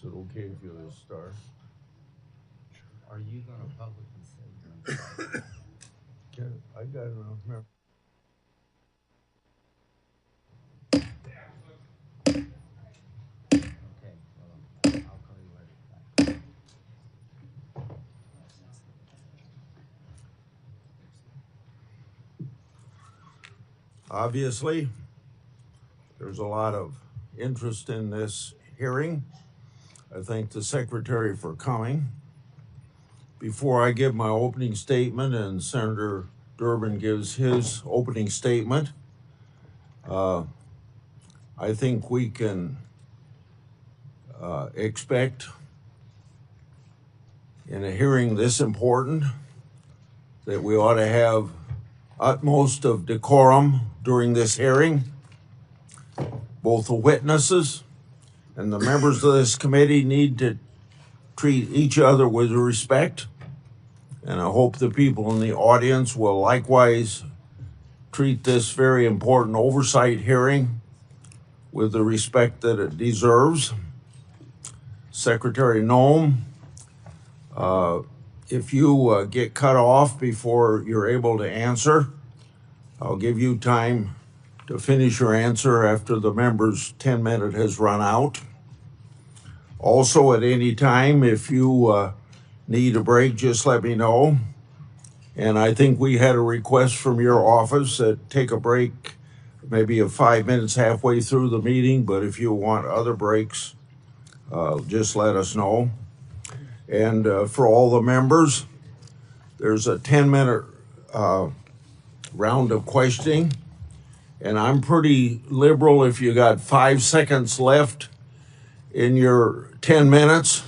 it okay if you start? Are you going to publicly say you're in favor? I got enough memory. Okay, well, I'll call you later. Bye. Obviously, there's a lot of interest in this hearing. I thank the Secretary for coming. Before I give my opening statement and Senator Durbin gives his opening statement, I think we can expect in a hearing this important that we ought to have utmost of decorum during this hearing. Both the witnesses and the members of this committee need to treat each other with respect, and I hope the people in the audience will likewise treat this very important oversight hearing with the respect that it deserves. Secretary Noem, if you get cut off before you're able to answer, I'll give you time to finish your answer after the member's 10-minute has run out. Also, at any time, if you need a break, just let me know. And I think we had a request from your office that take a break, maybe of 5 minutes halfway through the meeting, but if you want other breaks, just let us know. And for all the members, there's a 10-minute round of questioning. And I'm pretty liberal. If you got 5 seconds left in your 10 minutes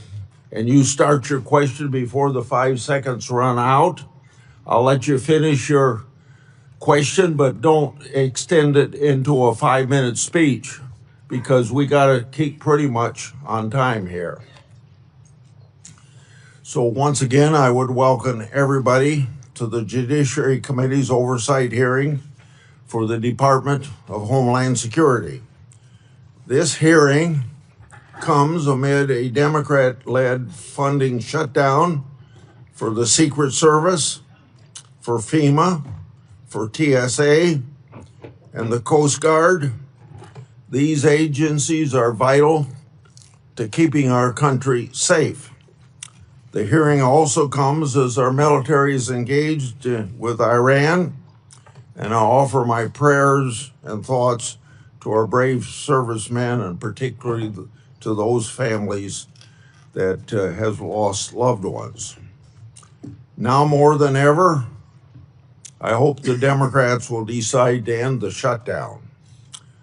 and you start your question before the 5 seconds run out, I'll let you finish your question, but don't extend it into a 5-minute speech because we got to keep pretty much on time here. So once again, I would welcome everybody to the Judiciary Committee's oversight hearing for the Department of Homeland Security. This hearing comes amid a Democrat-led funding shutdown for the Secret Service, for FEMA, for TSA, and the Coast Guard. These agencies are vital to keeping our country safe. The hearing also comes as our military is engaged with Iran, and I offer my prayers and thoughts to our brave servicemen and particularly to those families that have lost loved ones. Now more than ever, I hope the Democrats will decide to end the shutdown.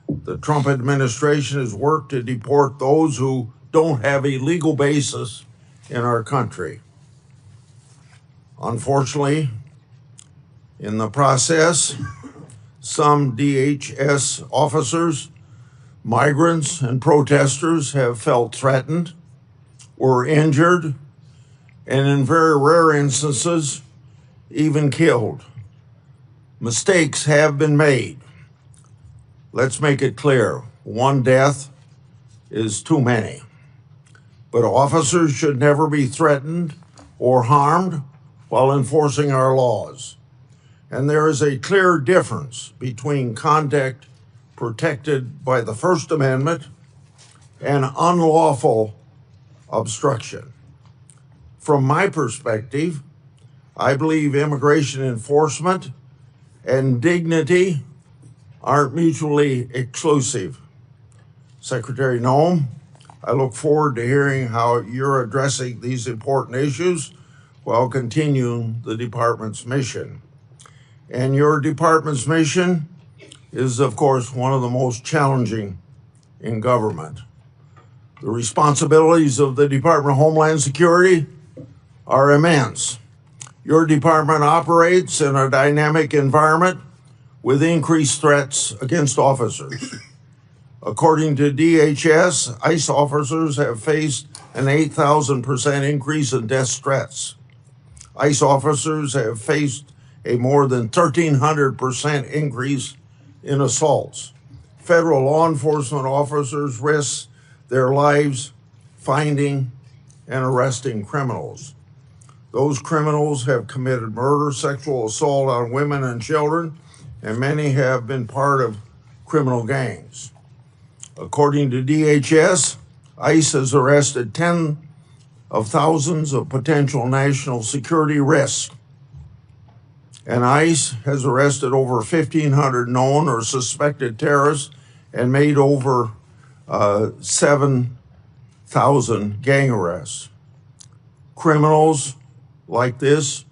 The Trump administration has worked to deport those who don't have a legal basis in our country. Unfortunately, in the process, some DHS officers, migrants, and protesters have felt threatened, were injured, and in very rare instances, even killed. Mistakes have been made. Let's make it clear, one death is too many. But officers should never be threatened or harmed while enforcing our laws. And there is a clear difference between conduct protected by the First Amendment and unlawful obstruction. From my perspective, I believe immigration enforcement and dignity aren't mutually exclusive. Secretary Noem, I look forward to hearing how you're addressing these important issues while continuing the department's mission. And your department's mission is, of course, one of the most challenging in government. The responsibilities of the Department of Homeland Security are immense. Your department operates in a dynamic environment with increased threats against officers. According to DHS, ICE officers have faced an 8,000% increase in death threats. ICE officers have faced a more than 1,300% increase in assaults. Federal law enforcement officers risk their lives finding and arresting criminals. Those criminals have committed murder, sexual assault on women and children, and many have been part of criminal gangs. According to DHS, ICE has arrested tens of thousands of potential national security risks, and ICE has arrested over 1,500 known or suspected terrorists and made over 7,000 gang arrests. Criminals like this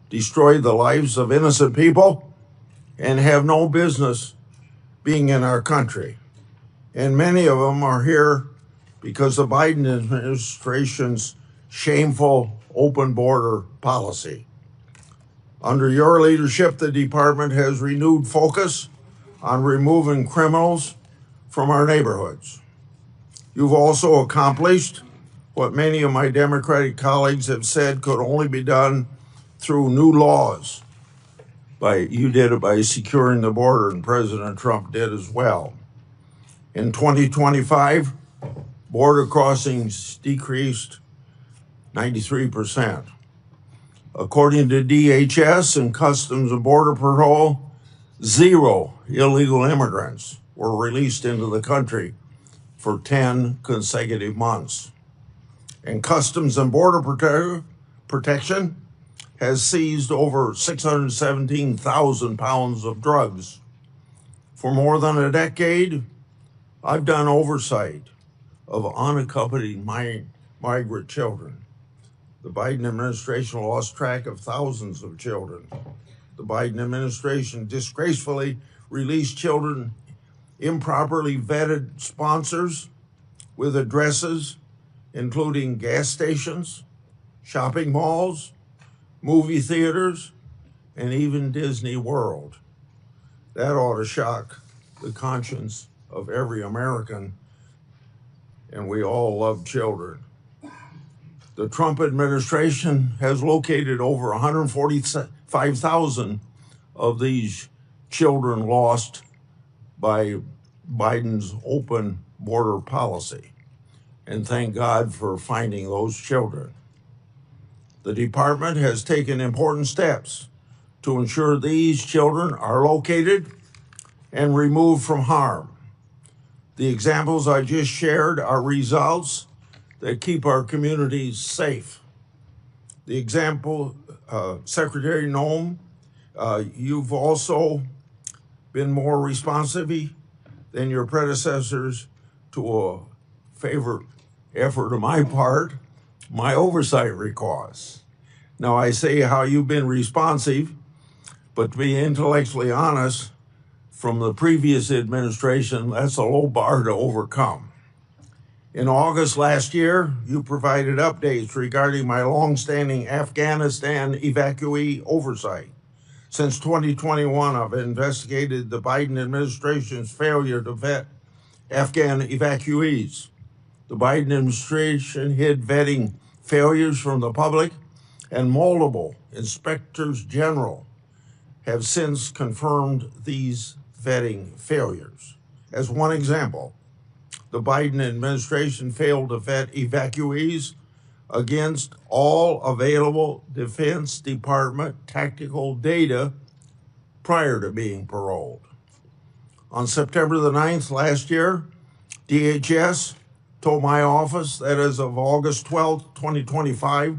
destroy the lives of innocent people and have no business being in our country. And many of them are here because the Biden administration's shameful open border policy. Under your leadership, the department has renewed focus on removing criminals from our neighborhoods. You've also accomplished what many of my Democratic colleagues have said could only be done through new laws. You did it by securing the border, and President Trump did as well. In 2025, border crossings decreased 93%. According to DHS and Customs and Border Patrol, 0 illegal immigrants were released into the country for 10 consecutive months. And Customs and Border Protection has seized over 617,000 pounds of drugs. For more than a decade, I've done oversight of unaccompanied migrant children. The Biden administration lost track of thousands of children. The Biden administration disgracefully released children improperly vetted sponsors with addresses including gas stations, shopping malls, movie theaters, and even Disney World. That ought to shock the conscience of every American, and we all love children. The Trump administration has located over 145,000 of these children lost by Biden's open border policy. And thank God for finding those children. The department has taken important steps to ensure these children are located and removed from harm. The examples I just shared are results that keep our communities safe. The example, Secretary Noem, you've also been more responsive than your predecessors to a favorite effort of my part, my oversight requests. Now, I say how you've been responsive, but to be intellectually honest, from the previous administration, that's a low bar to overcome. In August last year, you provided updates regarding my longstanding Afghanistan evacuee oversight. Since 2021, I've investigated the Biden administration's failure to vet Afghan evacuees. The Biden administration hid vetting failures from the public, and multiple inspectors general have since confirmed these vetting failures. As one example, the Biden administration failed to vet evacuees against all available Defense Department tactical data prior to being paroled. On September the 9th last year, DHS told my office that as of August 12, 2025,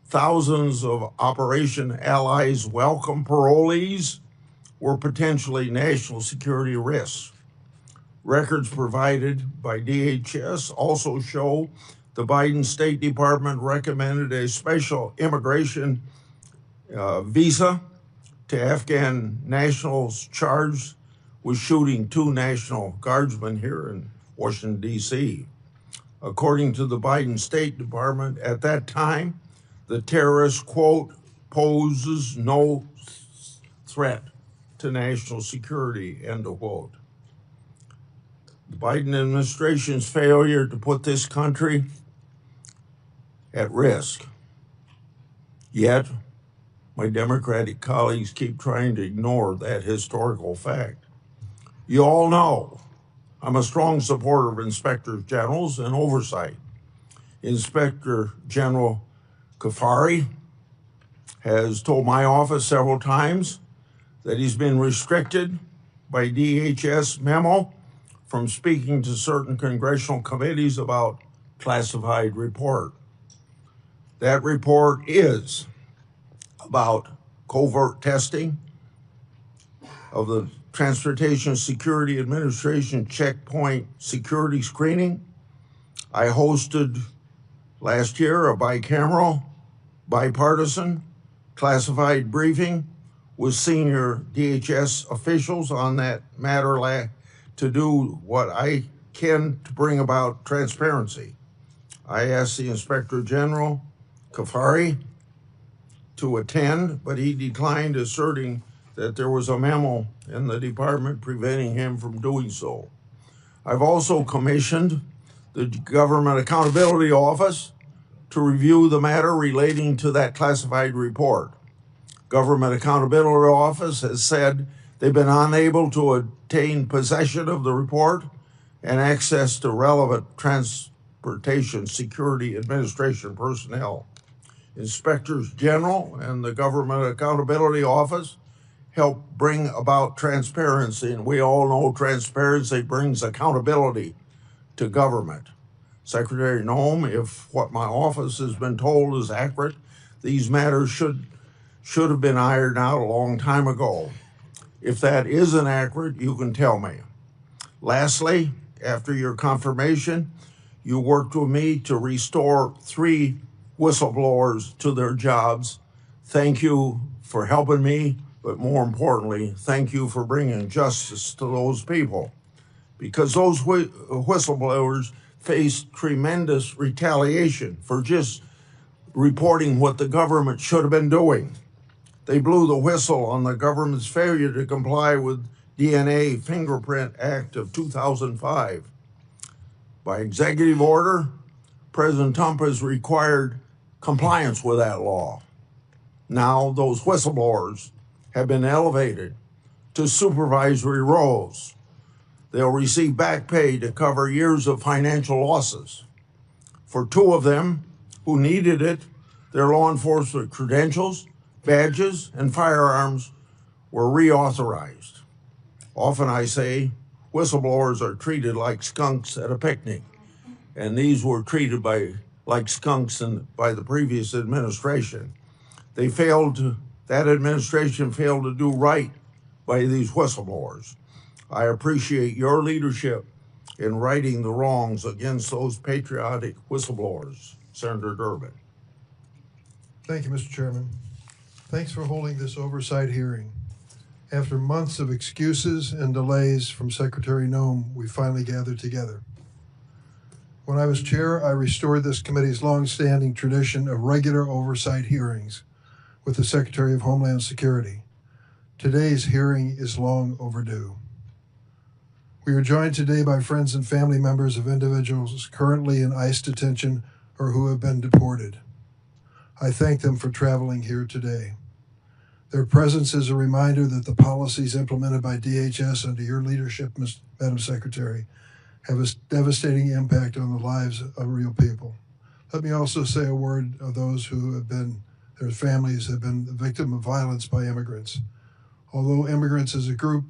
thousands of Operation Allies welcome parolees were potentially national security risks. Records provided by DHS also show the Biden State Department recommended a special immigration visa to Afghan nationals charged with shooting 2 National Guardsmen here in Washington, D.C. According to the Biden State Department, at that time, the terrorist, quote, poses no threat to national security, end of quote. The Biden administration's failure to put this country at risk. Yet, my Democratic colleagues keep trying to ignore that historical fact. You all know I'm a strong supporter of inspectors generals and oversight. Inspector General Kafari has told my office several times that he's been restricted by DHS memo from speaking to certain congressional committees about classified report. That report is about covert testing of the Transportation Security Administration checkpoint security screening. I hosted last year a bicameral, bipartisan, classified briefing with senior DHS officials on that matter to do what I can to bring about transparency. I asked the Inspector General, Kafari, to attend, but he declined, asserting that there was a memo in the department preventing him from doing so. I've also commissioned the Government Accountability Office to review the matter relating to that classified report. Government Accountability Office has said they've been unable to obtain possession of the report and access to relevant Transportation Security Administration personnel. Inspectors General and the Government Accountability Office help bring about transparency, and we all know transparency brings accountability to government. Secretary Noem, if what my office has been told is accurate, these matters should have been ironed out a long time ago. If that isn't accurate, you can tell me. Lastly, after your confirmation, you worked with me to restore 3 whistleblowers to their jobs. Thank you for helping me, but more importantly, thank you for bringing justice to those people, because those whistleblowers faced tremendous retaliation for just reporting what the government should have been doing. They blew the whistle on the government's failure to comply with DNA Fingerprint Act of 2005. By executive order, President Trump has required compliance with that law. Now those whistleblowers have been elevated to supervisory roles. They'll receive back pay to cover years of financial losses. For 2 of them who needed it, their law enforcement credentials, badges, and firearms were reauthorized. Often I say whistleblowers are treated like skunks at a picnic, and these were treated like skunks by the previous administration. That administration failed to do right by these whistleblowers. I appreciate your leadership in righting the wrongs against those patriotic whistleblowers. Senator Durbin. Thank you, Mr. Chairman. Thanks for holding this oversight hearing. After months of excuses and delays from Secretary Noem, we finally gathered together. When I was chair, I restored this committee's long-standing tradition of regular oversight hearings with the Secretary of Homeland Security. Today's hearing is long overdue. We are joined today by friends and family members of individuals currently in ICE detention or who have been deported. I thank them for traveling here today. Their presence is a reminder that the policies implemented by DHS under your leadership, Madam Secretary, have a devastating impact on the lives of real people. Let me also say a word of those who have been, their families have been the victim of violence by immigrants. Although immigrants as a group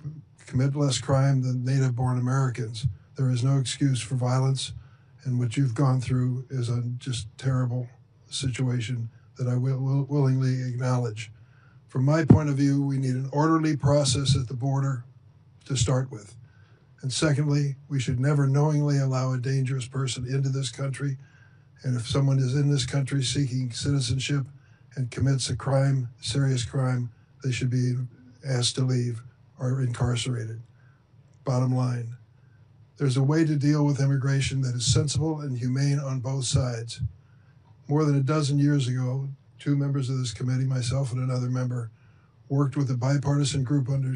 commit less crime than native-born Americans, there is no excuse for violence, and what you've gone through is a just terrible situation that I will willingly acknowledge. From my point of view, we need an orderly process at the border to start with. And secondly, we should never knowingly allow a dangerous person into this country. And if someone is in this country seeking citizenship and commits a crime, serious crime, they should be asked to leave or incarcerated. Bottom line, there's a way to deal with immigration that is sensible and humane on both sides. More than a dozen years ago, 2 members of this committee, myself and another member, worked with a bipartisan group under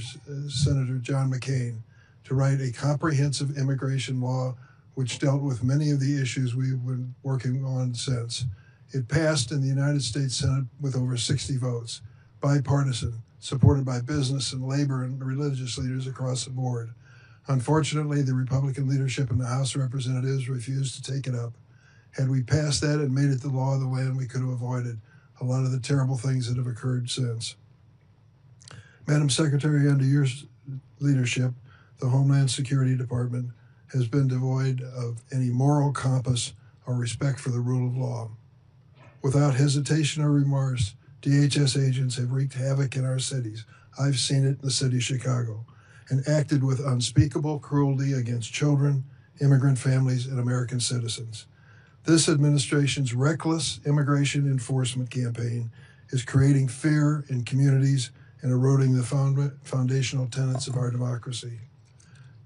Senator John McCain to write a comprehensive immigration law which dealt with many of the issues we've been working on since. It passed in the United States Senate with over 60 votes, bipartisan, supported by business and labor and religious leaders across the board. Unfortunately, the Republican leadership in the House of Representatives refused to take it up. Had we passed that and made it the law of the land, we could have avoided a lot of the terrible things that have occurred since. Madam Secretary, under your leadership, the Homeland Security Department has been devoid of any moral compass or respect for the rule of law. Without hesitation or remorse, DHS agents have wreaked havoc in our cities. I've seen it in the city of Chicago, and acted with unspeakable cruelty against children, immigrant families, and American citizens. This administration's reckless immigration enforcement campaign is creating fear in communities and eroding the foundational tenets of our democracy.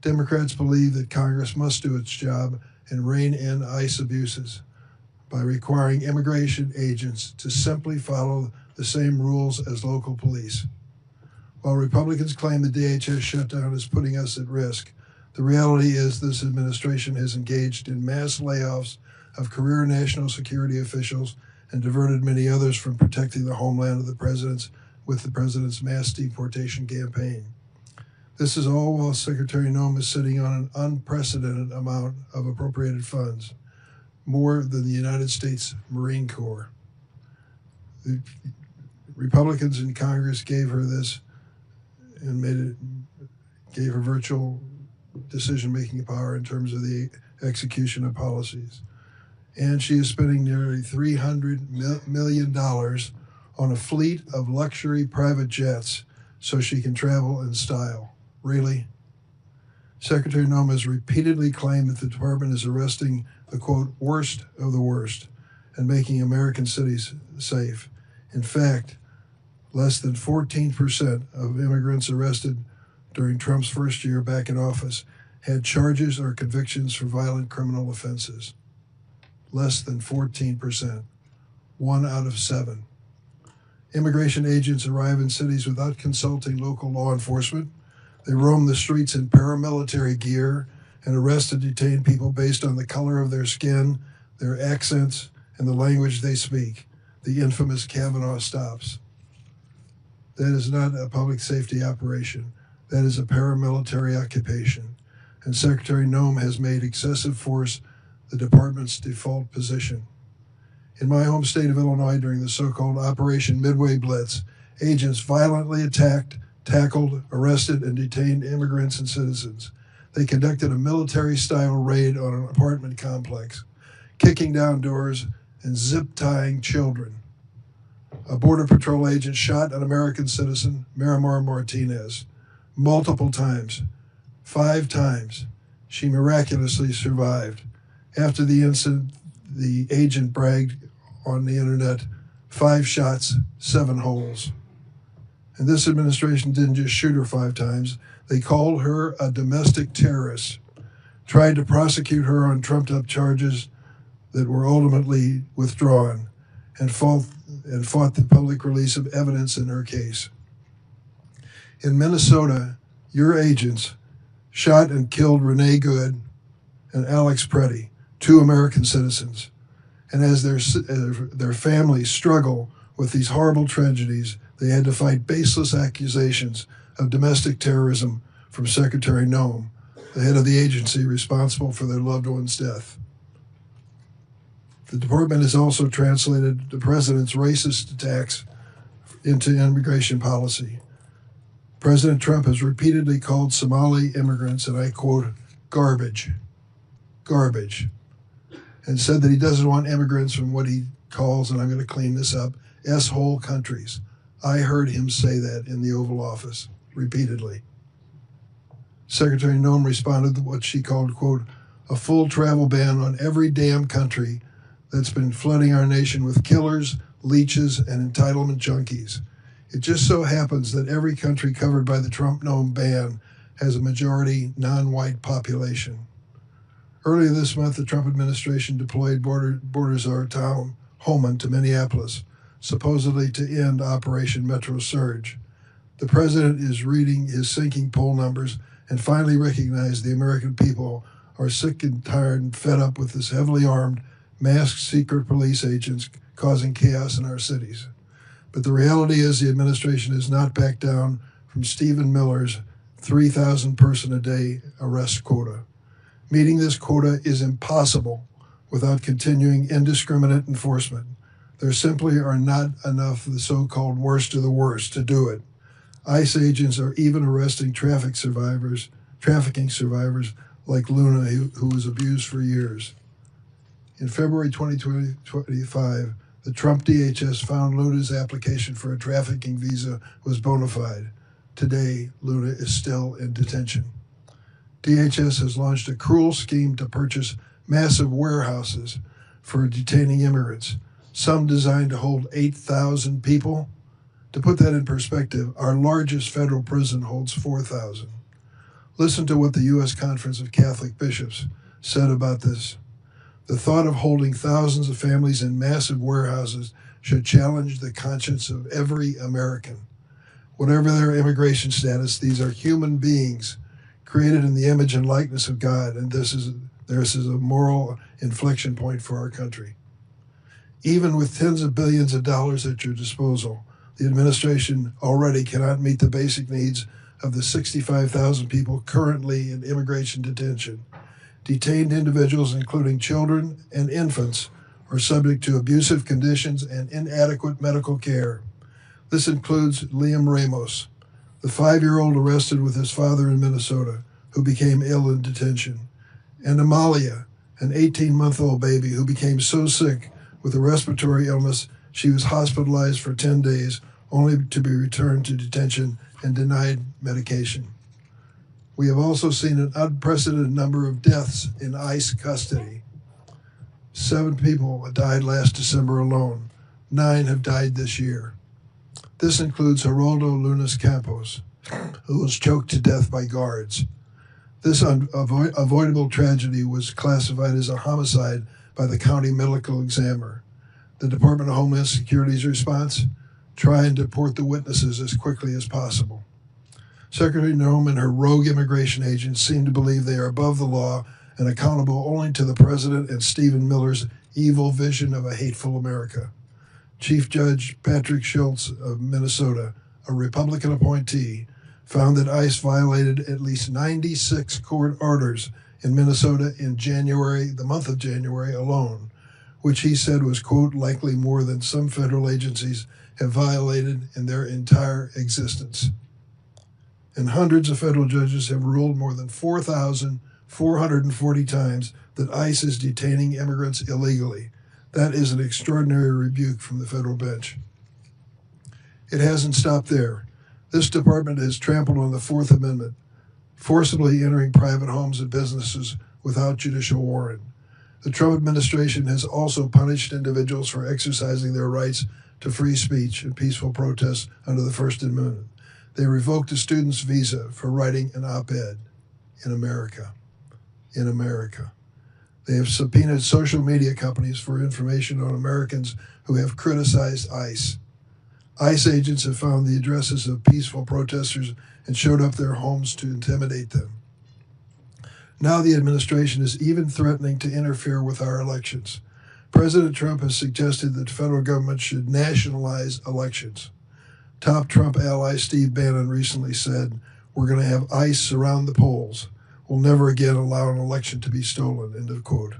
Democrats believe that Congress must do its job and rein in ICE abuses by requiring immigration agents to simply follow the same rules as local police. While Republicans claim the DHS shutdown is putting us at risk, the reality is this administration has engaged in mass layoffs of career national security officials and diverted many others from protecting the homeland of the president's mass deportation campaign. This is all while Secretary Noem is sitting on an unprecedented amount of appropriated funds, more than the United States Marine Corps. The Republicans in Congress gave her this and gave her virtual decision-making power in terms of the execution of policies. And she is spending nearly $300 million on a fleet of luxury private jets so she can travel in style. Really? Secretary Noem has repeatedly claimed that the department is arresting the, quote, worst of the worst and making American cities safe. In fact, less than 14% of immigrants arrested during Trump's first year back in office had charges or convictions for violent criminal offenses. Less than 14%, 1 out of 7. Immigration agents arrive in cities without consulting local law enforcement. They roam the streets in paramilitary gear and arrest and detain people based on the color of their skin, their accents, and the language they speak, the infamous Kavanaugh stops. That is not a public safety operation. That is a paramilitary occupation. And Secretary Noem has made excessive force the department's default position. In my home state of Illinois, during the so-called Operation Midway Blitz, agents violently attacked, tackled, arrested, and detained immigrants and citizens. They conducted a military-style raid on an apartment complex, kicking down doors and zip-tying children. A Border Patrol agent shot an American citizen, Miramar Martinez, multiple times, 5 times. She miraculously survived. After the incident, the agent bragged on the internet, 5 shots, 7 holes. And this administration didn't just shoot her 5 times. They called her a domestic terrorist, tried to prosecute her on trumped-up charges that were ultimately withdrawn, and fought the public release of evidence in her case. In Minnesota, your agents shot and killed Renee Good and Alex Preddy, 2 American citizens. And as their families struggle with these horrible tragedies, they had to fight baseless accusations of domestic terrorism from Secretary Noem, the head of the agency responsible for their loved one's death. The department has also translated the president's racist attacks into immigration policy. President Trump has repeatedly called Somali immigrants, and I quote, garbage, and said that he doesn't want immigrants from what he calls, and I'm going to clean this up, S-hole countries. I heard him say that in the Oval Office repeatedly. Secretary Noem responded to what she called, quote, a full travel ban on every damn country that's been flooding our nation with killers, leeches, and entitlement junkies. It just so happens that every country covered by the Trump-Noem ban has a majority non-white population. Earlier this month, the Trump administration deployed borders our town, Homeland, to Minneapolis, supposedly to end Operation Metro Surge. The president is reading his sinking poll numbers and finally recognized the American people are sick and tired and fed up with this heavily armed, masked secret police agents causing chaos in our cities. But the reality is the administration has not backed down from Stephen Miller's 3,000 person a day arrest quota. Meeting this quota is impossible without continuing indiscriminate enforcement. There simply are not enough of the so-called worst of the worst to do it. ICE agents are even arresting trafficking survivors like Luna, who was abused for years. In February 2025, the Trump DHS found Luna's application for a trafficking visa was bona fide. Today, Luna is still in detention. DHS has launched a cruel scheme to purchase massive warehouses for detaining immigrants, some designed to hold 8,000 people. To put that in perspective, our largest federal prison holds 4,000. Listen to what the U.S. Conference of Catholic Bishops said about this. The thought of holding thousands of families in massive warehouses should challenge the conscience of every American. Whatever their immigration status, these are human beings created in the image and likeness of God, and this is a moral inflection point for our country. Even with tens of billions of dollars at your disposal, the administration already cannot meet the basic needs of the 65,000 people currently in immigration detention. Detained individuals, including children and infants, are subject to abusive conditions and inadequate medical care. This includes Liam Ramos, the 5-year-old arrested with his father in Minnesota, who became ill in detention, and Amalia, an 18-month-old baby who became so sick with a respiratory illness she was hospitalized for 10 days, only to be returned to detention and denied medication. We have also seen an unprecedented number of deaths in ICE custody. 7 people died last December alone. 9 have died this year. This includes Geraldo Lunas Campos, who was choked to death by guards. This avoidable tragedy was classified as a homicide by the county medical examiner. The Department of Homeland Security's response? Try and deport the witnesses as quickly as possible. Secretary Noem and her rogue immigration agents seem to believe they are above the law and accountable only to the president and Stephen Miller's evil vision of a hateful America. Chief Judge Patrick Schultz of Minnesota, a Republican appointee, found that ICE violated at least 96 court orders in Minnesota in the month of January alone, which he said was, quote, likely more than some federal agencies have violated in their entire existence. And hundreds of federal judges have ruled more than 4,440 times that ICE is detaining immigrants illegally. That is an extraordinary rebuke from the federal bench. It hasn't stopped there. This department has trampled on the Fourth Amendment, forcibly entering private homes and businesses without judicial warrant. The Trump administration has also punished individuals for exercising their rights to free speech and peaceful protest under the First Amendment. They revoked a student's visa for writing an op-ed in America. In America. They have subpoenaed social media companies for information on Americans who have criticized ICE. ICE agents have found the addresses of peaceful protesters and showed up their homes to intimidate them. Now the administration is even threatening to interfere with our elections. President Trump has suggested that the federal government should nationalize elections. Top Trump ally Steve Bannon recently said, "We're going to have ICE surround the polls. We'll never again allow an election to be stolen," end of quote.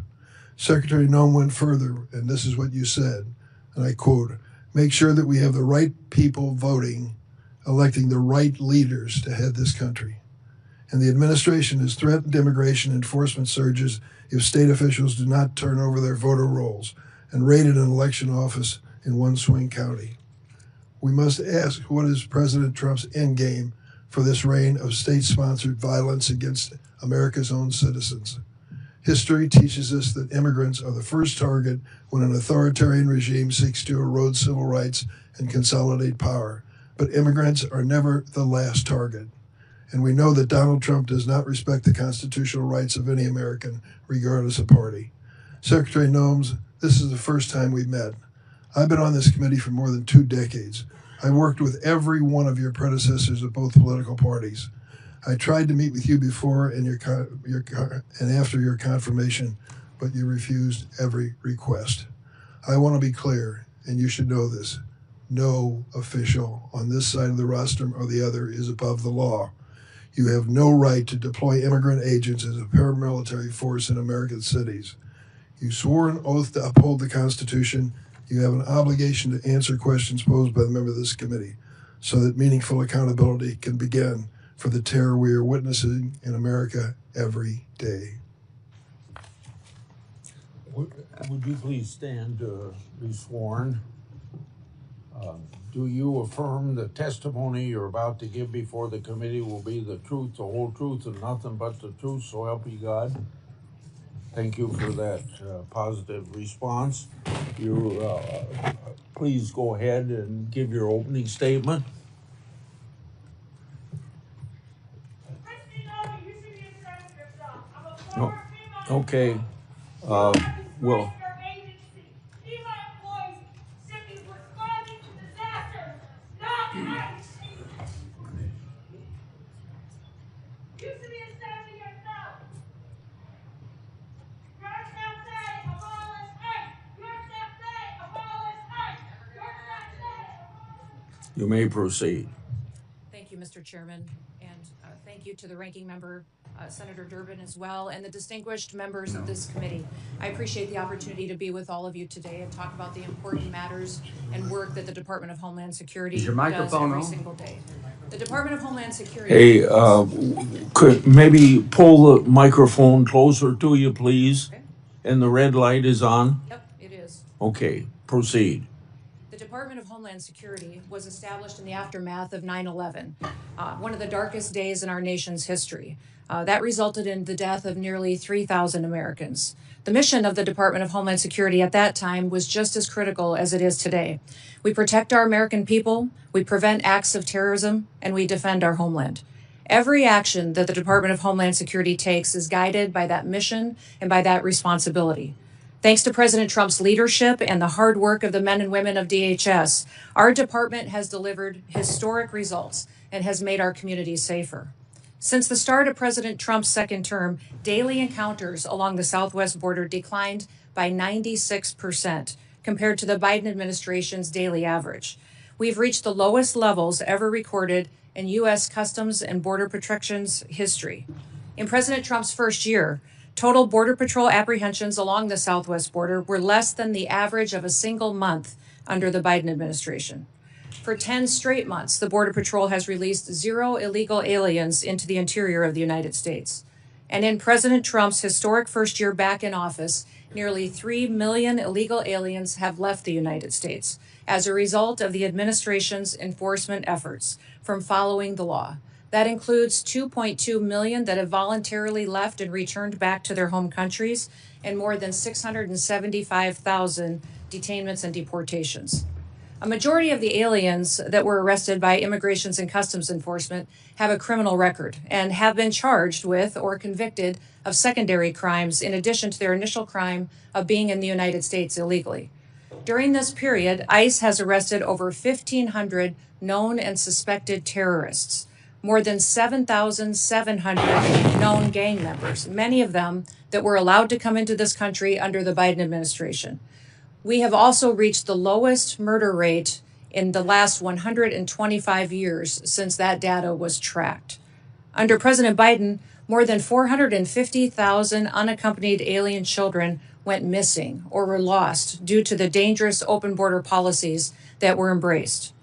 Secretary Noem went further, and this is what you said, and I quote, "Make sure that we have the right people voting, electing the right leaders to head this country." And the administration has threatened immigration enforcement surges if state officials do not turn over their voter rolls and raided an election office in one swing county. We must ask, what is President Trump's endgame for this reign of state-sponsored violence against America's own citizens? History teaches us that immigrants are the first target when an authoritarian regime seeks to erode civil rights and consolidate power. But immigrants are never the last target. And we know that Donald Trump does not respect the constitutional rights of any American, regardless of party. Secretary Noem, this is the first time we've met. I've been on this committee for more than 2 decades. I worked with every one of your predecessors of both political parties. I tried to meet with you before and after your confirmation, but you refused every request. I want to be clear, and you should know this. No official on this side of the rostrum or the other is above the law. You have no right to deploy immigrant agents as a paramilitary force in American cities. You swore an oath to uphold the Constitution. You have an obligation to answer questions posed by the member of this committee so that meaningful accountability can begin for the terror we are witnessing in America every day. Would you please stand to be sworn? Do you affirm the testimony you're about to give before the committee will be the truth, the whole truth, and nothing but the truth, so help you God? Thank you for that positive response. Please go ahead and give your opening statement. Kristi Noem, you should be ashamed of yourself. I'm a former female. Okay. Well. Your agency. FEMA employees should be responding to disasters, not ICE. You should be ashamed of yourself. Your staff say abolish ICE. Your staff say abolish ICE. Your staff say abolish. You may proceed. Thank you, Mr. Chairman, and thank you to the ranking member, Senator Durbin, as well, and the distinguished members of this committee. I appreciate the opportunity to be with all of you today and talk about the important matters and work that the Department of Homeland Security does every single day. The Department of Homeland Security. Hey, could maybe pull the microphone closer to you, please? Okay. And the red light is on? Yep, it is. Okay, proceed. The Department of Homeland Security was established in the aftermath of 9/11, one of the darkest days in our nation's history. That resulted in the death of nearly 3,000 Americans. The mission of the Department of Homeland Security at that time was just as critical as it is today. We protect our American people, we prevent acts of terrorism, and we defend our homeland. Every action that the Department of Homeland Security takes is guided by that mission and by that responsibility. Thanks to President Trump's leadership and the hard work of the men and women of DHS, our department has delivered historic results and has made our communities safer. Since the start of President Trump's second term, daily encounters along the southwest border declined by 96% compared to the Biden administration's daily average. We've reached the lowest levels ever recorded in U.S. Customs and Border Protection's history. In President Trump's first year, total Border Patrol apprehensions along the southwest border were less than the average of a single month under the Biden administration. For 10 straight months, the Border Patrol has released 0 illegal aliens into the interior of the United States. And in President Trump's historic first year back in office, nearly 3 million illegal aliens have left the United States as a result of the administration's enforcement efforts from following the law. That includes 2.2 million that have voluntarily left and returned back to their home countries, and more than 675,000 detainments and deportations. A majority of the aliens that were arrested by Immigration and Customs Enforcement have a criminal record and have been charged with or convicted of secondary crimes in addition to their initial crime of being in the United States illegally. During this period, ICE has arrested over 1,500 known and suspected terrorists, more than 7,700 known gang members, many of them that were allowed to come into this country under the Biden administration. We have also reached the lowest murder rate in the last 125 years since that data was tracked. Under President Biden, more than 450,000 unaccompanied alien children went missing or were lost due to the dangerous open border policies that were embraced.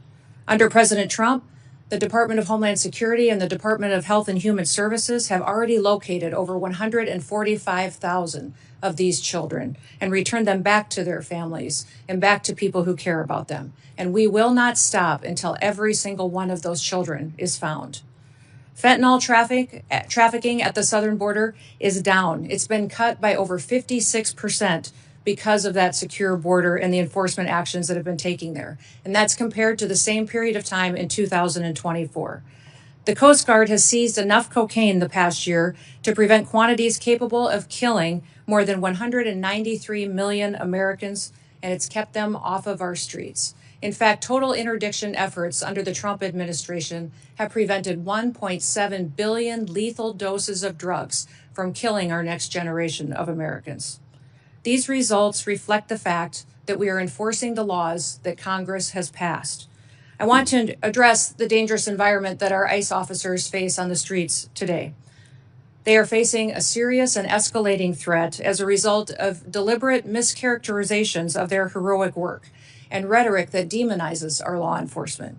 Under President Trump, the Department of Homeland Security and the Department of Health and Human Services have already located over 145,000 of these children and returned them back to their families and back to people who care about them. And we will not stop until every single one of those children is found. Fentanyl trafficking at the southern border is down. It's been cut by over 56% because of that secure border and the enforcement actions that have been taken there. And that's compared to the same period of time in 2024. The Coast Guard has seized enough cocaine the past year to prevent quantities capable of killing more than 193 million Americans, and it's kept them off of our streets. In fact, total interdiction efforts under the Trump administration have prevented 1.7 billion lethal doses of drugs from killing our next generation of Americans. These results reflect the fact that we are enforcing the laws that Congress has passed. I want to address the dangerous environment that our ICE officers face on the streets today. They are facing a serious and escalating threat as a result of deliberate mischaracterizations of their heroic work and rhetoric that demonizes our law enforcement.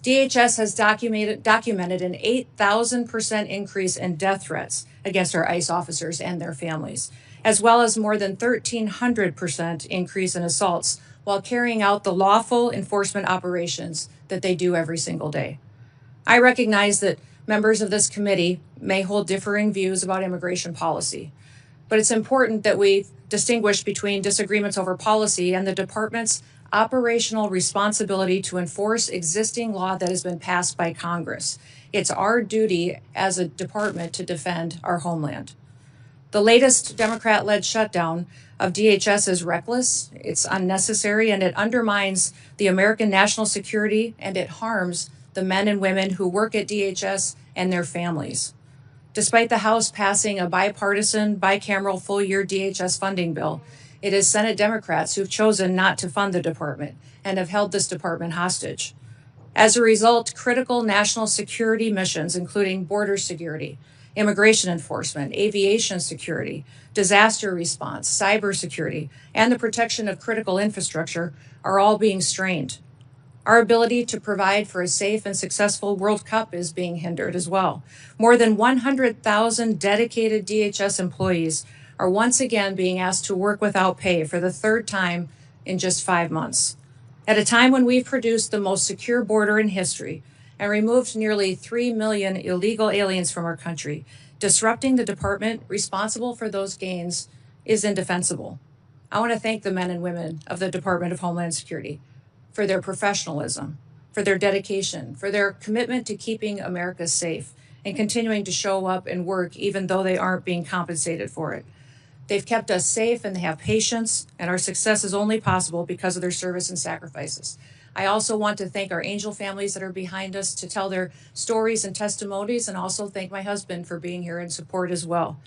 DHS has documented an 8,000% increase in death threats against our ICE officers and their families, as well as more than 1,300% increase in assaults while carrying out the lawful enforcement operations that they do every single day. I recognize that members of this committee may hold differing views about immigration policy, but it's important that we distinguish between disagreements over policy and the department's operational responsibility to enforce existing law that has been passed by Congress. It's our duty as a department to defend our homeland. The latest Democrat-led shutdown of DHS is reckless, it's unnecessary, and it undermines the American national security, and it harms the men and women who work at DHS and their families. Despite the House passing a bipartisan, bicameral full-year DHS funding bill, it is Senate Democrats who've chosen not to fund the department and have held this department hostage. As a result, critical national security missions, including border security, immigration enforcement, aviation security, disaster response, cybersecurity, and the protection of critical infrastructure, are all being strained. Our ability to provide for a safe and successful World Cup is being hindered as well. More than 100,000 dedicated DHS employees are once again being asked to work without pay for the third time in just 5 months. At a time when we've produced the most secure border in history and removed nearly 3 million illegal aliens from our country, disrupting the department responsible for those gains is indefensible. I want to thank the men and women of the Department of Homeland Security for their professionalism, for their dedication, for their commitment to keeping America safe and continuing to show up and work even though they aren't being compensated for it. They've kept us safe and they have patience, and our success is only possible because of their service and sacrifices. I also want to thank our angel families that are behind us to tell their stories and testimonies, and also thank my husband for being here in support as well.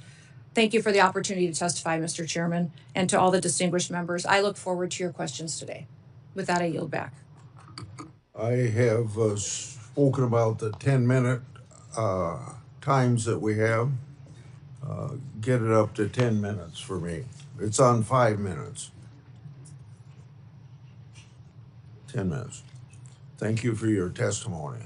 Thank you for the opportunity to testify, Mr. Chairman, and to all the distinguished members. I look forward to your questions today. With that, I yield back. I have spoken about the 10-minute times that we have. Get it up to 10 minutes for me. It's on 5 minutes. 10 minutes. Thank you for your testimony.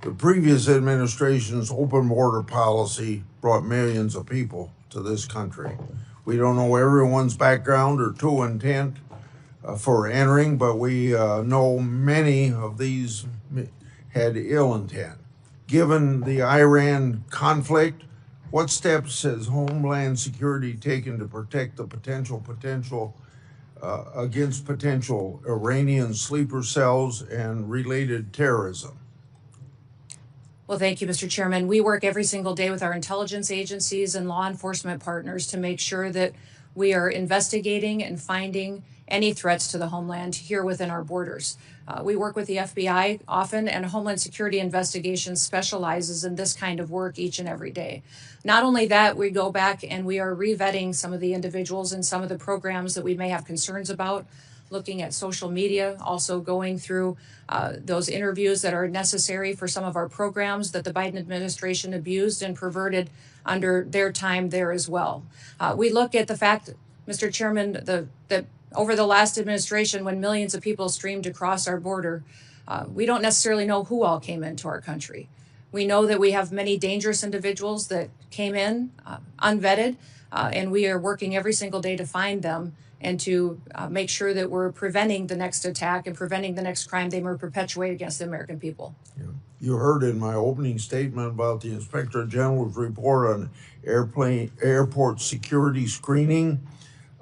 The previous administration's open border policy brought millions of people to this country. We don't know everyone's background or true intent for entering, but we know many of these had ill intent. Given the Iran conflict, what steps has Homeland Security taken to protect the potential against potential Iranian sleeper cells and related terrorism? Well, thank you, Mr. Chairman. We work every single day with our intelligence agencies and law enforcement partners to make sure that we are investigating and finding any threats to the homeland here within our borders. We work with the FBI often, and Homeland Security Investigations specializes in this kind of work each and every day. Not only that, we go back and we are re-vetting some of the individuals and some of the programs that we may have concerns about, looking at social media, also going through those interviews that are necessary for some of our programs that the Biden administration abused and perverted under their time there as well. We look at the fact, Mr. Chairman, that over the last administration, when millions of people streamed across our border, we don't necessarily know who all came into our country. We know that we have many dangerous individuals that came in unvetted, and we are working every single day to find them and to make sure that we're preventing the next attack and preventing the next crime they may perpetuate against the American people. Yeah. You heard in my opening statement about the Inspector General's report on airport security screening.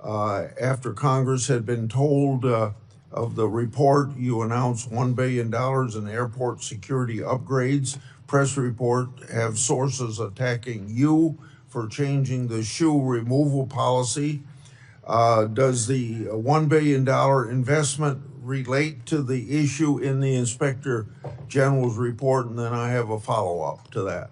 After Congress had been told of the report, you announced $1 billion in airport security upgrades. Press report have sources attacking you for changing the shoe removal policy. Does the $1 billion investment relate to the issue in the Inspector General's report? And then I have a follow-up to that.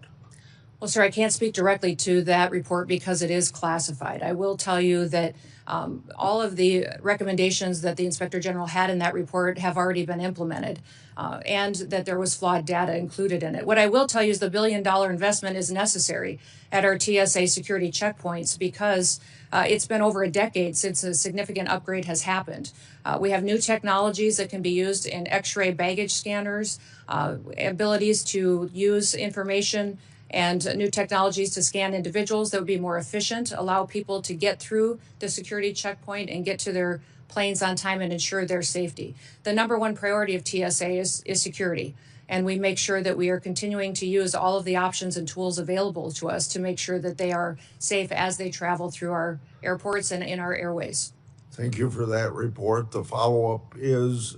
Well, sir, I can't speak directly to that report because it is classified. I will tell you that all of the recommendations that the Inspector General had in that report have already been implemented, and that there was flawed data included in it. What I will tell you is the $1 billion investment is necessary at our TSA security checkpoints because it's been over a decade since a significant upgrade has happened. We have new technologies that can be used in X-ray baggage scanners, abilities to use information and new technologies to scan individuals that would be more efficient, allow people to get through the security checkpoint and get to their planes on time and ensure their safety. The number one priority of TSA is security. And we make sure that we are continuing to use all of the options and tools available to us to make sure that they are safe as they travel through our airports and in our airways. Thank you for that report. The follow-up is,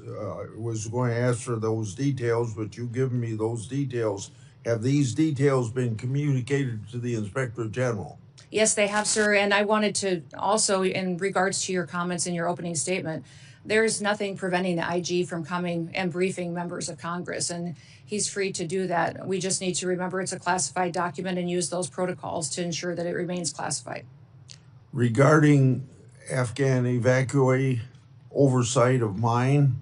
was going to ask for those details, but you've given me those details. Have these details been communicated to the Inspector General? Yes, they have, sir. And I wanted to also, in regards to your comments in your opening statement, there's nothing preventing the IG from coming and briefing members of Congress, and he's free to do that. We just need to remember it's a classified document and use those protocols to ensure that it remains classified. Regarding Afghan evacuee oversight of mine,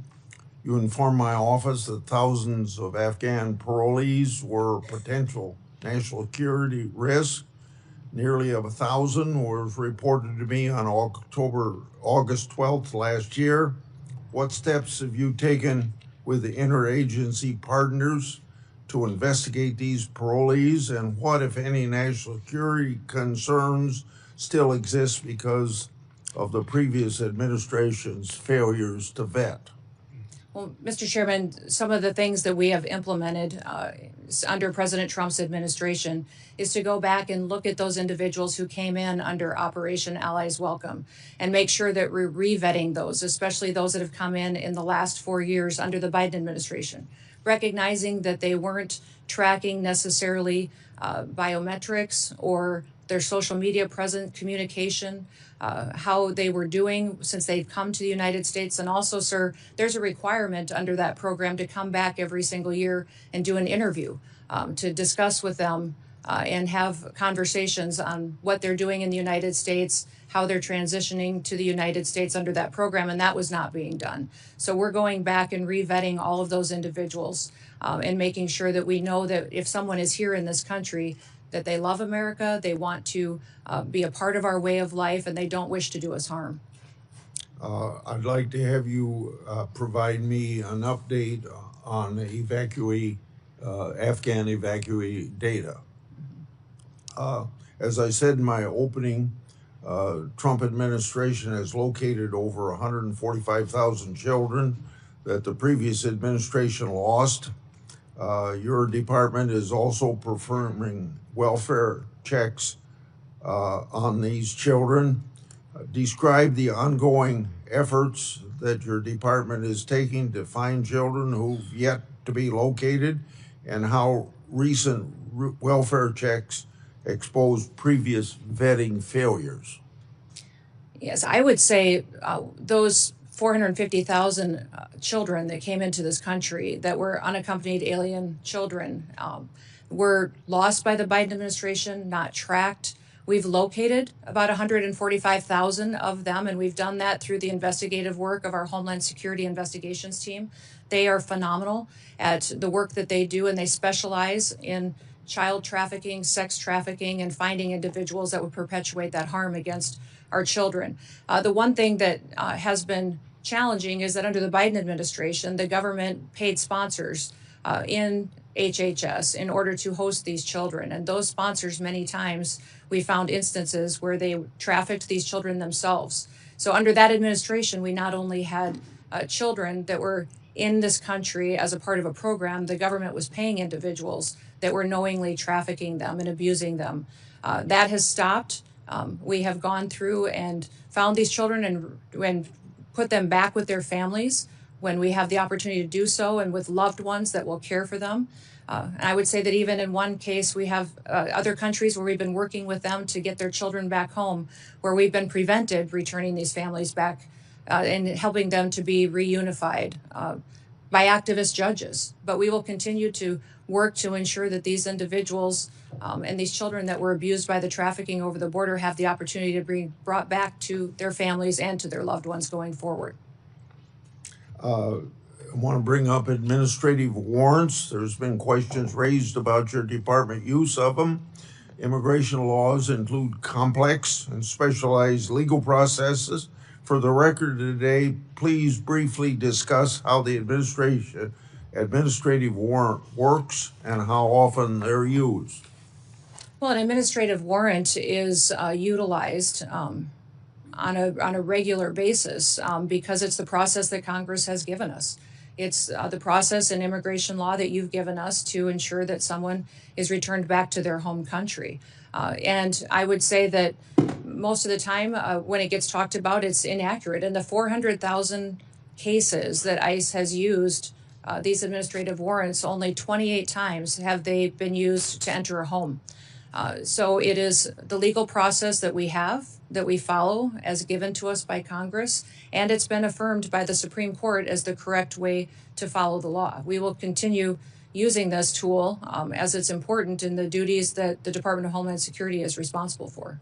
you informed my office that thousands of Afghan parolees were potential national security risk. Nearly 1,000 was reported to me on August 12th last year. What steps have you taken with the interagency partners to investigate these parolees, and what, if any, national security concerns still exist because of the previous administration's failures to vet? Well, Mr. Chairman, some of the things that we have implemented under President Trump's administration is to go back and look at those individuals who came in under Operation Allies Welcome and make sure that we're re-vetting those, especially those that have come in the last 4 years under the Biden administration, recognizing that they weren't tracking necessarily biometrics or their social media present communication, how they were doing since they've come to the United States. And also, sir, there's a requirement under that program to come back every single year and do an interview to discuss with them and have conversations on what they're doing in the United States, how they're transitioning to the United States under that program, and that was not being done. So we're going back and re-vetting all of those individuals and making sure that we know that if someone is here in this country, that they love America, they want to be a part of our way of life, and they don't wish to do us harm. I'd like to have you provide me an update on the Afghan evacuee data. As I said in my opening, Trump administration has located over 145,000 children that the previous administration lost. Your department is also performing welfare checks on these children. Describe the ongoing efforts that your department is taking to find children who've yet to be located, and how recent welfare checks expose previous vetting failures. Yes, I would say those 450,000 children that came into this country that were unaccompanied alien children were lost by the Biden administration, not tracked. We've located about 145,000 of them, and we've done that through the investigative work of our Homeland Security Investigations team. They are phenomenal at the work that they do, and they specialize in child trafficking, sex trafficking, and finding individuals that would perpetuate that harm against our children. The one thing that has been challenging is that under the Biden administration, the government paid sponsors in HHS in order to host these children. And those sponsors, many times, we found instances where they trafficked these children themselves. So under that administration, we not only had children that were in this country as a part of a program, the government was paying individuals that were knowingly trafficking them and abusing them. That has stopped. We have gone through and found these children and put them back with their families when we have the opportunity to do so, and with loved ones that will care for them. And I would say that even in one case, we have other countries where we've been working with them to get their children back home, where we've been prevented returning these families back and helping them to be reunified by activist judges. But we will continue to work to ensure that these individuals and these children that were abused by the trafficking over the border have the opportunity to be brought back to their families and to their loved ones going forward. I want to bring up administrative warrants. There's been questions raised about your department use of them. Immigration laws include complex and specialized legal processes. For the record today, please briefly discuss how the administrative warrant works and how often they're used. Well, an administrative warrant is utilized on a regular basis because it's the process that Congress has given us. It's the process in immigration law that you've given us to ensure that someone is returned back to their home country. And I would say that most of the time when it gets talked about, it's inaccurate. In the 400,000 cases that ICE has used these administrative warrants, only 28 times have they been used to enter a home. So it is the legal process that we have, that we follow as given to us by Congress, and it's been affirmed by the Supreme Court as the correct way to follow the law. We will continue using this tool as it's important in the duties that the Department of Homeland Security is responsible for.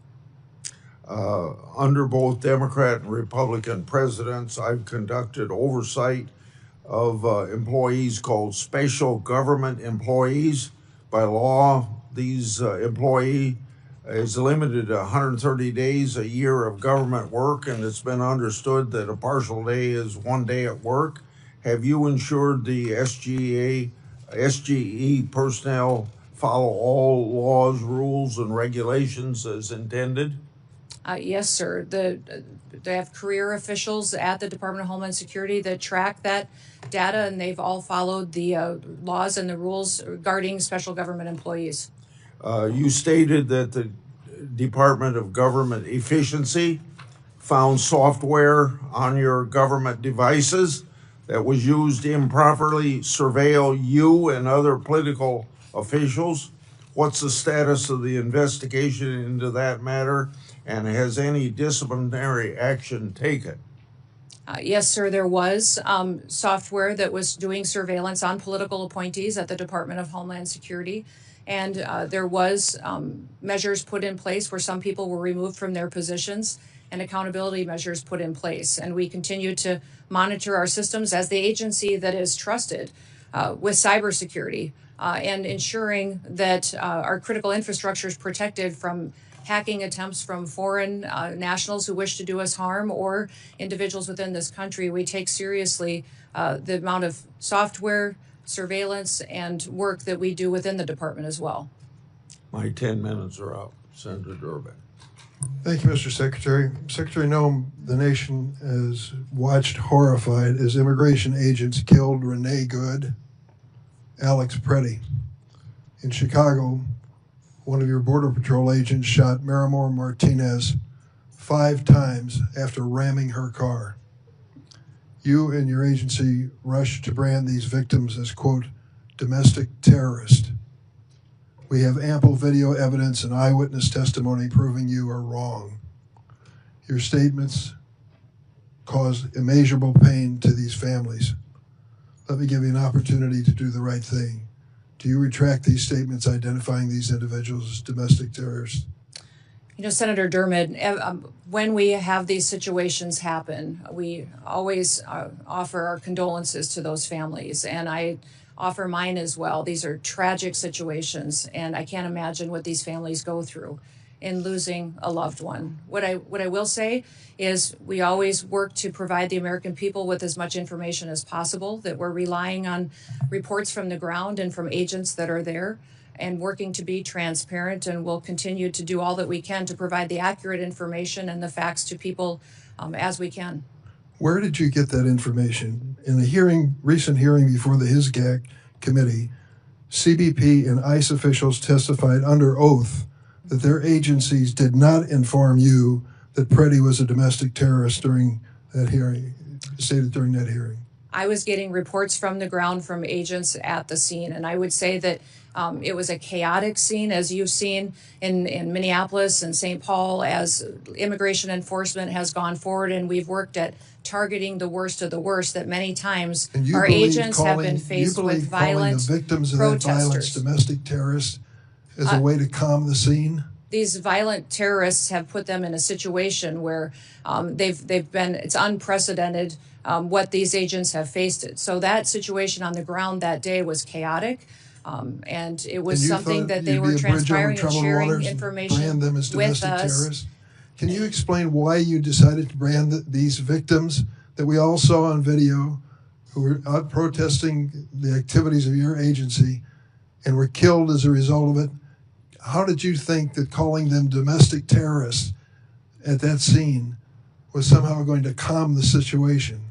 Under both Democrat and Republican presidents, I've conducted oversight of employees called special government employees. By law, these employee is limited to 130 days a year of government work, and it's been understood that a partial day is 1 day at work. Have you ensured the SGE personnel follow all laws, rules, and regulations as intended? Yes, sir. They have career officials at the Department of Homeland Security that track that data, and they've all followed the laws and the rules regarding special government employees. You stated that the Department of Government Efficiency found software on your government devices that was used to improperly surveil you and other political officials. What's the status of the investigation into that matter, and has any disciplinary action taken? Yes, sir, there was software that was doing surveillance on political appointees at the Department of Homeland Security. And there was measures put in place where some people were removed from their positions and accountability measures put in place. And we continue to monitor our systems as the agency that is trusted with cybersecurity and ensuring that our critical infrastructure is protected from hacking attempts from foreign nationals who wish to do us harm or individuals within this country. We take seriously the amount of software, surveillance, and work that we do within the department as well. My 10 minutes are up. Senator Durbin. Thank you, Mr. Secretary. Secretary Noem, the nation has watched horrified as immigration agents killed Renee Good, Alex Preddy. In Chicago, one of your Border Patrol agents shot Miramar Martinez 5 times after ramming her car. You and your agency rushed to brand these victims as, quote, domestic terrorists. We have ample video evidence and eyewitness testimony proving you are wrong. Your statements caused immeasurable pain to these families. Let me give you an opportunity to do the right thing. Do you retract these statements identifying these individuals as domestic terrorists? You know, Senator Dermott, when we have these situations happen, we always offer our condolences to those families, and I offer mine as well. These are tragic situations, and I can't imagine what these families go through in losing a loved one. What I will say is we always work to provide the American people with as much information as possible, that we're relying on reports from the ground and from agents that are there, and working to be transparent, and we'll continue to do all that we can to provide the accurate information and the facts to people as we can. Where did you get that information? In a recent hearing before the HISGAC committee, CBP and ICE officials testified under oath that their agencies did not inform you that Preddy was a domestic terrorist during that hearing, stated during that hearing. I was getting reports from the ground from agents at the scene, and I would say that it was a chaotic scene, as you've seen in Minneapolis and St. Paul, as immigration enforcement has gone forward, and we've worked at targeting the worst of the worst, that many times And you our believe agents have been faced with violent calling the victims of that violence protesters. domestic terrorists as a way to calm the scene? These violent terrorists have put them in a situation where it's unprecedented what these agents have faced it. So that situation on the ground that day was chaotic. And it was And you something thought that they you'd were be a bridge over transpiring and troubled sharing waters and information brand them as with domestic us. terrorists? Can you explain why you decided to brand these victims that we all saw on video, who were out protesting the activities of your agency and were killed as a result of it? How did you think that calling them domestic terrorists at that scene was somehow going to calm the situation?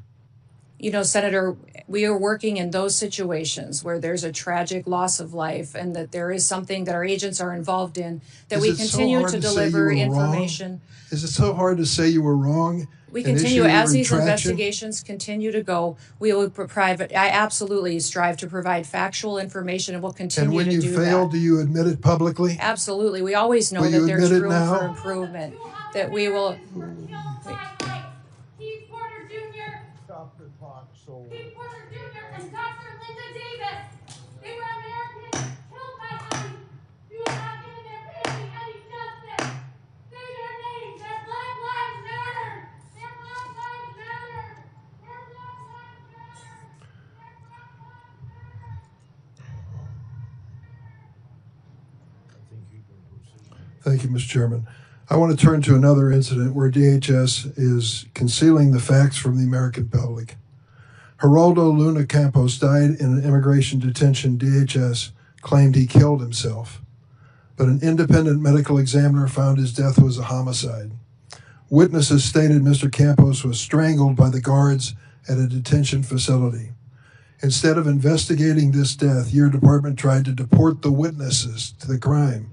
You know, Senator, we are working in those situations where there's a tragic loss of life and that there is something that our agents are involved in, that we continue to deliver information. Is it so hard to say you were wrong? We and continue, issue as a these retraction? investigations continue to go, we will provide, I absolutely strive to provide factual information, and we'll And continue when to you do fail, that. do you admit it publicly? Absolutely. We always know Will that you there's admit it room now? for improvement, that we will. Keith Porter Jr. Stop the clock, so. Keith Porter Jr. and Dr. Linda Davis. They were Americans killed by ICE. You have not given their family any justice. Say their names. Their Black Lives Matter. Their Black Lives Matter. Their Black Lives Matter. Their Black Lives Matter. Thank you, Mr. Chairman. I want to turn to another incident where DHS is concealing the facts from the American public. Geraldo Luna Campos died in an immigration detention. DHS claimed he killed himself, but an independent medical examiner found his death was a homicide. Witnesses stated Mr. Campos was strangled by the guards at a detention facility. Instead of investigating this death, your department tried to deport the witnesses to the crime.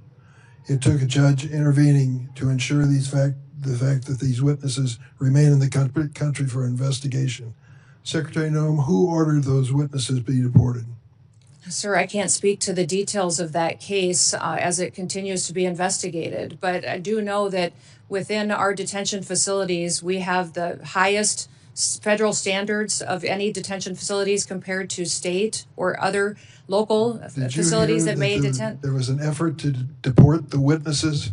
It took a judge intervening to ensure the fact that these witnesses remain in the country for investigation. Secretary Noem, who ordered those witnesses be deported? Sir, I can't speak to the details of that case as it continues to be investigated, but I do know that within our detention facilities, we have the highest federal standards of any detention facilities compared to state or other local facilities that may detain. There was an effort to deport the witnesses?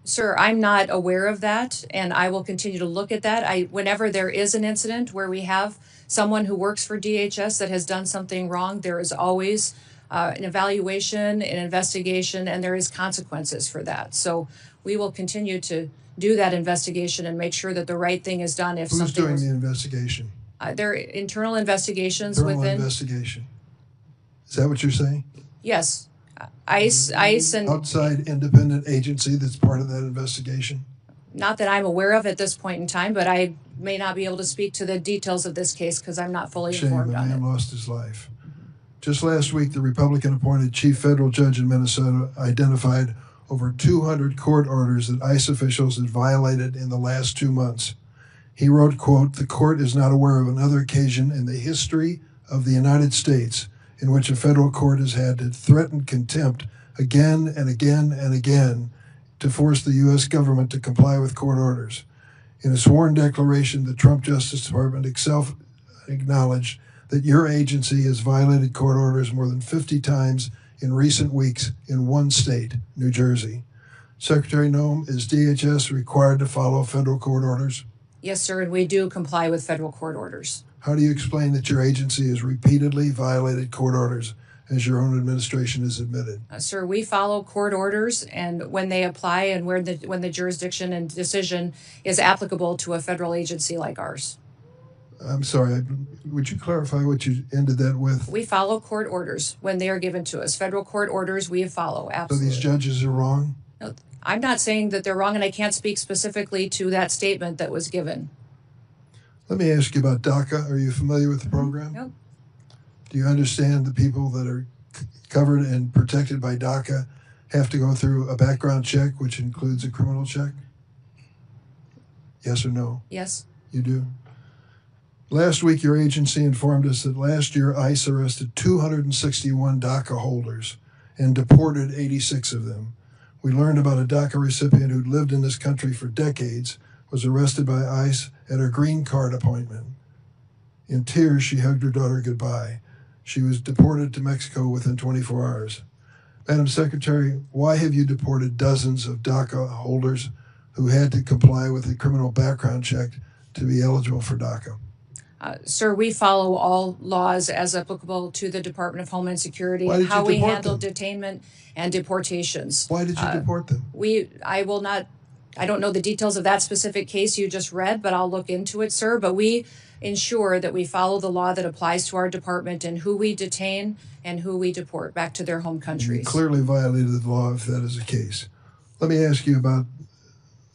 Sir, I'm not aware of that, and I will continue to look at that. Whenever there is an incident where we have someone who works for DHS that has done something wrong, there is always an evaluation, an investigation, and there is consequences for that. So we will continue to do that investigation and make sure that the right thing is done if Who's something doing was. the investigation? There are internal investigations Internal within. investigation. Is that what you're saying? Yes. ICE and Outside independent agency that's part of that investigation? not that I'm aware of at this point in time, but I may not be able to speak to the details of this case because I'm not fully Shame, informed the on it. man lost his life. Just last week, the Republican-appointed chief federal judge in Minnesota identified over 200 court orders that ICE officials had violated in the last 2 months. He wrote, quote, "The court is not aware of another occasion in the history of the United States in which a federal court has had to threaten contempt again and again and again to force the U.S. government to comply with court orders." In a sworn declaration, the Trump Justice Department itself acknowledged that your agency has violated court orders more than 50 times in recent weeks in one state, New Jersey. Secretary Noem, is DHS required to follow federal court orders? Yes, sir, and we do comply with federal court orders. How do you explain that your agency has repeatedly violated court orders, as your own administration has admitted? Sir, we follow court orders, and when they apply and when the jurisdiction and decision is applicable to a federal agency like ours. I'm sorry, would you clarify what you ended that with? We follow court orders when they are given to us. Federal court orders we follow, So absolutely. these judges are wrong? No, I'm not saying that they're wrong, and I can't speak specifically to that statement that was given. Let me ask you about DACA. Are you familiar with the program? Nope. Do you understand the people that are covered and protected by DACA have to go through a background check, which includes a criminal check? Yes or no? Yes. You do? Last week, your agency informed us that last year ICE arrested 261 DACA holders and deported 86 of them. We learned about a DACA recipient who'd lived in this country for decades, was arrested by ICE at her green card appointment. In tears, she hugged her daughter goodbye. She was deported to Mexico within 24 hours. Madam Secretary, why have you deported dozens of DACA holders who had to comply with a criminal background check to be eligible for DACA? Sir, we follow all laws as applicable to the Department of Homeland Security Why and did you how we deport handle them? detainment and deportations. Why did you deport them? I don't know the details of that specific case you just read, but I'll look into it, sir. But we ensure that we follow the law that applies to our department and who we detain and who we deport back to their home You countries. clearly violated the law if that is the case. Let me ask you about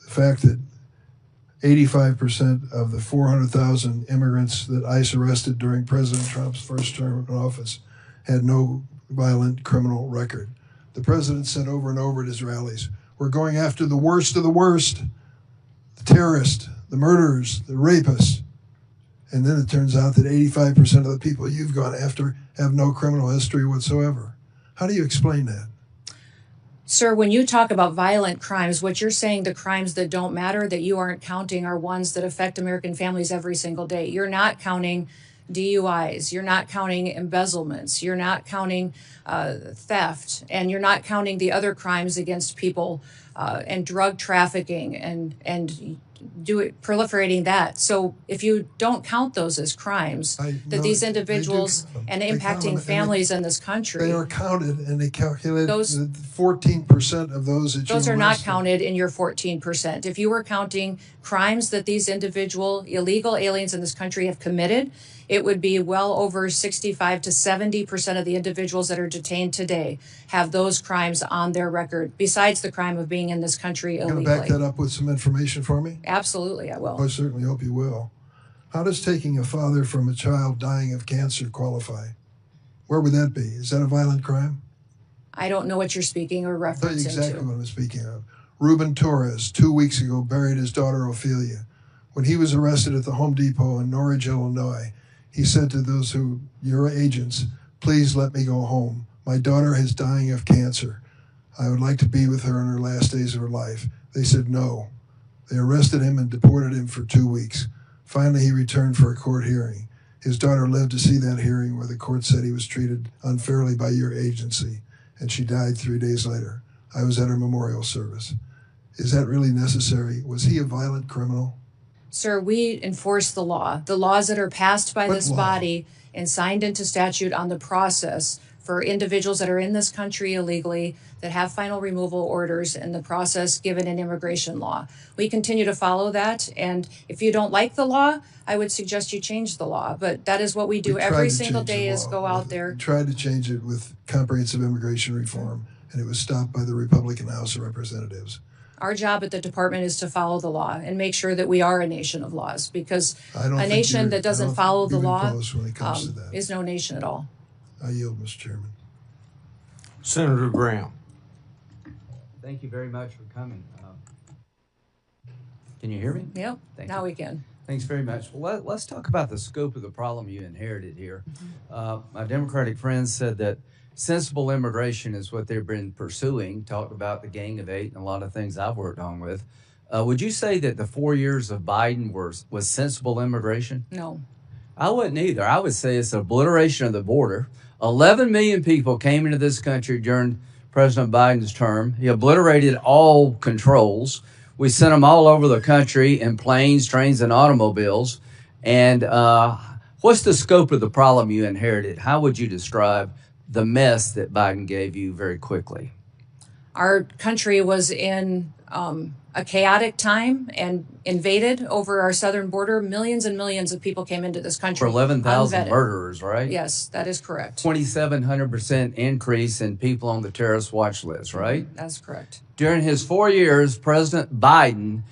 the fact that 85% of the 400,000 immigrants that ICE arrested during President Trump's first term in office had no violent criminal record. The president said over and over at his rallies, we're going after the worst of the worst, the terrorists, the murderers, the rapists. And then it turns out that 85% of the people you've gone after have no criminal history whatsoever. How do you explain that? Sir, when you talk about violent crimes, what you're saying, the crimes that don't matter, that you aren't counting, are ones that affect American families every single day. You're not counting DUIs, you're not counting embezzlements, you're not counting theft, and you're not counting the other crimes against people and drug trafficking and proliferating that. So if you don't count those as crimes, these individuals and impacting families in this country, they are counted, and they calculate 14% of those that those you are not arrested. counted in your 14%. If you were counting crimes that these illegal aliens in this country have committed, it would be well over 65 to 70% of the individuals that are detained today have those crimes on their record, besides the crime of being in this country illegally. Going to back that up with some information for me? Absolutely, I will. I certainly hope you will. How does taking a father from a child dying of cancer qualify? Where would that be? Is that a violent crime? I don't know what you're speaking or I'll tell you referencing exactly to. what I'm speaking of. Ruben Torres, 2 weeks ago, buried his daughter Ophelia. When he was arrested at the Home Depot in Norridge, Illinois, he said to those who, your agents, please let me go home. My daughter is dying of cancer. I would like to be with her in her last days of her life. They said no. They arrested him and deported him for 2 weeks. Finally, he returned for a court hearing. His daughter lived to see that hearing where the court said he was treated unfairly by your agency, and she died 3 days later. I was at her memorial service. Is that really necessary? Was he a violent criminal? Sir, we enforce the law. The laws that are passed by this body and signed into statute on the process for individuals that are in this country illegally, that have final removal orders, and the process given in immigration law. We continue to follow that, and if you don't like the law, I would suggest you change the law. But that is what we do every single day, is go out there. We tried to change it with comprehensive immigration reform, and it was stopped by the Republican House of Representatives. Our job at the department is to follow the law and make sure that we are a nation of laws, because a nation that doesn't follow the law is no nation at all. I yield, Mr. Chairman. Senator Graham. Thank you very much for coming. Can you hear me? Yep, Thank now you. we can. Thanks very much. Well, let's talk about the scope of the problem you inherited here. My Democratic friends said that sensible immigration is what they've been pursuing, talked about the Gang of Eight and a lot of things I've worked on with. Would you say that the 4 years of Biden was sensible immigration? No. I wouldn't either. I would say it's obliteration of the border. 11 million people came into this country during President Biden's term. He obliterated all controls. We sent them all over the country in planes, trains, and automobiles. And what's the scope of the problem you inherited? How would you describe the mess that Biden gave you very quickly? Our country was in a chaotic time and invaded over our southern border. Millions and millions of people came into this country. For 11,000 unvetted. murderers, right? Yes, that is correct. 2,700% increase in people on the terrorist watch list, right? That's correct. During his 4 years, President Biden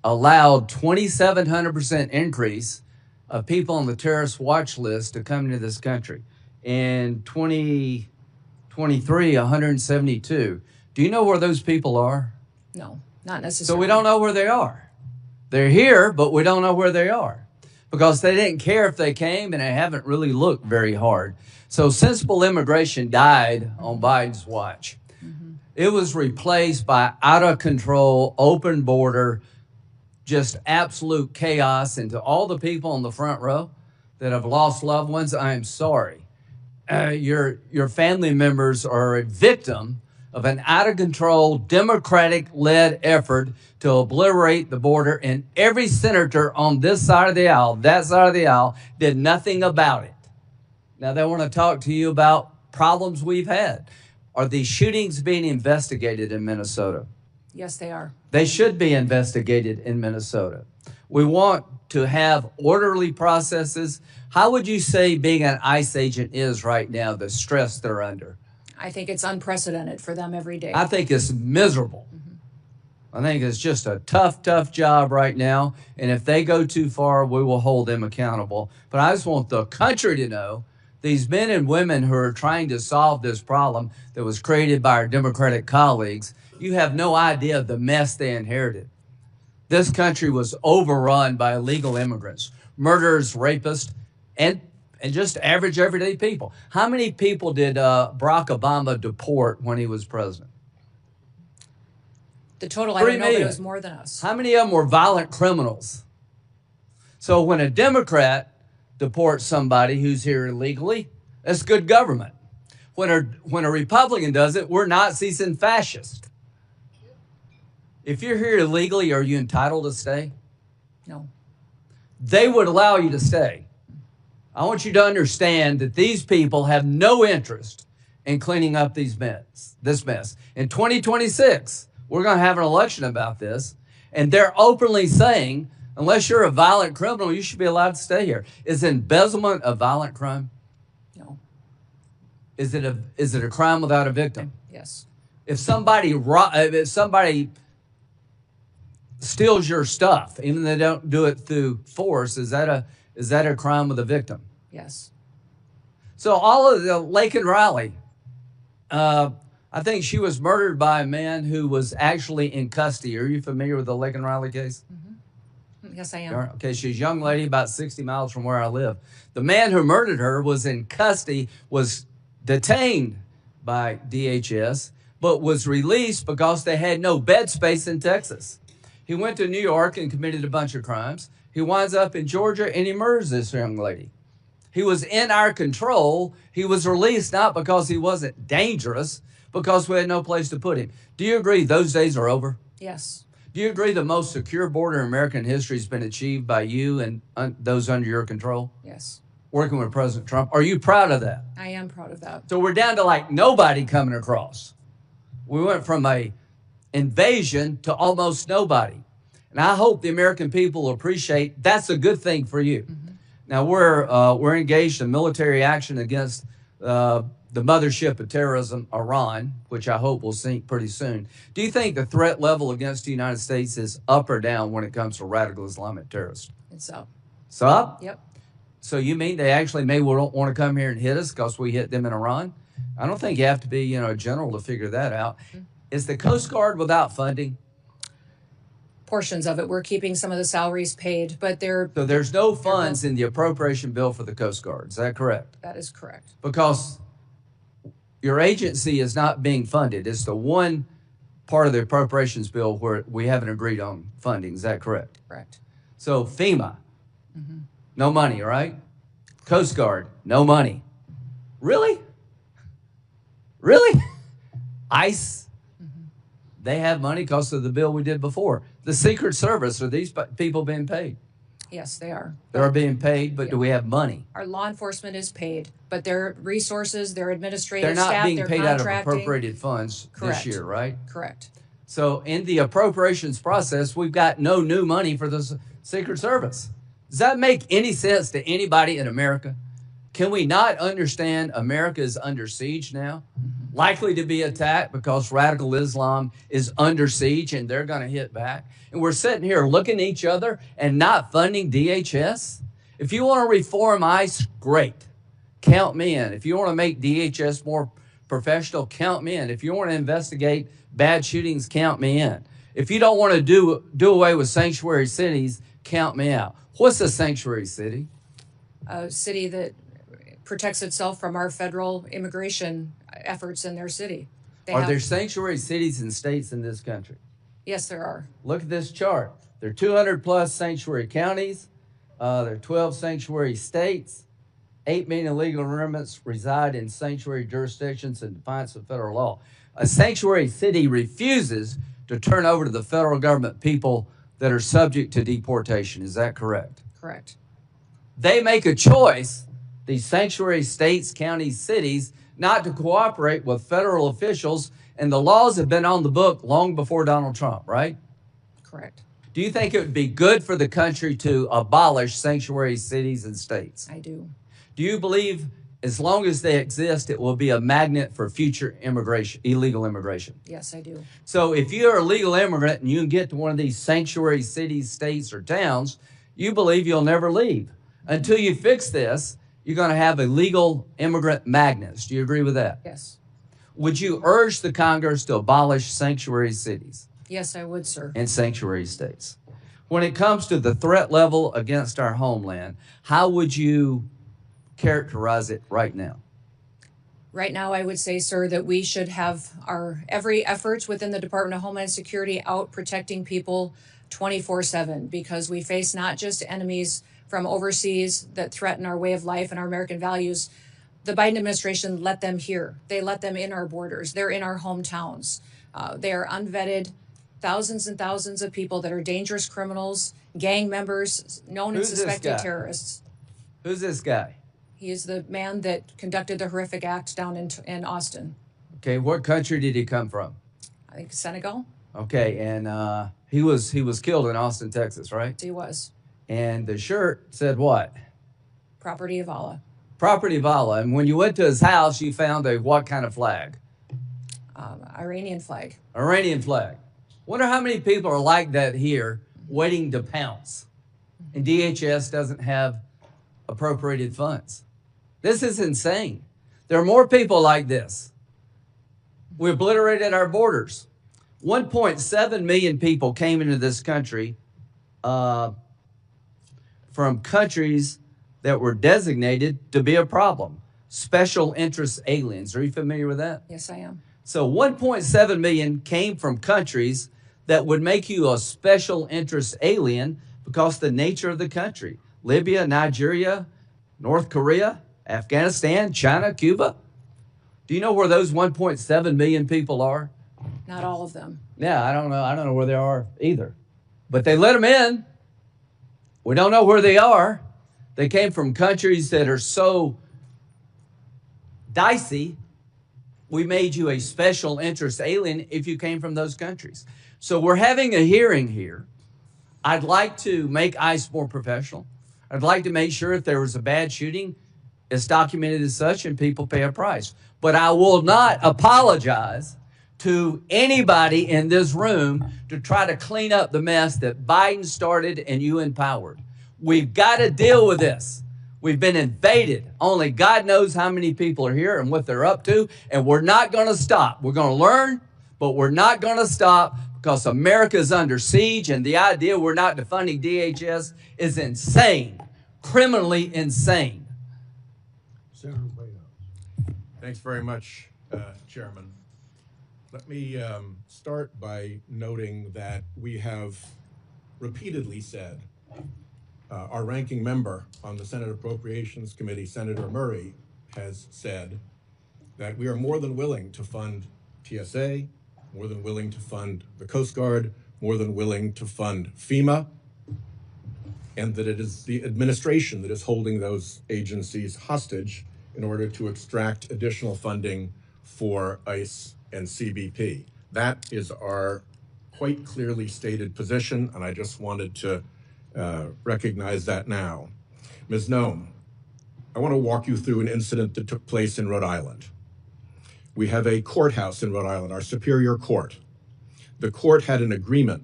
allowed 2,700% increase of people on the terrorist watch list to come into this country. In 2023, 172. Do you know where those people are? No, not necessarily. So we don't know where they are. They're here, but we don't know where they are. because they didn't care if they came, and they haven't really looked very hard. So sensible immigration died on Biden's watch. It was replaced by out of control, open border, just absolute chaos. And to all the people on the front row that have lost loved ones, I am sorry. Your family members are a victim of an out of control, Democratic-led effort to obliterate the border, and every senator on this side of the aisle, that side of the aisle, did nothing about it. Now they want to talk to you about problems we've had. Are these shootings being investigated in Minnesota? Yes, they are. They should be investigated in Minnesota. We want to have orderly processes. How would you say being an ICE agent is right now, the stress they're under? I think it's unprecedented for them every day. I think it's miserable. I think it's just a tough, tough job right now. And if they go too far, we will hold them accountable. But I just want the country to know these men and women who are trying to solve this problem that was created by our Democratic colleagues, you have no idea the mess they inherited. This country was overrun by illegal immigrants, murderers, rapists, and just average everyday people. How many people did Barack Obama deport when he was president? The total, I 3 don't know, but million. it was more than us. How many of them were violent criminals? So when a Democrat deports somebody who's here illegally, that's good government. When a Republican does it, we're Nazis and fascists. If you're here illegally, are you entitled to stay? No. They would allow you to stay. I want you to understand that these people have no interest in cleaning up this mess. In 2026, we're going to have an election about this, and they're openly saying, unless you're a violent criminal, you should be allowed to stay here. Is embezzlement a violent crime? No. Is it a crime without a victim? Yes. If somebody steals your stuff, even if they don't do it through force, is that a crime with a victim? Yes. So all of the Laken Riley, I think she was murdered by a man who was actually in custody. Are you familiar with the Laken Riley case? Yes, I am. Okay, she's a young lady about 60 miles from where I live. The man who murdered her was in custody, was detained by DHS, but was released because they had no bed space in Texas. He went to New York and committed a bunch of crimes. He winds up in Georgia and he murders this young lady. He was in our control. He was released not because he wasn't dangerous, because we had no place to put him. Do you agree those days are over? Yes. Do you agree the most secure border in American history has been achieved by you and those under your control? Yes. Working with President Trump. Are you proud of that? I am proud of that. So we're down to like nobody coming across. We went from a invasion to almost nobody. And I hope the American people appreciate that's a good thing for you. Now we're engaged in military action against the mothership of terrorism, Iran, which I hope will sink pretty soon. Do you think the threat level against the United States is up or down when it comes to radical Islamic terrorists? It's up. It's up? Yep. So you mean they actually may want to come here and hit us because we hit them in Iran? I don't think you have to be, a general to figure that out. Is the Coast Guard without funding? Portions of it. We're keeping some of the salaries paid, but So there's no funds in the appropriation bill for the Coast Guard. Is that correct? that is correct. Because your agency is not being funded. It's the one part of the appropriations bill where we haven't agreed on funding. Is that correct? Correct. So FEMA, no money, right? Coast Guard, no money. Really? Really? ICE, they have money because of the bill we did before. The Secret Service, are these people being paid? Yes, they are. They're being paid, but do we have money? Our law enforcement is paid, but their resources, their administrative They're not staff, being their paid out of contracting. appropriated funds Correct. this year, right? Correct. So in the appropriations process, we've got no new money for the Secret Service. Does that make any sense to anybody in America? Can we not understand America is under siege now? Likely to be attacked because radical Islam is under siege and they're going to hit back. And we're sitting here looking at each other and not funding DHS. If you want to reform ICE, great. Count me in. If you want to make DHS more professional, count me in. If you want to investigate bad shootings, count me in. If you don't want to do away with sanctuary cities, count me out. What's a sanctuary city? A city that protects itself from our federal immigration efforts in their city. Are there sanctuary cities and states in this country? Yes, there are. Look at this chart. There are 200 plus sanctuary counties. There are 12 sanctuary states. 8 million illegal immigrants reside in sanctuary jurisdictions in defiance of federal law. A sanctuary city refuses to turn over to the federal government people that are subject to deportation. Is that correct? Correct. They make a choice, these sanctuary states, counties, cities, not to cooperate with federal officials, and the laws have been on the book long before Donald Trump, right? Correct. Do you think it would be good for the country to abolish sanctuary cities and states? I do. Do you believe as long as they exist, it will be a magnet for future immigration, illegal immigration? Yes, I do. So if you're a legal immigrant and you can get to one of these sanctuary cities, states, or towns, you believe you'll never leave. Until you fix this, you're going to have illegal immigrant magnets. Do you agree with that? Yes. Would you urge the Congress to abolish sanctuary cities Yes, I would, sir. and sanctuary states? When it comes to the threat level against our homeland, how would you characterize it right now? Right now, I would say, sir, that we should have our every effort within the Department of Homeland Security out protecting people 24/7, because we face not just enemies from overseas that threaten our way of life and our American values. The Biden administration let them here. They let them in our borders. They're in our hometowns. They are unvetted, thousands and thousands of people that are dangerous criminals, gang members, known and Who's this suspected guy? terrorists. Who's this guy? He is the man that conducted the horrific act down in Austin. Okay, what country did he come from? I think Senegal. Okay, and he was killed in Austin, Texas, right? He was. And the shirt said what? Property of Allah. Property of Allah. And when you went to his house, you found a what kind of flag? Iranian flag. Iranian flag. Wonder how many people are like that here, waiting to pounce. And DHS doesn't have appropriated funds. This is insane. There are more people like this. We obliterated our borders. 1.7 million people came into this country from countries that were designated to be a problem. Special interest aliens. Are you familiar with that? Yes, I am. So 1.7 million came from countries that would make you a special interest alien because of the nature of the country. Libya, Nigeria, North Korea, Afghanistan, China, Cuba. Do you know where those 1.7 million people are? Not all of them. Yeah, I don't know. I don't know where they are either. But they let them in. We don't know where they are. They came from countries that are so dicey. We made you a special interest alien if you came from those countries. So we're having a hearing here. I'd like to make ICE more professional. I'd like to make sure if there was a bad shooting, it's documented as such and people pay a price. But I will not apologize to anybody in this room to try to clean up the mess that Biden started and you empowered. We've got to deal with this. We've been invaded. Only God knows how many people are here and what they're up to, and we're not going to stop. We're going to learn, but we're not going to stop because America is under siege, and the idea we're not defunding DHS is insane, criminally insane. Senator Wade. Thanks very much, Chairman. Let me start by noting that we have repeatedly said, our ranking member on the Senate Appropriations Committee, Senator Murray, has said that we are more than willing to fund TSA, more than willing to fund the Coast Guard, more than willing to fund FEMA, and that it is the administration that is holding those agencies hostage in order to extract additional funding for ICE and CBP. That is our quite clearly stated position, and I just wanted to recognize that now. Ms. Noem, I want to walk you through an incident that took place in Rhode Island. We have a courthouse in Rhode Island, our Superior Court. The court had an agreement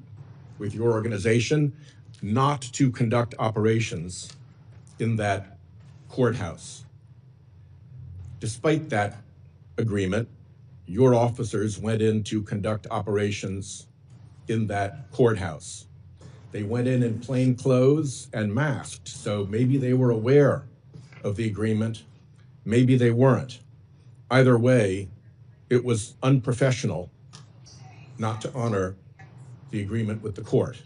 with your organization not to conduct operations in that courthouse. Despite that agreement, your officers went in to conduct operations in that courthouse. They went in plain clothes and masked, so maybe they were aware of the agreement, maybe they weren't. Either way, it was unprofessional not to honor the agreement with the court.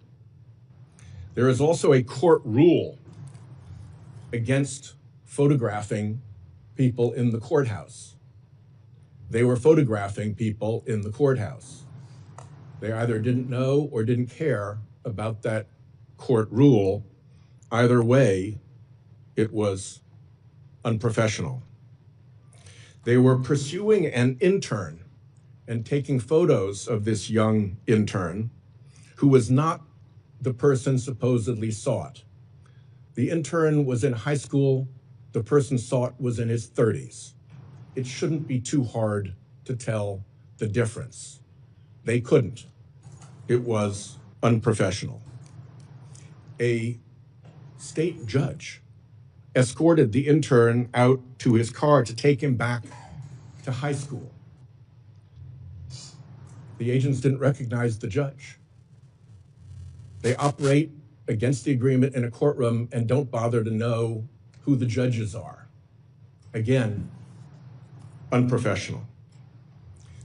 There is also a court rule against photographing people in the courthouse. They were photographing people in the courthouse. They either didn't know or didn't care about that court rule. Either way, it was unprofessional. They were pursuing an intern and taking photos of this young intern who was not the person supposedly sought. The intern was in high school. The person sought was in his 30s. It shouldn't be too hard to tell the difference. They couldn't. It was unprofessional. A state judge escorted the intern out to his car to take him back to high school. The agents didn't recognize the judge. They operate against the agreement in a courtroom and don't bother to know who the judges are. Again, unprofessional.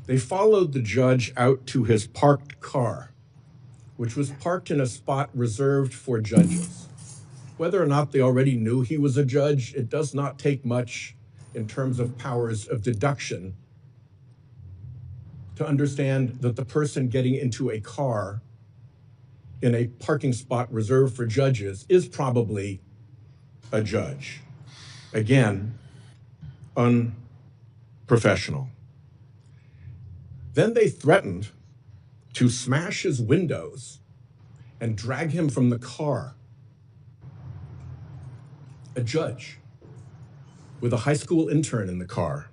They followed the judge out to his parked car, which was parked in a spot reserved for judges. Whether or not they already knew he was a judge, it does not take much in terms of powers of deduction to understand that the person getting into a car in a parking spot reserved for judges is probably a judge. Again, unprofessional. Then they threatened to smash his windows and drag him from the car. A judge with a high school intern in the car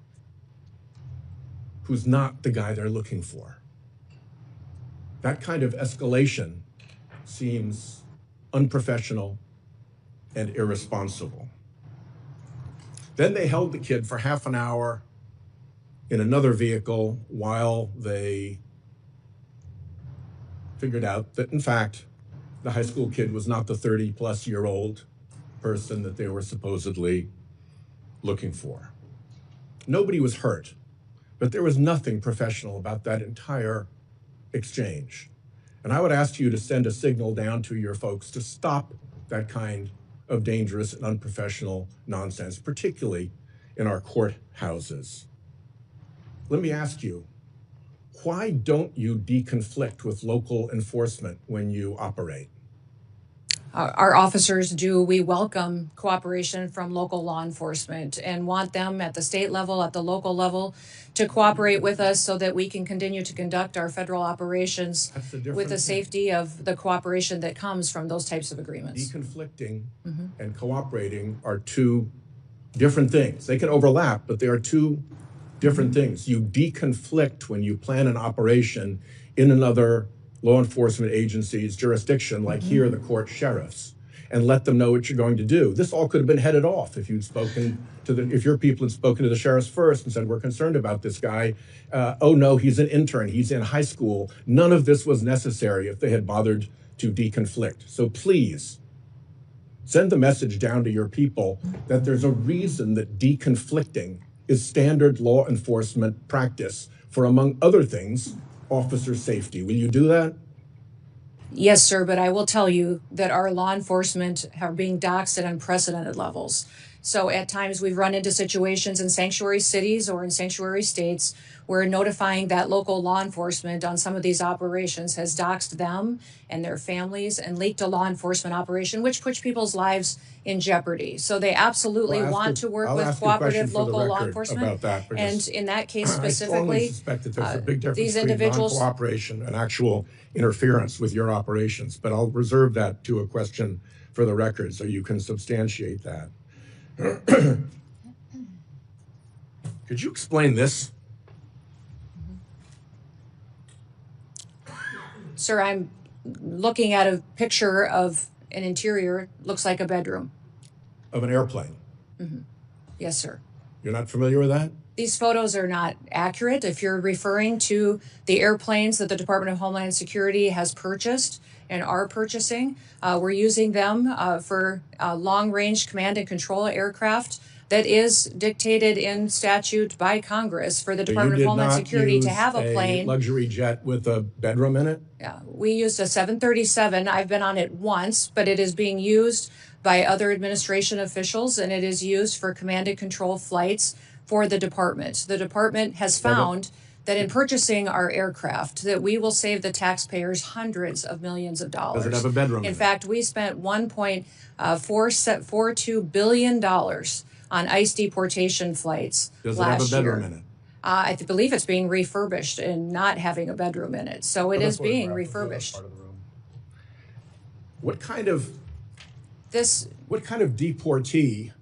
who's not the guy they're looking for. That kind of escalation seems unprofessional and irresponsible. Then they held the kid for half an hour in another vehicle while they figured out that, in fact, the high school kid was not the 30-plus-year-old person that they were supposedly looking for. Nobody was hurt, but there was nothing professional about that entire exchange. And I would ask you to send a signal down to your folks to stop that kind of dangerous and unprofessional nonsense, particularly in our courthouses. Let me ask you, why don't you deconflict with local enforcement when you operate? Our officers do. We welcome cooperation from local law enforcement and want them at the state level, at the local level, to cooperate with us so that we can continue to conduct our federal operations with the safety of the cooperation that comes from those types of agreements. Deconflicting and cooperating are two different things. They can overlap, but they are two different things. You deconflict when you plan an operation in another law enforcement agency's jurisdiction, like here, the court sheriffs, and let them know what you're going to do. This all could have been headed off if you'd spoken to if your people had spoken to the sheriffs first and said, we're concerned about this guy. Oh no, he's an intern, he's in high school. None of this was necessary if they had bothered to deconflict. So please, send the message down to your people that there's a reason that deconflicting is standard law enforcement practice for, among other things, officer safety. Will you do that? Yes, sir, but I will tell you that our law enforcement are being doxxed at unprecedented levels. So at times we've run into situations in sanctuary cities or in sanctuary states where notifying that local law enforcement on some of these operations has doxxed them and their families and leaked a law enforcement operation, which puts people's lives in jeopardy. So they absolutely want to work with cooperative local law enforcement. About that, and in that case I strongly specifically, suspect that there's a big difference these between individuals, non-cooperation and actual interference with your operations. But I'll reserve that to a question for the record so you can substantiate that. Could you explain this? Sir, I'm looking at a picture of an interior, looks like a bedroom. Of an airplane? Yes, sir. You're not familiar with that? These photos are not accurate. If you're referring to the airplanes that the Department of Homeland Security has purchased and are purchasing, we're using them for long-range command and control aircraft that is dictated in statute by Congress for the Department of Homeland Security to have a plane. Luxury jet with a bedroom in it? Yeah, we used a 737. I've been on it once, but it is being used by other administration officials, and it is used for command and control flights for the department. The department has found that in purchasing our aircraft, that we will save the taxpayers hundreds of millions of dollars. Does it have a bedroom? In fact, we spent $1.42 billion on ICE deportation flights last year. Does it have a bedroom in it? I believe it's being refurbished and not having a bedroom in it. So it is being refurbished. What kind of deportee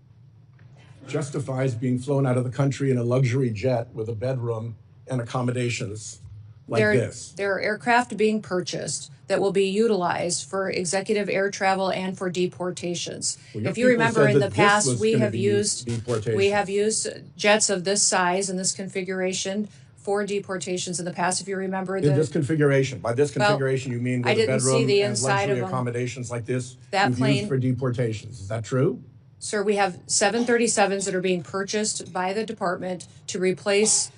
justifies being flown out of the country in a luxury jet with a bedroom and accommodations like this? There are aircraft being purchased that will be utilized for executive air travel and for deportations. Well, if you remember in the past, we have used jets of this size and this configuration for deportations in the past. If you remember this configuration, by this configuration, you mean with a bedroom and luxury accommodations like this? That plane used for deportations. Is that true? Sir, we have 737s that are being purchased by the department to replace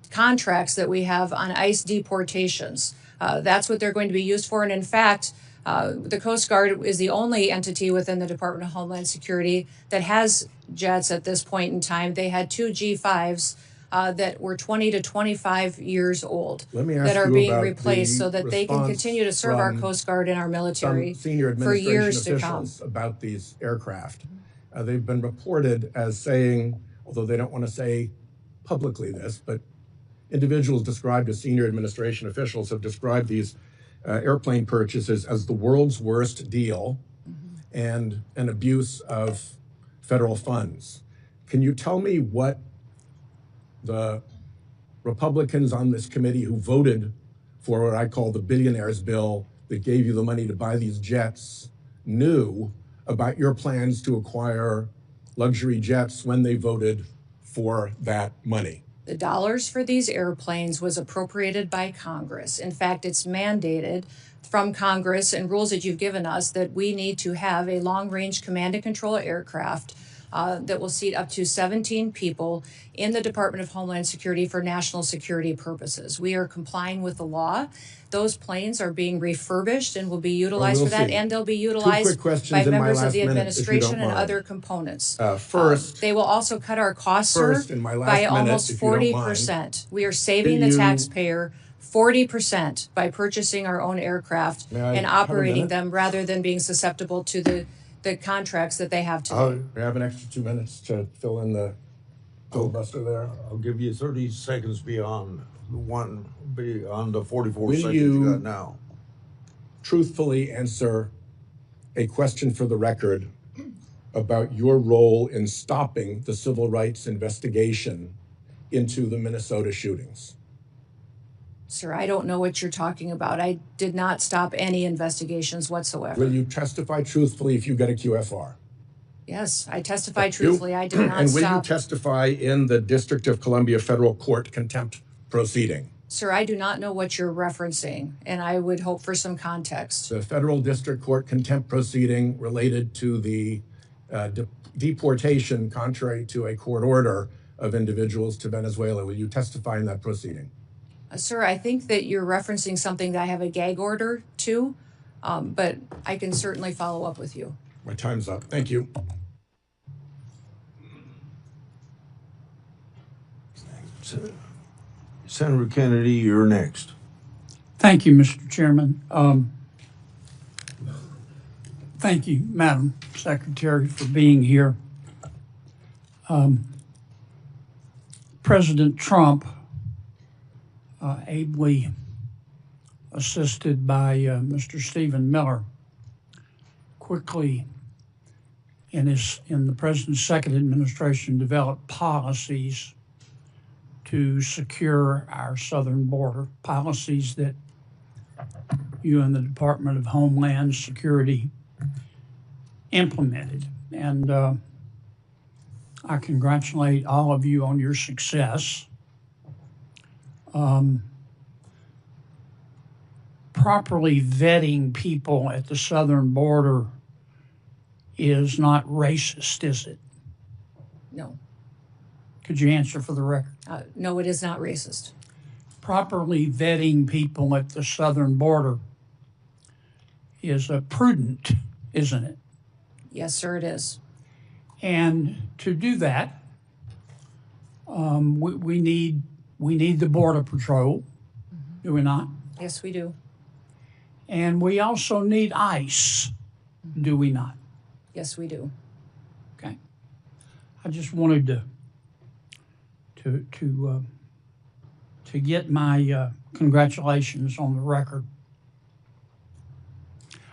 contracts that we have on ICE deportations. That's what they're going to be used for. And in fact, the Coast Guard is the only entity within the Department of Homeland Security that has jets at this point in time. They had two G5s that were 20 to 25 years old that are being replaced so that they can continue to serve our Coast Guard and our military for years to come. About these aircraft. They've been reported as saying, although they don't want to say publicly this, but individuals described as senior administration officials have described these airplane purchases as the world's worst deal and an abuse of federal funds. Can you tell me what the Republicans on this committee who voted for what I call the billionaires bill that gave you the money to buy these jets knew about your plans to acquire luxury jets when they voted for that money? The dollars for these airplanes was appropriated by Congress. In fact, it's mandated from Congress and rules that you've given us that we need to have a long-range command and control aircraft that will seat up to 17 people in the Department of Homeland Security for national security purposes. We are complying with the law. Those planes are being refurbished and will be utilized for that, and they'll be utilized by members of the administration and other components. First, they will also cut our costs, sir, by almost 40%. We are saving the taxpayer 40% by purchasing our own aircraft and operating them rather than being susceptible to the contracts that they have today. We have an extra 2 minutes to fill in the filibuster there. I'll give you 30 seconds beyond the 44 seconds you got now. Truthfully answer a question for the record about your role in stopping the civil rights investigation into the Minnesota shootings? Sir, I don't know what you're talking about. I did not stop any investigations whatsoever. Will you testify truthfully if you get a QFR? Yes, I testify truthfully. I did not and stop. Will you testify in the District of Columbia Federal Court contempt proceeding? Sir, I do not know what you're referencing, and I would hope for some context. The Federal District Court contempt proceeding related to the deportation, contrary to a court order, of individuals to Venezuela. Will you testify in that proceeding? Sir, I think that you're referencing something that I have a gag order to, but I can certainly follow up with you. My time's up. Thank you. Senator Kennedy, you're next. Thank you, Mr. Chairman. Thank you, Madam Secretary, for being here. President Trump, ably assisted by Mr. Stephen Miller, quickly in the president's second administration developed policies to secure our southern border, policies that you and the Department of Homeland Security implemented. And I congratulate all of you on your success. Properly vetting people at the southern border is not racist, is it? No. Could you answer for the record? No, it is not racist. Properly vetting people at the southern border is prudent, isn't it? Yes, sir, it is. And to do that, we need the Border Patrol, do we not? Yes, we do. And we also need ICE, do we not? Yes, we do. Okay. I just wanted to get my congratulations on the record.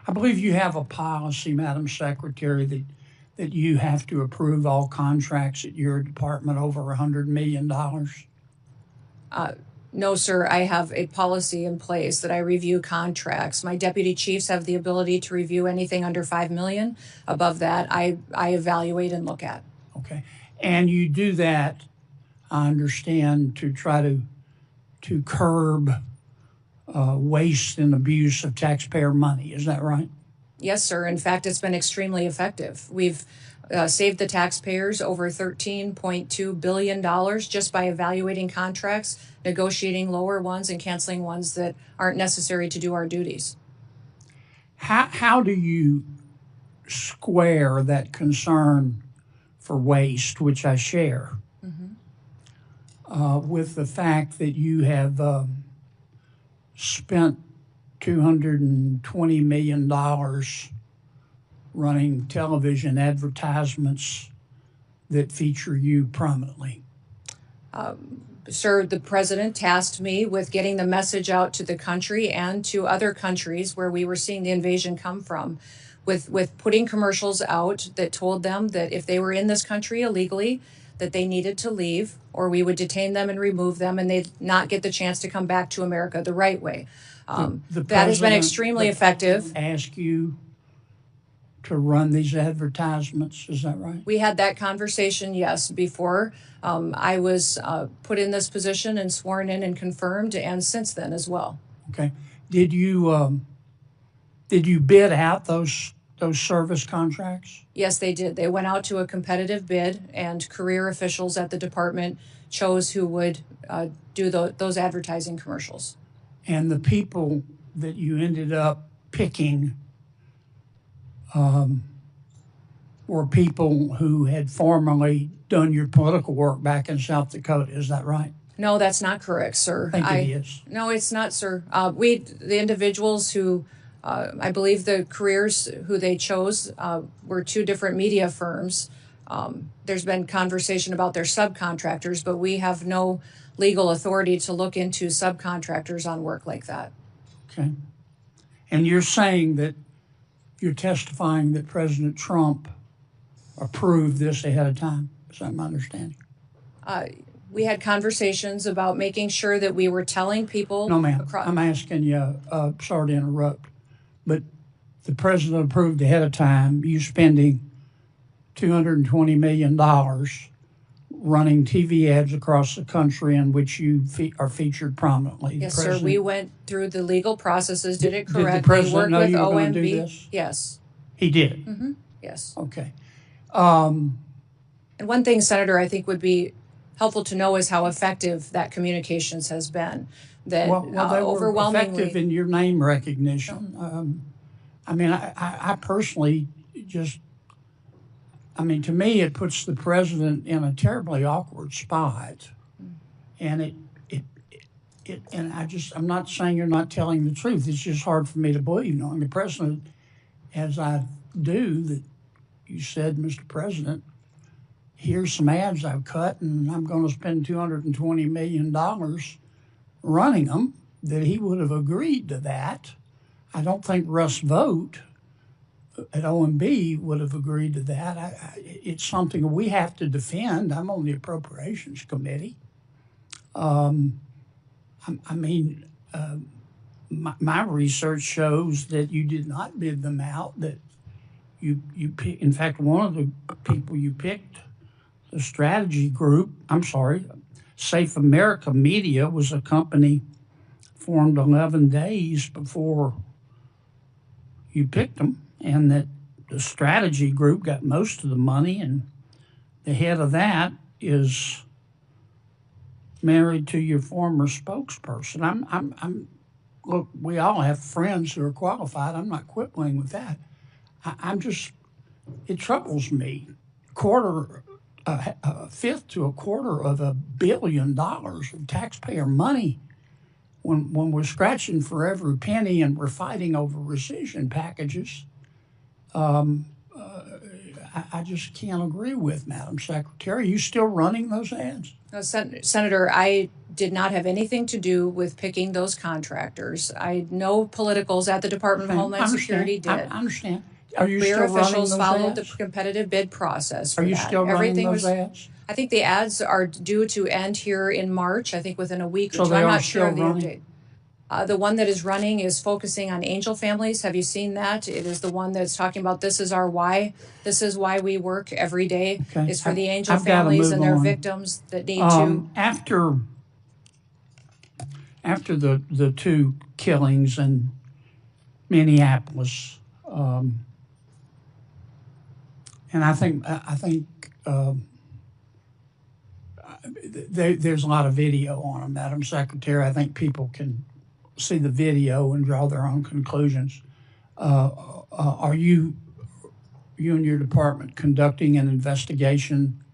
I believe you have a policy, Madam Secretary, that you have to approve all contracts at your department over $100 million. No, sir, I have a policy in place that I review contracts. My deputy chiefs have the ability to review anything under 5 million. Above that, I evaluate and look at. Okay. And you do that, I understand, to try to curb waste and abuse of taxpayer money. Is that right? Yes, sir. In fact, it's been extremely effective. We've saved the taxpayers over $13.2 billion just by evaluating contracts, negotiating lower ones, and canceling ones that aren't necessary to do our duties. How do you square that concern for waste, which I share, with the fact that you have spent $220 million running television advertisements that feature you prominently? Sir, the president tasked me with getting the message out to the country and to other countries where we were seeing the invasion come from, with putting commercials out that told them that if they were in this country illegally, that they needed to leave, or we would detain them and remove them, and they'd not get the chance to come back to America the right way. That has been extremely effective. Ask you to run these advertisements, is that right? We had that conversation, yes, before I was put in this position and sworn in and confirmed, and since then as well. Okay. Did you bid out those service contracts? Yes, they did. They went out to a competitive bid, and career officials at the department chose who would do those advertising commercials. And the people that you ended up picking were people who had formerly done your political work back in South Dakota, is that right? No, that's not correct, sir. I think it is. No, it's not, sir. The individuals who, I believe the careers who they chose were two different media firms. There's been conversation about their subcontractors, but we have no legal authority to look into subcontractors on work like that. Okay. And you're saying that you're testifying that President Trump approved this ahead of time. Is that my understanding? We had conversations about making sure that we were telling people. No, ma'am. I'm asking you, sorry to interrupt, but the president approved ahead of time you spending $220 million running TV ads across the country in which you are featured prominently. Yes, sir. We went through the legal processes, did it correctly. Did the president know worked with you were going OMB. to do this? Yes. He did? Mm-hmm. Yes. Okay. And one thing, Senator, I think would be helpful to know is how effective that communications has been. That well, they were overwhelmingly effective in your name recognition. I mean, I personally just, I mean, to me, it puts the president in a terribly awkward spot. And and I'm not saying you're not telling the truth. It's just hard for me to believe, knowing the president, as I do, that you said, Mr. President, here's some ads I've cut, and I'm going to spend $220 million running them, that he would have agreed to that. I don't think Russ Vogt at OMB would have agreed to that. It's something we have to defend. I'm on the Appropriations Committee. My research shows that you did not bid them out, that you in fact, one of the people you picked the strategy group, Safe America Media was a company formed 11 days before you picked them, and that the strategy group got most of the money, and the head of that is married to your former spokesperson. Look, we all have friends who are qualified. I'm not quibbling with that. It troubles me. A fifth to a quarter of $1 billion of taxpayer money when we're scratching for every penny and we're fighting over rescission packages. I just can't agree with Madam Secretary. Are you still running those ads? No, Senator, I did not have anything to do with picking those contractors. I know politicals at the Department of Homeland Security did. I understand. Are you Mayor still running officials those followed ads? the competitive bid process for Are you that. still running Everything those was, ads? I think the ads are due to end here in March, I think within a week or So two. they I'm are not sure of the still running? update. The one that is running is focusing on angel families. Have you seen that? It is the one that's talking about this is our why. This is why we work every day. Okay. Is for the angel I've gotta families move and their on. victims that need to. After the two killings in Minneapolis, and I think there's a lot of video on them, Madam Secretary. I think people can see the video and draw their own conclusions. Are you and your department conducting an investigation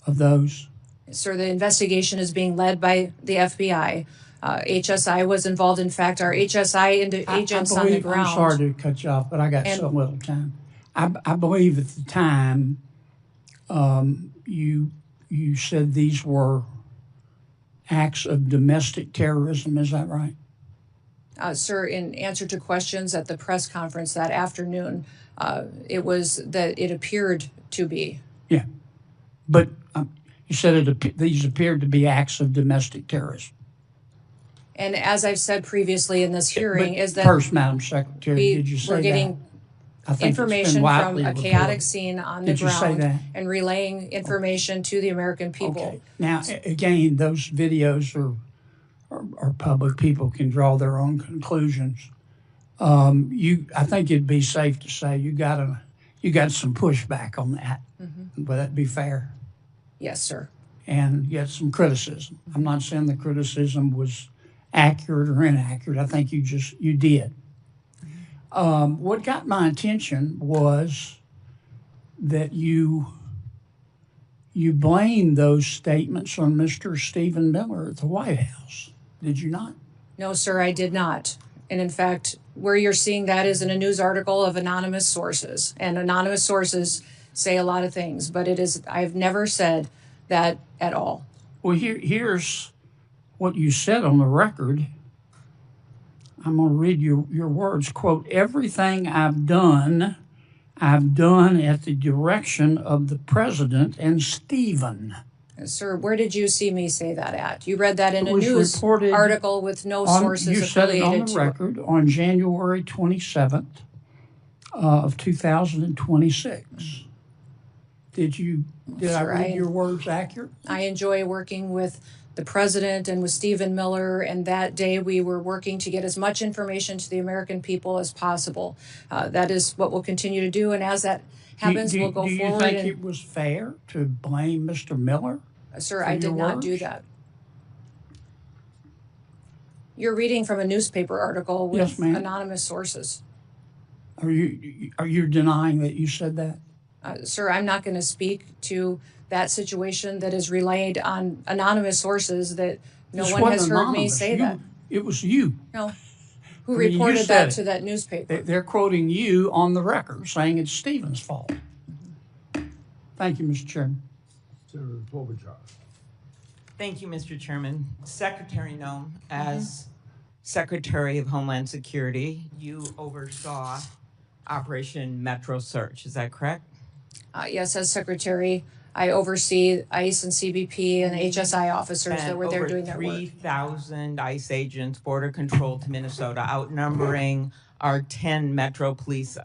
of those? Sir, the investigation is being led by the FBI. HSI was involved. In fact, our HSI agents on the ground. I'm sorry to cut you off, but I got so little time. I believe at the time you said these were acts of domestic terrorism. Is that right? Sir, in answer to questions at the press conference that afternoon, it was that it appeared to be. Yeah, but you said these appeared to be acts of domestic terrorism. And as I've said previously in this hearing, is that first, Madam Secretary, did you say we're getting that? I think information from a chaotic scene on the Did you say ground that? and relaying information to the American people. Okay. Now, again, those videos are public. People can draw their own conclusions. I think it'd be safe to say you got some pushback on that. Mm-hmm. Would that be fair? Yes, sir. And you had some criticism. I'm not saying the criticism was accurate or inaccurate. I think you did. What got my attention was that you blamed those statements on Mr. Stephen Miller at the White House. Did you not? No, sir, I did not. And in fact, where you're seeing that is in a news article of anonymous sources. And anonymous sources say a lot of things, but I've never said that at all. Well, here's what you said on the record. I'm going to read your words. Quote, everything I've done at the direction of the president and Stephen. Sir, where did you see me say that at? You read that in a news article with no sources affiliated to it. You said it on the record on January 27th of 2026. Did I read your words accurate? I enjoy working with the president and with Stephen Miller, and that day we were working to get as much information to the American people as possible. That is what we'll continue to do, and as that happens, we'll go forward. Do you think it was fair to blame Mr. Miller? Sir, I did not do that. You're reading from a newspaper article with anonymous sources. Are you denying that you said that? Sir, I'm not going to speak to that situation that is relayed on anonymous sources that no one has heard me say that. It was you. No. Who reported that to that newspaper? They're quoting you on the record, saying it's Stephen's fault. Thank you, Mr. Chairman. Senator Klobuchar. Thank you, Mr. Chairman. Secretary Noem, as Secretary of Homeland Security, you oversaw Operation Metro Search. Is that correct? Yes, as Secretary, I oversee ICE and CBP and HSI officers that were there doing their work. 3,000 ICE agents, border control to Minnesota, outnumbering our 10 Metro Police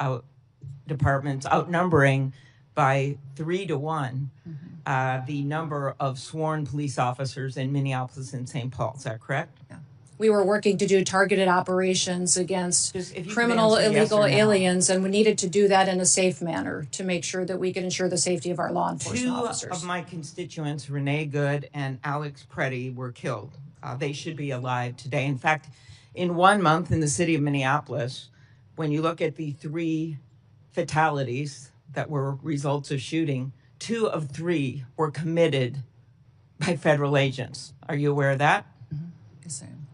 departments, outnumbering by 3 to 1. Mm-hmm. the number of sworn police officers in Minneapolis and St. Paul. Is that correct? We were working to do targeted operations against Just if you could criminal answer yes illegal or no. aliens, and we needed to do that in a safe manner to make sure that we could ensure the safety of our law enforcement Two officers. of my constituents, Renee Good and Alex Preddy, were killed. They should be alive today. In fact, in 1 month in the city of Minneapolis, when you look at the 3 fatalities that were results of shooting, 2 of 3 were committed by federal agents. Are you aware of that? Yes, I am.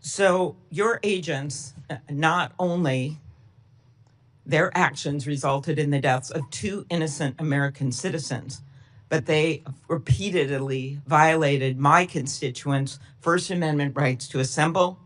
So your agents, not only their actions resulted in the deaths of 2 innocent American citizens, but they repeatedly violated my constituents' First Amendment rights to assemble.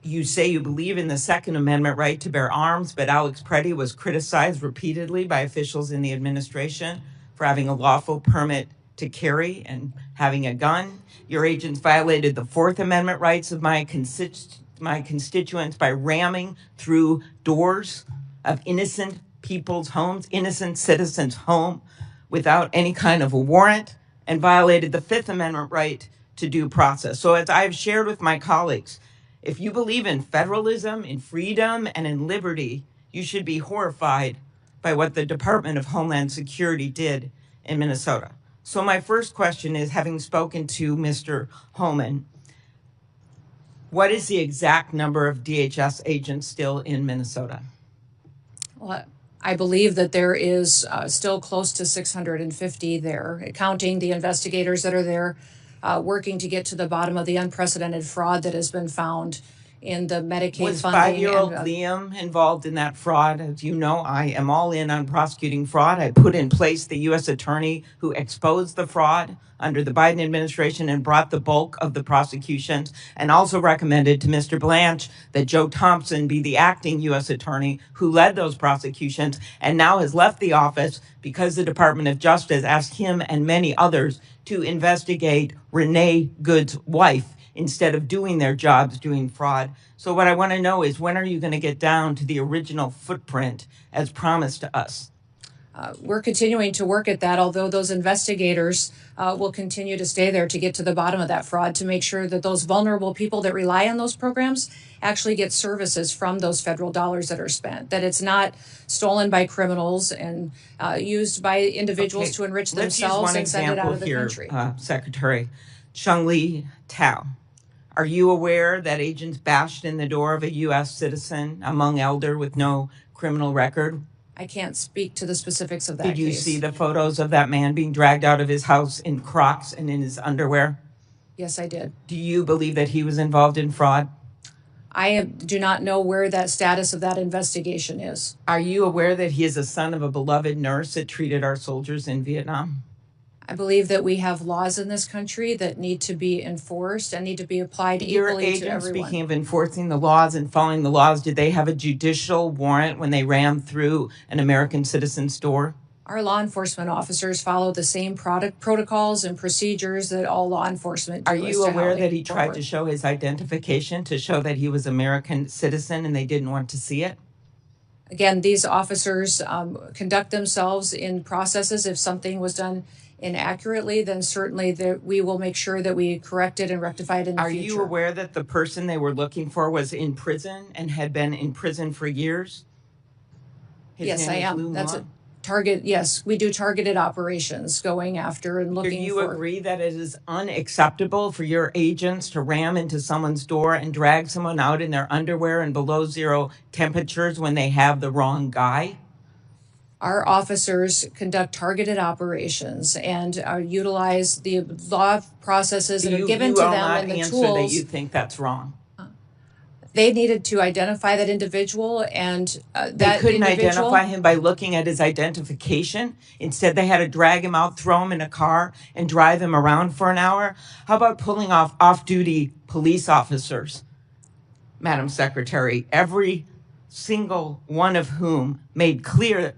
You say you believe in the Second Amendment right to bear arms, but Alex Preddy was criticized repeatedly by officials in the administration for having a lawful permit to carry and having a gun. Your agents violated the Fourth Amendment rights of my constituents by ramming through doors of innocent people's homes, innocent citizens' home, without any kind of a warrant, and violated the Fifth Amendment right to due process. So as I've shared with my colleagues, if you believe in federalism, in freedom, and in liberty, you should be horrified by what the Department of Homeland Security did in Minnesota. So my first question is, having spoken to Mr. Holman, what is the exact number of DHS agents still in Minnesota? Well, I believe that there is still close to 650 there, counting the investigators that are there, working to get to the bottom of the unprecedented fraud that has been found in the Medicaid Was funding. 5-year-old Liam involved in that fraud? As you know, I am all in on prosecuting fraud. I put in place the U.S. attorney who exposed the fraud under the Biden administration and brought the bulk of the prosecutions, and also recommended to Mr. Blanche that Joe Thompson be the acting U.S. attorney who led those prosecutions and now has left the office because the Department of Justice asked him and many others to investigate Renee Good's wife instead of doing their jobs doing fraud. So what I want to know is, when are you going to get down to the original footprint as promised to us? We're continuing to work at that, although those investigators will continue to stay there to get to the bottom of that fraud, to make sure that those vulnerable people that rely on those programs actually get services from those federal dollars that are spent, that it's not stolen by criminals and used by individuals to enrich themselves and send it out of the country. Secretary Chung-Li Tao, are you aware that agents bashed in the door of a U.S. citizen, a Hmong elder with no criminal record? I can't speak to the specifics of that Did you case. see the photos of that man being dragged out of his house in Crocs and in his underwear? Yes, I did. Do you believe that he was involved in fraud? Do not know where that status of that investigation is. Are you aware that he is a son of a beloved nurse that treated our soldiers in Vietnam? I believe that we have laws in this country that need to be enforced and need to be applied Your equally to agents, everyone. speaking of enforcing the laws and following the laws, did they have a judicial warrant when they rammed through an American citizen's door? Our law enforcement officers follow the same protocols and procedures that all law enforcement do. Are you aware that he move tried forward. to show his identification to show that he was American citizen and they didn't want to see it? Again, these officers conduct themselves in processes. If something was done inaccurately, then certainly we will make sure that we correct it and rectify it in the Are future. you aware that the person they were looking for was in prison and had been in prison for years? His Yes, name I is am. Lou That's Muan. a target. Yes, we do targeted operations going after and Do looking you for. agree that it is unacceptable for your agents to ram into someone's door and drag someone out in their underwear in below zero temperatures when they have the wrong guy? Our officers conduct targeted operations and utilize the law processes that are given to them and the You will not answer tools. that you think that's wrong. They needed to identify that individual, and They that couldn't individual. identify him by looking at his identification. Instead, they had to drag him out, throw him in a car, and drive him around for an hour. How about pulling off-duty police officers, Madam Secretary, every single one of whom made clear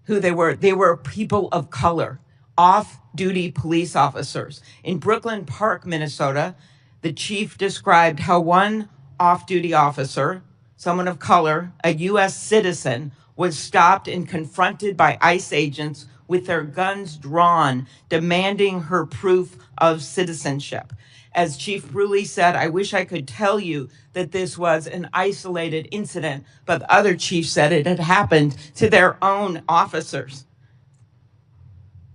who they were? They were people of color, off-duty police officers. In Brooklyn Park, Minnesota, the chief described how one off-duty officer, someone of color, a U.S. citizen, was stopped and confronted by ICE agents with their guns drawn, demanding her proof of citizenship. As Chief Bruley said, I wish I could tell you that this was an isolated incident, but the other chief said it had happened to their own officers.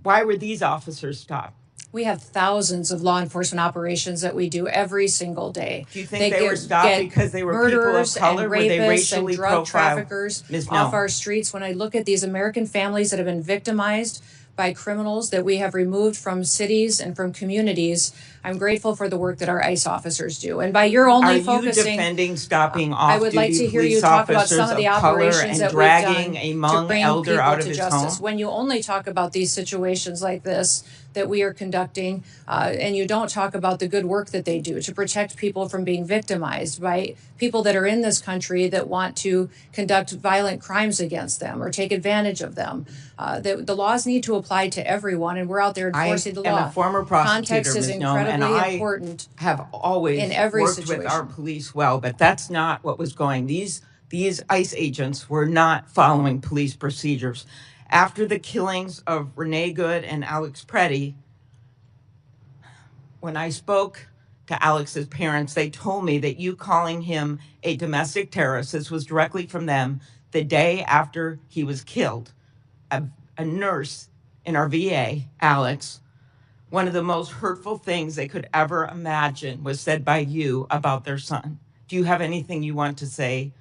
Why were these officers stopped? We have thousands of law enforcement operations that we do every single day. Do you think they were stopped because they were people of murderers color? and Were they rapists racially and drug profiled? traffickers Ms. off Noem. our streets. When I look at these American families that have been victimized by criminals that we have removed from cities and from communities, I'm grateful for the work that our ICE officers do. And by your only Are you focusing, defending stopping I would like to off-duty hear you police talk about officers some of the of color operations and that we've dragging done a to Hmong bring elder people out of to his justice. home? When you only talk about these situations like this that we are conducting, and you don't talk about the good work that they do to protect people from being victimized by people that are in this country that want to conduct violent crimes against them or take advantage of them. The laws need to apply to everyone, and we're out there enforcing the law. I am a former prosecutor, Context is Ms. Noem, and incredibly I important. have always in every worked with our situation. police well, but that's not what was going. These ICE agents were not following police procedures. After the killings of Renee Good and Alex Preddy, when I spoke to Alex's parents, they told me that you calling him a domestic terrorist, this was directly from them, the day after he was killed. A nurse in our VA, Alex, one of the most hurtful things they could ever imagine was said by you about their son. Do you have anything you want to say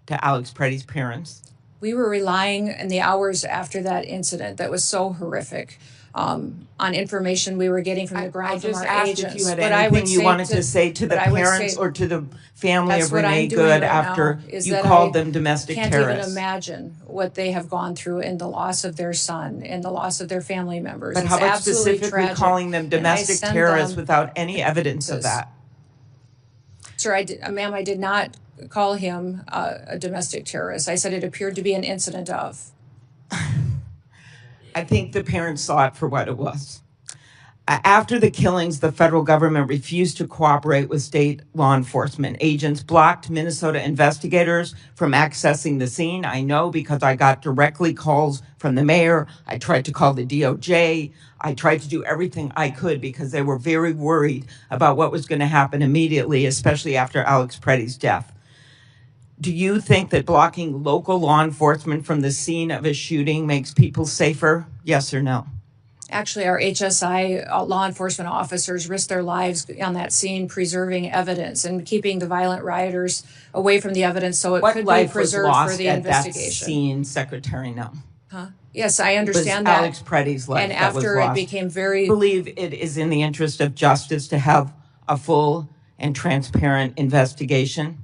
to Alex Preddy's parents? We were relying in the hours after that incident that was so horrific on information we were getting from the ground from our agents. I just asked if you had anything you wanted to say to the parents or to the family of Renee Good after you called them domestic terrorists. I can't even imagine what they have gone through in the loss of their son and the loss of their family members. But how about specifically calling them domestic terrorists without any evidence of that? Sir, ma'am, I did not call him a domestic terrorist. I said it appeared to be an incident of. I think the parents saw it for what it was. After the killings, the federal government refused to cooperate with state law enforcement. Agents blocked Minnesota investigators from accessing the scene. I know because I got directly calls from the mayor. I tried to call the DOJ. I tried to do everything I could because they were very worried about what was going to happen immediately, especially after Alex Preddy's death. Do you think that blocking local law enforcement from the scene of a shooting makes people safer? Yes or no? Actually, our HSI law enforcement officers risked their lives on that scene, preserving evidence and keeping the violent rioters away from the evidence so it could be preserved for the investigation. That scene, Secretary Noem? Yes, I understand that. Alex Preddy's life and that was after lost. It became very. I believe it is in the interest of justice to have a full and transparent investigation.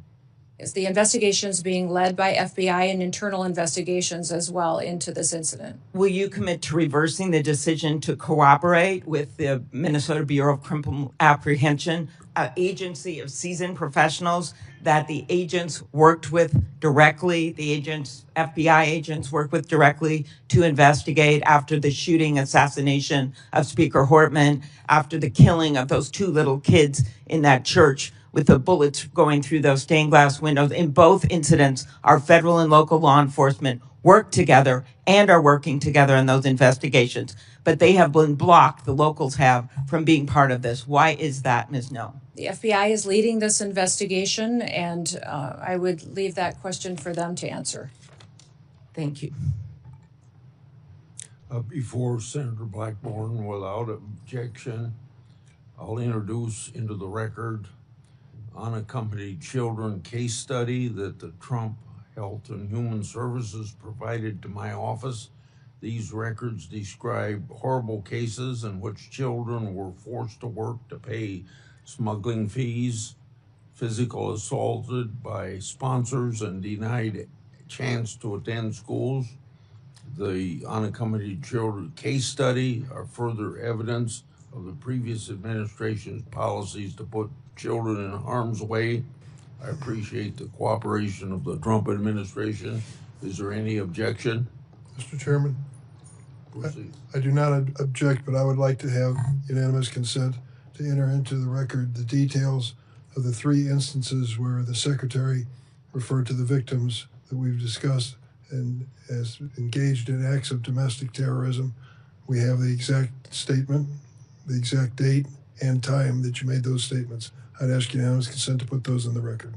Is the investigations being led by FBI and internal investigations as well into this incident? Will you commit to reversing the decision to cooperate with the Minnesota Bureau of Criminal Apprehension, an agency of seasoned professionals that the agents worked with directly, FBI agents worked with directly to investigate after the shooting assassination of Speaker Hortman, after the killing of those two little kids in that church with the bullets going through those stained glass windows? In both incidents, our federal and local law enforcement worked together and are working together in those investigations. But they have been blocked, the locals have, from being part of this. Why is that, Ms. Noem? The FBI is leading this investigation, and I would leave that question for them to answer. Thank you. Before Senator Blackburn, without objection, I'll introduce into the record unaccompanied children case study that the Trump Health and Human Services provided to my office. These records describe horrible cases in which children were forced to work to pay smuggling fees, physical assaulted by sponsors, and denied a chance to attend schools. The unaccompanied children case study are further evidence of the previous administration's policies to put children in harm's way. I appreciate the cooperation of the Trump administration. Is there any objection? Mr. Chairman, Proceed. I do not object, but I would like to have unanimous consent to enter into the record the details of the 3 instances where the Secretary referred to the victims that we've discussed and as engaged in acts of domestic terrorism We have the exact statement, the exact date and time that you made those statements. I'd ask unanimous consent to put those in the record.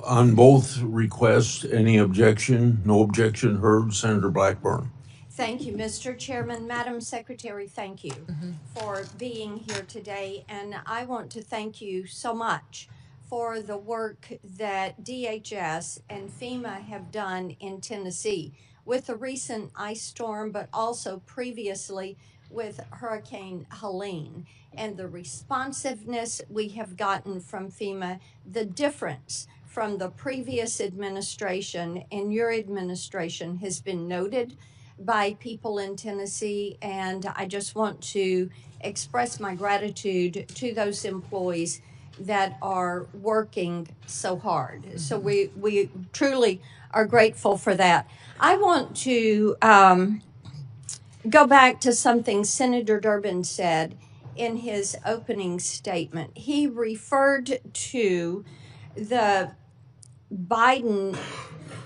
On both requests, any objection? No objection heard. Senator Blackburn. Thank you, Mr. Chairman. Madam Secretary, thank you for being here today. And I want to thank you so much for the work that DHS and FEMA have done in Tennessee with the recent ice storm, but also previously with Hurricane Helene, and the responsiveness we have gotten from FEMA, the difference from the previous administration and your administration has been noted by people in Tennessee, and I just want to express my gratitude to those employees that are working so hard. So we truly are grateful for that. I want to go back to something Senator Durbin said in his opening statement. He referred to the Biden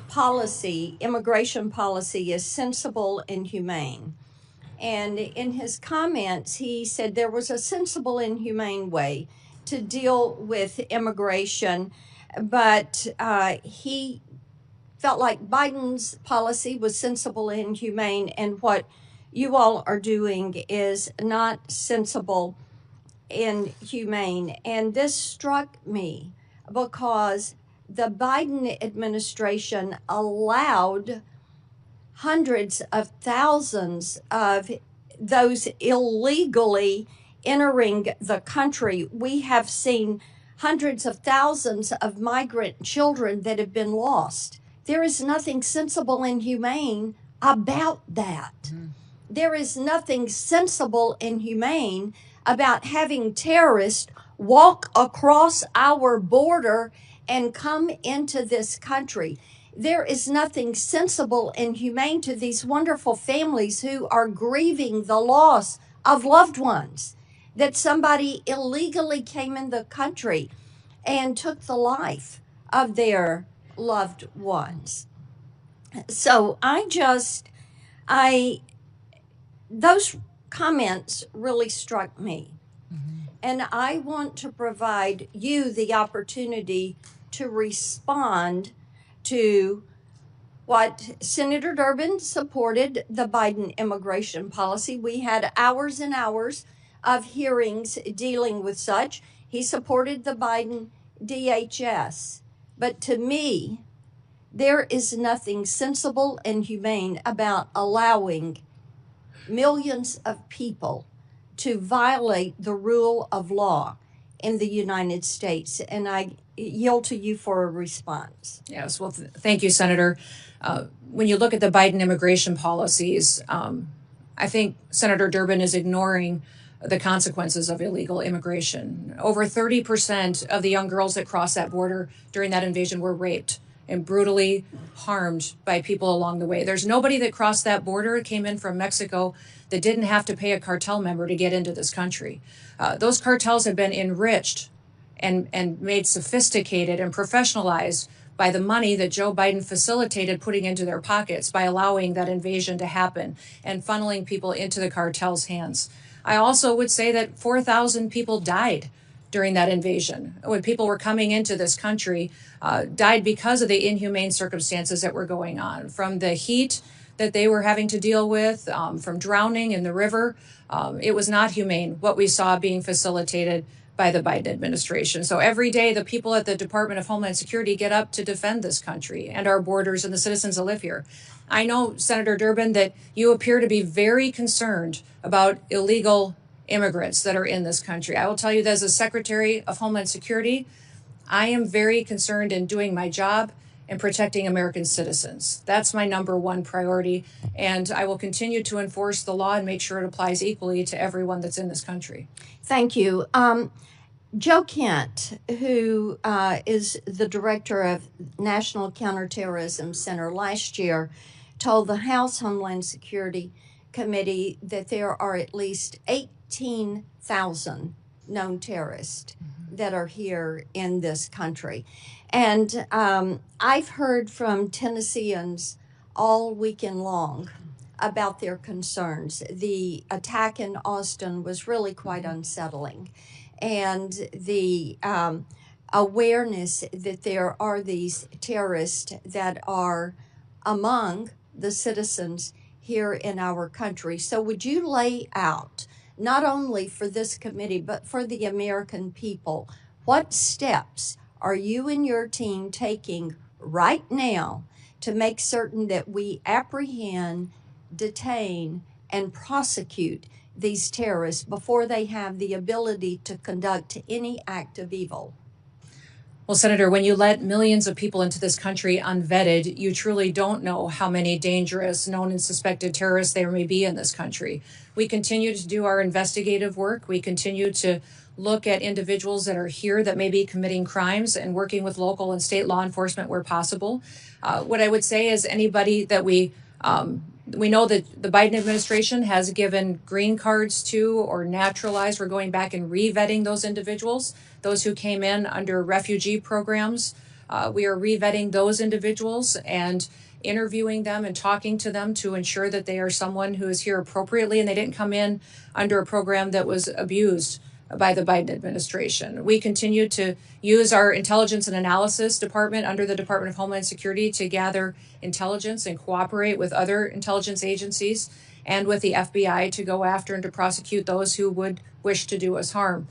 policy, immigration policy, is sensible and humane. And in his comments, he said there was a sensible and humane way to deal with immigration, but he felt like Biden's policy was sensible and humane, and what you all are doing is not sensible and humane. And this struck me because the Biden administration allowed hundreds of thousands of those illegally entering the country. We have seen hundreds of thousands of migrant children that have been lost. There is nothing sensible and humane about that. There is nothing sensible and humane about having terrorists walk across our border and come into this country. There is nothing sensible and humane to these wonderful families who are grieving the loss of loved ones, that somebody illegally came in the country and took the life of their loved ones. So those comments really struck me. And I want to provide you the opportunity to respond to what Senator Durbin supported, the Biden immigration policy. We had hours and hours of hearings dealing with such. He supported the Biden DHS. But to me, there is nothing sensible and humane about allowing millions of people to violate the rule of law in the United States. And I yield to you for a response. Yes, well, thank you, Senator. When you look at the Biden immigration policies, I think Senator Durbin is ignoring the consequences of illegal immigration. Over 30% of the young girls that crossed that border during that invasion were raped and brutally harmed by people along the way. There's nobody that crossed that border, came in from Mexico, that didn't have to pay a cartel member to get into this country. Those cartels have been enriched and made sophisticated and professionalized by the money that Joe Biden facilitated putting into their pockets by allowing that invasion to happen and funneling people into the cartel's hands. I also would say that 4,000 people died during that invasion. When people were coming into this country, died because of the inhumane circumstances that were going on, from the heat that they were having to deal with, from drowning in the river. It was not humane what we saw being facilitated by the Biden administration. So every day, the people at the Department of Homeland Security get up to defend this country and our borders and the citizens that live here. I know, Senator Durbin, that you appear to be very concerned about illegal immigrants that are in this country. I will tell you that as a Secretary of Homeland Security, I am very concerned in doing my job and protecting American citizens. That's my number one priority, and I will continue to enforce the law and make sure it applies equally to everyone that's in this country. Thank you. Joe Kent, who is the director of National Counterterrorism Center, last year told the House Homeland Security Committee that there are at least 18,000 known terrorists that are here in this country. And I've heard from Tennesseans all weekend long about their concerns. The attack in Austin was really quite unsettling. And the awareness that there are these terrorists that are among the citizens here in our country. So would you lay out, not only for this committee, but for the American people, what steps are you and your team taking right now to make certain that we apprehend, detain, and prosecute these terrorists before they have the ability to conduct any act of evil? Well, Senator, when you let millions of people into this country unvetted, you truly don't know how many dangerous, known and suspected terrorists there may be in this country. We continue to do our investigative work. We continue to look at individuals that are here that may be committing crimes and working with local and state law enforcement where possible. What I would say is anybody that we know that the Biden administration has given green cards to or naturalized. We're going back and re-vetting those individuals, those who came in under refugee programs. We are re-vetting those individuals and interviewing them and talking to them to ensure that they are someone who is here appropriately and they didn't come in under a program that was abused by the Biden administration. We continue to use our intelligence and analysis department under the Department of Homeland Security to gather intelligence and cooperate with other intelligence agencies and with the FBI to go after and to prosecute those who would wish to do us harm.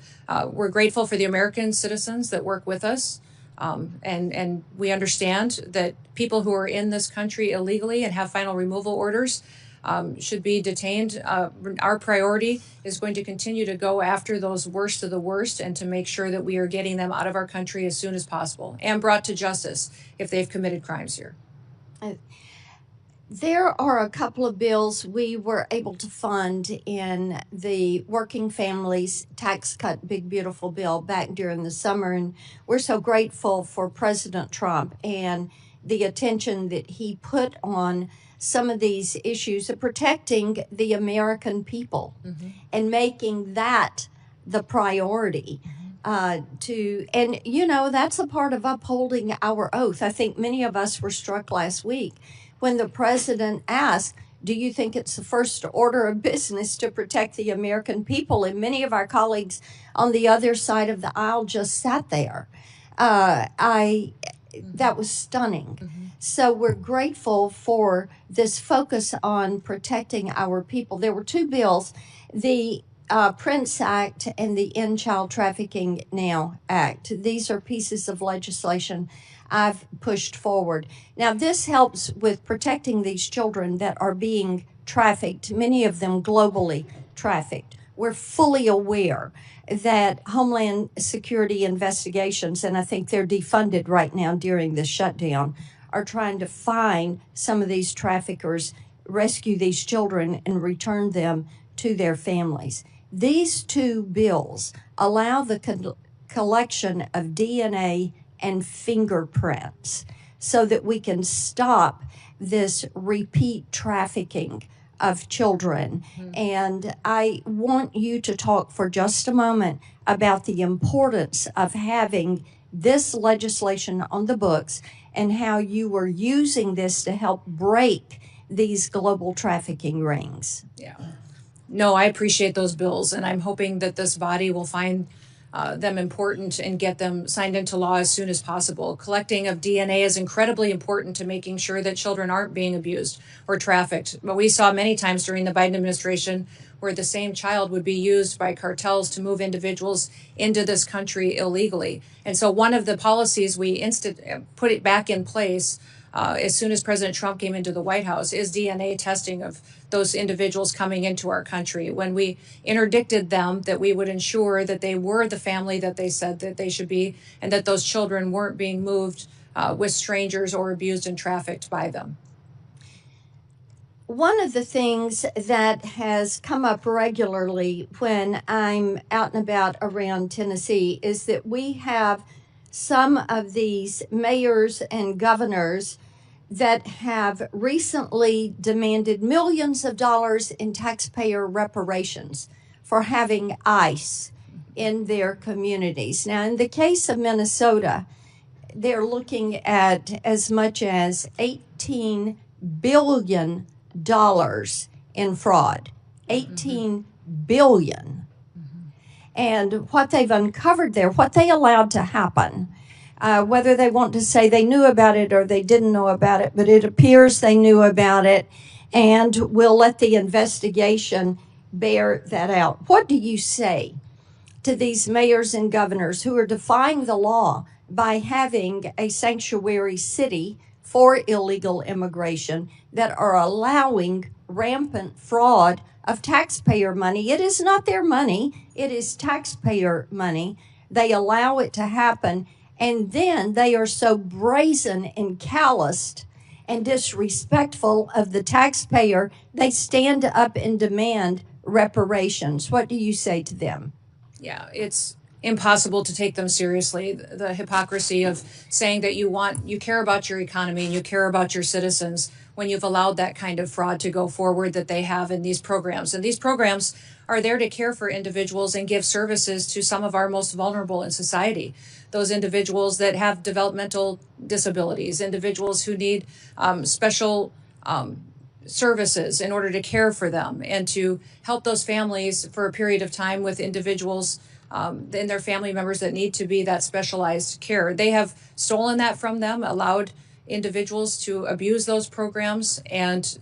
We're grateful for the American citizens that work with us. And we understand that people who are in this country illegally and have final removal orders should be detained. Our priority is going to continue to go after those worst of the worst and to make sure that we are getting them out of our country as soon as possible and brought to justice if they've committed crimes here. There are a couple of bills we were able to fund in the Working Families Tax Cut Big Beautiful Bill back during the summer, and we're so grateful for President Trump and the attention that he put on some of these issues of protecting the American people and making that the priority. And that's a part of upholding our oath. I think many of us were struck last week when the president asked, do you think it's the first order of business to protect the American people? And many of our colleagues on the other side of the aisle just sat there. That was stunning. So we're grateful for this focus on protecting our people. There were two bills, the Prince Act and the End Child Trafficking Now Act. These are pieces of legislation I've pushed forward. Now, this helps with protecting these children that are being trafficked, many of them globally trafficked. We're fully aware that Homeland Security investigations, and I think they're defunded right now during the shutdown, are trying to find some of these traffickers, rescue these children, and return them to their families. These two bills allow the collection of DNA and fingerprints so that we can stop this repeat trafficking of children. And I want you to talk for just a moment about the importance of having this legislation on the books and how you are using this to help break these global trafficking rings. Yeah. No, I appreciate those bills, and I'm hoping that this body will find them important and get them signed into law as soon as possible. Collecting of DNA is incredibly important to making sure that children aren't being abused or trafficked. But we saw many times during the Biden administration where the same child would be used by cartels to move individuals into this country illegally. And so one of the policies we put it back in place as soon as President Trump came into the White House is DNA testing of those individuals coming into our country. When we interdicted them, that we would ensure that they were the family that they said that they should be, and that those children weren't being moved with strangers or abused and trafficked by them. One of the things that has come up regularly when I'm out and about around Tennessee is that we have some of these mayors and governors that have recently demanded millions of dollars in taxpayer reparations for having ICE in their communities. Now, in the case of Minnesota, they're looking at as much as $18 billion in fraud. 18 billion. And what they've uncovered there, what they allowed to happen, whether they want to say they knew about it or they didn't know about it, but it appears they knew about it, and we'll let the investigation bear that out. What do you say to these mayors and governors who are defying the law by having a sanctuary city for illegal immigration, that are allowing rampant fraud of taxpayer money? It is not their money, it is taxpayer money. They allow it to happen, and then they are so brazen and calloused and disrespectful of the taxpayer, they stand up and demand reparations. What do you say to them? Yeah, it's impossible to take them seriously. The hypocrisy of saying that you care about your economy and you care about your citizens when you've allowed that kind of fraud to go forward that they have in these programs. And these programs are there to care for individuals and give services to some of our most vulnerable in society. Those individuals that have developmental disabilities, individuals who need special services in order to care for them and to help those families for a period of time with individuals and their family members that need to be that specialized care. They have stolen that from them, allowed individuals to abuse those programs, and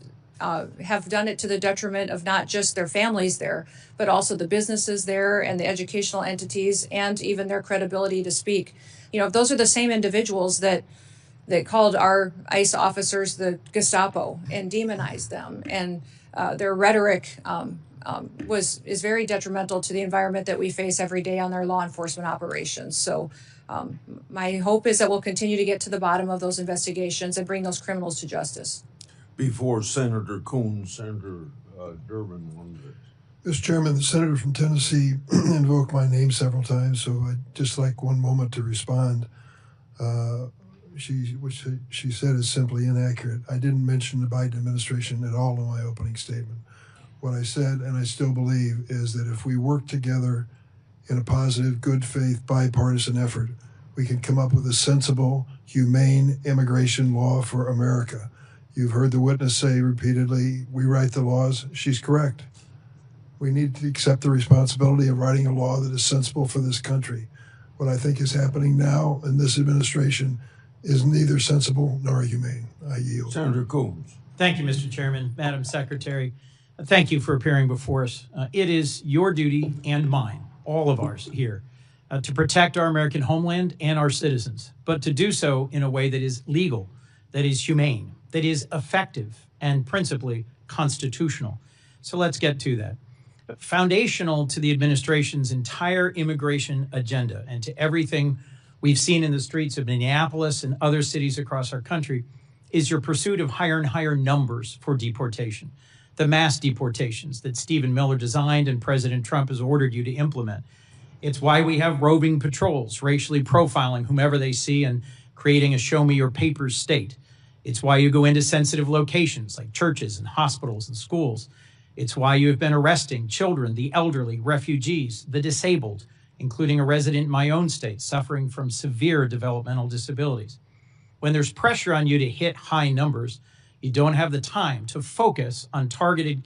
have done it to the detriment of not just their families there, but also the businesses there and the educational entities and even their credibility to speak. You know, those are the same individuals that called our ICE officers the Gestapo and demonized them, and their rhetoric is very detrimental to the environment that we face every day on their law enforcement operations. So my hope is that we'll continue to get to the bottom of those investigations and bring those criminals to justice. Before Senator Coons, Senator Durbin wanted to. Mr. Chairman, the senator from Tennessee invoked my name several times, so I'd just like one moment to respond. What she said is simply inaccurate. I didn't mention the Biden administration at all in my opening statement. What I said, and I still believe, is that if we work together in a positive, good faith, bipartisan effort, we can come up with a sensible, humane immigration law for America. You've heard the witness say repeatedly, we write the laws. She's correct. We need to accept the responsibility of writing a law that is sensible for this country. What I think is happening now in this administration is neither sensible nor humane. I yield. Senator Coons. Thank you, Mr. Chairman. Madam Secretary, thank you for appearing before us. It is your duty and mine, all of ours here, to protect our American homeland and our citizens, but to do so in a way that is legal, that is humane, that is effective, and principally constitutional. So let's get to that. Foundational to the administration's entire immigration agenda and to everything we've seen in the streets of Minneapolis and other cities across our country is your pursuit of higher and higher numbers for deportation, the mass deportations that Stephen Miller designed and President Trump has ordered you to implement. It's why we have roving patrols, racially profiling whomever they see and creating a show me your papers state. It's why you go into sensitive locations like churches and hospitals and schools. It's why you have been arresting children, the elderly, refugees, the disabled, including a resident in my own state suffering from severe developmental disabilities. When there's pressure on you to hit high numbers, you don't have the time to focus on targeted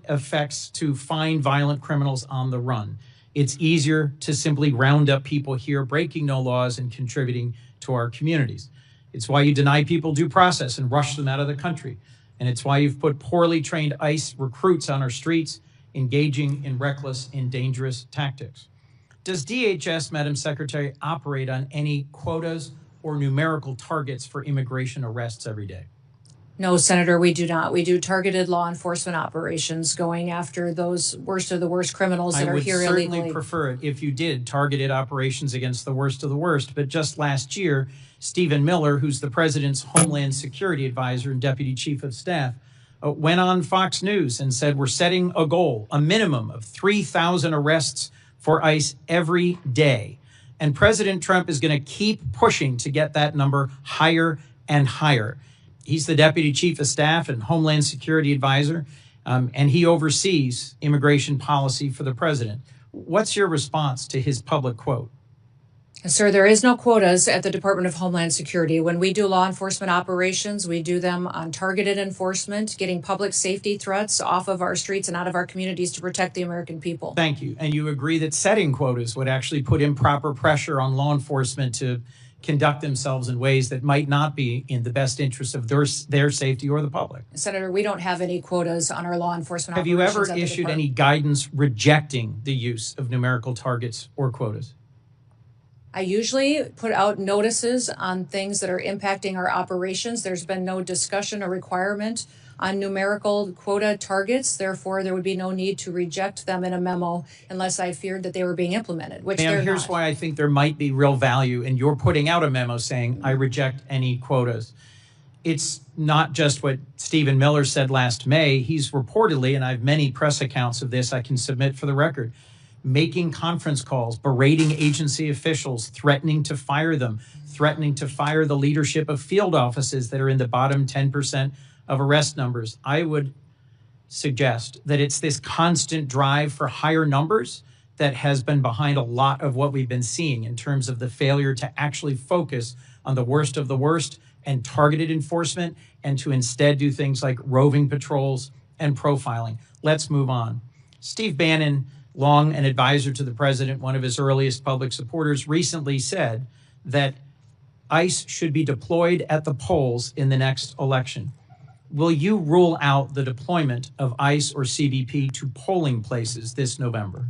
effects to find violent criminals on the run. It's easier to simply round up people here breaking no laws and contributing to our communities. It's why you deny people due process and rush them out of the country. And it's why you've put poorly trained ICE recruits on our streets, engaging in reckless and dangerous tactics. Does DHS, Madam Secretary, operate on any quotas or numerical targets for immigration arrests every day? No, Senator, we do not. We do targeted law enforcement operations going after those worst of the worst criminals that are here illegally. I would certainly prefer it if you did targeted operations against the worst of the worst. But just last year, Stephen Miller, who's the president's Homeland Security Advisor and Deputy Chief of Staff, went on Fox News and said, we're setting a goal, a minimum of 3,000 arrests for ICE every day. And President Trump is going to keep pushing to get that number higher and higher. He's the Deputy Chief of Staff and Homeland Security Advisor, and he oversees immigration policy for the president. What's your response to his public quote? Sir, there is no quotas at the Department of Homeland Security. When we do law enforcement operations, we do them on targeted enforcement, getting public safety threats off of our streets and out of our communities to protect the American people. Thank you. And you agree that setting quotas would actually put improper pressure on law enforcement to conduct themselves in ways that might not be in the best interest of their safety or the public. Senator, we don't have any quotas on our law enforcement Have you operations. ever issued any guidance rejecting the use of numerical targets or quotas? I usually put out notices on things that are impacting our operations. There's been no discussion or requirement on numerical quota targets. Therefore, there would be no need to reject them in a memo unless I feared that they were being implemented, which they're Here's not. why I think there might be real value in your putting out a memo saying, I reject any quotas. It's not just what Stephen Miller said last May. He's reportedly, and I have many press accounts of this I can submit for the record, making conference calls, berating agency officials, threatening to fire them, threatening to fire the leadership of field offices that are in the bottom 10% of arrest numbers. I would suggest that it's this constant drive for higher numbers that has been behind a lot of what we've been seeing in terms of the failure to actually focus on the worst of the worst and targeted enforcement, and to instead do things like roving patrols and profiling. Let's move on. Steve Bannon, long an advisor to the president, one of his earliest public supporters, recently said that ICE should be deployed at the polls in the next election. Will you rule out the deployment of ICE or CBP to polling places this November?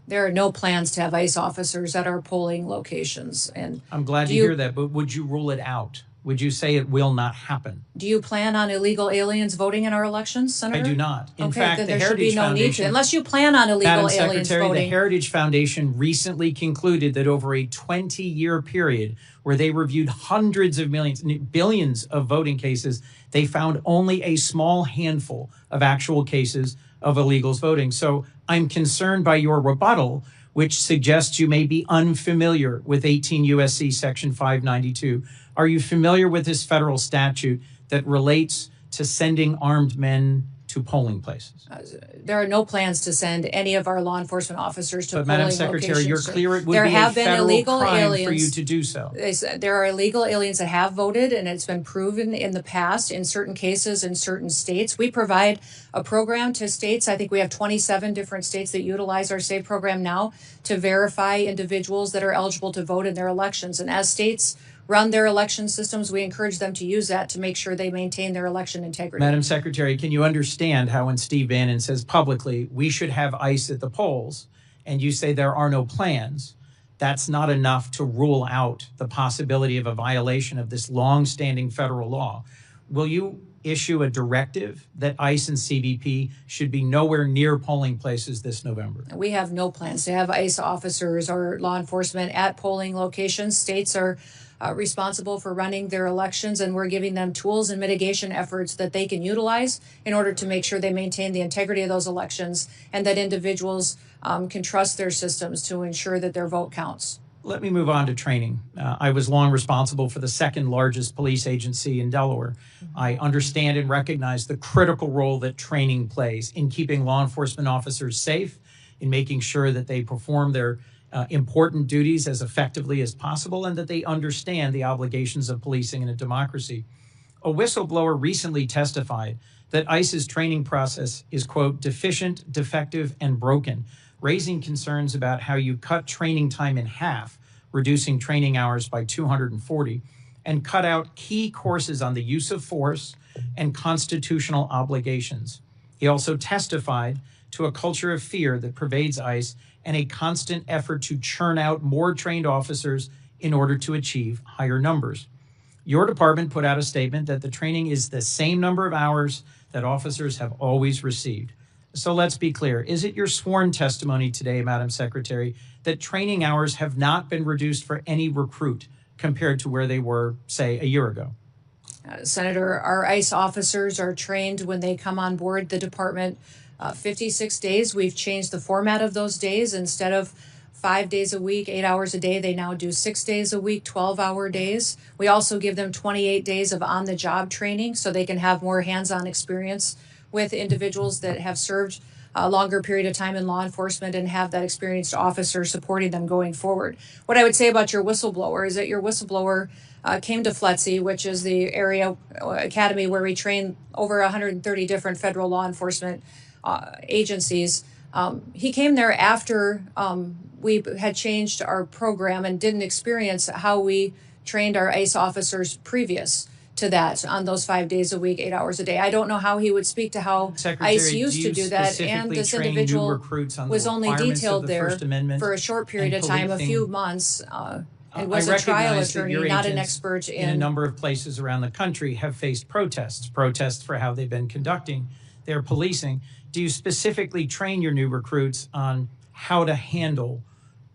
There are no plans to have ICE officers at our polling locations. And I'm glad to hear that, but would you rule it out? Would you say it will not happen? Do you plan on illegal aliens voting in our elections, Senator? I do not. In okay, fact, then the there Heritage should be no Foundation, need to. Unless you plan on illegal Madam aliens Secretary, voting. the Heritage Foundation recently concluded that over a 20-year period where they reviewed hundreds of millions, billions of voting cases, they found only a small handful of actual cases of illegals voting. So I'm concerned by your rebuttal, which suggests you may be unfamiliar with 18 U.S.C. Section 592. Are you familiar with this federal statute that relates to sending armed men to polling places? There are no plans to send any of our law enforcement officers to But polling Madam Secretary, locations. you're clear it would there be have a been federal illegal crime aliens. for you to do so. There are illegal aliens that have voted, and it's been proven in the past in certain cases in certain states. We provide a program to states. I think we have 27 different states that utilize our SAVE program now to verify individuals that are eligible to vote in their elections. And as states run their election systems, we encourage them to use that to make sure they maintain their election integrity. Madam Secretary, can you understand how when Steve Bannon says publicly we should have ICE at the polls, and you say there are no plans, that's not enough to rule out the possibility of a violation of this long-standing federal law? Will you issue a directive that ICE and CBP should be nowhere near polling places this November? We have no plans to have ICE officers or law enforcement at polling locations. States are responsible for running their elections, and we're giving them tools and mitigation efforts that they can utilize in order to make sure they maintain the integrity of those elections and that individuals can trust their systems to ensure that their vote counts. Let me move on to training. I was long responsible for the second largest police agency in Delaware. I understand and recognize the critical role that training plays in keeping law enforcement officers safe, in making sure that they perform their important duties as effectively as possible, and that they understand the obligations of policing in a democracy. A whistleblower recently testified that ICE's training process is, quote, deficient, defective, and broken, raising concerns about how you cut training time in half, reducing training hours by 240, and cut out key courses on the use of force and constitutional obligations. He also testified to a culture of fear that pervades ICE and a constant effort to churn out more trained officers in order to achieve higher numbers. Your department put out a statement that the training is the same number of hours that officers have always received. So let's be clear. Is it your sworn testimony today, Madam Secretary, that training hours have not been reduced for any recruit compared to where they were, say, a year ago? Senator, our ICE officers are trained when they come on board the department 56 days. We've changed the format of those days. Instead of 5 days a week, 8 hours a day, they now do 6 days a week, 12-hour days. We also give them 28 days of on-the-job training so they can have more hands-on experience with individuals that have served a longer period of time in law enforcement and have that experienced officer supporting them going forward. What I would say about your whistleblower is that your whistleblower came to FLETC, which is the area academy where we train over 130 different federal law enforcement agencies. He came there after we had changed our program and didn't experience how we trained our ICE officers previous to that on those 5 days a week, 8 hours a day. I don't know how he would speak to how ICE used to do that, and this individual was only detailed there for a short period of time, a few months, and was a trial attorney, not an expert in a number of places around the country have faced protests for how they've been conducting their policing. Do you specifically train your new recruits on how to handle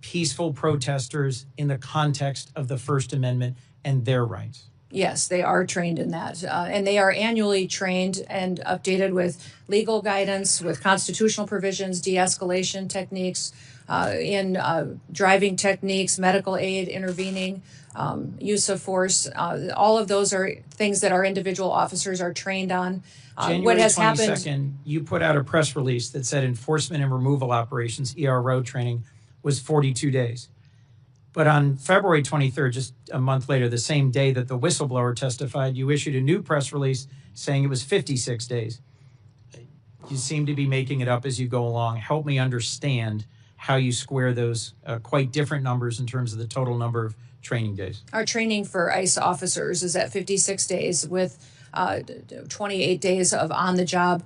peaceful protesters in the context of the First Amendment and their rights? Yes, they are trained in that. And they are annually trained and updated with legal guidance, with constitutional provisions, de-escalation techniques, in driving techniques, medical aid, intervening, use of force. All of those are things that our individual officers are trained on. January 22nd, you put out a press release that said enforcement and removal operations, ERO training, was 42 days. But on February 23rd, just a month later, the same day that the whistleblower testified, you issued a new press release saying it was 56 days. You seem to be making it up as you go along. Help me understand how you square those quite different numbers in terms of the total number of training days. Our training for ICE officers is at 56 days with 28 days of on-the-job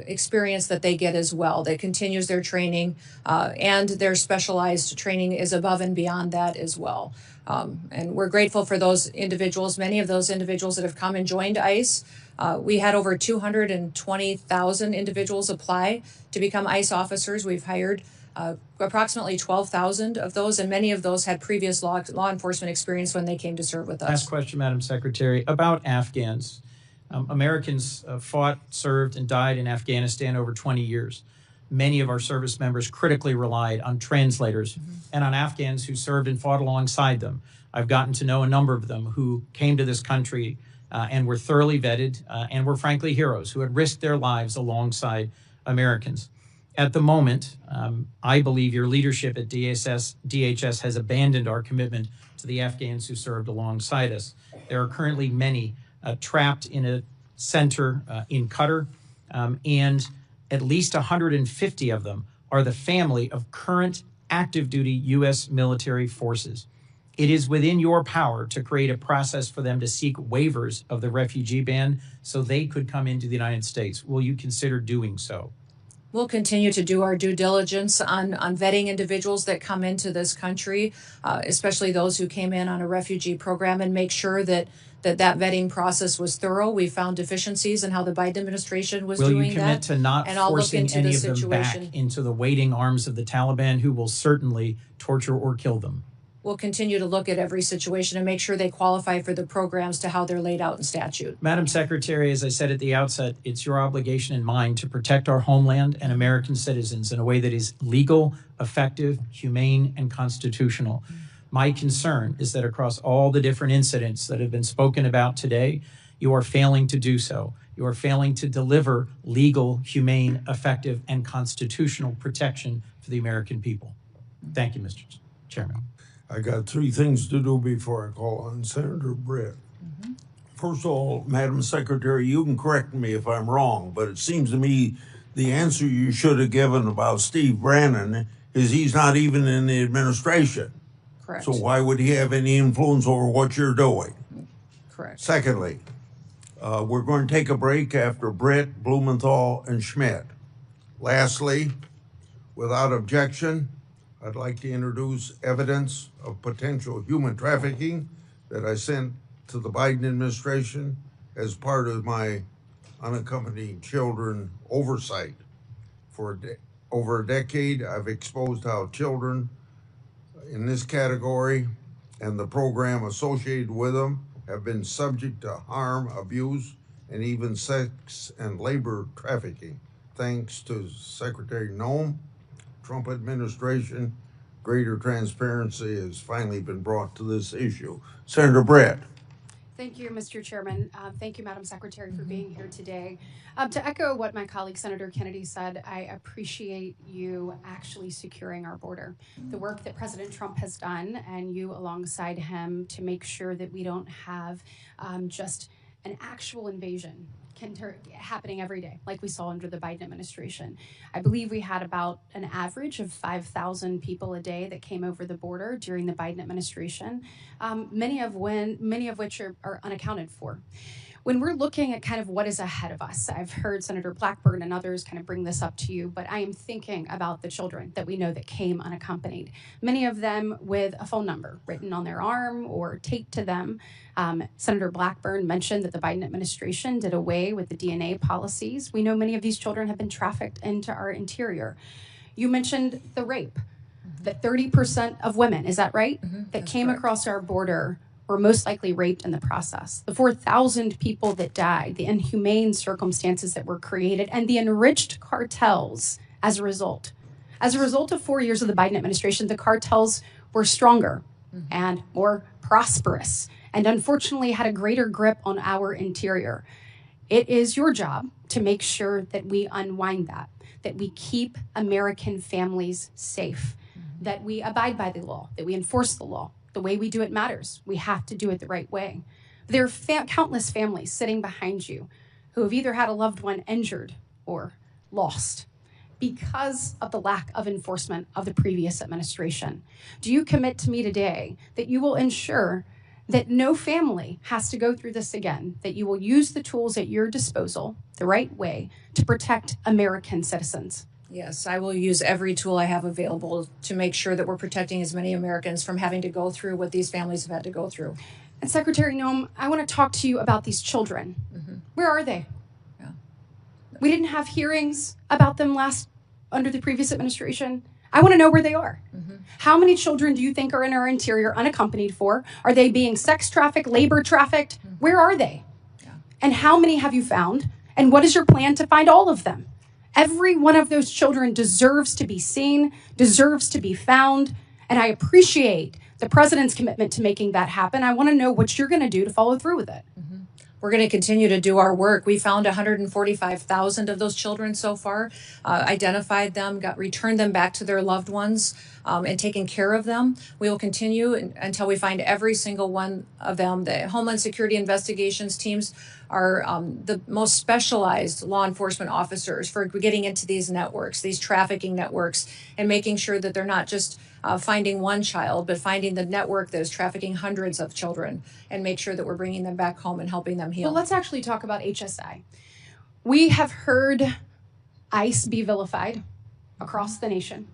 experience that they get as well. That continues their training, and their specialized training is above and beyond that as well. And we're grateful for those individuals, many of those individuals that have come and joined ICE. We had over 220,000 individuals apply to become ICE officers. We've hired approximately 12,000 of those, and many of those had previous law enforcement experience when they came to serve with us. Last question, Madam Secretary, about Afghans. Americans fought, served, and died in Afghanistan over 20 years. Many of our service members critically relied on translators and on Afghans who served and fought alongside them. I've gotten to know a number of them who came to this country and were thoroughly vetted and were frankly heroes who had risked their lives alongside Americans. At the moment, I believe your leadership at DHS has abandoned our commitment to the Afghans who served alongside us. There are currently many trapped in a center in Qatar, and at least 150 of them are the family of current active duty U.S. military forces. It is within your power to create a process for them to seek waivers of the refugee ban so they could come into the United States. Will you consider doing so? We'll continue to do our due diligence on vetting individuals that come into this country, especially those who came in on a refugee program, and make sure that vetting process was thorough. We found deficiencies in how the Biden administration was doing that. Will you commit to not forcing any of them back into the waiting arms of the Taliban, who will certainly torture or kill them? We'll continue to look at every situation and make sure they qualify for the programs to how they're laid out in statute. Madam Secretary, as I said at the outset, it's your obligation and mine to protect our homeland and American citizens in a way that is legal, effective, humane, and constitutional. My concern is that across all the different incidents that have been spoken about today, you are failing to do so. You are failing to deliver legal, humane, effective, and constitutional protection for the American people. Thank you, Mr. Chairman. I got three things to do before I call on Senator Britt. First of all, Madam Secretary, you can correct me if I'm wrong, but it seems to me the answer you should have given about Steve Bannon is he's not even in the administration. Correct. So why would he have any influence over what you're doing? Correct. Secondly, we're going to take a break after Britt, Blumenthal, and Schmidt. Lastly, without objection, I'd like to introduce evidence of potential human trafficking that I sent to the Biden administration as part of my unaccompanied children oversight. For over a decade, I've exposed how children in this category and the program associated with them have been subject to harm, abuse, and even sex and labor trafficking. Thanks to Secretary Noem, Trump administration, greater transparency has finally been brought to this issue. Senator Britt. Thank you. Thank you, Mr. Chairman. Thank you, Madam Secretary, for being here today. To echo what my colleague Senator Kennedy said, I appreciate you actually securing our border. The work that President Trump has done, and you alongside him, to make sure that we don't have just an actual invasion happening every day, like we saw under the Biden administration. I believe we had about an average of 5,000 people a day that came over the border during the Biden administration, many of which are unaccounted for. When we're looking at kind of what is ahead of us, I've heard Senator Blackburn and others kind of bring this up to you, but I am thinking about the children that we know that came unaccompanied, many of them with a phone number written on their arm or taped to them. Senator Blackburn mentioned that the Biden administration did away with the DNA policies. We know many of these children have been trafficked into our interior. You mentioned the rape, that 30% of women, is that right, that came correct. across our border were most likely raped in the process. The 4,000 people that died, the inhumane circumstances that were created, and the enriched cartels as a result. As a result of 4 years of the Biden administration, the cartels were stronger and more prosperous, and unfortunately had a greater grip on our interior. It is your job to make sure that we unwind that we keep American families safe, that we abide by the law, that we enforce the law. The way we do it matters. We have to do it the right way. There are countless families sitting behind you who have either had a loved one injured or lost because of the lack of enforcement of the previous administration. Do you commit to me today that you will ensure that no family has to go through this again, that you will use the tools at your disposal the right way to protect American citizens? Yes, I will use every tool I have available to make sure that we're protecting as many Americans from having to go through what these families have had to go through. And Secretary Noem, I want to talk to you about these children. Where are they? Yeah. We didn't have hearings about them under the previous administration. I want to know where they are. How many children do you think are in our interior unaccompanied for? Are they being sex trafficked, labor trafficked? Where are they? Yeah. And how many have you found? And what is your plan to find all of them? Every one of those children deserves to be seen, deserves to be found, and I appreciate the president's commitment to making that happen. I want to know what you're going to do to follow through with it. We're going to continue to do our work. We found 145,000 of those children so far, identified them, returned them back to their loved ones, and taken care of them. We will continue until we find every single one of them. The Homeland Security investigations teams are the most specialized law enforcement officers for getting into these networks, these trafficking networks, and making sure that they're not just finding one child, but finding the network that is trafficking hundreds of children, and make sure that we're bringing them back home and helping them heal. Well, let's actually talk about HSI. We have heard ICE be vilified across the nation,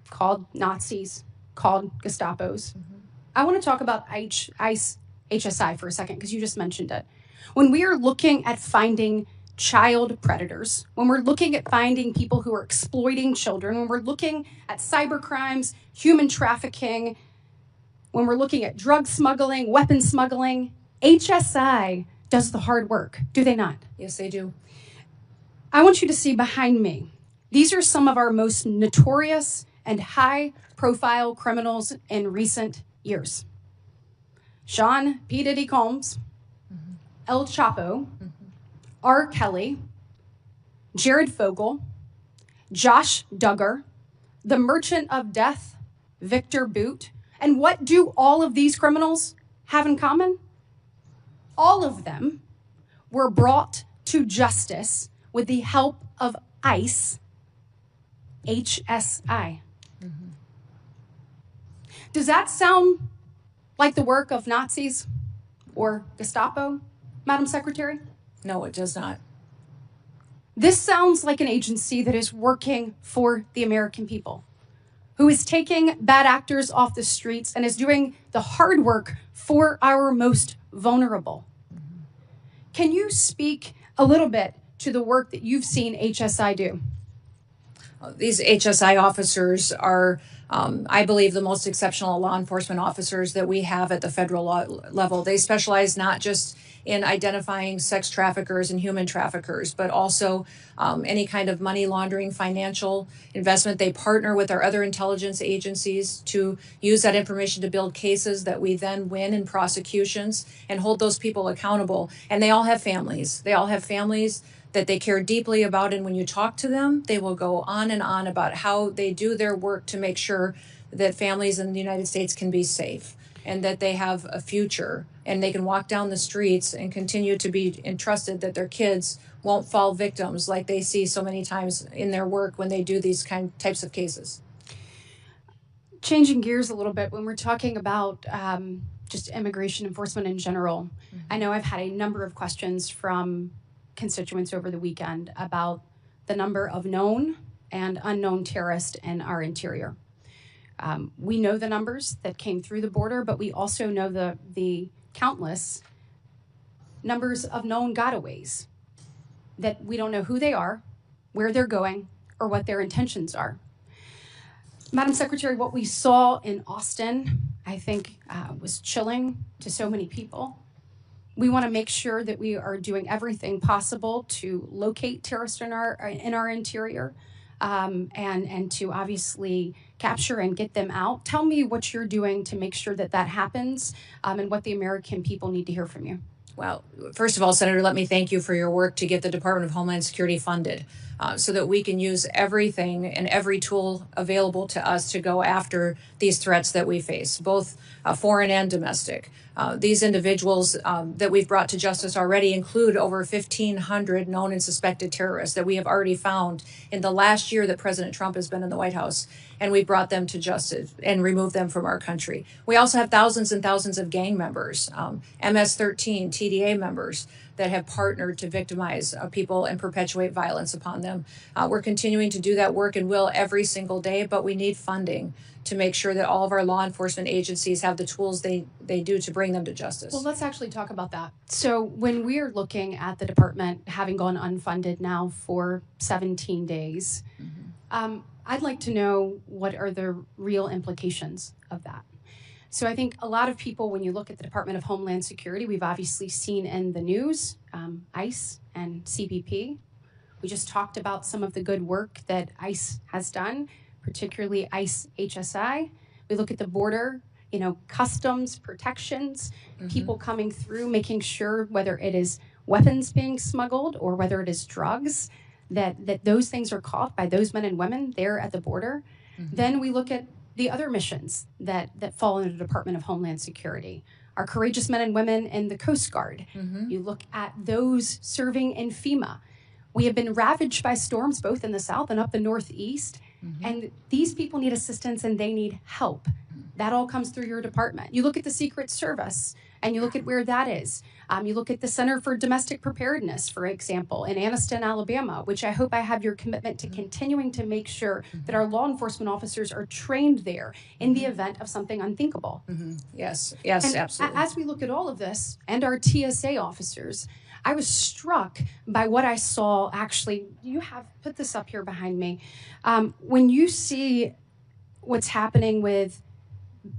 called Nazis, called Gestapos. I want to talk about ICE HSI for a second, because you just mentioned it. When we are looking at finding child predators, when we're looking at finding people who are exploiting children, when we're looking at cyber crimes, human trafficking, when we're looking at drug smuggling, weapon smuggling, HSI does the hard work, do they not? Yes, they do. I want you to see behind me. These are some of our most notorious and high-profile criminals in recent years. Sean P. Diddy Combs, El Chapo, R. Kelly, Jared Fogle, Josh Duggar, the Merchant of Death, Victor Boot. And what do all of these criminals have in common? All of them were brought to justice with the help of ICE, HSI. Does that sound like the work of Nazis or Gestapo, Madam Secretary? No, it does not. This sounds like an agency that is working for the American people, who is taking bad actors off the streets and is doing the hard work for our most vulnerable. Can you speak a little bit to the work that you've seen HSI do? These HSI officers are, I believe, the most exceptional law enforcement officers that we have at the federal level. They specialize not just in identifying sex traffickers and human traffickers, but also any kind of money laundering, financial investment. They partner with our other intelligence agencies to use that information to build cases that we then win in prosecutions and hold those people accountable. And they all have families. They all have families that they care deeply about. And when you talk to them, they will go on and on about how they do their work to make sure that families in the United States can be safe and that they have a future and they can walk down the streets and continue to be entrusted that their kids won't fall victims like they see so many times in their work when they do these types of cases. Changing gears a little bit, when we're talking about just immigration enforcement in general, I know I've had a number of questions from constituents over the weekend about the number of known and unknown terrorists in our interior. We know the numbers that came through the border, but we also know the countless numbers of known gotaways that we don't know who they are, where they're going, or what their intentions are. Madam Secretary, what we saw in Austin, I think, was chilling to so many people. We want to make sure that we are doing everything possible to locate terrorists in our interior, and to obviously capture and get them out. Tell me what you're doing to make sure that that happens, and what the American people need to hear from you. Well, first of all, Senator, let me thank you for your work to get the Department of Homeland Security funded so that we can use everything and every tool available to us to go after these threats that we face, both foreign and domestic. These individuals that we've brought to justice already include over 1,500 known and suspected terrorists that we have already found in the last year that President Trump has been in the White House, and we brought them to justice and removed them from our country. We also have thousands and thousands of gang members, MS-13, TDA members that have partnered to victimize people and perpetuate violence upon them. We're continuing to do that work and will every single day, but we need funding to make sure that all of our law enforcement agencies have the tools they do to bring them to justice. Well, let's actually talk about that. So when we're looking at the department having gone unfunded now for 17 days, I'd like to know what are the real implications of that. So I think a lot of people, when you look at the Department of Homeland Security, we've obviously seen in the news, ICE and CBP. We just talked about some of the good work that ICE has done, particularly ICE HSI. We look at the border, customs protections, people coming through, making sure whether it is weapons being smuggled or whether it is drugs, that those things are caught by those men and women there at the border. Then we look at the other missions that fall under the Department of Homeland Security. Our courageous men and women in the Coast Guard. You look at those serving in FEMA. We have been ravaged by storms both in the South and up the Northeast. And these people need assistance and they need help. That all comes through your department. You look at the Secret Service and you look at where that is. You look at the Center for Domestic Preparedness, for example, in Anniston, Alabama, which I hope I have your commitment to continuing to make sure that our law enforcement officers are trained there in the event of something unthinkable. Yes, And absolutely. as we look at all of this and our TSA officers, I was struck by what I saw. Actually, you have put this up here behind me. When you see what's happening with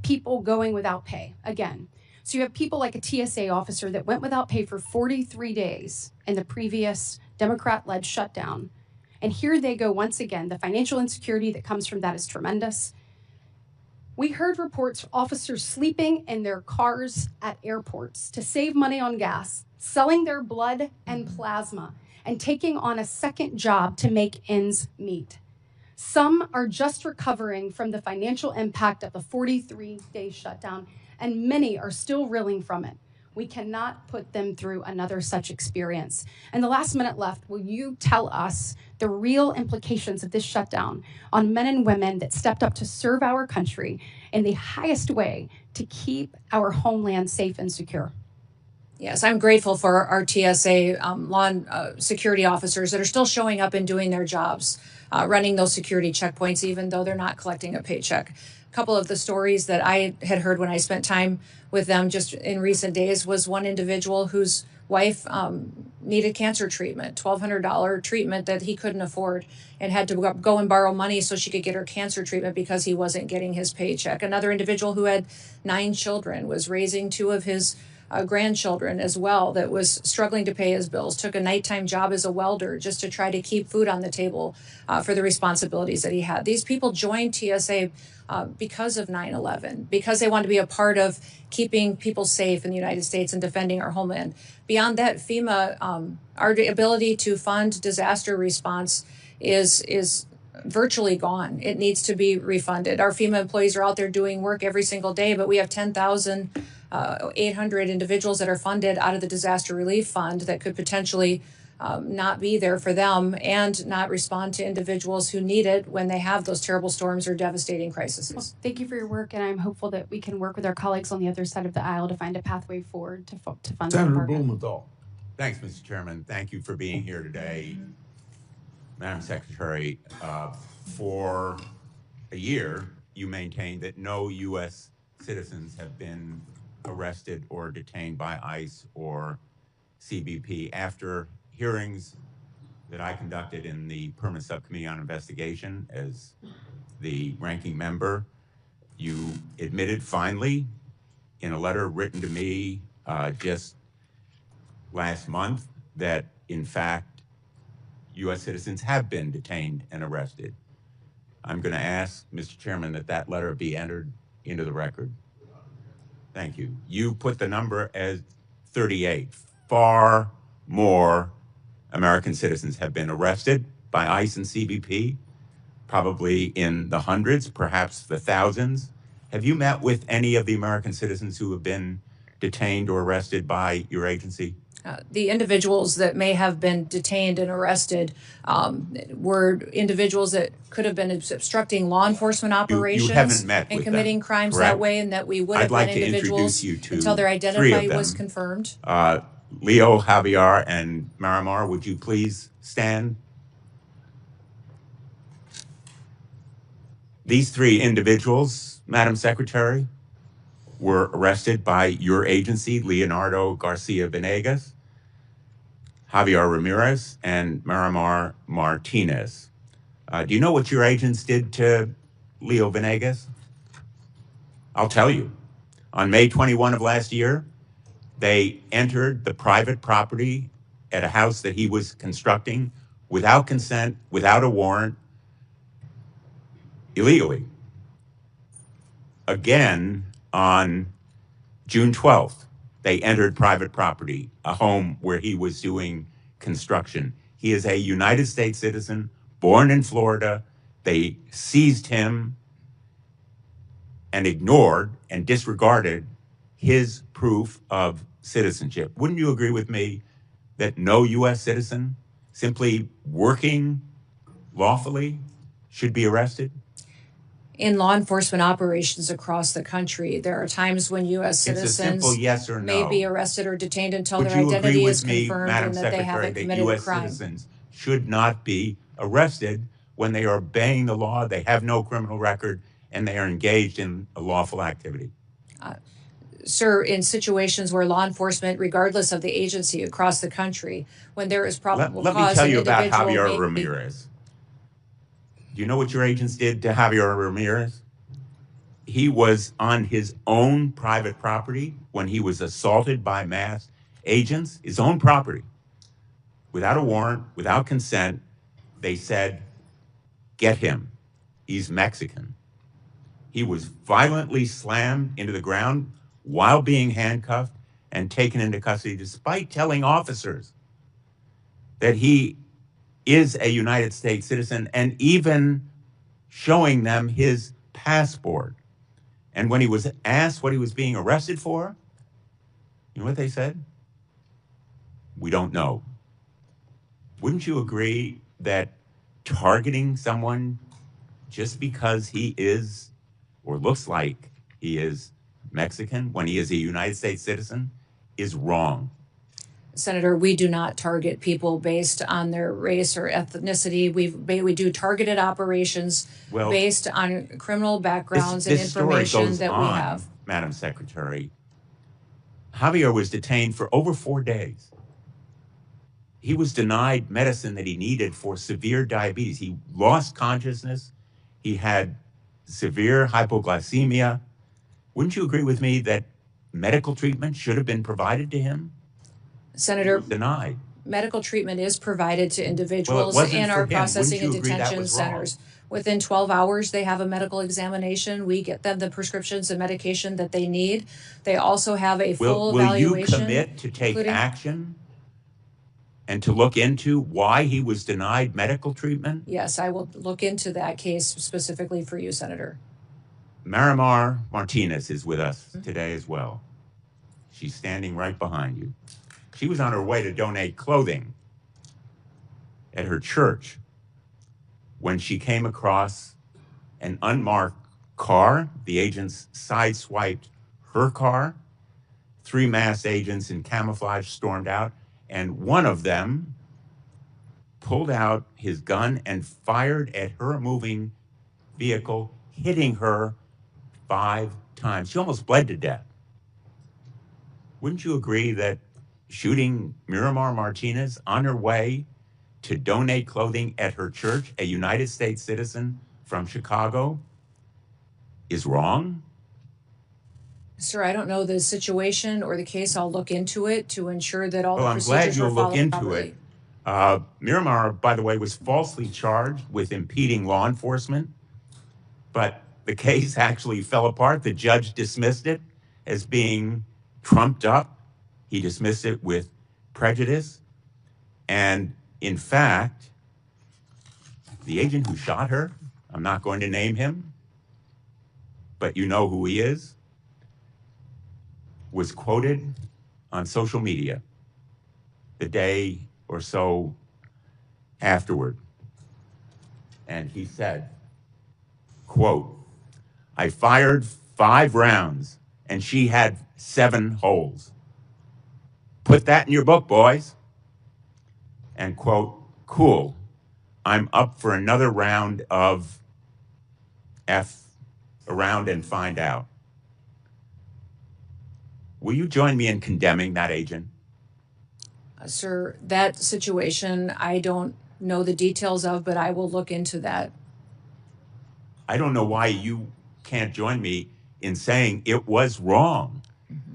people going without pay, again, so you have people like a TSA officer that went without pay for 43 days in the previous Democrat-led shutdown. And here they go once again. The financial insecurity that comes from that is tremendous. We heard reports of officers sleeping in their cars at airports to save money on gas, selling their blood and plasma, and taking on a second job to make ends meet. Some are just recovering from the financial impact of the 43-day shutdown, and many are still reeling from it. We cannot put them through another such experience. In the last minute left, will you tell us the real implications of this shutdown on men and women that stepped up to serve our country in the highest way to keep our homeland safe and secure? Yes, I'm grateful for our TSA law security officers that are still showing up and doing their jobs, running those security checkpoints, even though they're not collecting a paycheck. A couple of the stories that I had heard when I spent time with them just in recent days was one individual whose wife needed cancer treatment, $1,200 treatment that he couldn't afford, and had to go and borrow money so she could get her cancer treatment because he wasn't getting his paycheck. Another individual who had 9 children, was raising 2 of his grandchildren as well, that was struggling to pay his bills, took a nighttime job as a welder just to try to keep food on the table for the responsibilities that he had. These people joined TSA because of 9/11, because they wanted to be a part of keeping people safe in the United States and defending our homeland. Beyond that, FEMA, our ability to fund disaster response is virtually gone. It needs to be refunded. Our FEMA employees are out there doing work every single day, but we have 10,800 individuals that are funded out of the disaster relief fund that could potentially not be there for them and not respond to individuals who need it when they have those terrible storms or devastating crises. Well, thank you for your work, and I'm hopeful that we can work with our colleagues on the other side of the aisle to find a pathway forward to fund the Senator program. Blumenthal. Thanks, Mr. Chairman. Thank you for being here today. Madam Secretary, for a year, you maintained that no U.S. citizens have been arrested or detained by ICE or CBP. After hearings that I conducted in the Permanent Subcommittee on Investigation as the ranking member, you admitted finally in a letter written to me just last month that, in fact, U.S. citizens have been detained and arrested. I'm going to ask, Mr. Chairman, that that letter be entered into the record. Thank you. You put the number as 38. Far more American citizens have been arrested by ICE and CBP, probably in the hundreds, perhaps the thousands. Have you met with any of the American citizens who have been detained or arrested by your agency? The individuals that may have been detained and arrested were individuals that could have been obstructing law enforcement operations you haven't met and with committing them, crimes correct? that way, and that we would I'd have like been to individuals introduce you to until their 3 identity of was them. confirmed. Leo, Javier, and Marimar, would you please stand? These 3 individuals, Madam Secretary, were arrested by your agency, Leonardo Garcia Venegas, Javier Ramirez, and Marimar Martinez. Do you know what your agents did to Leo Venegas? I'll tell you. On May 21 of last year, they entered the private property at a house that he was constructing without consent, without a warrant, illegally. Again, on June 12th, they entered private property, a home where he was doing construction. He is a United States citizen, born in Florida. They seized him and ignored and disregarded his proof of citizenship. Wouldn't you agree with me that no U.S. citizen simply working lawfully should be arrested? In law enforcement operations across the country, there are times when U.S. It's a citizens simple yes or may no. be arrested or detained until Would their you identity agree is with me, confirmed Madam and that they Secretary, haven't that committed a U.S. crime. citizens should not be arrested when they are obeying the law, they have no criminal record, and they are engaged in a lawful activity? Sir, in situations where law enforcement, regardless of the agency across the country, when there is probable Let me cause, tell an you about individual Javier may Ramirez. Do you know what your agents did to Javier Ramirez? He was on his own private property when he was assaulted by masked agents, his own property, without a warrant, without consent. They said, get him. He's Mexican. He was violently slammed into the ground while being handcuffed and taken into custody, despite telling officers that he is a United States citizen and even showing them his passport. And when he was asked what he was being arrested for, you know what they said? We don't know. Wouldn't you agree that targeting someone just because he is or looks like he is Mexican when he is a United States citizen is wrong? Senator, we do not target people based on their race or ethnicity. We do targeted operations based on criminal backgrounds and information that we have. Madam Secretary, Javier was detained for over 4 days. he was denied medicine that he needed for severe diabetes. He lost consciousness. He had severe hypoglycemia. Wouldn't you agree with me that medical treatment should have been provided to him? Senator, Denied. medical treatment is provided to individuals wasn't in for our him. processing and Wouldn't you agree that detention was wrong? centers. Within 12 hours, they have a medical examination. We get them the prescriptions and medication that they need. They also have a full Will you evaluation. commit to take including- action and to look into why he was denied medical treatment? Yes, I will look into that case specifically for you, Senator. Miramar Martinez is with us today as well. She's standing right behind you. She was on her way to donate clothing at her church when she came across an unmarked car. The agents sideswiped her car. 3 masked agents in camouflage stormed out, and one of them pulled out his gun and fired at her moving vehicle, hitting her 5 times. She almost bled to death. Wouldn't you agree that shooting Miramar Martinez on her way to donate clothing at her church, a United States citizen from Chicago, is wrong? Sir, I don't know the situation or the case. I'll look into it to ensure that all Well, the I'm glad procedures you'll are look followed into properly. it. Miramar, by the way, was falsely charged with impeding law enforcement, but the case actually fell apart. The judge dismissed it as being trumped up. He dismissed it with prejudice. And in fact, the agent who shot her, I'm not going to name him, but you know who he is, was quoted on social media the day or so afterward. And he said, quote, "I fired 5 rounds and she had 7 holes. Put that in your book, boys." And quote, "Cool, I'm up for another round of F around and find out." Will you join me in condemning that agent? Sir, that situation, I don't know the details of, but I will look into that. I don't know why you can't join me in saying it was wrong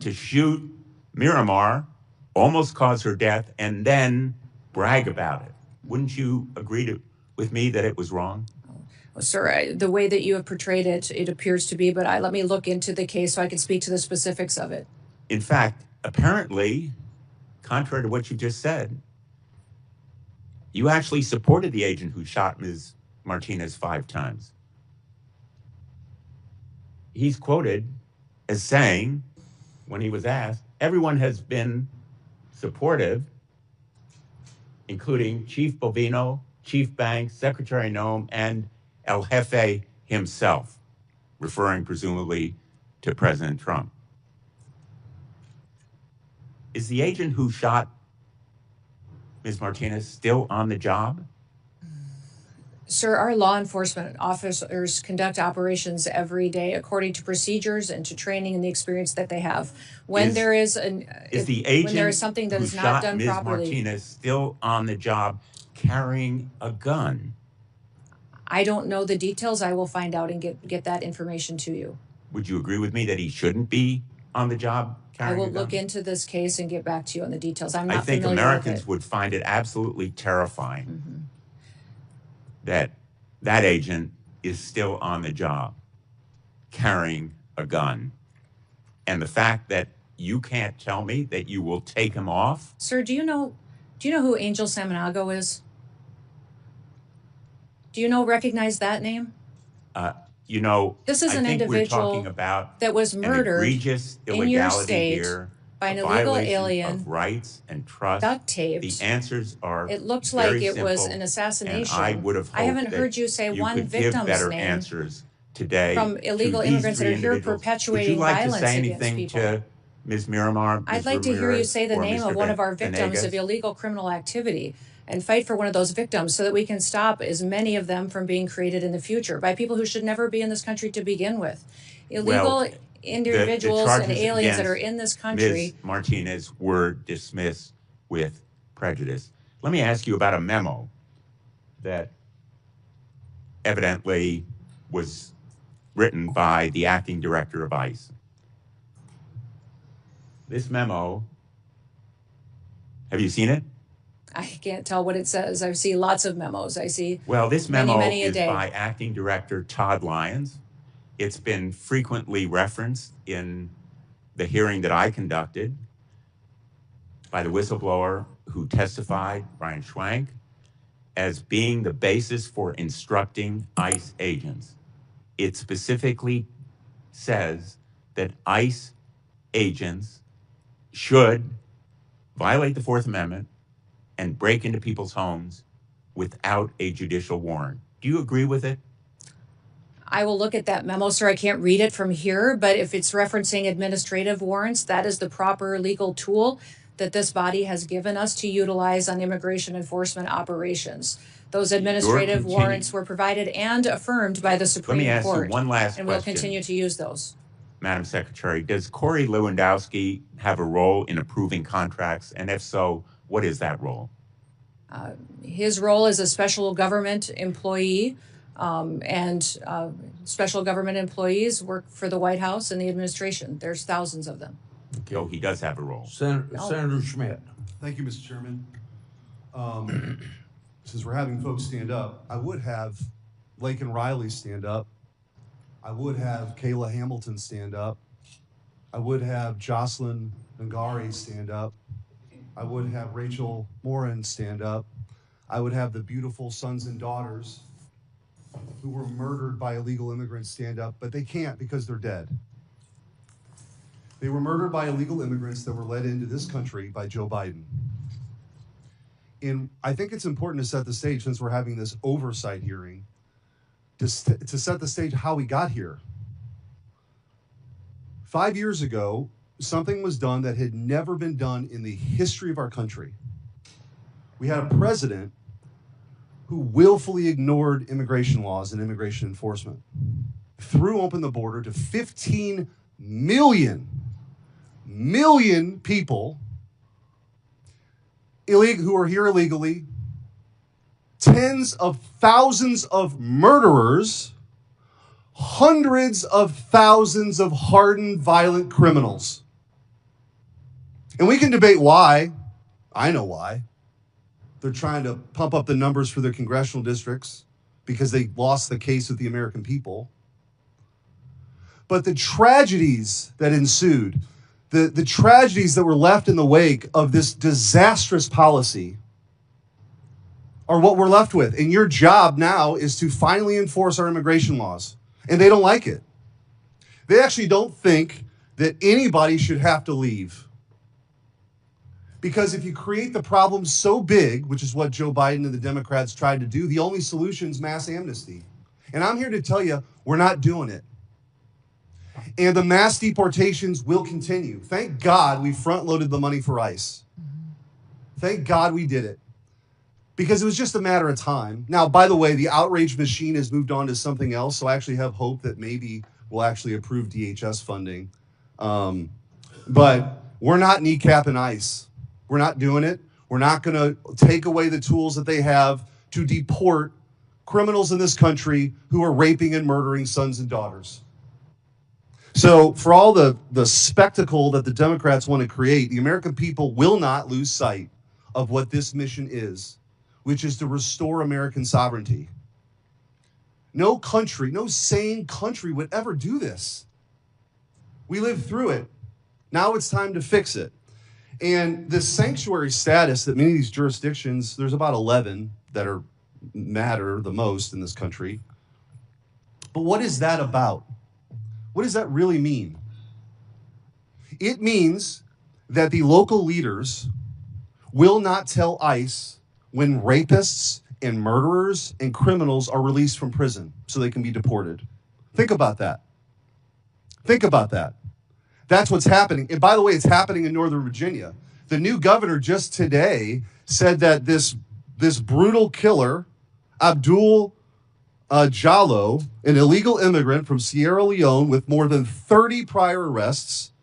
to shoot Miramar, almost cause her death, and then brag about it. Wouldn't you agree with me that it was wrong? Well, sir, the way that you have portrayed it, it appears to be, but let me look into the case so I can speak to the specifics of it. In fact, apparently, contrary to what you just said, you actually supported the agent who shot Ms. Martinez 5 times. He's quoted as saying, when he was asked, everyone has been supportive, including Chief Bovino, Chief Banks, Secretary Noem, and El Jefe himself, referring presumably to President Trump. Is the agent who shot Ms. Martinez still on the job? Sir, our law enforcement officers conduct operations every day according to procedures and to training and the experience that they have. When there is something that who is not shot done Ms. properly, Martinez still on the job carrying a gun? I don't know the details. I will find out and get that information to you. Would you agree with me that he shouldn't be on the job I carrying will a gun? look into this case and get back to you on the details. I'm not I think familiar Americans with it. would find it absolutely terrifying that that agent is still on the job carrying a gun. And the fact that you can't tell me that you will take him off? Sir, do you know who Angel Samanago is? Do you recognize that name? This is I an think individual we're talking about that was an murdered egregious in your illegality state here, by an a illegal violation alien, of rights and trust. duct taped. The answers are It looked very like it was simple, an assassination. And I would have hoped I haven't that heard you say one could victim's give better name answers today from illegal to these immigrants that 3 are here individuals. perpetuating Would you like violence to say against anything people. to Ms. Miramar? I'd Ms. like to hear you Ramirez, say the or name Mr. of one of our victims Venegas? of illegal criminal activity and fight for one of those victims so that we can stop as many of them from being created in the future by people who should never be in this country to begin with. Illegal individuals charges and aliens that are against in this country. Ms. Martinez were dismissed with prejudice. Let me ask you about a memo that evidently was written by the acting director of ICE. This memo, have you seen it? I can't tell what it says. I see lots of memos. I see Well, this memo many a is day. by acting director Todd Lyons. It's been frequently referenced in the hearing that I conducted by the whistleblower who testified, Brian Schwank, as being the basis for instructing ICE agents. It specifically says that ICE agents should violate the Fourth Amendment and break into people's homes without a judicial warrant. Do you agree with it? I will look at that memo, sir. I can't read it from here, but if it's referencing administrative warrants, that is the proper legal tool that this body has given us to utilize on immigration enforcement operations. Those administrative warrants were provided and affirmed by the Supreme Court. Let me ask you one last and question. we'll continue to use those. Madam Secretary, does Corey Lewandowski have a role in approving contracts? And if so, what is that role? His role as a special government employee, special government employees work for the White House and the administration. There's thousands of them. So he does have a role. Senator Schmidt. Thank you, Mr. Chairman. Since we're having folks stand up, I would have Laken Riley stand up. I would have Kayla Hamilton stand up. I would have Jocelyn Ngari stand up. I would have Rachel Morin stand up. I would have the beautiful sons and daughters who were murdered by illegal immigrants stand up, but they can't because they're dead. They were murdered by illegal immigrants that were led into this country by Joe Biden. And I think it's important to set the stage, since we're having this oversight hearing, to set the stage how we got here. 5 years ago, something was done that had never been done in the history of our country. We had a president who willfully ignored immigration laws and immigration enforcement, threw open the border to 15 million people who are here illegally, tens of thousands of murderers, hundreds of thousands of hardened, violent criminals. And we can debate why. I know why. They're trying to pump up the numbers for their congressional districts because they lost the case with the American people. But the tragedies that ensued, the tragedies that were left in the wake of this disastrous policy are what we're left with. And your job now is to finally enforce our immigration laws. And they don't like it. They actually don't think that anybody should have to leave. Because if you create the problem so big, which is what Joe Biden and the Democrats tried to do, the only solution is mass amnesty. And I'm here to tell you, we're not doing it. And the mass deportations will continue. Thank God we front-loaded the money for ICE. Thank God we did it. Because it was just a matter of time. Now, by the way, the outrage machine has moved on to something else, so I actually have hope that maybe we'll actually approve DHS funding. But we're not kneecapping ICE. We're not doing it. We're not going to take away the tools that they have to deport criminals in this country who are raping and murdering sons and daughters. So for all the spectacle that the Democrats want to create, the American people will not lose sight of what this mission is, which is to restore American sovereignty. No country, no sane country would ever do this. We lived through it. Now it's time to fix it. And this sanctuary status that many of these jurisdictions, there's about 11 that matter the most in this country. But what is that about? What does that really mean? It means that the local leaders will not tell ICE when rapists and murderers and criminals are released from prison so they can be deported. Think about that. Think about that. That's what's happening. And by the way, it's happening in Northern Virginia. The new governor just today said that this brutal killer, Abdul Jallo, an illegal immigrant from Sierra Leone with more than 30 prior arrests,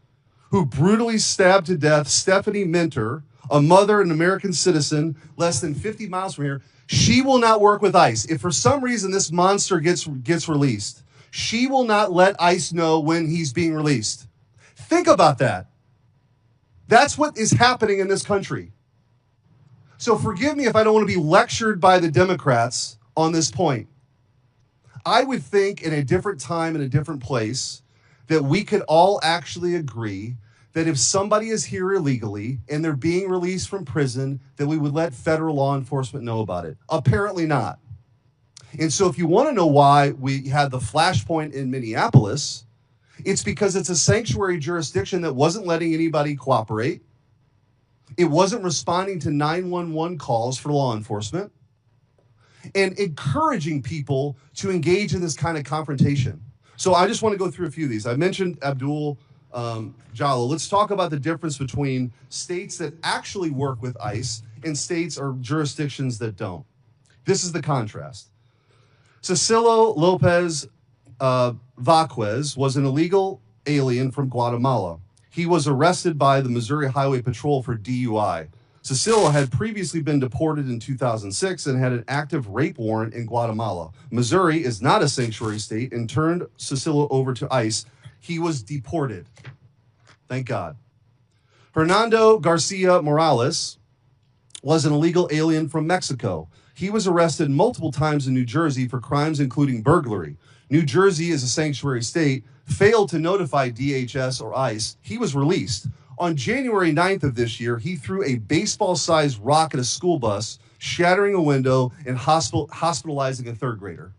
who brutally stabbed to death Stephanie Minter, a mother, an American citizen, less than 50 miles from here, she will not work with ICE. If for some reason this monster gets released, she will not let ICE know when he's being released. Think about that. That's what is happening in this country. So forgive me if I don't want to be lectured by the Democrats on this point. I would think in a different time, in a different place, that we could all actually agree that if somebody is here illegally and they're being released from prison, that we would let federal law enforcement know about it. Apparently not. And so if you want to know why we had the flashpoint in Minneapolis, it's because it's a sanctuary jurisdiction that wasn't letting anybody cooperate. It wasn't responding to 911 calls for law enforcement and encouraging people to engage in this kind of confrontation. So I just want to go through a few of these. I mentioned Abdul Jallo. Let's talk about the difference between states that actually work with ICE and states or jurisdictions that don't. This is the contrast. Cecilio Lopez Vaquez was an illegal alien from Guatemala. He was arrested by the Missouri Highway Patrol for DUI. Cecilio had previously been deported in 2006 and had an active rape warrant in Guatemala. Missouri is not a sanctuary state and turned Cecilio over to ICE. He was deported. Thank God. Hernando Garcia Morales was an illegal alien from Mexico. He was arrested multiple times in New Jersey for crimes including burglary. New Jersey is a sanctuary state, failed to notify DHS or ICE. He was released. On January 9th of this year, he threw a baseball-sized rock at a school bus, shattering a window and hospitalizing a third grader.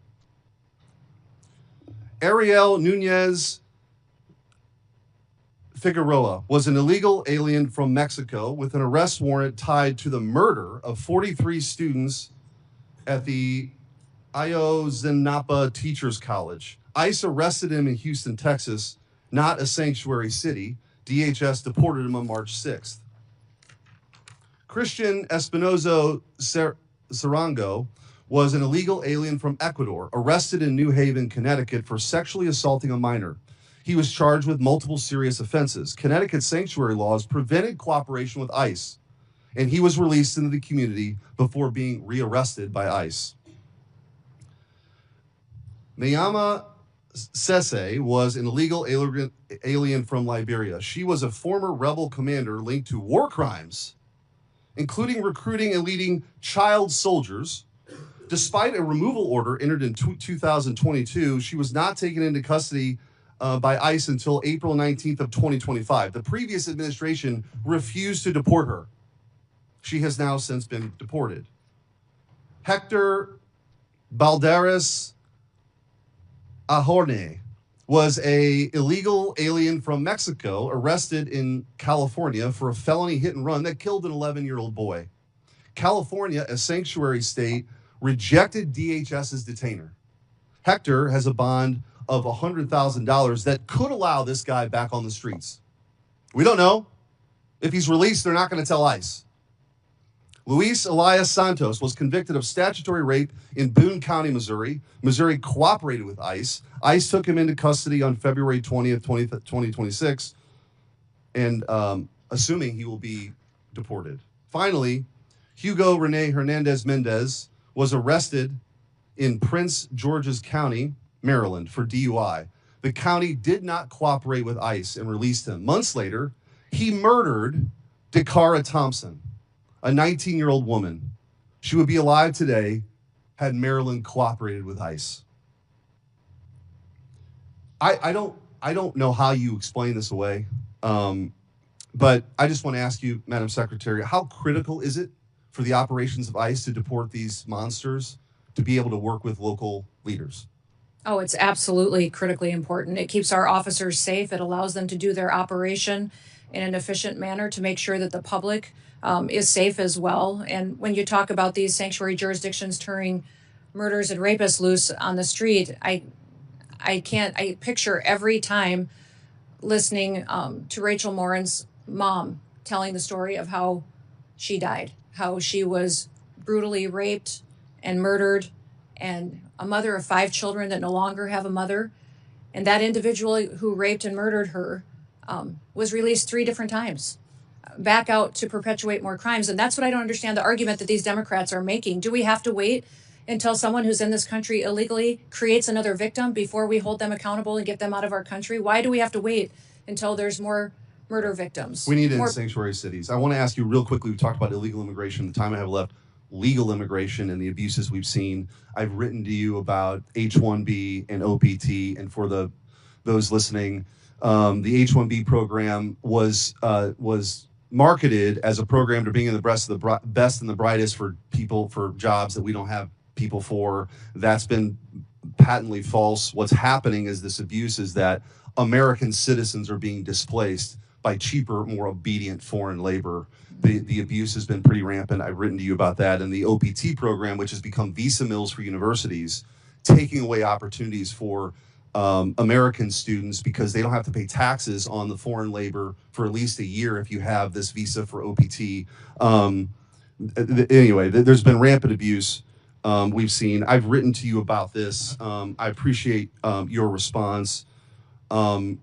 Ariel Nunez Figueroa was an illegal alien from Mexico with an arrest warrant tied to the murder of 43 students at the Ayotzinapa Teachers College. ICE arrested him in Houston, Texas, not a sanctuary city. DHS deported him on March 6th. Christian Espinozo Sarango was an illegal alien from Ecuador, arrested in New Haven, Connecticut for sexually assaulting a minor. He was charged with multiple serious offenses. Connecticut sanctuary laws prevented cooperation with ICE, and he was released into the community before being rearrested by ICE. Mayama Sese was an illegal alien from Liberia. She was a former rebel commander linked to war crimes, including recruiting and leading child soldiers. Despite a removal order entered in 2022, she was not taken into custody by ICE until April 19th of 2025. The previous administration refused to deport her. She has now since been deported. Hector Balderas Ahorne was an illegal alien from Mexico arrested in California for a felony hit and run that killed an 11-year-old boy. California, a sanctuary state, rejected DHS's detainer. Hector has a bond of $100,000 that could allow this guy back on the streets. We don't know. If he's released, they're not going to tell ICE. Luis Elias Santos was convicted of statutory rape in Boone County, Missouri. Missouri cooperated with ICE. ICE took him into custody on February 20th, 2026, and assuming he will be deported. Finally, Hugo Rene Hernandez Mendez was arrested in Prince George's County, Maryland, for DUI. The county did not cooperate with ICE and released him. Months later, he murdered Dakara Thompson, a 19-year-old woman. She would be alive today had Maryland cooperated with ICE. I don't know how you explain this away, but I just want to ask you, Madam Secretary, how critical is it for the operations of ICE to deport these monsters to be able to work with local leaders? Oh, it's absolutely critically important. It keeps our officers safe. It allows them to do their operation in an efficient manner to make sure that the public is safe as well. And when you talk about these sanctuary jurisdictions turning murders and rapists loose on the street, I picture every time listening to Rachel Morin's mom telling the story of how she died, how she was brutally raped and murdered, and a mother of 5 children that no longer have a mother. And that individual who raped and murdered her was released 3 different times. back out to perpetuate more crimes. And that's what I don't understand, the argument that these Democrats are making. Do we have to wait until someone who's in this country illegally creates another victim before we hold them accountable and get them out of our country? Why do we have to wait until there's more murder victims? We need it in more sanctuary cities. I want to ask you real quickly. We talked about illegal immigration. The time I have left, legal immigration and the abuses we've seen. I've written to you about H-1B and OPT, and for those listening, the H-1B program was marketed as a program to bring in the best and the brightest for people for jobs that we don't have people for. That's been patently false. What's happening is this abuse is that American citizens are being displaced by cheaper, more obedient foreign labor. The abuse has been pretty rampant. I've written to you about that. And the OPT program, which has become visa mills for universities, taking away opportunities for American students because they don't have to pay taxes on the foreign labor for at least a year if you have this visa for OPT. Anyway, there's been rampant abuse we've seen. I've written to you about this. I appreciate your response. I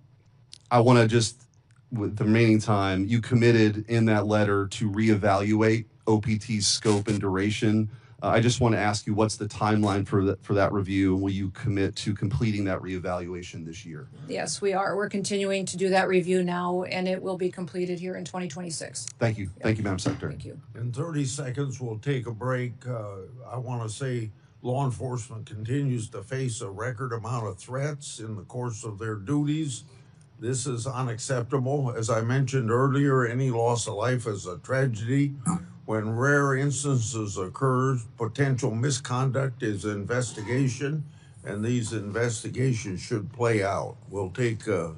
want to just, with the remaining time, you committed in that letter to reevaluate OPT's scope and duration. I just want to ask you, what's the timeline for that review? And will you commit to completing that reevaluation this year? Yes, we are. We're continuing to do that review now, and it will be completed here in 2026. Thank you. Thank you, Madam Secretary. Thank you. In 30 seconds, we'll take a break. I want to say law enforcement continues to face a record amount of threats in the course of their duties. This is unacceptable. As I mentioned earlier, any loss of life is a tragedy. When rare instances occur, potential misconduct is investigation, and these investigations should play out. We'll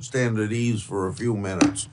stand at ease for a few minutes.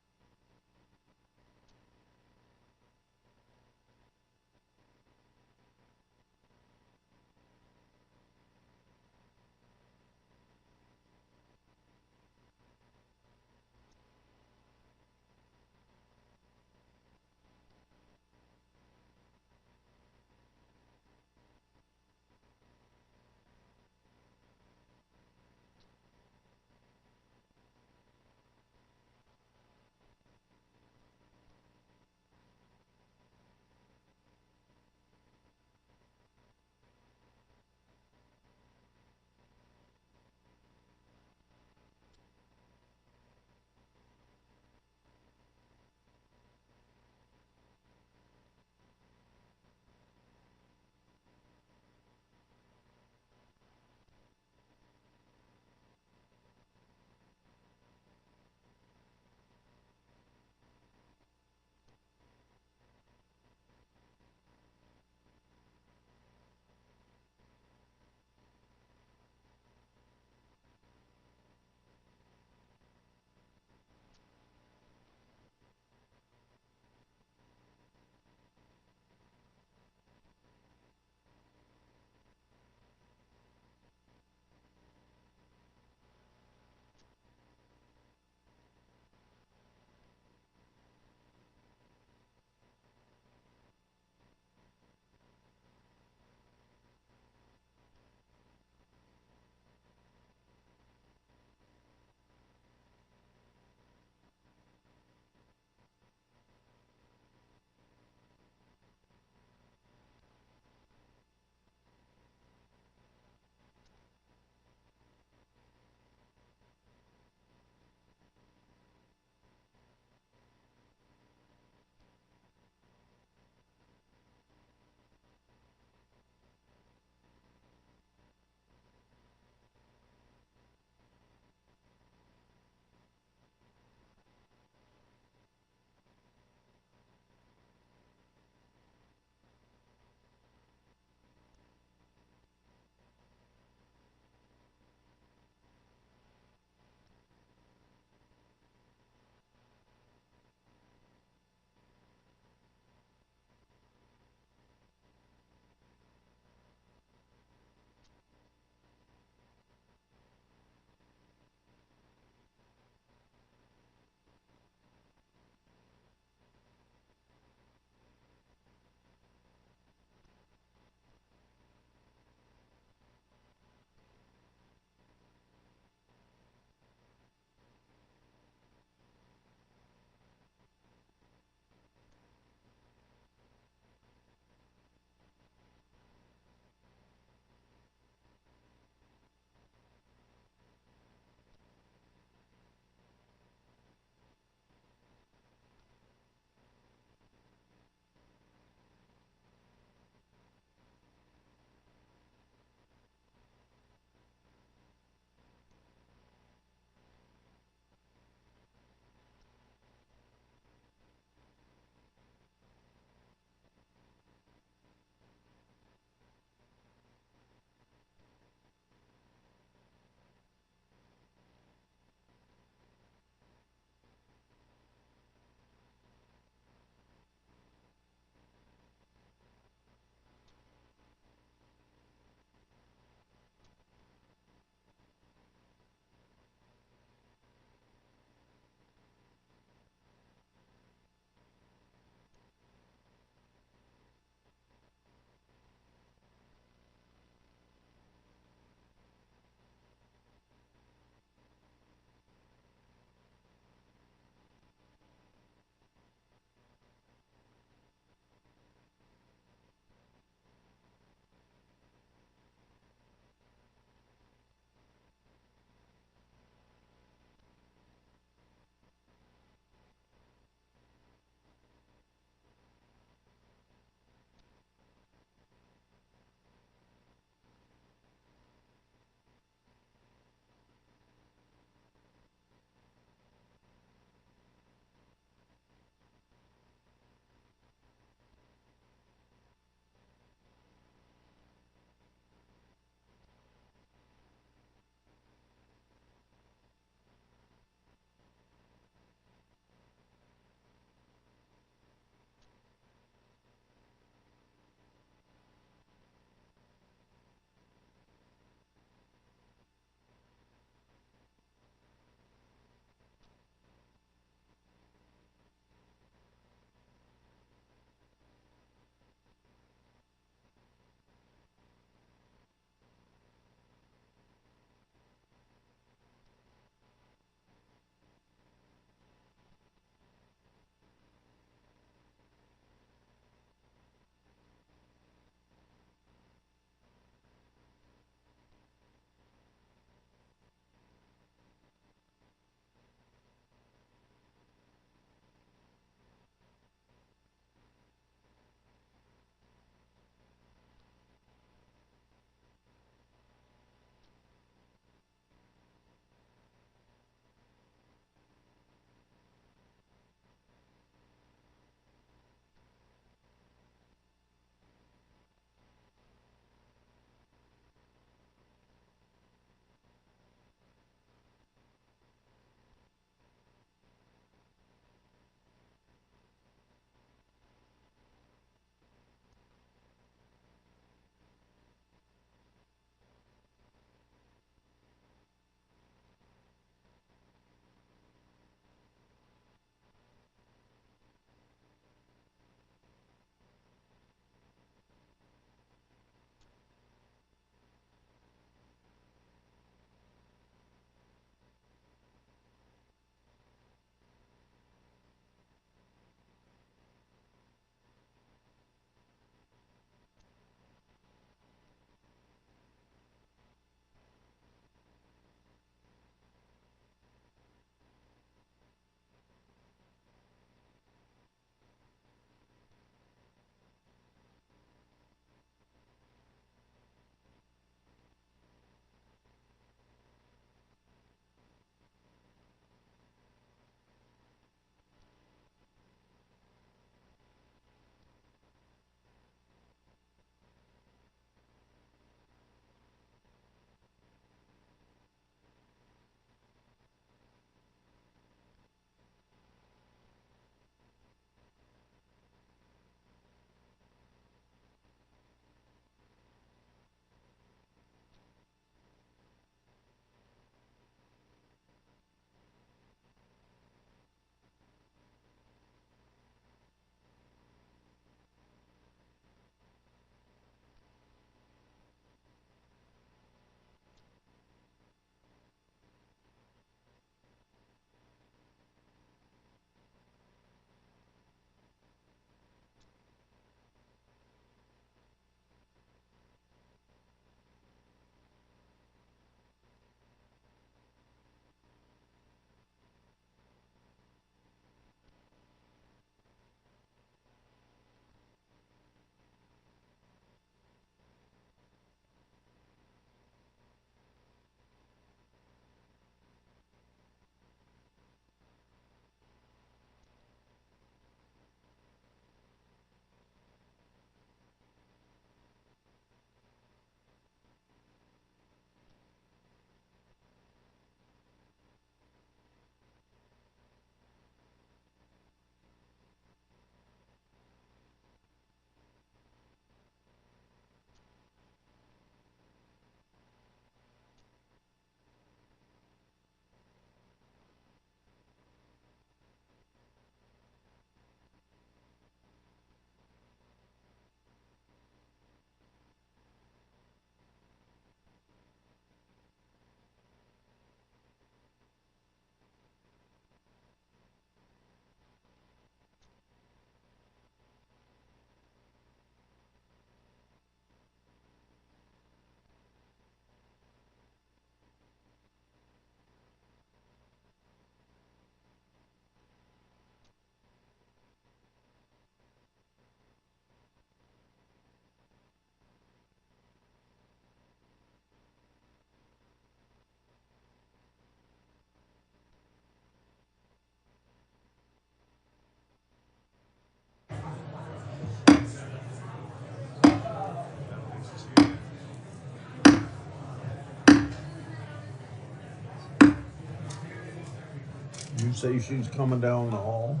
say she's coming down the hall?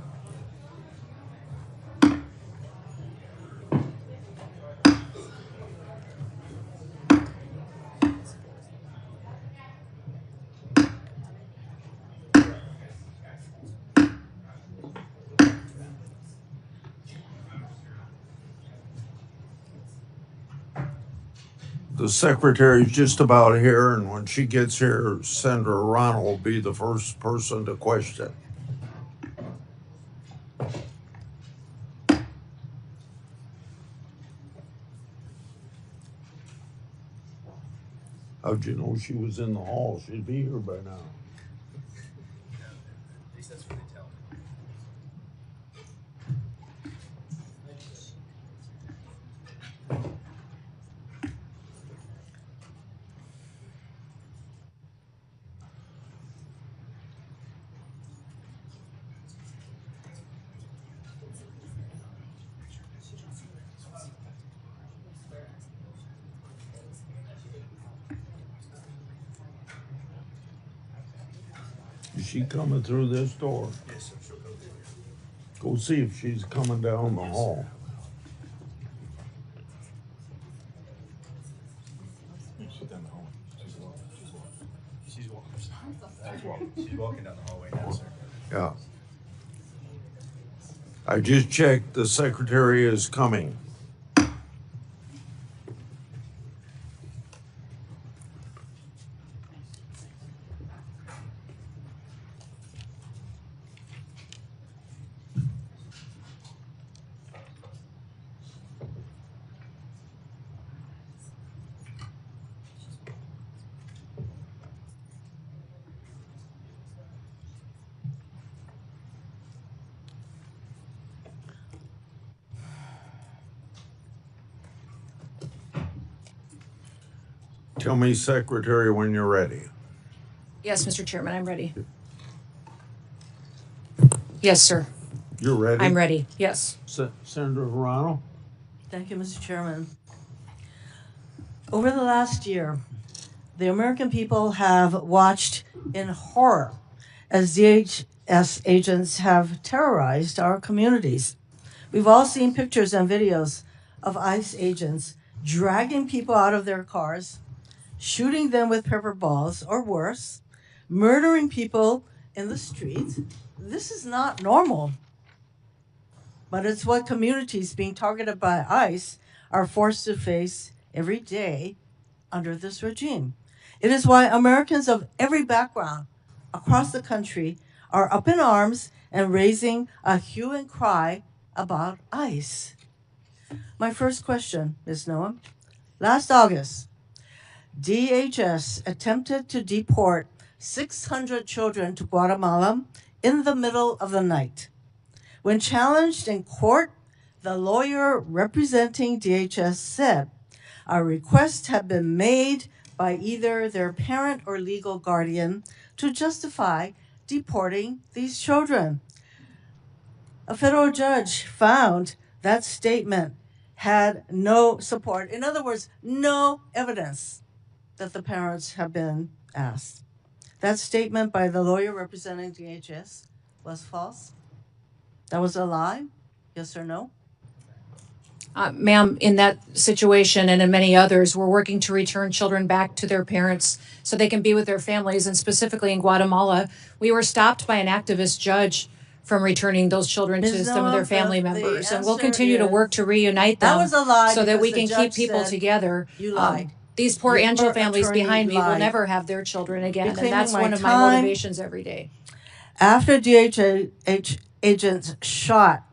The secretary's just about here, and when she gets here, Senator Ronald will be the first person to question. How'd you know she was in the hall? She'd be here by now. At least that's what they tell me. Is she coming through this door? Yes, sir. She'll go through here. Go see if she's coming down the hall. She's down the hall. She's walking down the hallway now, sir. Yeah. I just checked, the secretary is coming. Tell me, Secretary, when you're ready. Yes, Mr. Chairman, I'm ready. Yes, sir. You're ready? I'm ready. Yes. Senator Verano? Thank you, Mr. Chairman. Over the last year, the American people have watched in horror as DHS agents have terrorized our communities. We've all seen pictures and videos of ICE agents dragging people out of their cars, shooting them with pepper balls or worse, murdering people in the streets. This is not normal, but it's what communities being targeted by ICE are forced to face every day under this regime. It is why Americans of every background across the country are up in arms and raising a hue and cry about ICE. My first question, Ms. Noem. Last August, DHS attempted to deport 600 children to Guatemala in the middle of the night. When challenged in court, the lawyer representing DHS said a request had been made by either their parent or legal guardian to justify deporting these children. A federal judge found that statement had no support. In other words, no evidence that the parents have been asked. That statement by the lawyer representing DHS was false. That was a lie? Yes or no? Ma'am, in that situation and in many others, we're working to return children back to their parents so they can be with their families. And specifically in Guatemala, we were stopped by an activist judge from returning those children to some of their family members. And we'll continue to work to reunite them so that we can keep people together. You lied. These poor Your angel families attorney behind me will lied. never have their children again. And Reclaiming that's my one of my time. motivations every day. After DHS agents shot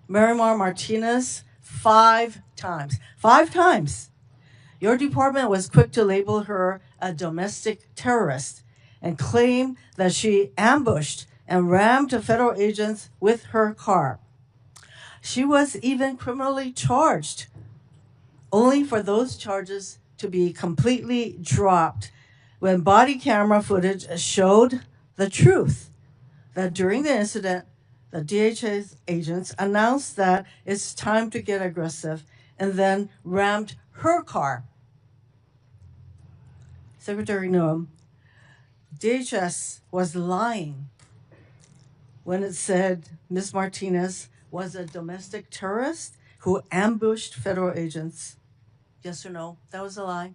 Marimar Martinez 5 times, 5 times, your department was quick to label her a domestic terrorist and claim that she ambushed and rammed federal agents with her car. She was even criminally charged, only for those charges to be completely dropped when body camera footage showed the truth, that during the incident, the DHS agents announced that it's time to get aggressive and then rammed her car. Secretary Noem, DHS was lying when it said Ms. Martinez was a domestic terrorist who ambushed federal agents? Yes or no? That was a lie.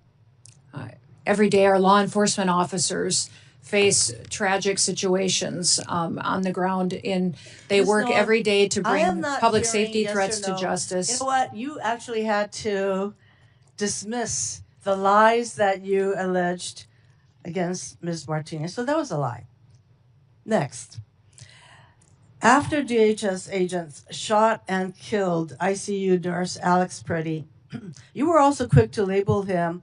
Every day, our law enforcement officers face tragic situations on the ground. They Ms. work Noem, every day to I am bring not public hearing safety yes threats or to no. justice. You know what? You actually had to dismiss the lies that you alleged against Ms. Martinez. So that was a lie. Next. After DHS agents shot and killed ICU nurse Alex Preddy, you were also quick to label him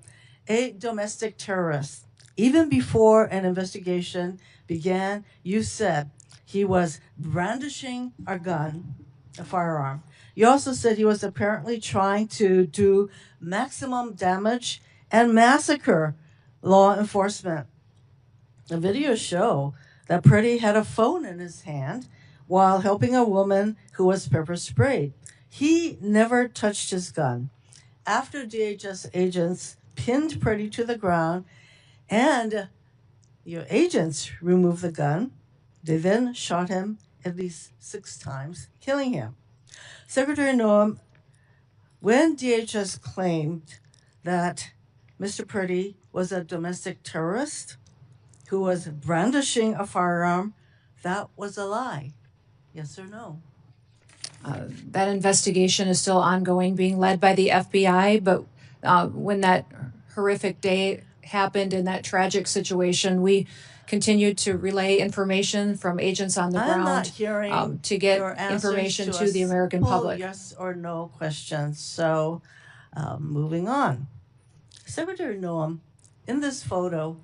a domestic terrorist. Even before an investigation began, you said he was brandishing a gun, a firearm. You also said he was apparently trying to do maximum damage and massacre law enforcement. The videos show that Preddy had a phone in his hand while helping a woman who was pepper sprayed. He never touched his gun. After DHS agents pinned Preddy to the ground and your agents removed the gun, they then shot him at least 6 times, killing him. Secretary Noem, when DHS claimed that Mr. Preddy was a domestic terrorist who was brandishing a firearm, that was a lie. Yes or no? That investigation is still ongoing, being led by the FBI. But when that horrific day happened in that tragic situation, we continued to relay information from agents on the I'm ground not hearing to get your answers information to a the American simple public. yes or no question. So, moving on. Secretary Noem, in this photo,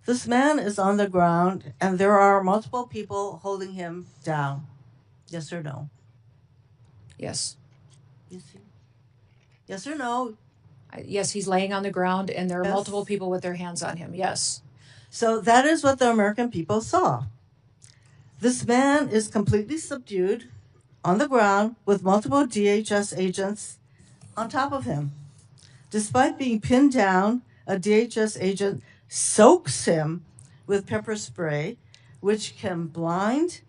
this man is on the ground and there are multiple people holding him down. Yes or no? Yes. You see? Yes or no? Yes, he's laying on the ground and there are Yes. multiple people with their hands on him. Yes. So that is what the American people saw. This man is completely subdued on the ground with multiple DHS agents on top of him. Despite being pinned down, a DHS agent soaks him with pepper spray, which can blind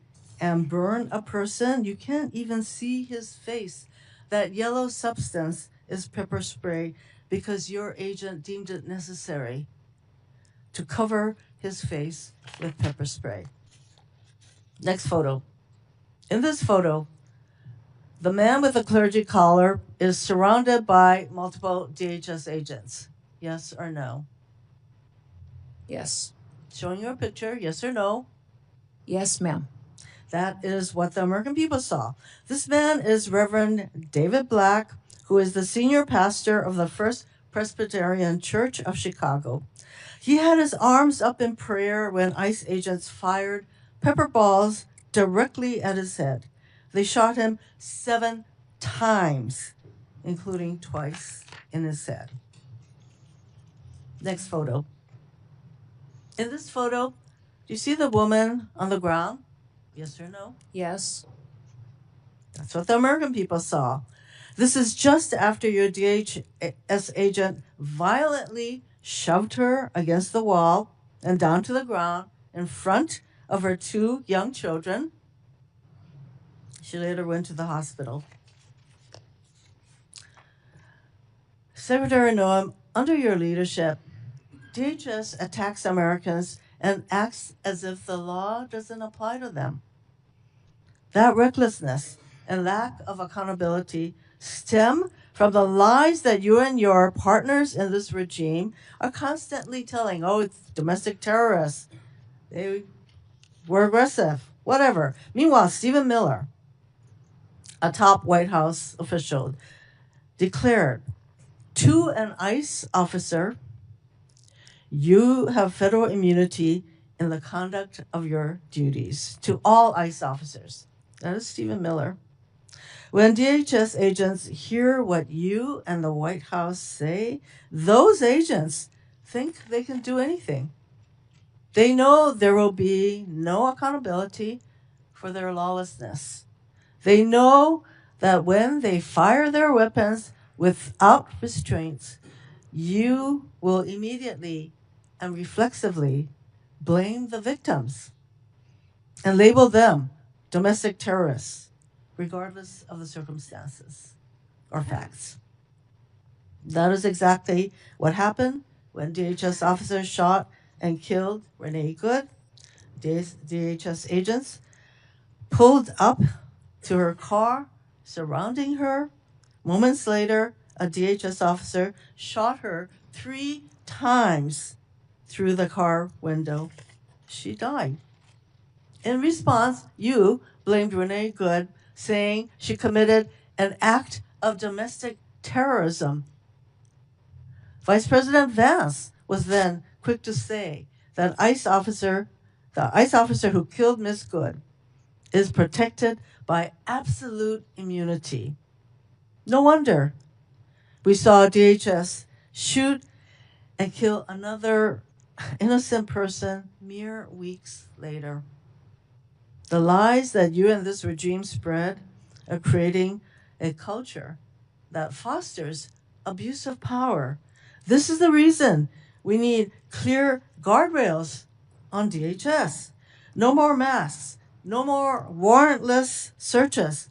and burn a person. You can't even see his face. That yellow substance is pepper spray because your agent deemed it necessary to cover his face with pepper spray. Next photo. In this photo, the man with the clergy collar is surrounded by multiple DHS agents. Yes or no? Yes. Showing you a picture, yes or no? Yes, ma'am. That is what the American people saw. This man is Reverend David Black, who is the senior pastor of the First Presbyterian Church of Chicago. He had his arms up in prayer when ICE agents fired pepper balls directly at his head. They shot him 7 times, including twice in his head. Next photo. In this photo, do you see the woman on the ground? Yes or no? Yes. That's what the American people saw. This is just after your DHS agent violently shoved her against the wall and down to the ground in front of her 2 young children. She later went to the hospital. Secretary Noem, under your leadership, DHS attacks Americans and acts as if the law doesn't apply to them. That recklessness and lack of accountability stem from the lies that you and your partners in this regime are constantly telling. Oh, it's domestic terrorists. They were aggressive, whatever. Meanwhile, Stephen Miller, a top White House official, declared to an ICE officer, you have federal immunity in the conduct of your duties. To all ICE officers. That is Stephen Miller. When DHS agents hear what you and the White House say, those agents think they can do anything. They know there will be no accountability for their lawlessness. They know that when they fire their weapons without restraints, you will immediately and reflexively blame the victims and label them domestic terrorists, regardless of the circumstances or facts. That is exactly what happened when DHS officers shot and killed Renee Good. DHS agents pulled up to her car, surrounding her. Moments later, a DHS officer shot her 3 times through the car window. She died. In response, you blamed Renee Good, saying she committed an act of domestic terrorism. Vice President Vance was then quick to say that the ICE officer who killed Miss Good is protected by absolute immunity. No wonder we saw DHS shoot and kill another innocent person mere weeks later. The lies that you and this regime spread are creating a culture that fosters abuse of power. This is the reason we need clear guardrails on DHS. No more masks, no more warrantless searches,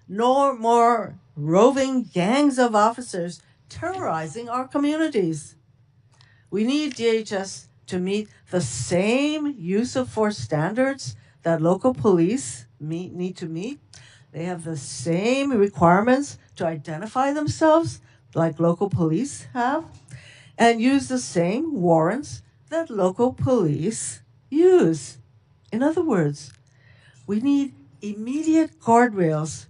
no more roving gangs of officers terrorizing our communities. We need DHS to meet the same use of force standards that local police need to meet. They have the same requirements to identify themselves like local police have, and use the same warrants that local police use. In other words, we need immediate guardrails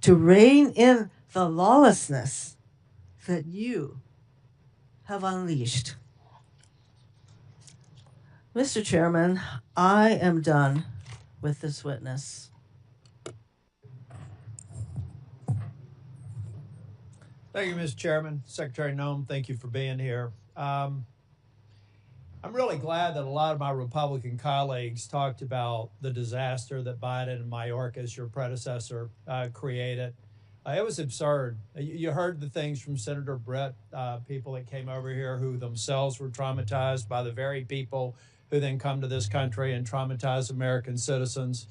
to rein in the lawlessness that you have unleashed. Mr. Chairman, I am done with this witness. Thank you, Mr. Chairman. Secretary Noem, thank you for being here. I'm really glad that a lot of my Republican colleagues talked about the disaster that Biden and Mayorkas, your predecessor, created. It was absurd. You heard the things from Senator Brett, people that came over here who themselves were traumatized by the very people who then come to this country and traumatize American citizens.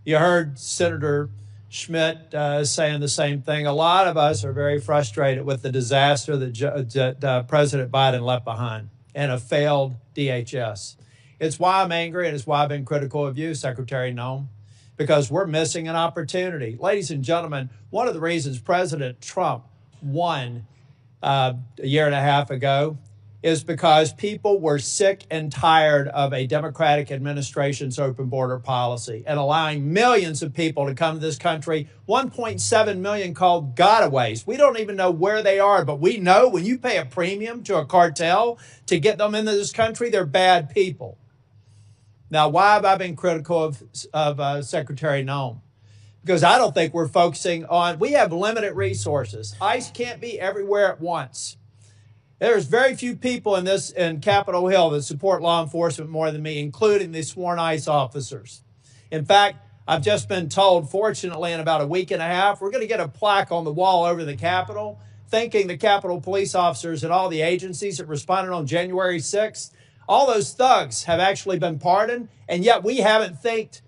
You heard Senator Schmidt saying the same thing. A lot of us are very frustrated with the disaster that President Biden left behind and a failed DHS. It's why I'm angry, and it's why I've been critical of you, Secretary Noem, because we're missing an opportunity. Ladies and gentlemen, one of the reasons President Trump won a year and a half ago is because people were sick and tired of a Democratic administration's open border policy and allowing millions of people to come to this country, 1.7 million called gotaways. We don't even know where they are, but we know when you pay a premium to a cartel to get them into this country, they're bad people. Now, why have I been critical of Secretary Noem? Because I don't think we're focusing on, we have limited resources. ICE can't be everywhere at once. There's very few people in Capitol Hill that support law enforcement more than me, including the sworn ICE officers. In fact, I've just been told, fortunately, in about a week and a half, we're going to get a plaque on the wall over the Capitol, thanking the Capitol police officers and all the agencies that responded on January 6th. All those thugs have actually been pardoned, and yet we haven't thanked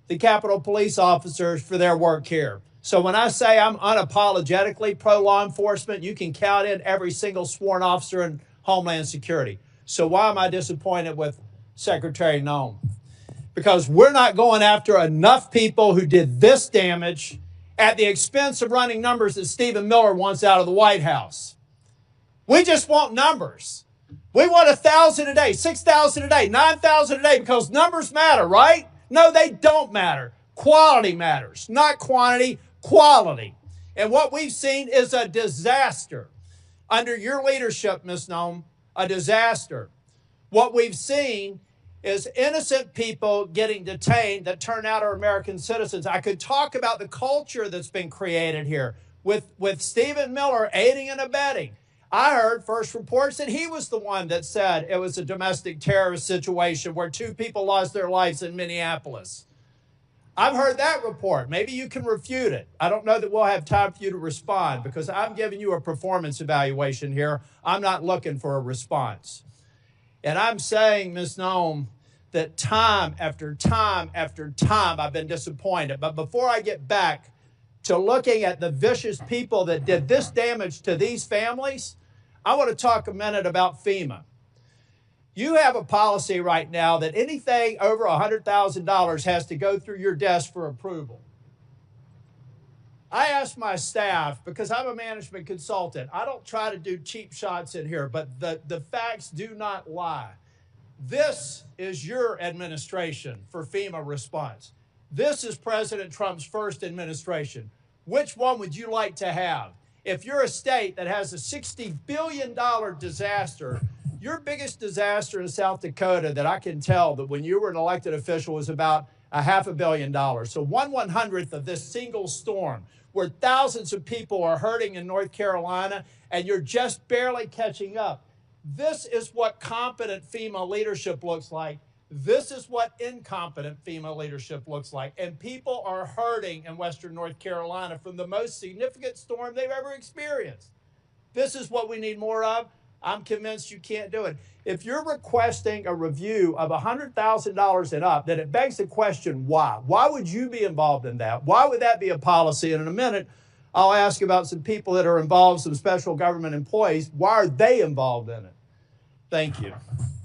the Capitol police officers for their work here. So when I say I'm unapologetically pro-law enforcement, you can count in every single sworn officer in Homeland Security. So why am I disappointed with Secretary Noem? Because we're not going after enough people who did this damage at the expense of running numbers that Stephen Miller wants out of the White House. We just want numbers. We want 1,000 a day, 6,000 a day, 9,000 a day, because numbers matter, right? No, they don't matter. Quality matters, not quantity, quality. And what we've seen is a disaster. Under your leadership, Ms. Noem, a disaster. What we've seen is innocent people getting detained that turn out are American citizens. I could talk about the culture that's been created here with Stephen Miller aiding and abetting. I heard first reports that he was the one that said it was a domestic terrorist situation where 2 people lost their lives in Minneapolis. I've heard that report. Maybe you can refute it. I don't know that we'll have time for you to respond because I'm giving you a performance evaluation here. I'm not looking for a response. And I'm saying, Ms. Noem, that time after time after time I've been disappointed. But before I get back to looking at the vicious people that did this damage to these families, I want to talk a minute about FEMA. You have a policy right now that anything over $100,000 has to go through your desk for approval. I asked my staff, because I'm a management consultant, I don't try to do cheap shots in here, but the facts do not lie. This is your administration for FEMA response. This is President Trump's first administration. Which one would you like to have? If you're a state that has a $60 billion disaster, your biggest disaster in South Dakota that I can tell that when you were an elected official was about $500 million. So 1/100th of this single storm where thousands of people are hurting in North Carolina and you're just barely catching up. This is what competent FEMA leadership looks like. This is what incompetent FEMA leadership looks like. And people are hurting in Western North Carolina from the most significant storm they've ever experienced. This is what we need more of. I'm convinced you can't do it. If you're requesting a review of $100,000 and up, then it begs the question, why? Why would you be involved in that? Why would that be a policy? And in a minute, I'll ask about some people that are involved, some special government employees. Why are they involved in it? Thank you.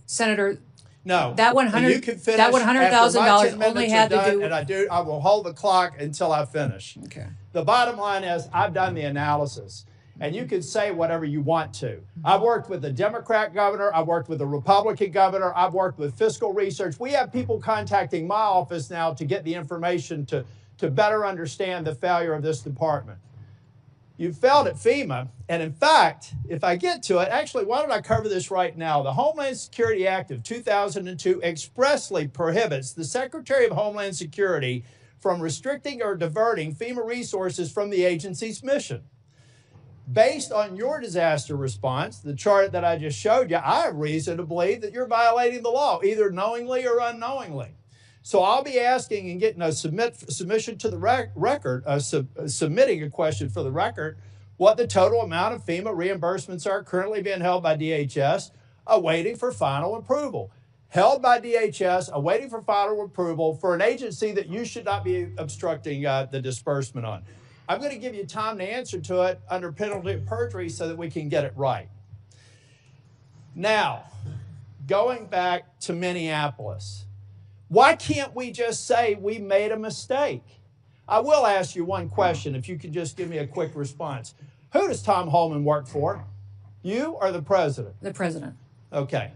Senator, no, that you can finish that $100,000 only had to do. And I will hold the clock until I finish. Okay. The bottom line is, I've done the analysis, and you can say whatever you want to. I've worked with the Democrat governor. I've worked with the Republican governor. I've worked with fiscal research. We have people contacting my office now to get the information to better understand the failure of this department. You failed at FEMA, and in fact, if I get to it, actually, why don't I cover this right now? The Homeland Security Act of 2002 expressly prohibits the Secretary of Homeland Security from restricting or diverting FEMA resources from the agency's mission. Based on your disaster response, the chart that I just showed you, I have reason to believe that you're violating the law, either knowingly or unknowingly. So I'll be asking and getting a submission to the record, submitting a question for the record, what the total amount of FEMA reimbursements are currently being held by DHS, awaiting for final approval. Held by DHS, awaiting for final approval for an agency that you should not be obstructing the disbursement on. I'm going to give you time to answer to it under penalty of perjury so that we can get it right. Now, going back to Minneapolis, why can't we just say we made a mistake? I will ask you one question, if you could just give me a quick response. Who does Tom Homan work for? You or the president? The president. Okay.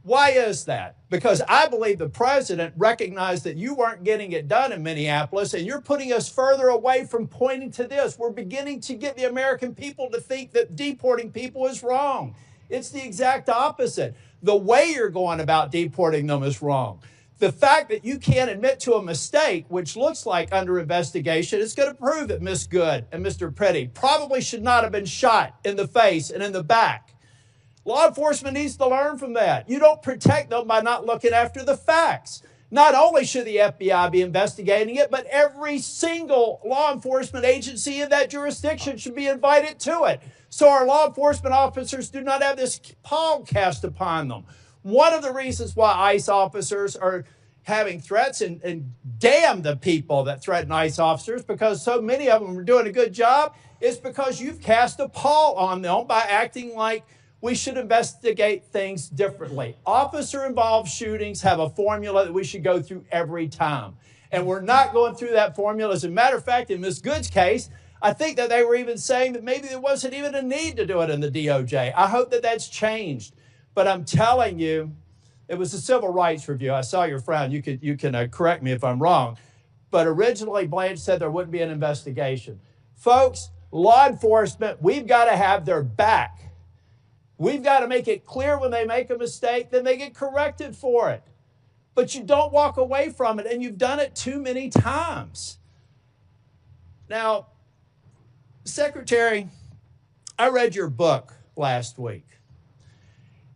Why is that? Because I believe the president recognized that you weren't getting it done in Minneapolis, and you're putting us further away from pointing to this. We're beginning to get the American people to think that deporting people is wrong. It's the exact opposite. The way you're going about deporting them is wrong. The fact that you can't admit to a mistake, which looks like under investigation, is going to prove that Miss Good and Mr. Petty probably should not have been shot in the face and in the back. Law enforcement needs to learn from that. You don't protect them by not looking after the facts. Not only should the FBI be investigating it, but every single law enforcement agency in that jurisdiction should be invited to it, so our law enforcement officers do not have this pall cast upon them. One of the reasons why ICE officers are having threats, and damn the people that threaten ICE officers, because so many of them are doing a good job, is because you've cast a pall on them by acting like we should investigate things differently. Officer-involved shootings have a formula that we should go through every time. And we're not going through that formula. As a matter of fact, in Ms. Good's case, I think that they were even saying that maybe there wasn't even a need to do it in the DOJ. I hope that that's changed. But I'm telling you, it was a civil rights review. I saw your frown. You can correct me if I'm wrong. But originally, Blanche said there wouldn't be an investigation. Folks, law enforcement, we've got to have their back. We've got to make it clear when they make a mistake, then they get corrected for it. But you don't walk away from it, and you've done it too many times. Now, Secretary, I read your book last week.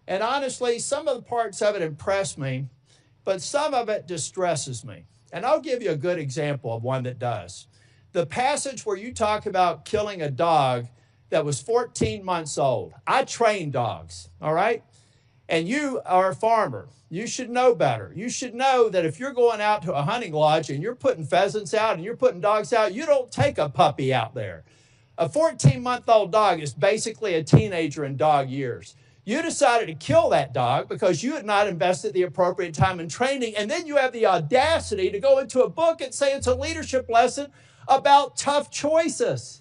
And honestly, some of the parts of it impressed me, but some of it distresses me. And I'll give you a good example of one that does. The passage where you talk about killing a dog that was 14 months old. I train dogs, all right? and you are a farmer, you should know better. You should know that if you're going out to a hunting lodge and you're putting pheasants out and you're putting dogs out, you don't take a puppy out there. A 14-month-old dog is basically a teenager in dog years. You decided to kill that dog because you had not invested the appropriate time in training, and then you have the audacity to go into a book and say it's a leadership lesson about tough choices.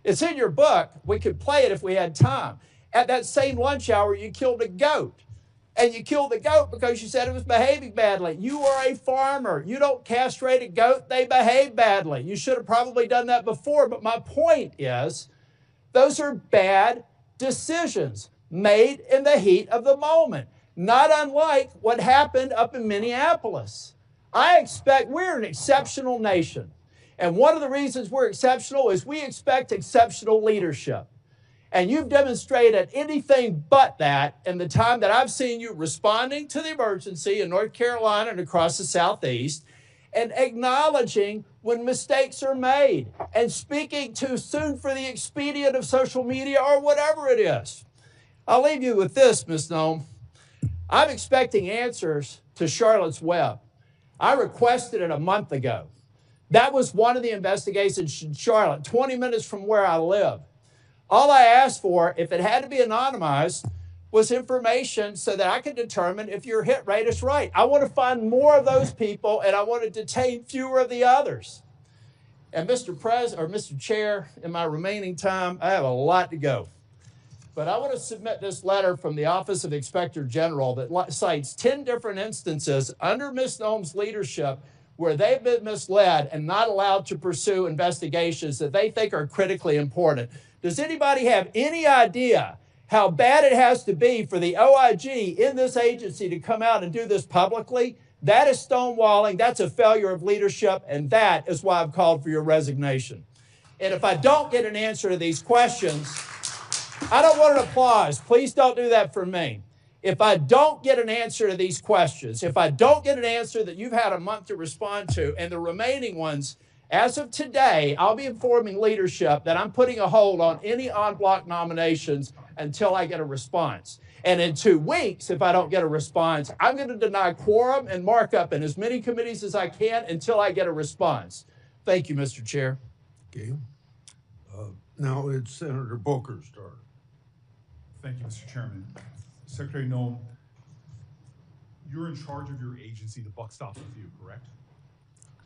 It's in your book. We could play it if we had time. At that same lunch hour, you killed a goat. And you killed the goat because you said it was behaving badly. You are a farmer. You don't castrate a goat. They behave badly. You should have probably done that before. But my point is, those are bad decisions made in the heat of the moment, not unlike what happened up in Minneapolis. I expect we're an exceptional nation. And one of the reasons we're exceptional is we expect exceptional leadership. And you've demonstrated anything but that in the time that I've seen you responding to the emergency in North Carolina and across the Southeast, and acknowledging when mistakes are made and speaking too soon for the expedient of social media or whatever it is. I'll leave you with this, Ms. Noem. I'm expecting answers to Charlotte's Web. I requested it a month ago. That was one of the investigations in Charlotte, 20 minutes from where I live. All I asked for, if it had to be anonymized, was information so that I could determine if your hit rate is right. I want to find more of those people, and I want to detain fewer of the others. And Mr. Chair, in my remaining time, I have a lot to go. But I want to submit this letter from the Office of the Inspector General that cites 10 different instances under Ms. Noem's leadership where they've been misled and not allowed to pursue investigations that they think are critically important. Does anybody have any idea how bad it has to be for the OIG in this agency to come out and do this publicly? That is stonewalling. That's a failure of leadership, and that is why I've called for your resignation. And if I don't get an answer to these questions, I don't want an applause. Please don't do that for me. If I don't get an answer to these questions, if I don't get an answer that you've had a month to respond to, and the remaining ones, as of today, I'll be informing leadership that I'm putting a hold on any en-bloc nominations until I get a response. And in 2 weeks, if I don't get a response, I'm going to deny quorum and markup in as many committees as I can until I get a response. Thank you, Mr. Chair. Okay. Now it's Senator Booker's turn. Thank you, Mr. Chairman. Secretary Noem, you're in charge of your agency. The buck stops with you, correct?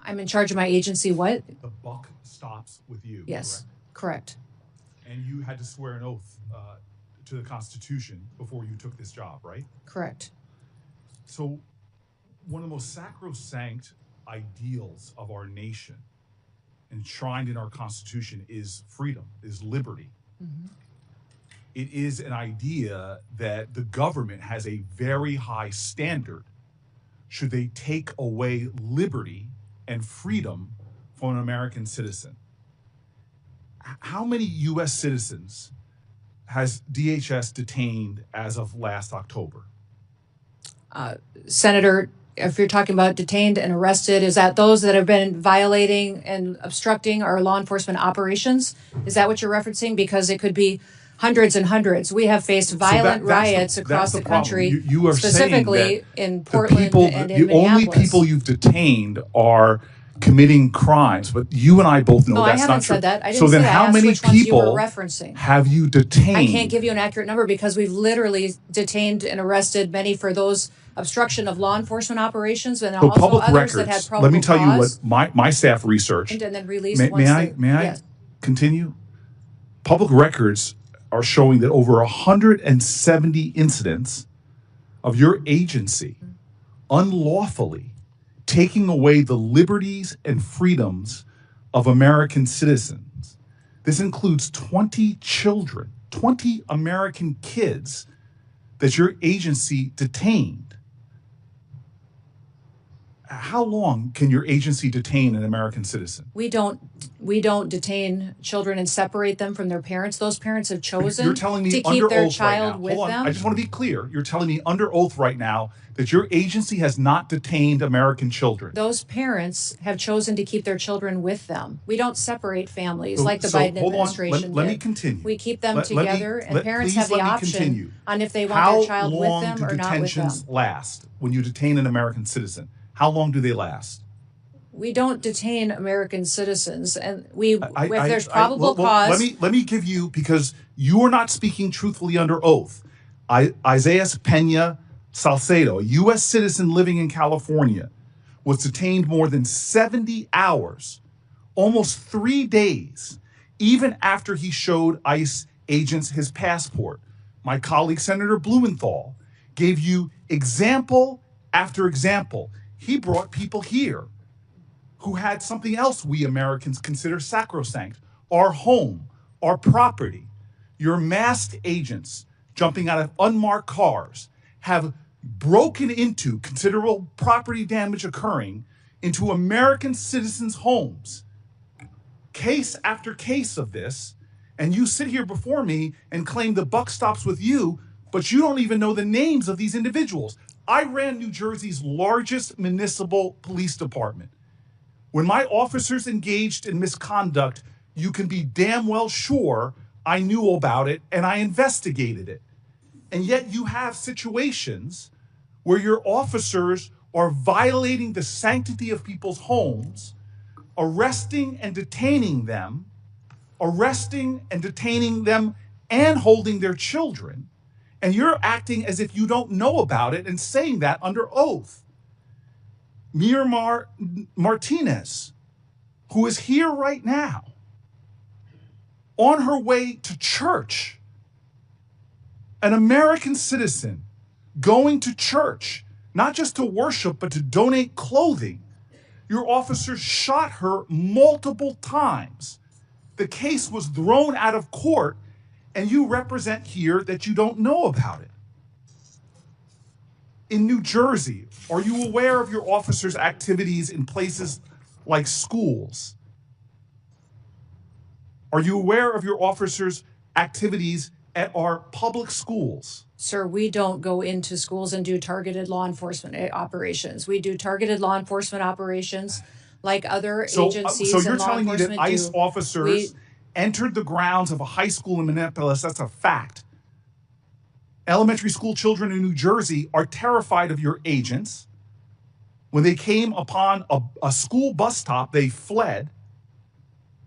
I'm in charge of my agency, what? The buck stops with you, yes, correct. And you had to swear an oath to the Constitution before you took this job, right? Correct. So one of the most sacrosanct ideals of our nation, enshrined in our Constitution, is freedom, is liberty. Mm-hmm. It is an idea that the government has a very high standard should they take away liberty and freedom from an American citizen. How many U.S. citizens has DHS detained as of last October? Senator, if you're talking about detained and arrested, is that those that have been violating and obstructing our law enforcement operations? Is that what you're referencing? Because it could be hundreds and hundreds. We have faced violent riots across the country, you are specifically in Portland and in the Minneapolis. only people you've detained are committing crimes, but you and I both know No, that's I haven't not true. said that. I didn't so say then that. how I asked many which ones you people were referencing. have you detained? I can't give you an accurate number because we've literally detained and arrested many for those obstruction of law enforcement operations, and So also public others records, that had probable let me tell you cause. what my staff researched. And then released May once I yes. continue? Public records are showing that over 170 incidents of your agency unlawfully taking away the liberties and freedoms of American citizens. This includes 20 children, 20 American kids that your agency detained. How long can your agency detain an American citizen? We don't detain children and separate them from their parents. Those parents have chosen You're telling me to keep under their oath right child now. with Hold on. them. I just want to be clear. You're telling me under oath right now that your agency has not detained American children. Those parents have chosen to keep their children with them. We don't separate families like the So, Biden hold on. administration Let did. me continue. We keep them Let me- together, and parents please have the let me option continue. on if they want How their child with long them do or not with them. detentions last when you detain an American citizen? How long do they last? We don't detain American citizens, and if there's well, probable cause. Let me give you, because you are not speaking truthfully under oath. Isaiah Pena Salcedo, a U.S. citizen living in California, was detained more than 70 hours, almost 3 days, even after he showed ICE agents his passport. My colleague, Senator Blumenthal, gave you example after example. He brought people here who had something else we Americans consider sacrosanct: our home, our property. Your masked agents jumping out of unmarked cars have broken into, considerable property damage occurring, into American citizens' homes. Case after case of this, and you sit here before me and claim the buck stops with you, but you don't even know the names of these individuals. I ran New Jersey's largest municipal police department. When my officers engaged in misconduct, you can be damn well sure I knew about it and I investigated it. And yet you have situations where your officers are violating the sanctity of people's homes, arresting and detaining them and holding their children, and you're acting as if you don't know about it and saying that under oath. Miramar Martinez, who is here right now, on her way to church, an American citizen going to church, not just to worship, but to donate clothing. Your officers shot her multiple times. The case was thrown out of court, and you represent here that you don't know about it. In New Jersey, are you aware of your officers' activities in places like schools? Are you aware of your officers' activities at our public schools? Sir, we don't go into schools and do targeted law enforcement operations. We do targeted law enforcement operations like other agencies. So you're and law telling me that enforcement ICE officers entered the grounds of a high school in Minneapolis? That's a fact. Elementary school children in New Jersey are terrified of your agents. When they came upon a school bus stop, they fled.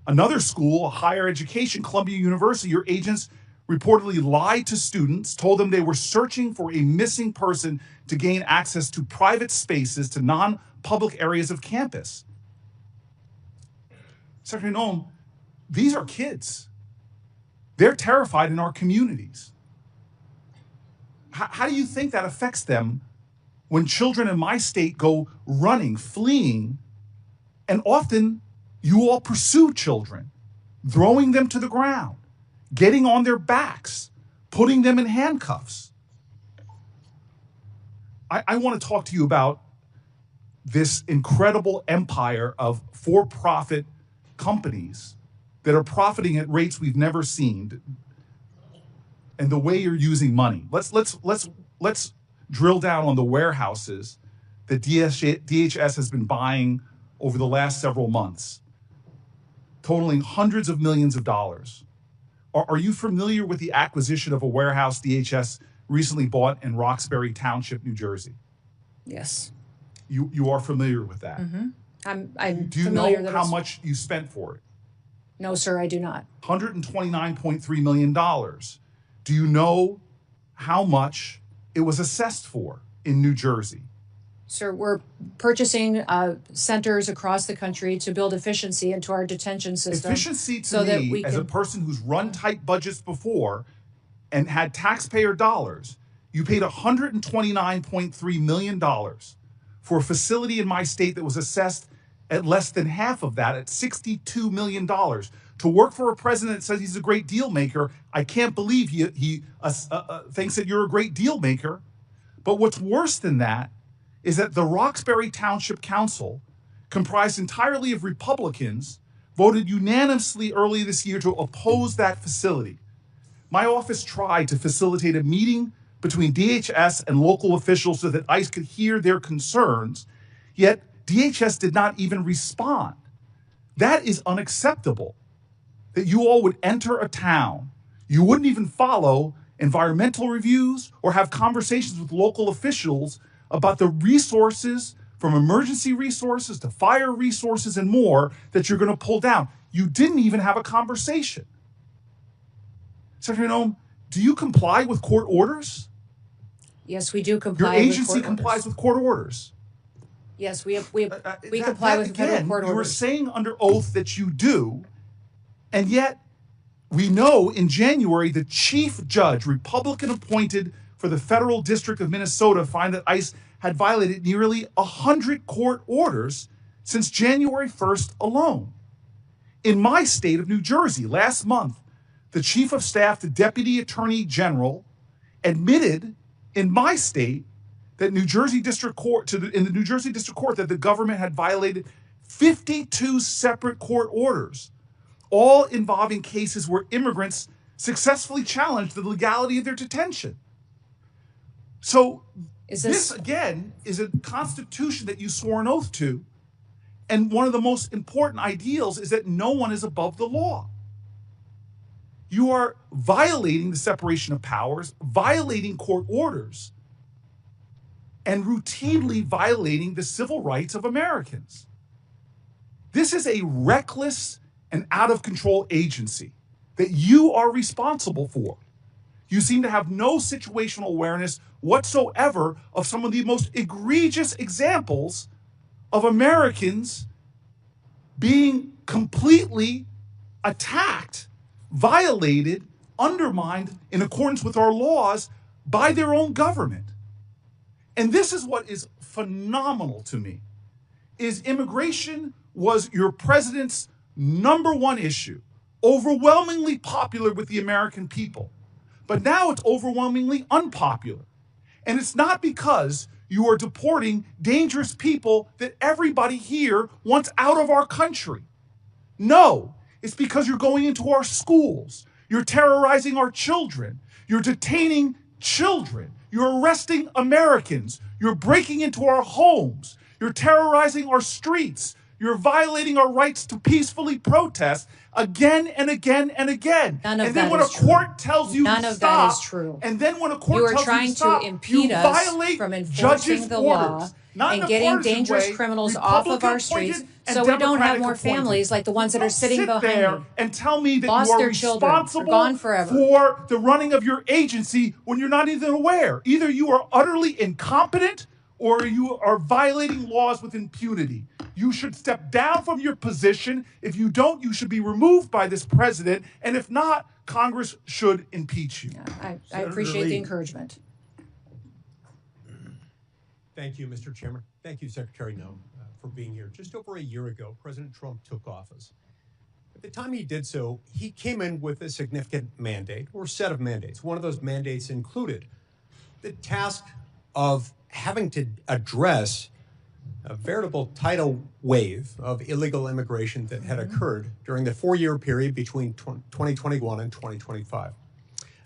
Another school, a higher education, Columbia University, your agents reportedly lied to students, told them they were searching for a missing person to gain access to private spaces, to non-public areas of campus. Secretary Noem, these are kids. They're terrified in our communities. How do you think that affects them when children in my state go running, fleeing, and often you all pursue children, throwing them to the ground, getting on their backs, putting them in handcuffs? I want to talk to you about this incredible empire of for-profit companies that are profiting at rates we've never seen, and the way you're using money. Let's drill down on the warehouses that DHS has been buying over the last several months, totaling hundreds of millions of dollars. Are you familiar with the acquisition of a warehouse DHS recently bought in Roxbury Township, New Jersey? Yes. You are familiar with that? Mm-hmm. I'm Do you familiar know how much you spent for it? No, sir, I do not. $129.3 million. Do you know how much it was assessed for in New Jersey? Sir, we're purchasing centers across the country to build efficiency into our detention system. Efficiency to so me, that we as a person who's run tight budgets before and had taxpayer dollars, you paid $129.3 million for a facility in my state that was assessed at less than half of that, at $62 million. To work for a president that says he's a great deal maker, I can't believe he thinks that you're a great deal maker. But what's worse than that is that the Roxbury Township Council, comprised entirely of Republicans, voted unanimously early this year to oppose that facility. My office tried to facilitate a meeting between DHS and local officials so that ICE could hear their concerns, yet DHS did not even respond. That is unacceptable, that you all would enter a town, you wouldn't even follow environmental reviews or have conversations with local officials about the resources, from emergency resources to fire resources and more, that you're going to pull down. You didn't even have a conversation. Secretary Noem, do you comply with court orders? Yes, we do Your comply with court agency orders. complies with court orders. Yes, we That- comply that with federal again, court you were orders. saying under oath that you do, and yet we know in January the chief judge, Republican appointed for the Federal District of Minnesota, found that ICE had violated nearly 100 court orders since January 1st alone. In my state of New Jersey, last month, the chief of staff to Deputy Attorney General admitted in my state that in the New Jersey District Court that the government had violated 52 separate court orders, all involving cases where immigrants successfully challenged the legality of their detention. So this again is a constitution that you swore an oath to, and one of the most important ideals is that no one is above the law. You are violating the separation of powers, violating court orders, and routinely violating the civil rights of Americans. This is a reckless and out of control agency that you are responsible for. You seem to have no situational awareness whatsoever of some of the most egregious examples of Americans being completely attacked, violated, undermined in accordance with our laws by their own government. And this is what is phenomenal to me, is immigration was your president's number one issue, overwhelmingly popular with the American people. But now it's overwhelmingly unpopular. And it's not because you are deporting dangerous people that everybody here wants out of our country. No, it's because you're going into our schools. You're terrorizing our children. You're detaining children. You're arresting Americans. You're breaking into our homes. You're terrorizing our streets. You're violating our rights to peacefully protest again and again and again. None of and then that when a is true. court tells you None to of stop, that is true. and then when a court You are tells you trying to stop, to impede you us violate from enforcing judges' the orders. law Not in and a getting partisan dangerous way, criminals off of our streets Republican-appointed and so we don't have Democratic more appointed. families like the ones that are sitting Don't behind sit there me. and tell me that Lost you are their children. They're responsible gone forever. for the running of your agency when you're not even aware. Either you are utterly incompetent or you are violating laws with impunity. You should step down from your position. If you don't, you should be removed by this president. And if not, Congress should impeach you. I appreciate the encouragement. Thank you, Mr. Chairman. Thank you, Secretary Noem, for being here. Just over a year ago, President Trump took office. At the time he did so, he came in with a significant mandate or set of mandates. One of those mandates included the task of having to address a veritable tidal wave of illegal immigration that had occurred during the 4-year period between 2021 and 2025.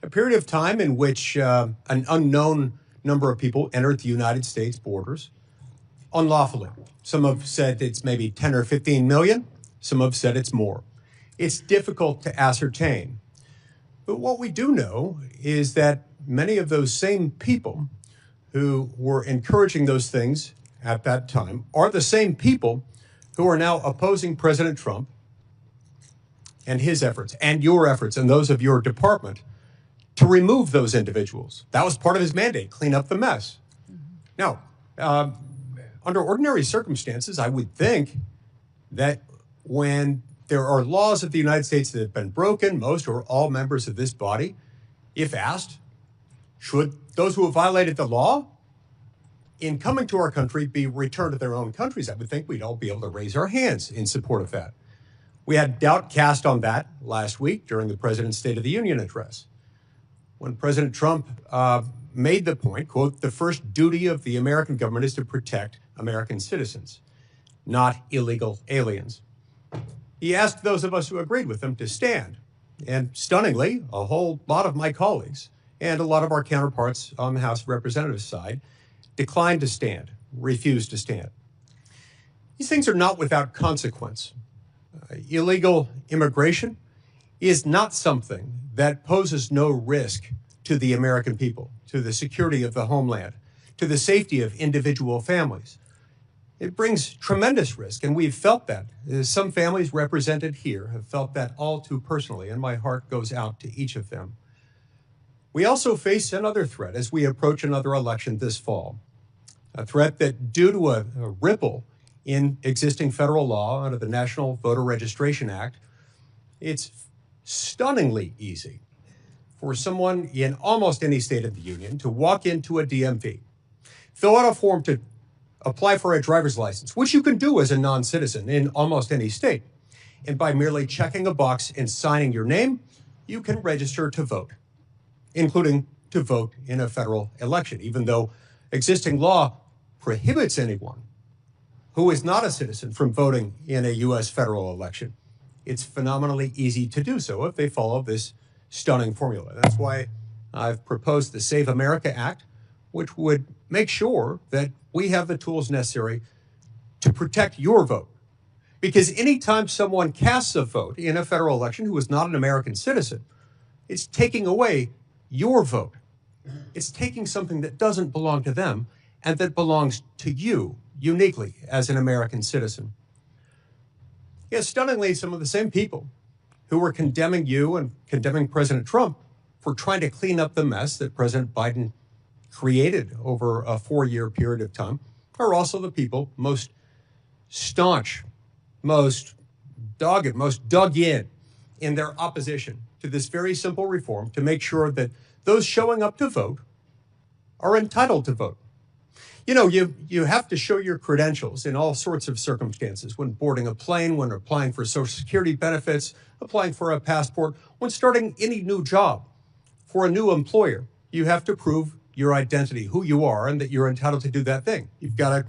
A period of time in which an unknown number of people entered the United States borders unlawfully. Some have said it's maybe 10 or 15 million. Some have said it's more. It's difficult to ascertain. But what we do know is that many of those same people who were encouraging those things at that time are the same people who are now opposing President Trump and his efforts and your efforts and those of your department to remove those individuals. That was part of his mandate, clean up the mess. Now, under ordinary circumstances, I would think that when there are laws of the United States that have been broken, most or all members of this body, if asked, should those who have violated the law in coming to our country be returned to their own countries? I would think we'd all be able to raise our hands in support of that. We had doubt cast on that last week during the President's State of the Union address, when President Trump made the point, quote, the first duty of the American government is to protect American citizens, not illegal aliens. He asked those of us who agreed with him to stand. And stunningly, a whole lot of my colleagues and a lot of our counterparts on the House of Representatives side declined to stand, refused to stand. These things are not without consequence. Illegal immigration is not something that poses no risk to the American people, to the security of the homeland, to the safety of individual families. It brings tremendous risk, and we've felt that. Some families represented here have felt that all too personally, and my heart goes out to each of them. We also face another threat as we approach another election this fall, a threat that, due to a ripple in existing federal law under the National Voter Registration Act, it's stunningly easy for someone in almost any state of the union to walk into a DMV, fill out a form to apply for a driver's license, which you can do as a non-citizen in almost any state. And by merely checking a box and signing your name, you can register to vote, including to vote in a federal election, even though existing law prohibits anyone who is not a citizen from voting in a U.S. federal election. It's phenomenally easy to do so if they follow this stunning formula. That's why I've proposed the Save America Act, which would make sure that we have the tools necessary to protect your vote. Because anytime someone casts a vote in a federal election who is not an American citizen, it's taking away your vote. It's taking something that doesn't belong to them and that belongs to you uniquely as an American citizen. Yes, stunningly, some of the same people who were condemning you and condemning President Trump for trying to clean up the mess that President Biden created over a 4-year period of time are also the people most staunch, most dogged, most dug in their opposition to this very simple reform to make sure that those showing up to vote are entitled to vote. You know, you have to show your credentials in all sorts of circumstances, when boarding a plane, when applying for Social Security benefits, applying for a passport, when starting any new job for a new employer. You have to prove your identity, who you are, and that you're entitled to do that thing. You've got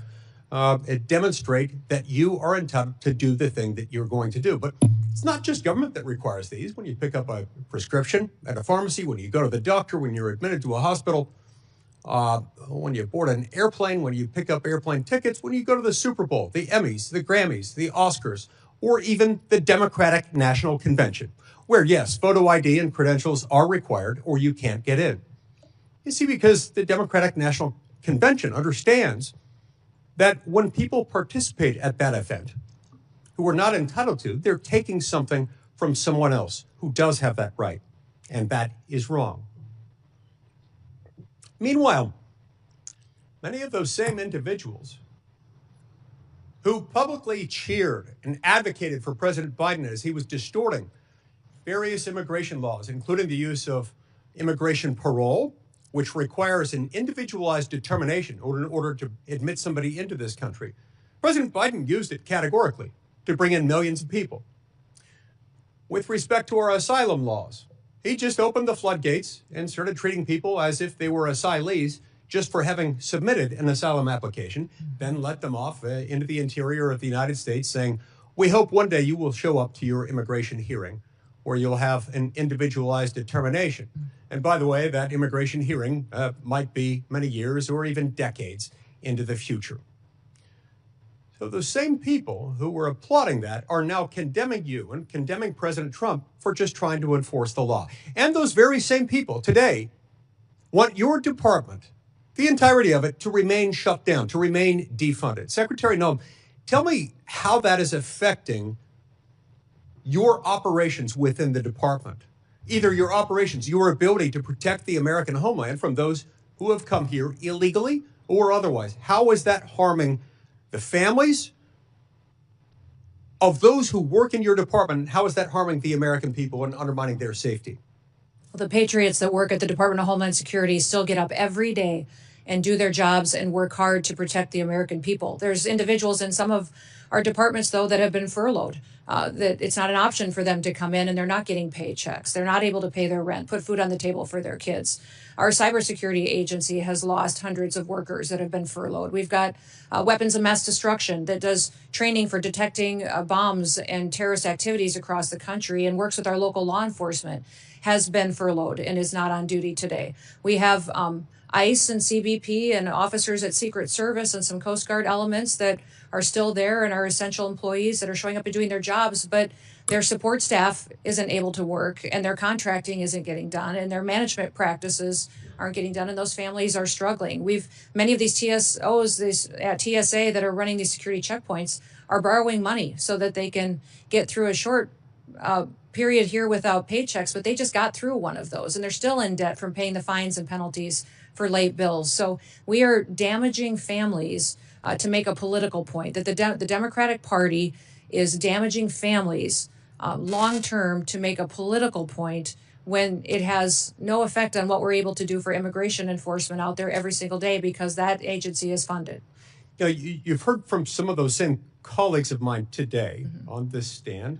to demonstrate that you are entitled to do the thing that you're going to do. But it's not just government that requires these. When you pick up a prescription at a pharmacy, when you go to the doctor, when you're admitted to a hospital, when you board an airplane, when you pick up airplane tickets, when you go to the Super Bowl, the Emmys, the Grammys, the Oscars, or even the Democratic National Convention, where, yes, photo ID and credentials are required or you can't get in. You see, because the Democratic National Convention understands that when people participate at that event who are not entitled to, they're taking something from someone else who does have that right, and that is wrong. Meanwhile, many of those same individuals who publicly cheered and advocated for President Biden as he was distorting various immigration laws, including the use of immigration parole, which requires an individualized determination in order to admit somebody into this country. President Biden used it categorically to bring in millions of people. With respect to our asylum laws, he just opened the floodgates and started treating people as if they were asylees just for having submitted an asylum application, then let them off into the interior of the United States saying, we hope one day you will show up to your immigration hearing where you'll have an individualized determination. And by the way, that immigration hearing might be many years or even decades into the future. So the same people who were applauding that are now condemning you and condemning President Trump for just trying to enforce the law. And those very same people today want your department, the entirety of it, to remain shut down, to remain defunded. Secretary Noem, tell me how that is affecting your operations within the department. Either your operations, your ability to protect the American homeland from those who have come here illegally or otherwise. How is that harming the families of those who work in your department? How is that harming the American people and undermining their safety? Well, the patriots that work at the Department of Homeland Security still get up every day and do their jobs and work hard to protect the American people. There's individuals in some of our departments, though, that have been furloughed that it's not an option for them to come in and they're not getting paychecks. They're not able to pay their rent, put food on the table for their kids. Our cybersecurity agency has lost hundreds of workers that have been furloughed. We've got weapons of mass destruction that does training for detecting bombs and terrorist activities across the country and works with our local law enforcement, has been furloughed and is not on duty today. We have ICE and CBP and officers at Secret Service and some Coast Guard elements that are still there and are essential employees that are showing up and doing their jobs, but their support staff isn't able to work and their contracting isn't getting done and their management practices aren't getting done and those families are struggling. Many of these TSOs at TSA that are running these security checkpoints are borrowing money so that they can get through a short period here without paychecks, but they just got through one of those and they're still in debt from paying the fines and penalties for late bills. So we are damaging families to make a political point, that the Democratic Party is damaging families long-term to make a political point when it has no effect on what we're able to do for immigration enforcement out there every single day because that agency is funded. You know, you've heard from some of those same colleagues of mine today on this stand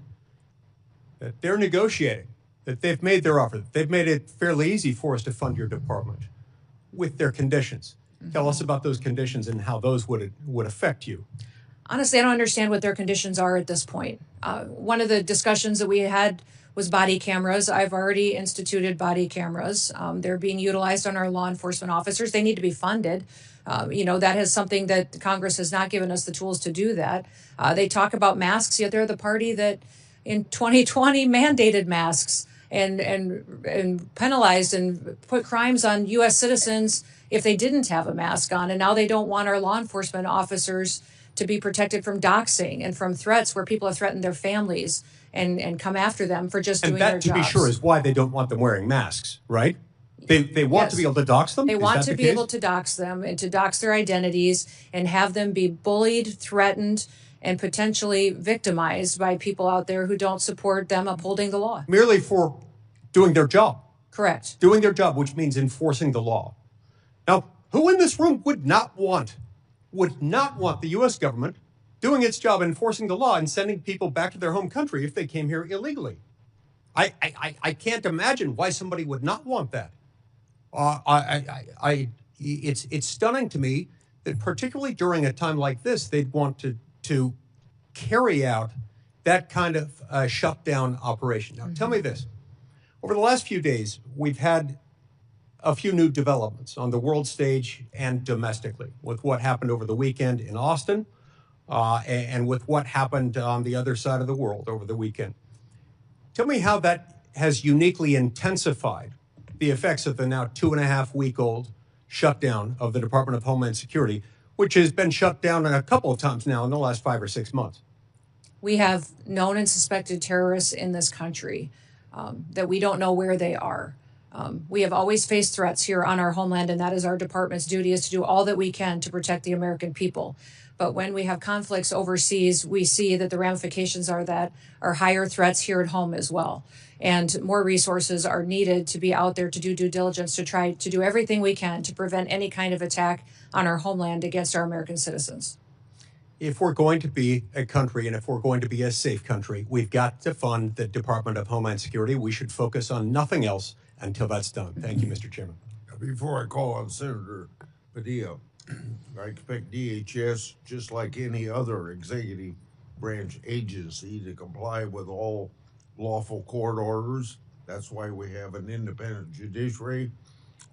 that they're negotiating, that they've made their offer, that they've made it fairly easy for us to fund your department with their conditions. Tell us about those conditions and how those would affect you. Honestly, I don't understand what their conditions are at this point. One of the discussions that we had was body cameras. I've already instituted body cameras. They're being utilized on our law enforcement officers. They need to be funded. That is something that Congress has not given us the tools to do that. They talk about masks, yet they're the party that in 2020 mandated masks and penalized and put crimes on U.S. citizens if they didn't have a mask on. And now they don't want our law enforcement officers to be protected from doxing and from threats where people have threatened their families and come after them for just doing their jobs. And that, to be sure, is why they don't want them wearing masks, right? They want to be able to dox them? They want to be able to dox them and to dox their identities and have them be bullied, threatened, and potentially victimized by people out there who don't support them upholding the law. Merely for doing their job. Correct. Doing their job, which means enforcing the law. Now, who in this room would not want the U.S. government doing its job enforcing the law and sending people back to their home country if they came here illegally? I can't imagine why somebody would not want that. It's stunning to me that particularly during a time like this, they'd want to carry out that kind of shutdown operation. Now, tell me this. Over the last few days, we've had a few new developments on the world stage and domestically with what happened over the weekend in Austin and with what happened on the other side of the world over the weekend. Tell me how that has uniquely intensified the effects of the now 2.5-week-old shutdown of the Department of Homeland Security, which has been shut down a couple of times now in the last 5 or 6 months. We have known and suspected terrorists in this country that we don't know where they are. We have always faced threats here on our homeland, and that is our department's duty, is to do all that we can to protect the American people. But when we have conflicts overseas, we see that the ramifications are higher threats here at home as well. And more resources are needed to be out there to do due diligence, to try to do everything we can to prevent any kind of attack on our homeland against our American citizens. If we're going to be a country and if we're going to be a safe country, we've got to fund the Department of Homeland Security. We should focus on nothing else until that's done. Thank you, Mr. Chairman. Before I call on Senator Padilla, I expect DHS, just like any other executive branch agency, to comply with all lawful court orders. That's why we have an independent judiciary.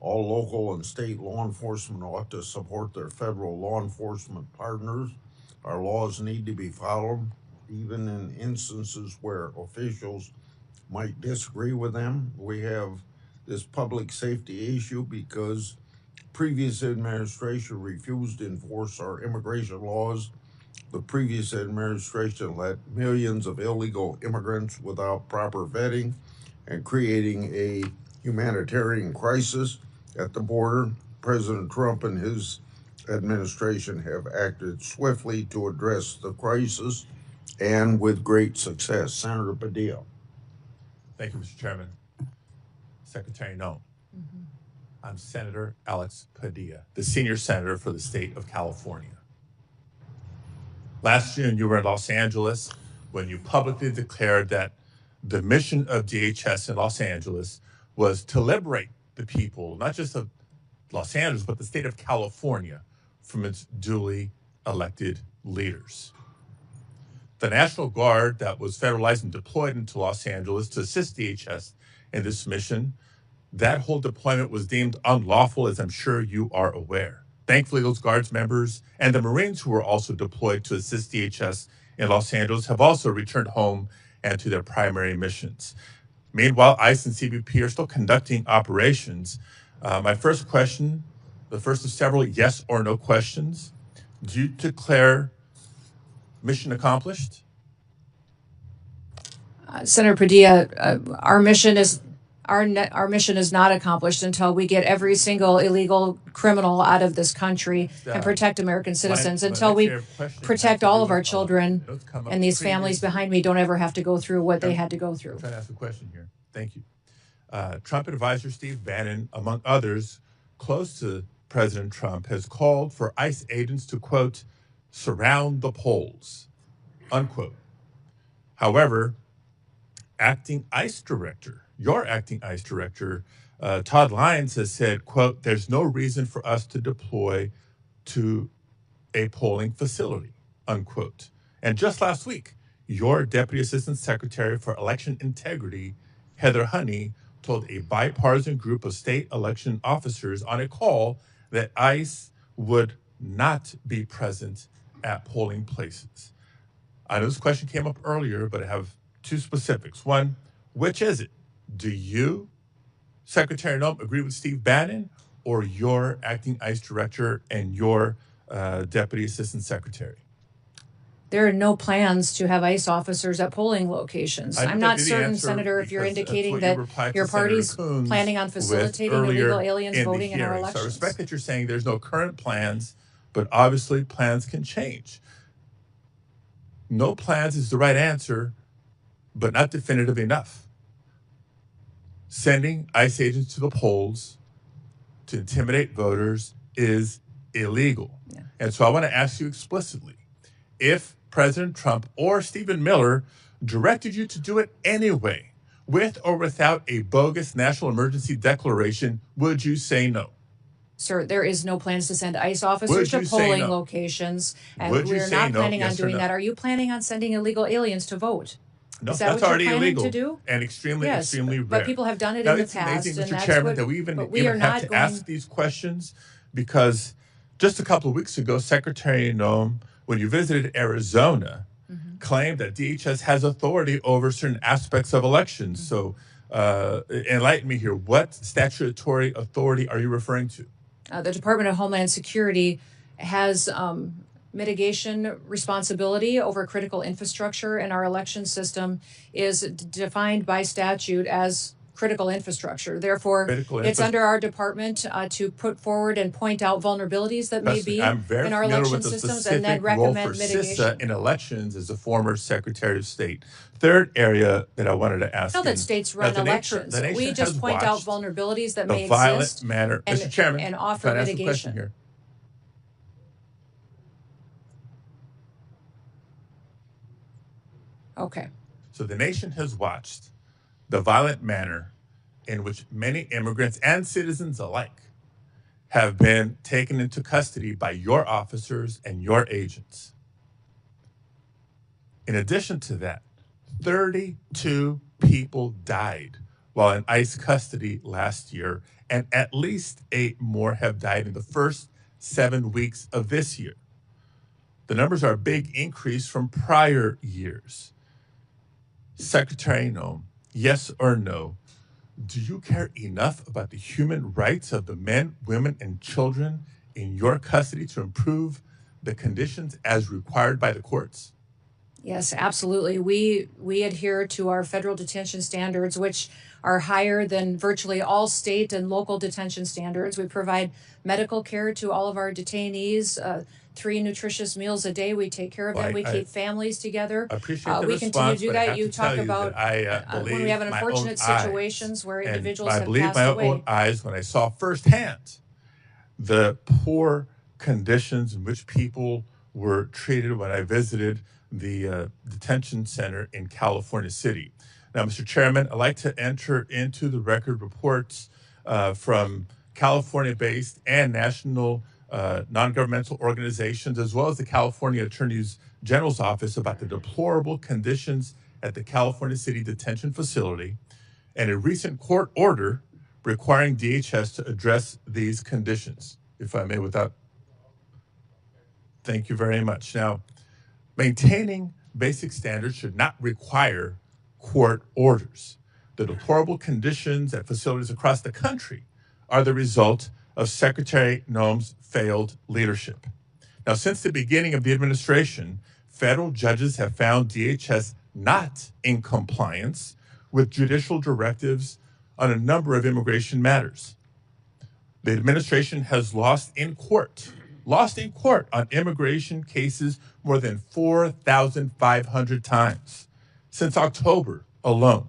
All local and state law enforcement ought to support their federal law enforcement partners. Our laws need to be followed, even in instances where officials might disagree with them. We have this public safety issue because previous administration refused to enforce our immigration laws. The previous administration let millions of illegal immigrants without proper vetting and creating a humanitarian crisis at the border. President Trump and his administration have acted swiftly to address the crisis and with great success. Senator Padilla. Thank you, Mr. Chairman. Secretary Noem. I'm Senator Alex Padilla, the senior senator for the state of California. Last June, you were in Los Angeles when you publicly declared that the mission of DHS in Los Angeles was to liberate the people, not just of Los Angeles, but the state of California from its duly elected leaders. The National Guard that was federalized and deployed into Los Angeles to assist DHS in this mission, that whole deployment was deemed unlawful, as I'm sure you are aware. Thankfully, those Guards members and the Marines who were also deployed to assist DHS in Los Angeles have also returned home and to their primary missions. Meanwhile, ICE and CBP are still conducting operations. My first question, the first of several yes or no questions, do you declare mission accomplished? Senator Padilla, our mission is not accomplished until we get every single illegal criminal out of this country and protect American citizens, until we protect all of our children and these families behind me don't ever have to go through what they had to go through. I'm trying to ask a question here. Thank you. Trump advisor Steve Bannon, among others close to President Trump, has called for ICE agents to, quote, surround the polls, unquote. However, your acting ICE director, Todd Lyons, has said, quote, there's no reason for us to deploy to a polling facility, unquote. And just last week, your Deputy Assistant Secretary for Election Integrity, Heather Honey, told a bipartisan group of state election officers on a call that ICE would not be present at polling places. I know this question came up earlier, but I have two specifics. One, which is it? Do you, Secretary Noem, agree with Steve Bannon, or your acting ICE director and your Deputy Assistant Secretary? There are no plans to have ICE officers at polling locations. I'm not certain, Senator, if you're indicating that your party's planning on facilitating illegal aliens voting in our elections. So I respect that you're saying there's no current plans, but obviously plans can change. No plans is the right answer, but not definitive enough. Sending ICE agents to the polls to intimidate voters is illegal. Yeah. And so I want to ask you explicitly, if President Trump or Stephen Miller directed you to do it anyway, with or without a bogus national emergency declaration, would you say no? Sir, there is no plans to send ICE officers to polling locations, and we're not planning on doing that. Are you planning on sending illegal aliens to vote? No, is that that's what already you're planning illegal to do? And extremely rare. But people have done it in the past. It's amazing, and Mr. that's Chairman, what, that we even are have to ask these questions, because just a couple of weeks ago, Secretary Noem, when you visited Arizona, claimed that DHS has authority over certain aspects of elections. So enlighten me here. What statutory authority are you referring to? The Department of Homeland Security has mitigation responsibility over critical infrastructure, and our election system is defined by statute as critical infrastructure. Therefore, it's under our department to put forward and point out vulnerabilities that may be in our election systems, and then recommend mitigation. CISA in elections as a former Secretary of State. Third area that I wanted to ask. I know that states run elections. We just point out vulnerabilities that may exist Mr. Chairman, and offer mitigation. Here. Okay. So the nation has watched the violent manner in which many immigrants and citizens alike have been taken into custody by your officers and your agents. In addition to that, 32 people died while in ICE custody last year, and at least 8 more have died in the first 7 weeks of this year. The numbers are a big increase from prior years. Secretary Noem, yes or no, do you care enough about the human rights of the men, women, and children in your custody to improve the conditions as required by the courts? Yes, absolutely. We adhere to our federal detention standards, which are higher than virtually all state and local detention standards. We provide medical care to all of our detainees, 3 nutritious meals a day. We take care of them. We keep families together. I appreciate the we response, continue to do but I that. have You to tell talk you about that I when we have unfortunate situations where individuals have passed away. I believe my own eyes when I saw firsthand the poor conditions in which people were treated when I visited the detention center in California City. Now, Mr. Chairman, I'd like to enter into the record reports from California-based and national non-governmental organizations, as well as the California Attorney General's Office, about the deplorable conditions at the California City Detention Facility and a recent court order requiring DHS to address these conditions. If I may, without... Thank you very much. Now, maintaining basic standards should not require court orders. The deplorable conditions at facilities across the country are the result of Secretary Noem's failed leadership. Now, since the beginning of the administration, federal judges have found DHS not in compliance with judicial directives on a number of immigration matters. The administration has lost in court on immigration cases more than 4,500 times since October alone,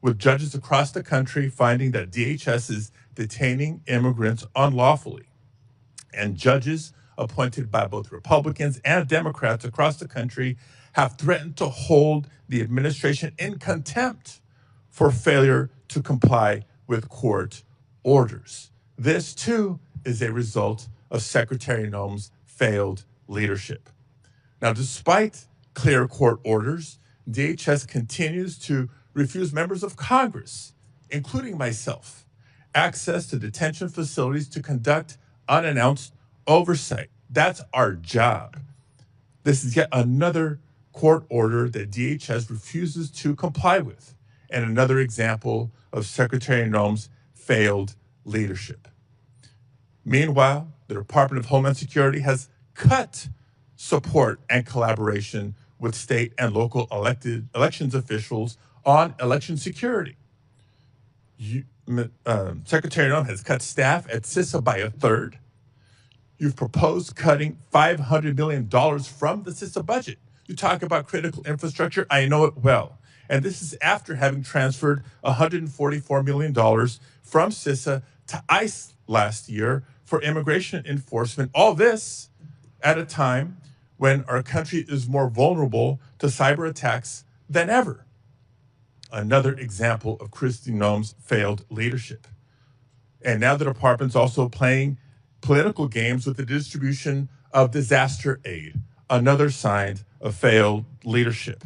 with judges across the country finding that DHS is detaining immigrants unlawfully. And judges appointed by both Republicans and Democrats across the country have threatened to hold the administration in contempt for failure to comply with court orders. This, too, is a result of Secretary Noem's failed leadership. Now, despite clear court orders, DHS continues to refuse members of Congress, including myself, access to detention facilities to conduct unannounced oversight. That's our job. This is yet another court order that DHS refuses to comply with, and another example of Secretary Noem's failed leadership. Meanwhile, the Department of Homeland Security has cut support and collaboration with state and local elections officials on election security. Secretary Noem has cut staff at CISA by a third. You've proposed cutting $500 million from the CISA budget. You talk about critical infrastructure, I know it well. And this is after having transferred $144 million from CISA to ICE last year for immigration enforcement. All this at a time when our country is more vulnerable to cyber attacks than ever. Another example of Kristi Noem's failed leadership. And now the department's also playing political games with the distribution of disaster aid, another sign of failed leadership.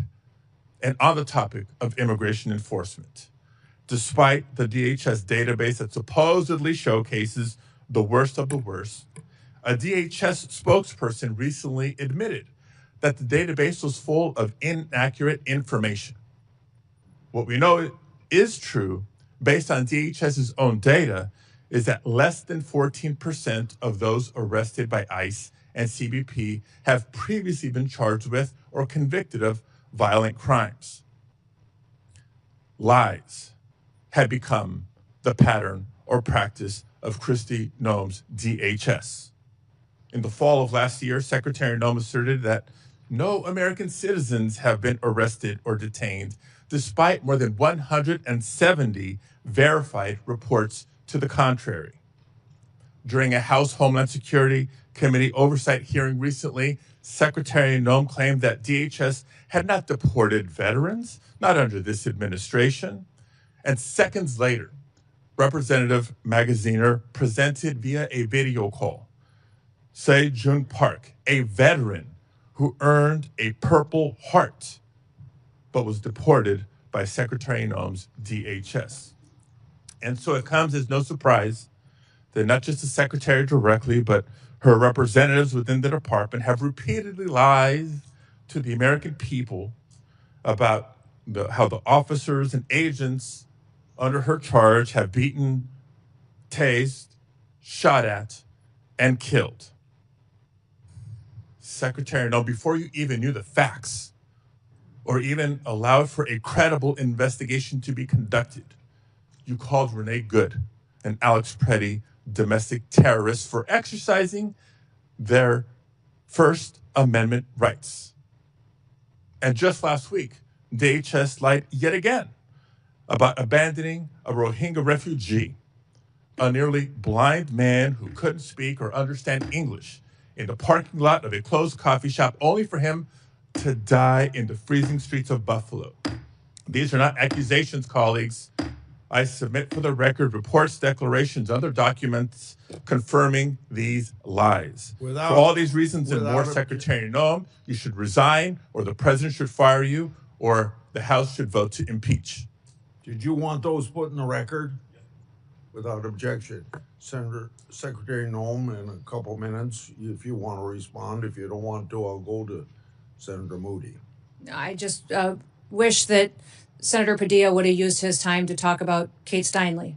And on the topic of immigration enforcement, despite the DHS database that supposedly showcases the worst of the worst, a DHS spokesperson recently admitted that the database was full of inaccurate information. What we know is true, based on DHS's own data, is that less than 14% of those arrested by ICE and CBP have previously been charged with or convicted of violent crimes. Lies had become the pattern or practice of Kristi Noem's DHS. In the fall of last year, Secretary Noem asserted that no American citizens have been arrested or detained, despite more than 170 verified reports to the contrary. During a House Homeland Security Committee oversight hearing recently, Secretary Noem claimed that DHS had not deported veterans, not under this administration. And seconds later, Representative Magaziner presented via a video call Se-Jun Park, a veteran who earned a Purple Heart, but was deported by Secretary Noem's DHS. And so it comes as no surprise that not just the secretary directly, but her representatives within the department have repeatedly lied to the American people about how the officers and agents under her charge have beaten, tased, shot at, and killed. Secretary Noem, before you even knew the facts or even allowed for a credible investigation to be conducted, you called Renee Good and Alex Preddy domestic terrorists for exercising their First Amendment rights. And just last week, DHS lied yet again about abandoning a Rohingya refugee, a nearly blind man who couldn't speak or understand English, in the parking lot of a closed coffee shop, only for him to die in the freezing streets of Buffalo. These are not accusations, colleagues. I submit for the record reports, declarations, other documents confirming these lies. For all these reasons and more, Secretary Noem, you should resign, or the president should fire you, or the House should vote to impeach. Did you want those put in the record? Without objection. Senator Secretary Noem, in a couple minutes, if you want to respond. If you don't want to, I'll go to Senator Moody. I just wish that Senator Padilla would have used his time to talk about Kate Steinle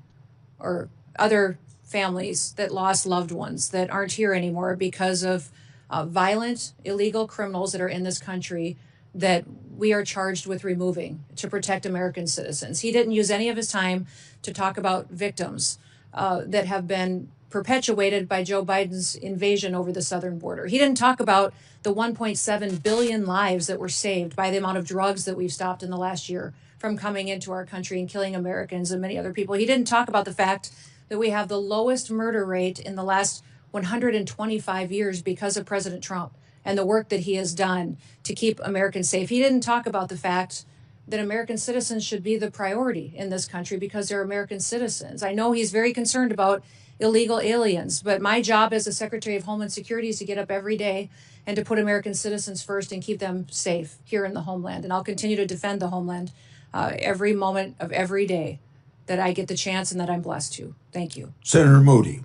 or other families that lost loved ones that aren't here anymore because of violent, illegal criminals that are in this country that we are charged with removing to protect American citizens. He didn't use any of his time to talk about victims that have been perpetuated by Joe Biden's invasion over the southern border. He didn't talk about the 1.7 billion lives that were saved by the amount of drugs that we've stopped in the last year from coming into our country and killing Americans and many other people. He didn't talk about the fact that we have the lowest murder rate in the last 125 years because of President Trump and the work that he has done to keep Americans safe. He didn't talk about the fact that American citizens should be the priority in this country because they're American citizens. I know he's very concerned about illegal aliens, but my job as a Secretary of Homeland Security is to get up every day and to put American citizens first and keep them safe here in the homeland. And I'll continue to defend the homeland every moment of every day that I get the chance and that I'm blessed to. Thank you. Senator Moody.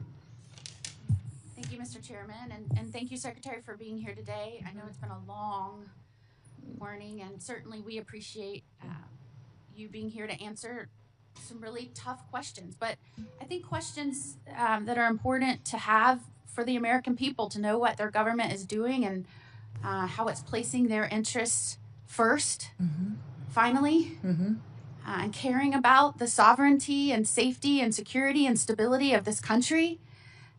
Thank you, Mr. Chairman, and thank you, Secretary, for being here today. I know it's been a long morning, and certainly we appreciate you being here to answer some really tough questions. But I think questions that are important to have for the American people to know what their government is doing and how it's placing their interests first, finally, and caring about the sovereignty and safety and security and stability of this country.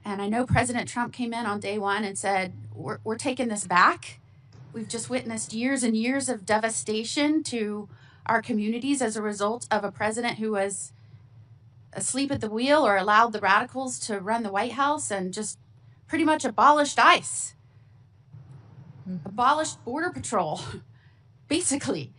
And I know President Trump came in on day one and said, we're taking this back. We've just witnessed years and years of devastation to our communities as a result of a president who was asleep at the wheel or allowed the radicals to run the White House and just pretty much abolished ICE, abolished Border Patrol, basically.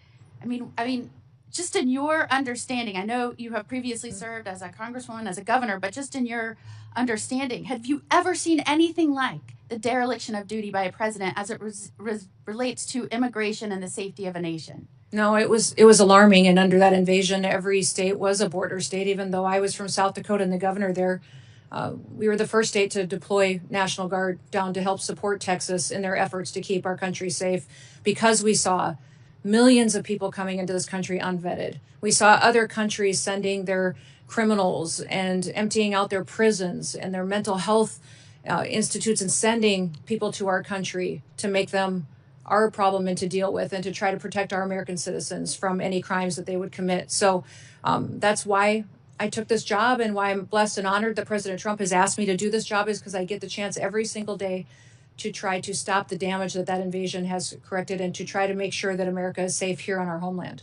I mean, just in your understanding, I know you have previously served as a congresswoman, as a governor, but just in your understanding, have you ever seen anything like the dereliction of duty by a president as it relates to immigration and the safety of a nation? No, it was alarming. And under that invasion, every state was a border state. Even though I was from South Dakota and the governor there, we were the first state to deploy National Guard down to help support Texas in their efforts to keep our country safe, because we saw millions of people coming into this country unvetted. We saw other countries sending their criminals and emptying out their prisons and their mental health institutes and sending people to our country to make them our problem and to deal with and to try to protect our American citizens from any crimes that they would commit. So that's why I took this job, and why I'm blessed and honored that President Trump has asked me to do this job, is because I get the chance every single day to try to stop the damage that invasion has corrected and to try to make sure that America is safe here on our homeland.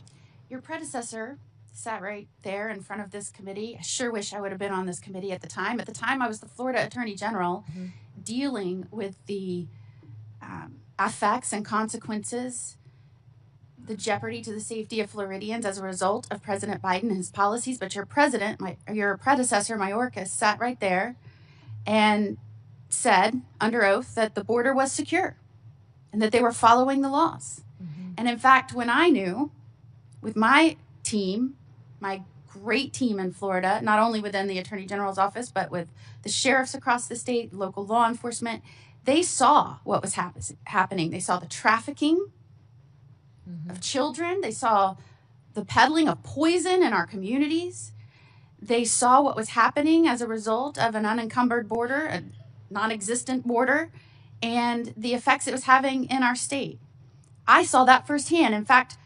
Your predecessor sat right there in front of this committee. I sure wish I would have been on this committee at the time. At the time, I was the Florida Attorney General dealing with the effects and consequences, the jeopardy to the safety of Floridians as a result of President Biden and his policies. But your predecessor, Mayorkas, sat right there and said under oath that the border was secure and that they were following the laws. And in fact, when I knew with my team, my great team in Florida, not only within the Attorney General's office, but with the sheriffs across the state, local law enforcement, they saw what was happening. They saw the trafficking of children. They saw the peddling of poison in our communities. They saw what was happening as a result of an unencumbered border, a non-existent border, and the effects it was having in our state. I saw that firsthand. In fact,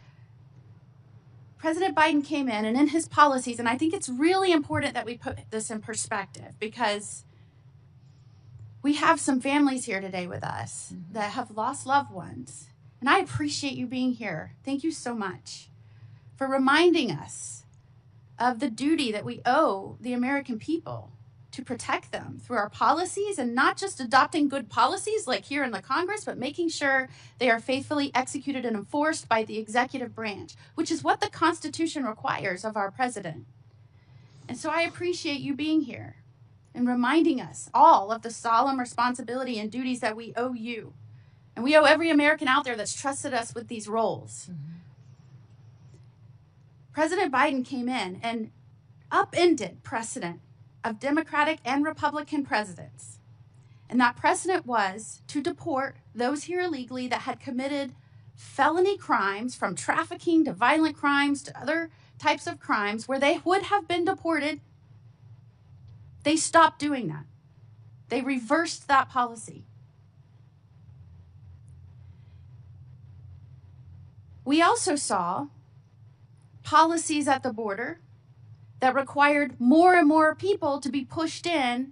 President Biden came in, and in his policies, and I think it's really important that we put this in perspective, because we have some families here today with us that have lost loved ones. And I appreciate you being here. Thank you so much for reminding us of the duty that we owe the American people to protect them through our policies, and not just adopting good policies like here in the Congress, but making sure they are faithfully executed and enforced by the executive branch, which is what the Constitution requires of our president. And so I appreciate you being here and reminding us all of the solemn responsibility and duties that we owe you. And we owe every American out there that's trusted us with these roles. President Biden came in and upended precedent of Democratic and Republican presidents. And that precedent was to deport those here illegally that had committed felony crimes, from trafficking to violent crimes to other types of crimes where they would have been deported. They stopped doing that. They reversed that policy. We also saw policies at the border that required more and more people to be pushed in.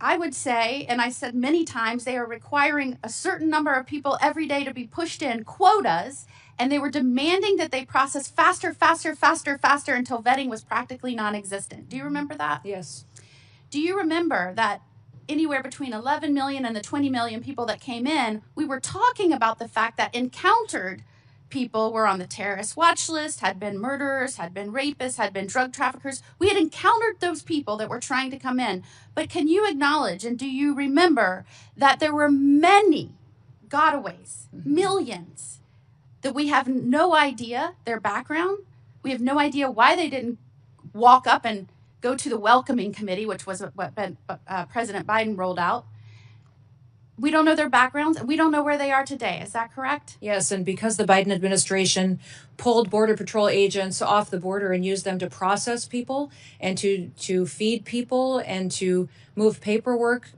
I would say, and I said many times, they are requiring a certain number of people every day to be pushed in, quotas, and they were demanding that they process faster until vetting was practically non-existent. Do you remember that? Yes. Do you remember that anywhere between 11 million and the 20 million people that came in, we were talking about the fact that encountered people were on the terrorist watch list, had been murderers, had been rapists, had been drug traffickers. We had encountered those people that were trying to come in. But can you acknowledge, and do you remember, that there were many gotaways, millions, that we have no idea their background? We have no idea why they didn't walk up and go to the welcoming committee, which was what President Biden rolled out. We don't know their backgrounds, and we don't know where they are today. Is that correct? Yes, and because the Biden administration pulled Border Patrol agents off the border and used them to process people and to feed people and to move paperwork,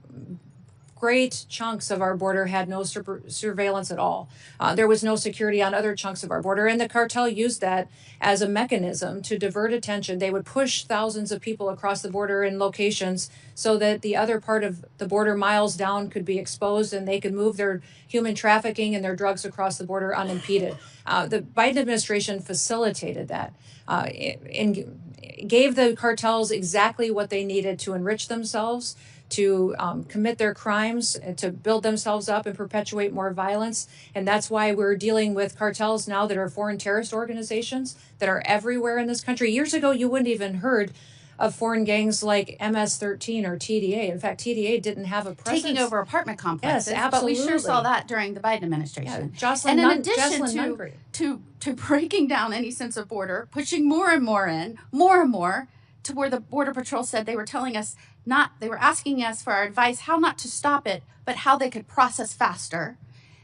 great chunks of our border had no surveillance at all. There was no security on other chunks of our border, and the cartel used that as a mechanism to divert attention. They would push thousands of people across the border in locations so that the other part of the border miles down could be exposed and they could move their human trafficking and their drugs across the border unimpeded. The Biden administration facilitated that and gave the cartels exactly what they needed to enrich themselves, to commit their crimes, and to build themselves up and perpetuate more violence. And that's why we're dealing with cartels now that are foreign terrorist organizations that are everywhere in this country. Years ago, you wouldn't even heard of foreign gangs like MS-13 or TDA. In fact, TDA didn't have a presence. Taking over apartment complexes. Yes, absolutely. But we sure saw that during the Biden administration. Yeah, and in addition to breaking down any sense of border, pushing more and more in, more and more, to where the Border Patrol said they were telling us they were asking us for our advice how not to stop it, but how they could process faster.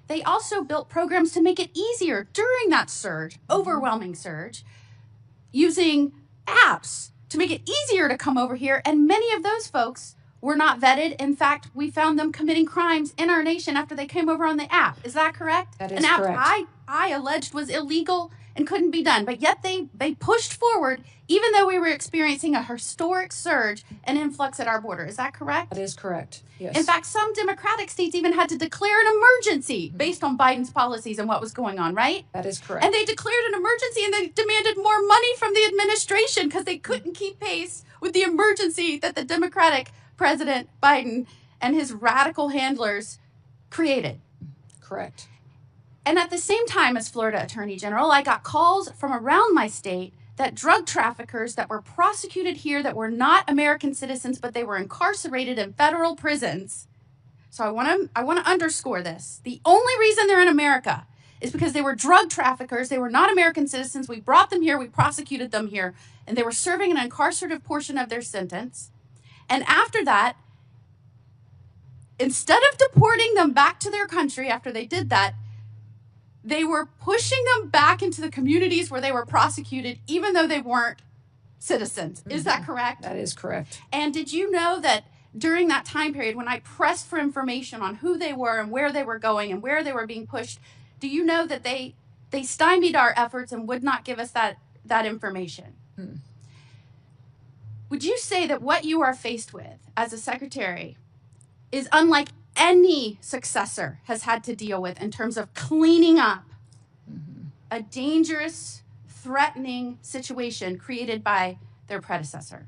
They also built programs to make it easier during that surge, overwhelming surge, using apps to make it easier to come over here. And many of those folks were not vetted. In fact, we found them committing crimes in our nation after they came over on the app. Is that correct? That is An app correct. I alleged was illegal and couldn't be done. But yet they pushed forward, even though we were experiencing a historic surge and influx at our border. Is that correct? That is correct. Yes. In fact, some Democratic states even had to declare an emergency based on Biden's policies and what was going on, right? That is correct. And they declared an emergency and they demanded more money from the administration because they couldn't keep pace with the emergency that the Democratic President Biden and his radical handlers created. Correct. And at the same time as Florida Attorney General, I got calls from around my state that drug traffickers that were prosecuted here that were not American citizens, but they were incarcerated in federal prisons. So I want to underscore this. The only reason they're in America is because they were drug traffickers. They were not American citizens. We brought them here. We prosecuted them here. And they were serving an incarcerative portion of their sentence. And after that, instead of deporting them back to their country after they did that, they were pushing them back into the communities where they were prosecuted, even though they weren't citizens. Is that correct? That is correct. And did you know that during that time period, when I pressed for information on who they were and where they were going and where they were being pushed, do you know that they stymied our efforts and would not give us that information? Would you say that what you are faced with as a secretary is unlike any successor has had to deal with in terms of cleaning up a dangerous, threatening situation created by their predecessor?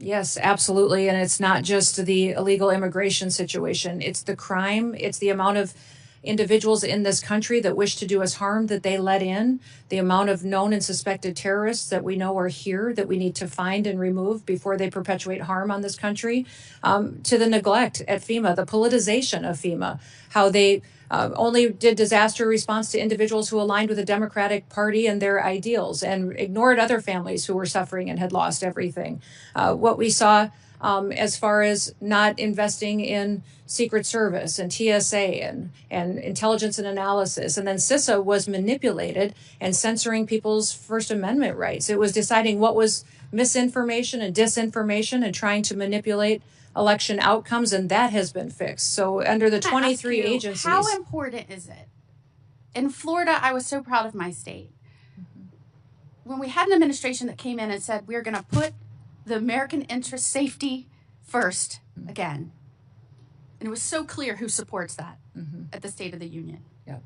Yes, absolutely. And it's not just the illegal immigration situation. It's the crime. It's the amount of individuals in this country that wish to do us harm that they let in, the amount of known and suspected terrorists that we know are here that we need to find and remove before they perpetuate harm on this country, to the neglect at FEMA, the politicization of FEMA, how they only did disaster response to individuals who aligned with the Democratic Party and their ideals and ignored other families who were suffering and had lost everything. What we saw as far as not investing in Secret Service and TSA and intelligence and analysis. And then CISA was manipulated and censoring people's First Amendment rights. It was deciding what was misinformation and disinformation and trying to manipulate election outcomes, and that has been fixed. So under the 23 agencies. How important is it? In Florida, I was so proud of my state. When we had an administration that came in and said, we're going to put the American interest safety first again. And it was so clear who supports that at the State of the Union. Yep.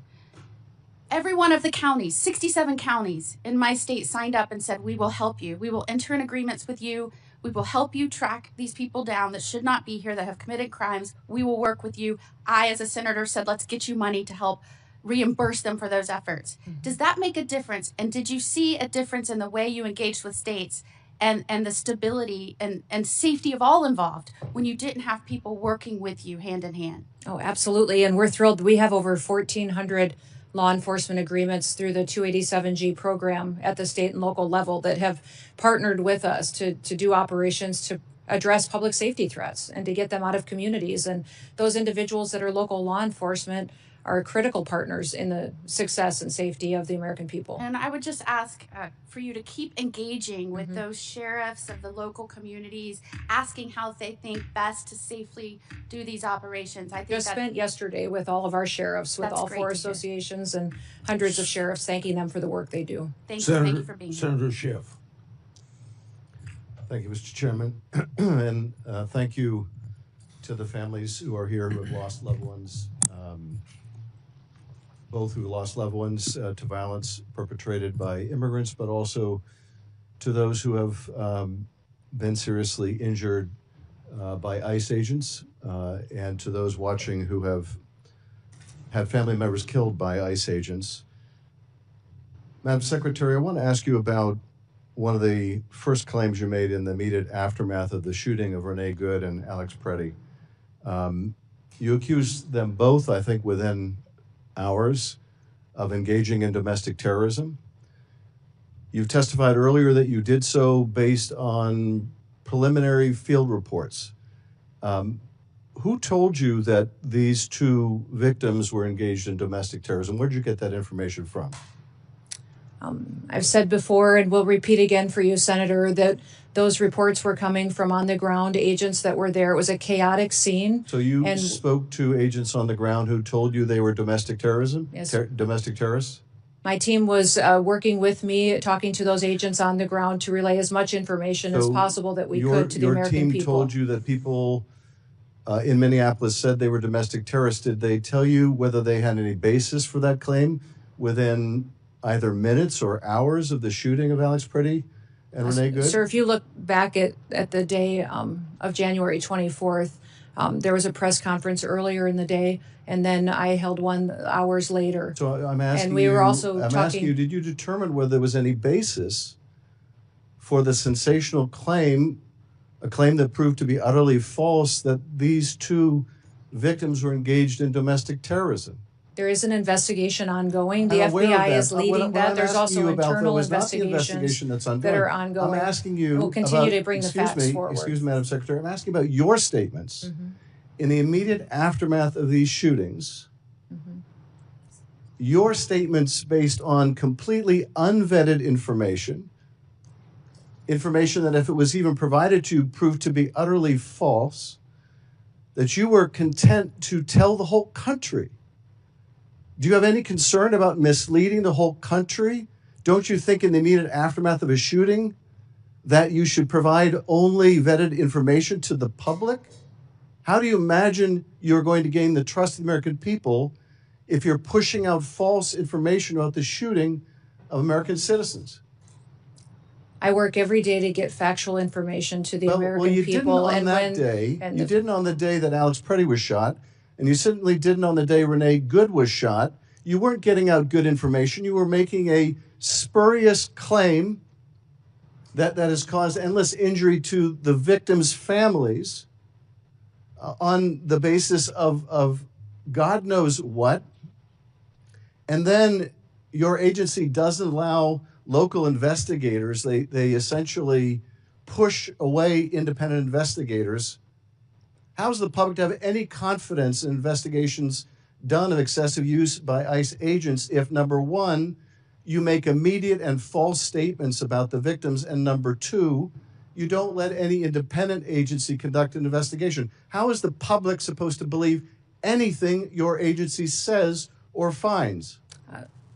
Every one of the counties, 67 counties in my state signed up and said, we will help you. We will enter in agreements with you. We will help you track these people down that should not be here, that have committed crimes. We will work with you. I, as a senator, said, let's get you money to help reimburse them for those efforts. Does that make a difference? And did you see a difference in the way you engaged with states and the stability and safety of all involved when you didn't have people working with you hand in hand? Oh, absolutely. And we're thrilled. We have over 1,400 law enforcement agreements through the 287G program at the state and local level that have partnered with us to do operations to address public safety threats and to get them out of communities. And those individuals that are local law enforcement are critical partners in the success and safety of the American people. And I would just ask for you to keep engaging with those sheriffs of the local communities, asking how they think best to safely do these operations. I think Just spent yesterday with all of our sheriffs, with all four associations and hundreds of sheriffs, thanking them for the work they do. Thank you for being here. Senator Schiff. Thank you, Mr. Chairman. And thank you to the families who are here who have lost loved ones, both who lost loved ones to violence perpetrated by immigrants, but also to those who have been seriously injured by ICE agents, and to those watching who have had family members killed by ICE agents. Madam Secretary, I want to ask you about one of the first claims you made in the immediate aftermath of the shooting of Renee Good and Alex Preddy. You accused them both, I think, within hours of engaging in domestic terrorism. You've testified earlier that you did so based on preliminary field reports. Who told you that these two victims were engaged in domestic terrorism? Where did you get that information from? I've said before, and will repeat again for you, Senator, that those reports were coming from on-the-ground agents that were there. It was a chaotic scene. So you spoke to agents on the ground who told you they were domestic terrorism? Yes. Domestic terrorists? My team was working with me, talking to those agents on the ground to relay as much information as possible that we could to the American people. Your team told you that people in Minneapolis said they were domestic terrorists. Did they tell you whether they had any basis for that claim within either minutes or hours of the shooting of Alex Preddy and Renee Good? Sir, if you look back at the day of January 24th, there was a press conference earlier in the day, and then I held one hours later. So I'm asking and we were also asking you, did you determine whether there was any basis for the sensational claim, a claim that proved to be utterly false, that these two victims were engaged in domestic terrorism? There is an investigation ongoing. The FBI is leading that. There's also internal investigations that are ongoing. I'm asking you We'll continue to bring the facts forward. Excuse me, Madam Secretary. I'm asking about your statements in the immediate aftermath of these shootings. Your statements based on completely unvetted information that if it was even provided to you proved to be utterly false, that you were content to tell the whole country. Do you have any concern about misleading the whole country? Don't you think in the immediate aftermath of a shooting that you should provide only vetted information to the public? How do you imagine you're going to gain the trust of the American people if you're pushing out false information about the shooting of American citizens? I work every day to get factual information to the American well, you people. didn't on and that when day. and You the- didn't on the day that Alex Preddy was shot, and you certainly didn't on the day Renee Good was shot. You weren't getting out good information. You were making a spurious claim that has caused endless injury to the victims' families on the basis of God knows what. And then your agency doesn't allow local investigators. They essentially push away independent investigators. How's the public to have any confidence in investigations done of excessive use by ICE agents if, number one, you make immediate and false statements about the victims, and number two, you don't let any independent agency conduct an investigation? How is the public supposed to believe anything your agency says or finds?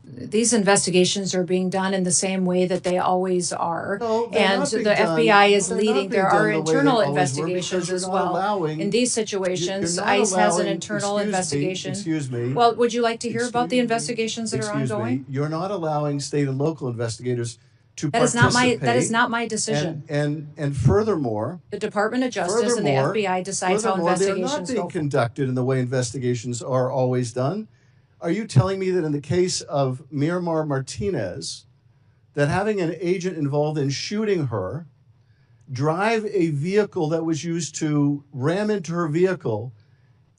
These investigations are being done in the same way that they always are. No, they're and not the being done- FBI is they're not leading. being There done are the way they internal always were, investigations because you're as not well. allowing- In these situations, you're not ICE has an allowing- internal investigation. Excuse me. Well, would you like to hear about the investigations that are ongoing? You're not allowing state and local investigators to That is participate. not my decision. And furthermore, The Department of Justice and the FBI decides how they're not investigations being go. conducted in the way investigations are always done. Are you telling me that in the case of Miramar Martinez, that having an agent involved in shooting her, drive a vehicle that was used to ram into her vehicle,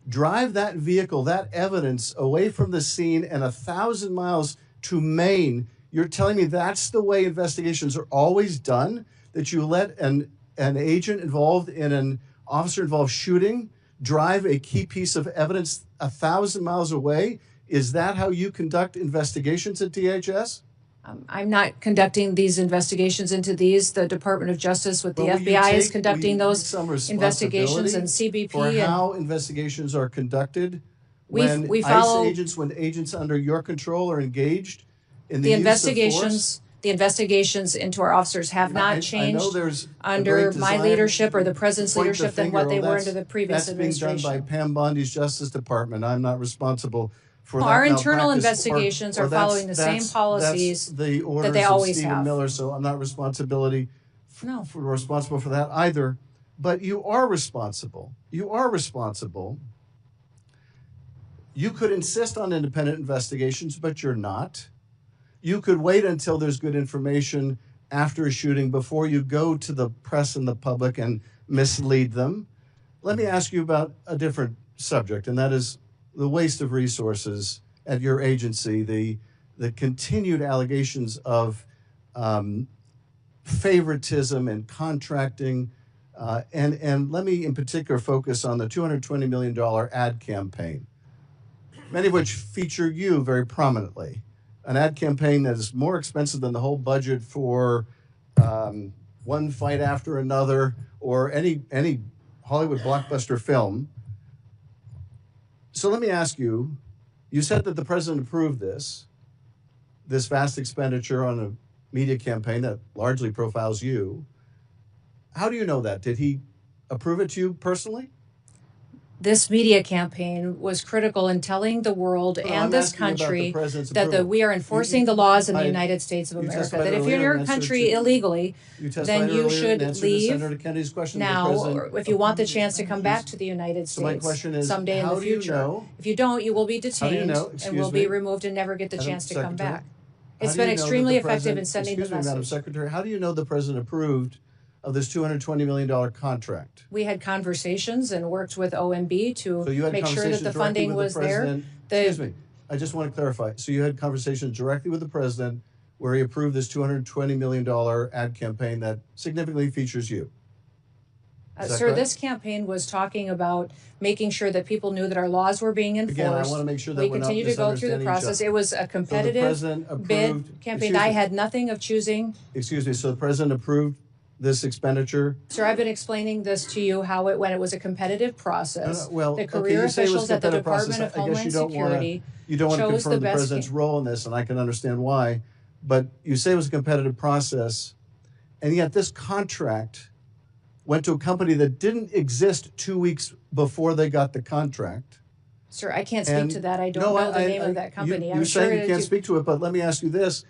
drive that vehicle, that evidence, away from the scene and 1,000 miles to Maine, you're telling me that's the way investigations are always done? That you let an agent involved in an officer-involved shooting drive a key piece of evidence 1,000 miles away? Is that how you conduct investigations at DHS? I'm not conducting these investigations into these. The Department of Justice with the FBI is conducting those investigations, and CBP for and how investigations are conducted We when follow- when agents under your control are engaged in the the use of investigations. force? The investigations into our officers have I not know changed there's a under great my desire leadership or the to president's point the leadership than what finger. they Well, were that's- under the previous That's being administration. done by Pam Bondi's Justice Department. I'm not responsible for that. Our internal malpractice, investigations or are following the same that's policies the orders that they of always Stephen have. Miller, so I'm not responsible for that either. But you are responsible. You are responsible. You could insist on independent investigations, but you're not. You could wait until there's good information after a shooting before you go to the press and the public and mislead them. Let me ask you about a different subject, and that is the waste of resources at your agency, the continued allegations of favoritism and contracting, and let me in particular focus on the $220 million ad campaign, many of which feature you very prominently. An ad campaign that is more expensive than the whole budget for One Fight After Another or any Hollywood blockbuster film. So let me ask you, you said that the president approved this vast expenditure on a media campaign that largely profiles you. How do you know that? Did he approve it to you personally? This media campaign was critical in telling the world No, and I'm this asking about the country president's that approval. we are enforcing the laws in the I- United States of you America. testified That if you're in earlier in your answer country to- illegally, You testified then you earlier in should answer to leave Senator Kennedy's question. The now, president or if you want the chance to come back to the United So my States question is, someday in how the do you future. know- If you don't, you will be How do you detained know- and excuse will be me? removed and never get the Madam chance to come Secretary? back. How It's do you been know that extremely the effective in president- sending the Excuse me, Madam message. Secretary, how do you know the president approved of this $220 million contract? We had conversations and worked with OMB to So you had make sure that conversations the directly funding with was the there. president. Excuse me, I just want to clarify. So you had conversations directly with the president where he approved this $220 million ad campaign that significantly features you. Is that Sir, correct? this campaign was talking about making sure that people knew that our laws were being enforced. Again, I want to make sure that we we're not continue to go through the misunderstanding each process. other. It was a So the competitive president bid approved- campaign. excuse I me. had nothing of choosing. Excuse me, so the president approved this expenditure? Sir, I've been explaining this to you how it went. It was a competitive process. Well, the okay, career you say it was officials at the competitive process. Department of I guess Homeland you don't wanna- Security You don't want to chose confirm the best president's role in this, and I can understand why. But you say it was a competitive process, and yet this contract went to a company that didn't exist 2 weeks before they got the contract. Sir, I can't speak And- to that. I don't No, know the name of that company. You're I'm sure saying you it- can't speak to it, but let me ask you this.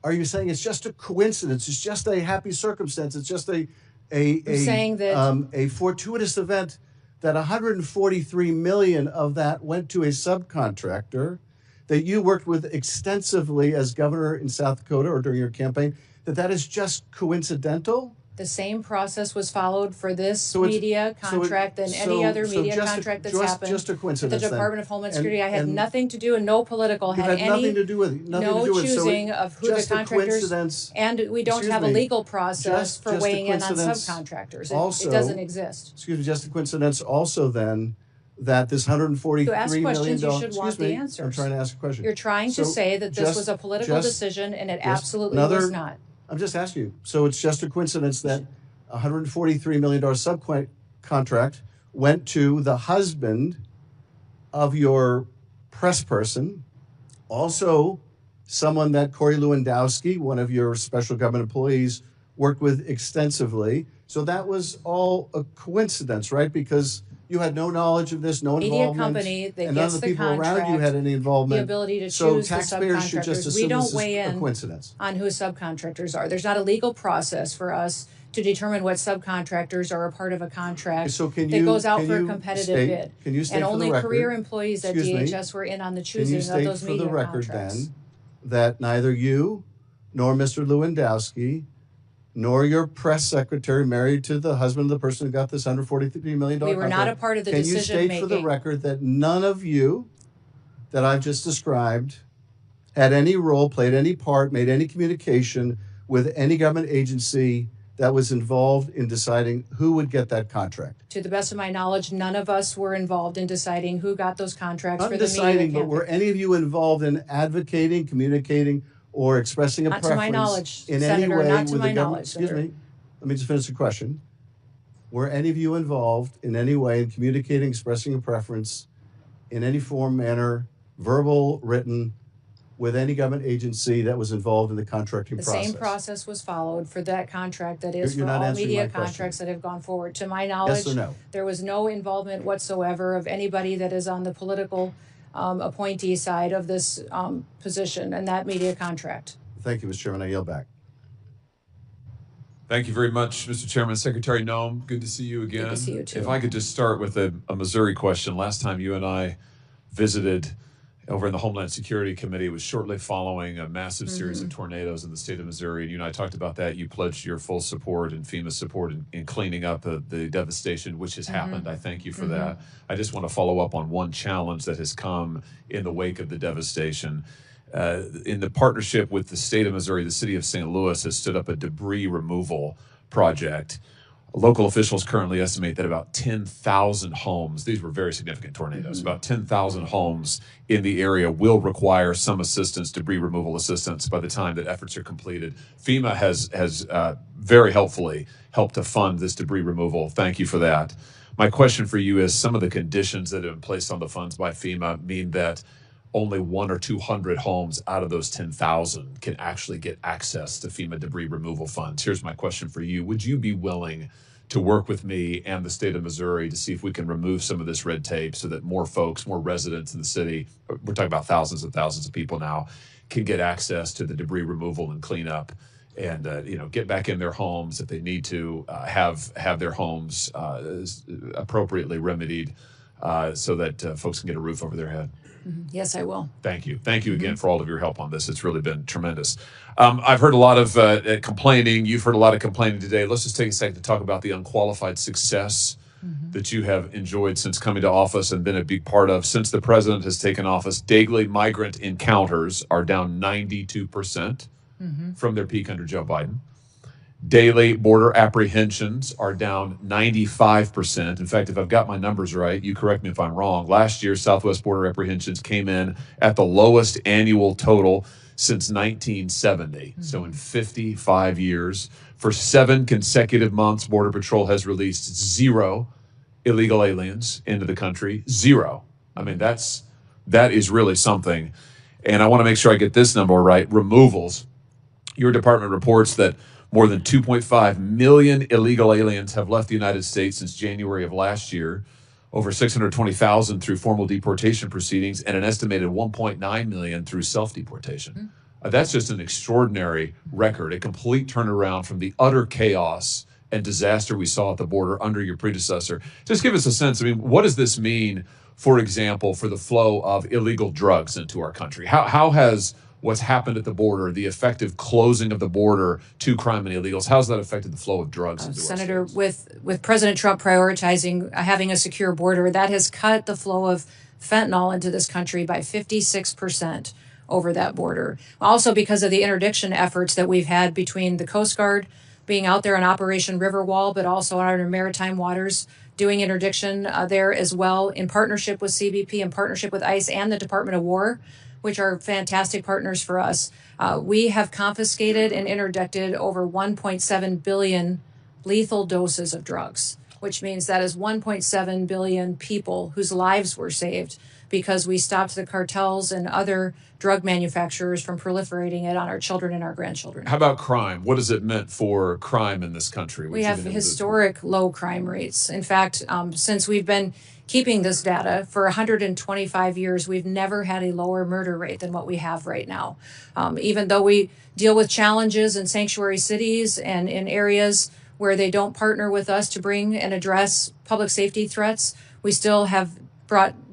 Are you saying it's just a coincidence? It's just a happy circumstance? It's just a saying that a fortuitous event that 143 million of that went to a subcontractor that you worked with extensively as governor in South Dakota or during your campaign, that is just coincidental? the same process was followed for this media contract than any other media contract that's happened. Just a coincidence. The Department of Homeland Security. I had and nothing to do and no political you had had nothing any to do with it. no choosing of who the just a contractors. coincidence. And we don't Excuse have a me, legal process for just a weighing in on coincidence. subcontractors. Also, it doesn't exist. Excuse me, just a coincidence also then that this $143 To ask million questions, you should want excuse me, the answers. I'm trying to ask a question. You're trying to So say that this just- was a political just- decision, and it just absolutely another- was not. I'm just asking you. So it's just a coincidence that a $143 million subcontract went to the husband of your press person, also someone that Corey Lewandowski, one of your special government employees, worked with extensively. So that was all a coincidence, right? Because you had no knowledge of this, no Media involvement, company that and none of gets the the people around you contract, had any involvement. the ability to so choose the taxpayers should just subcontractors. assume We don't this is weigh a in coincidence. on who subcontractors are. There's not a legal process for us to determine what subcontractors are a part of a contract So can that you- goes out can for a you competitive state- bid. can you state and for the only record- career employees at excuse me, DHS were in on the Can choosing you of state those for media the record contracts. then that neither you nor Mr. Lewandowski nor your press secretary married to the husband of the person who got this $143 million We were not contract, a part of the can decision you state for the making. record that none of you that I've just described had any role, played any part, made any communication with any government agency that was involved in deciding who would get that contract? To the best of my knowledge, none of us were involved in deciding who got those contracts Not for the deciding, media but campaign. were any of you involved in advocating, communicating, or expressing a Not to preference my knowledge, in any Senator, way not to with my the government? knowledge, Excuse Senator. me. Let me just finish the question. Were any of you involved in any way in communicating, expressing a preference in any form, manner, verbal, written, with any government agency that was involved in the contracting The process? same process was followed for that contract that is You're for not all answering media my question. contracts that have gone forward. To my knowledge, Yes or no? there was no involvement whatsoever of anybody that is on the political appointee side of this position and that media contract. Thank you, Mr. Chairman. I yield back. Thank you very much, Mr. Chairman. Secretary Noem, good to see you again. Good to see you, too. If I could just start with a Missouri question. Last time you and I visited over in the Homeland Security Committee, it was shortly following a massive series of tornadoes in the state of Missouri. And you and I talked about that. You pledged your full support and FEMA's support in cleaning up the devastation, which has happened. I thank you for that. I just want to follow up on one challenge that has come in the wake of the devastation. In the partnership with the state of Missouri, the city of St. Louis has stood up a debris removal project. Local officials currently estimate that about 10,000 homes, these were very significant tornadoes, about 10,000 homes in the area will require some assistance, debris removal assistance, by the time that efforts are completed. FEMA has very helpfully helped to fund this debris removal. Thank you for that. My question for you is, some of the conditions that have been placed on the funds by FEMA mean that only 100 or 200 homes out of those 10,000 can actually get access to FEMA debris removal funds. Here's my question for you. Would you be willing to work with me and the state of Missouri to see if we can remove some of this red tape so that more folks, more residents in the city, we're talking about thousands and thousands of people now, can get access to the debris removal and cleanup and get back in their homes if they need to, have their homes appropriately remedied so that folks can get a roof over their head? Yes, I will. Thank you. Thank you again for all of your help on this. It's really been tremendous. I've heard a lot of complaining. You've heard a lot of complaining today. Let's just take a second to talk about the unqualified success that you have enjoyed since coming to office and been a big part of. Since the president has taken office, daily migrant encounters are down 92% from their peak under Joe Biden. Daily border apprehensions are down 95%. In fact, if I've got my numbers right, you correct me if I'm wrong. Last year, Southwest border apprehensions came in at the lowest annual total since 1970. So in 55 years, for 7 consecutive months, Border Patrol has released 0 illegal aliens into the country. 0. I mean, that is really something. And I want to make sure I get this number right. Removals. Your department reports that more than 2.5 million illegal aliens have left the United States since January of last year, over 620,000 through formal deportation proceedings, and an estimated 1.9 million through self-deportation. That's just an extraordinary record, a complete turnaround from the utter chaos and disaster we saw at the border under your predecessor. Just give us a sense. I mean, what does this mean, for example, for the flow of illegal drugs into our country? How has what's happened at the border, the effective closing of the border to crime and illegals, how's that affected the flow of drugs into Senator, our states? with President Trump prioritizing having a secure border, that has cut the flow of fentanyl into this country by 56% over that border. Also because of the interdiction efforts that we've had between the Coast Guard being out there on Operation Riverwall, but also on our maritime waters doing interdiction there as well, in partnership with CBP, in partnership with ICE and the Department of War, which are fantastic partners for us. We have confiscated and interdicted over 1.7 billion lethal doses of drugs, which means that is 1.7 billion people whose lives were saved because we stopped the cartels and other drug manufacturers from proliferating it on our children and our grandchildren. How about crime? What has it meant for crime in this country? We have historic low crime rates. In fact, since we've been keeping this data for 125 years, we've never had a lower murder rate than what we have right now. Even though we deal with challenges in sanctuary cities and in areas where they don't partner with us to bring and address public safety threats, we still have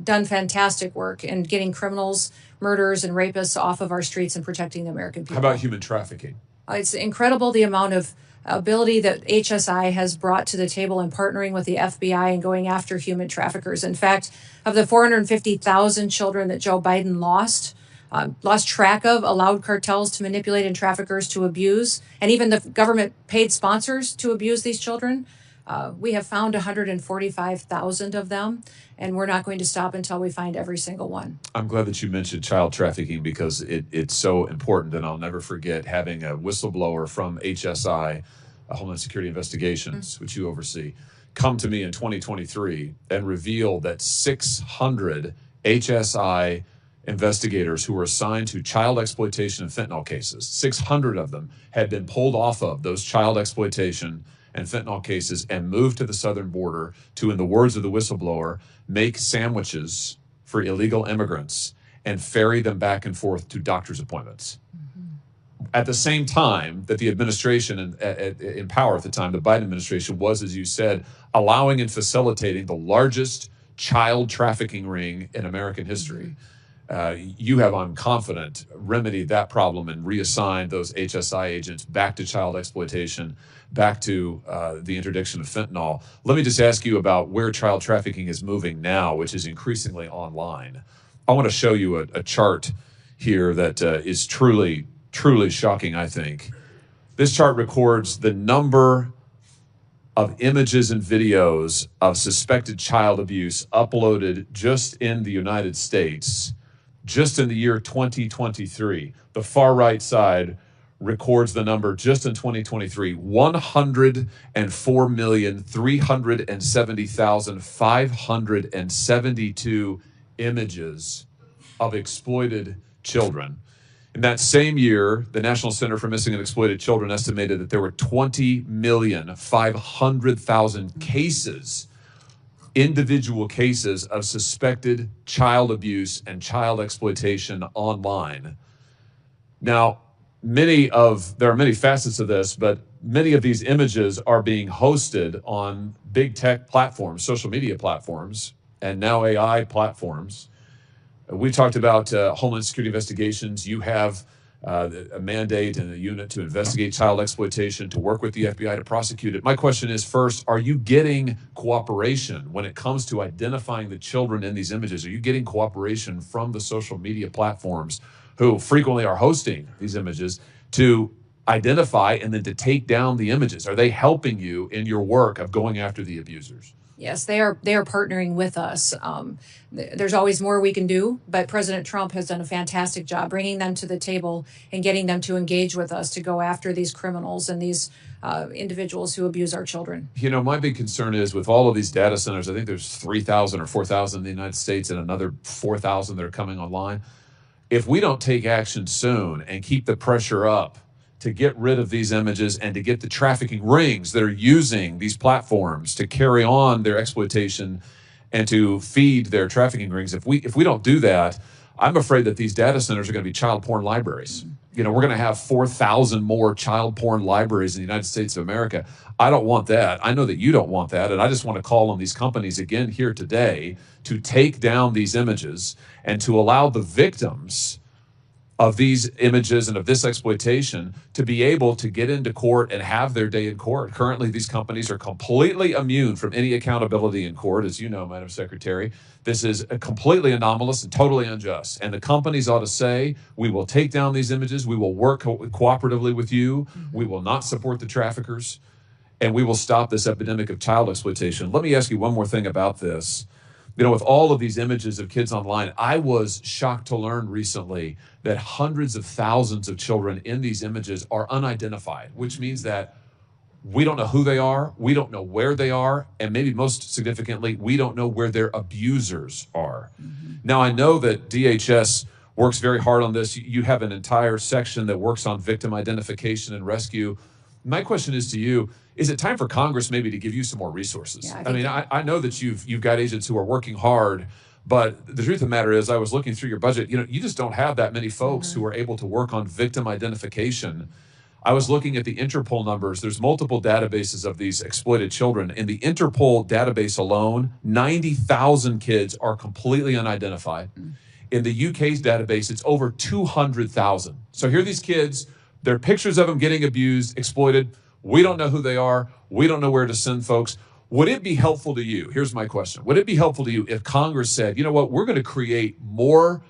done fantastic work in getting criminals, murderers, and rapists off of our streets and protecting the American people. How about human trafficking? It's incredible the amount of ability that HSI has brought to the table in partnering with the FBI and going after human traffickers. In fact, of the 450,000 children that Joe Biden lost track of, allowed cartels to manipulate and traffickers to abuse, and even the government paid sponsors to abuse these children, we have found 145,000 of them, and we're not going to stop until we find every single one. I'm glad that you mentioned child trafficking because it's so important, and I'll never forget having a whistleblower from HSI, Homeland Security Investigations, which you oversee, come to me in 2023 and reveal that 600 HSI investigators who were assigned to child exploitation and fentanyl cases, 600 of them had been pulled off of those child exploitation and fentanyl cases and moved to the southern border to, in the words of the whistleblower, make sandwiches for illegal immigrants and ferry them back and forth to doctor's appointments. At the same time that the administration in power at the time, the Biden administration, was, as you said, allowing and facilitating the largest child trafficking ring in American history. You have, I'm confident, remedied that problem and reassigned those HSI agents back to child exploitation, back to the interdiction of fentanyl. Let me just ask you about where child trafficking is moving now, which is increasingly online. I want to show you a chart here that is truly shocking, I think. This chart records the number of images and videos of suspected child abuse uploaded just in the United States, just in the year 2023. The far right side records the number just in 2023, 104,370,572 images of exploited children. In that same year, the National Center for Missing and Exploited Children estimated that there were 20,500,000 cases, individual cases of suspected child abuse and child exploitation online. Now, there are many facets of this, but many of these images are being hosted on big tech platforms, social media platforms, and now AI platforms. We talked about Homeland Security investigations. You have a mandate and a unit to investigate child exploitation, to work with the FBI to prosecute it. My question is, first, are you getting cooperation when it comes to identifying the children in these images? Are you getting cooperation from the social media platforms who frequently are hosting these images to identify and then to take down the images? Are they helping you in your work of going after the abusers? Yes, they are partnering with us. There's always more we can do, but President Trump has done a fantastic job bringing them to the table and getting them to engage with us to go after these criminals and these individuals who abuse our children. You know, my big concern is with all of these data centers, I think there's 3,000 or 4,000 in the United States and another 4,000 that are coming online. If we don't take action soon and keep the pressure up to get rid of these images and to get the trafficking rings that are using these platforms to carry on their exploitation and to feed their trafficking rings, if we don't do that, I'm afraid that these data centers are going to be child porn libraries. You know, we're going to have 4,000 more child porn libraries in the United States of America. I don't want that. I know that you don't want that. And I just want to call on these companies again here today to take down these images and to allow the victims of these images and of this exploitation to be able to get into court and have their day in court. Currently, these companies are completely immune from any accountability in court, as you know, Madam Secretary. This is completely anomalous and totally unjust. And the companies ought to say, we will take down these images, we will work cooperatively with you, we will not support the traffickers, and we will stop this epidemic of child exploitation. Let me ask you one more thing about this. You know, with all of these images of kids online, I was shocked to learn recently that hundreds of thousands of children in these images are unidentified, which means that we don't know who they are, we don't know where they are, and maybe most significantly, we don't know where their abusers are. Now, I know that DHS works very hard on this. You have an entire section that works on victim identification and rescue. My question is to you, is it time for Congress maybe to give you some more resources? Yeah, I mean, I know that you've got agents who are working hard, but the truth of the matter is, I was looking through your budget, you know, you just don't have that many folks who are able to work on victim identification. I was looking at the Interpol numbers. There's multiple databases of these exploited children. In the Interpol database alone, 90,000 kids are completely unidentified. In the UK's database, it's over 200,000. So here are these kids, there are pictures of them getting abused, exploited. We don't know who they are. We don't know where to send folks. Would it be helpful to you? Here's my question. Would it be helpful to you if Congress said, you know what, we're going to create more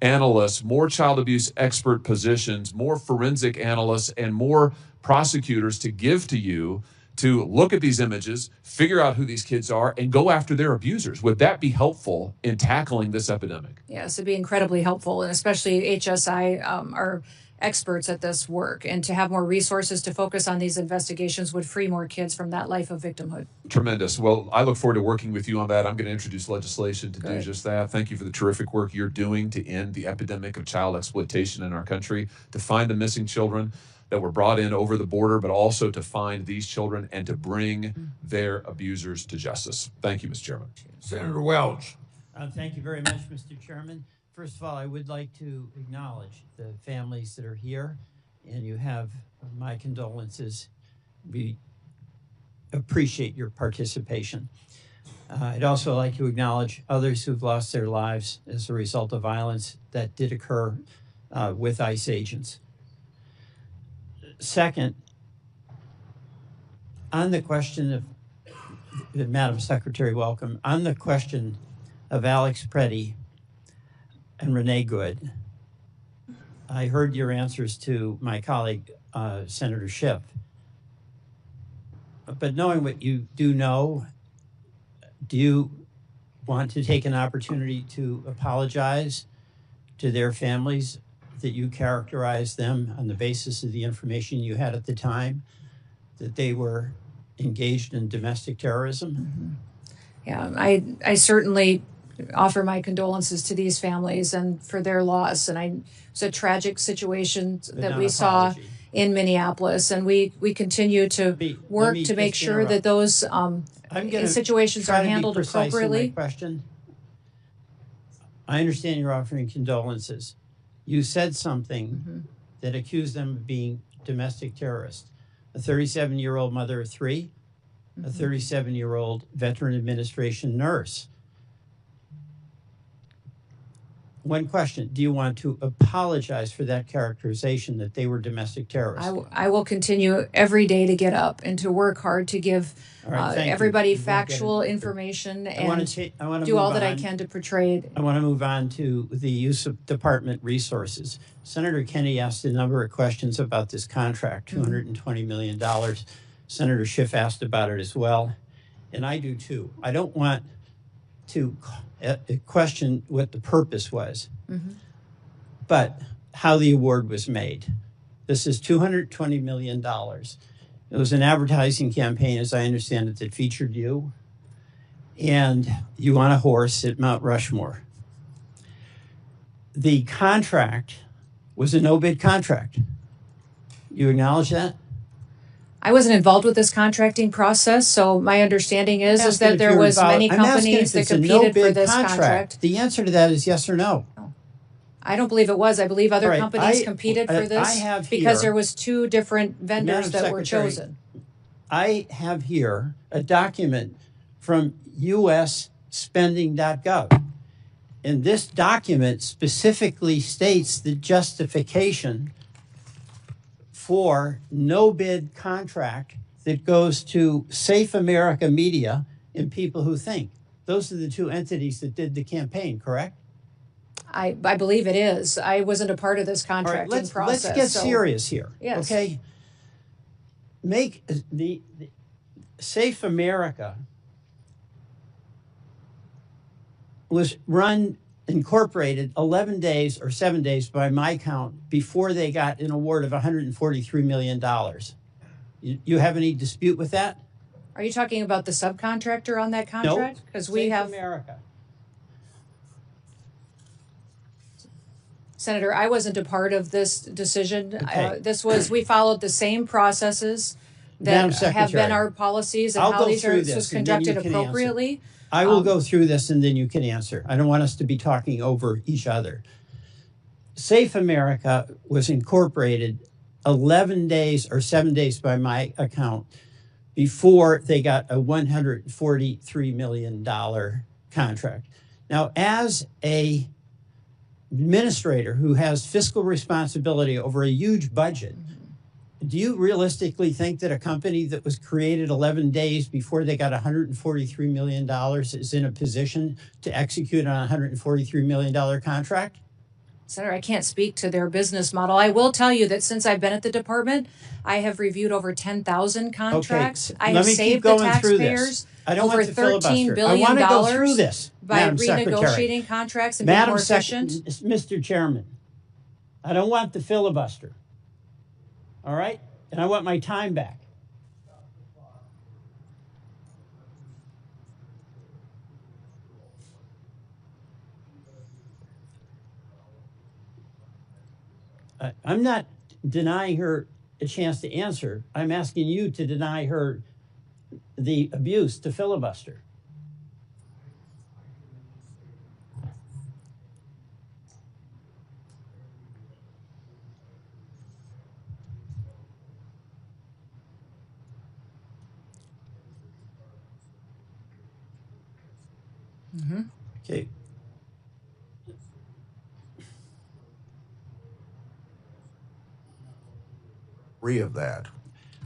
analysts, more child abuse expert positions, more forensic analysts, and more prosecutors to give to you to look at these images, figure out who these kids are, and go after their abusers? Would that be helpful in tackling this epidemic? Yes, it'd be incredibly helpful, and especially HSI are experts at this work, and to have more resources to focus on these investigations would free more kids from that life of victimhood. Tremendous. Well, I look forward to working with you on that. I'm going to introduce legislation to do just that. Thank you for the terrific work you're doing to end the epidemic of child exploitation in our country, to find the missing children that were brought in over the border, but also to find these children and to bring their abusers to justice. Thank you, Mr. Chairman. Senator Welch. Thank you very much, Mr. Chairman. First of all, I would like to acknowledge the families that are here, and you have my condolences. We appreciate your participation. I'd also like to acknowledge others who've lost their lives as a result of violence that did occur with ICE agents. Second, on the question of, Madam Secretary, welcome, on the question of Alex Preddy and Renee Good, I heard your answers to my colleague, Senator Schiff. But knowing what you do know, do you want to take an opportunity to apologize to their families that you characterized them on the basis of the information you had at the time, that they were engaged in domestic terrorism? Yeah, I certainly offer my condolences to these families and for their loss. And it's a tragic situation that we saw in Minneapolis, and we continue to work to make sure that those situations are handled appropriately. Question. I understand you're offering condolences. You said something that accused them of being domestic terrorists. A 37-year-old mother of three, a 37-year-old Veteran Administration nurse. One question, do you want to apologize for that characterization that they were domestic terrorists? I will continue every day to get up and to work hard to give everybody factual information and do all that I can to portray it. I want to move on to the use of department resources. Senator Kennedy asked a number of questions about this contract, $220 million. Senator Schiff asked about it as well, and I do too. I don't want to question what the purpose was, but how the award was made. This is $220 million. It was an advertising campaign, as I understand it, that featured you, and you on a horse at Mount Rushmore. The contract was a no-bid contract. You acknowledge that? I wasn't involved with this contracting process, so my understanding is that there was many companies that competed for this contract. The answer to that is yes or no. I don't believe it was. I believe other All right, companies competed for this I have because here- there was 2 different vendors Madam that were Secretary, chosen. I have here a document from usspending.gov. And this document specifically states the justification for no bid contract that goes to Safe America Media and People Who Think. Those are the 2 entities that did the campaign, correct? I believe it is. I wasn't a part of this All right, contracting process. let's get so- serious here. Yes. Okay. Make the Safe America was incorporated 11 days or 7 days by my count before they got an award of $143 million. You have any dispute with that? Are you talking about the subcontractor on that contract? Because we Safe have America. Senator, I wasn't a part of this decision. Okay. We followed the same processes Madam that have been Secretary, our policies and I'll how go these through this was this and then you conducted can answer. appropriately. I will go through this and then you can answer. I don't want us to be talking over each other. Safe America was incorporated 11 days or 7 days by my account before they got a $143 million contract. Now, as a administrator who has fiscal responsibility over a huge budget, do you realistically think that a company that was created 11 days before they got $143 million is in a position to execute on a $143 million contract? Senator, I can't speak to their business model. I will tell you that since I've been at the department, I have reviewed over 10,000 contracts. I let have me keep saved the going through taxpayers this. I don't over want to $13 filibuster. billion I want to go through this, by Madam Secretary. renegotiating contracts and being more efficient. Mr. Chairman, I don't want the filibuster. All right? And I want my time back. I'm not denying her a chance to answer. I'm asking you to deny her the abuse to filibuster. Mm-hmm. Okay. Of that.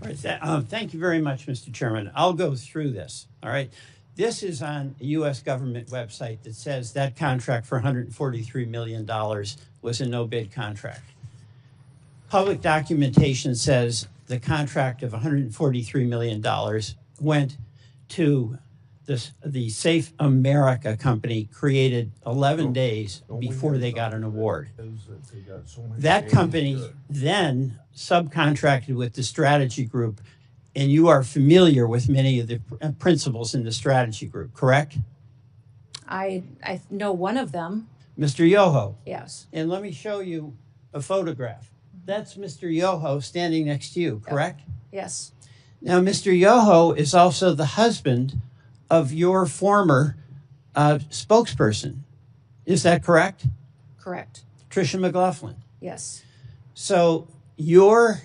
All right, thank you very much, Mr. Chairman. I'll go through this. All right. This is on a U.S. government website that says that contract for $143 million was a no-bid contract. Public documentation says the contract of $143 million went to the Safe America company, created 11 days before they got an award. That company then subcontracted with the strategy group, and you are familiar with many of the principals in the strategy group, correct? I know one of them. Mr. Yoho. Yes. And let me show you a photograph. That's Mr. Yoho standing next to you, correct? Yes. Now, Mr. Yoho is also the husband of your former spokesperson. Is that correct? Correct. Tricia McLaughlin. Yes. So your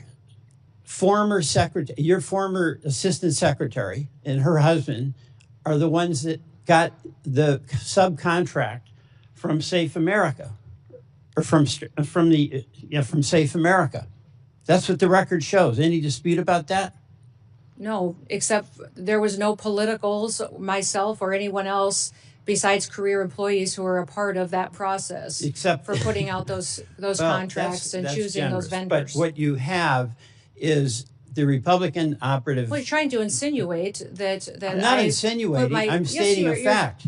former assistant secretary and her husband are the ones that got the subcontract from Safe America, or from Safe America. That's what the record shows. Any dispute about that? No, except there was no politicals, myself or anyone else besides career employees who were a part of that process. Except for putting out those contracts and choosing generous. those vendors. But what you have is the Republican operative. Well, you're trying to insinuate that I'm not insinuating. I'm stating a fact.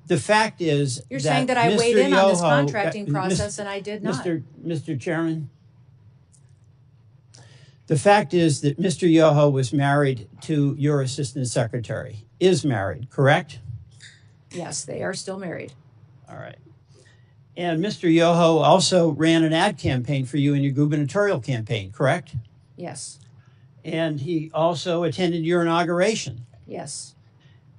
The fact is you're saying that I weighed in on this contracting process and I did not. Mr. Chairman, the fact is that Mr. Yoho was married to your assistant secretary. Is married, correct? Yes, they are still married. All right. And Mr. Yoho also ran an ad campaign for you in your gubernatorial campaign, correct? Yes. And he also attended your inauguration. Yes.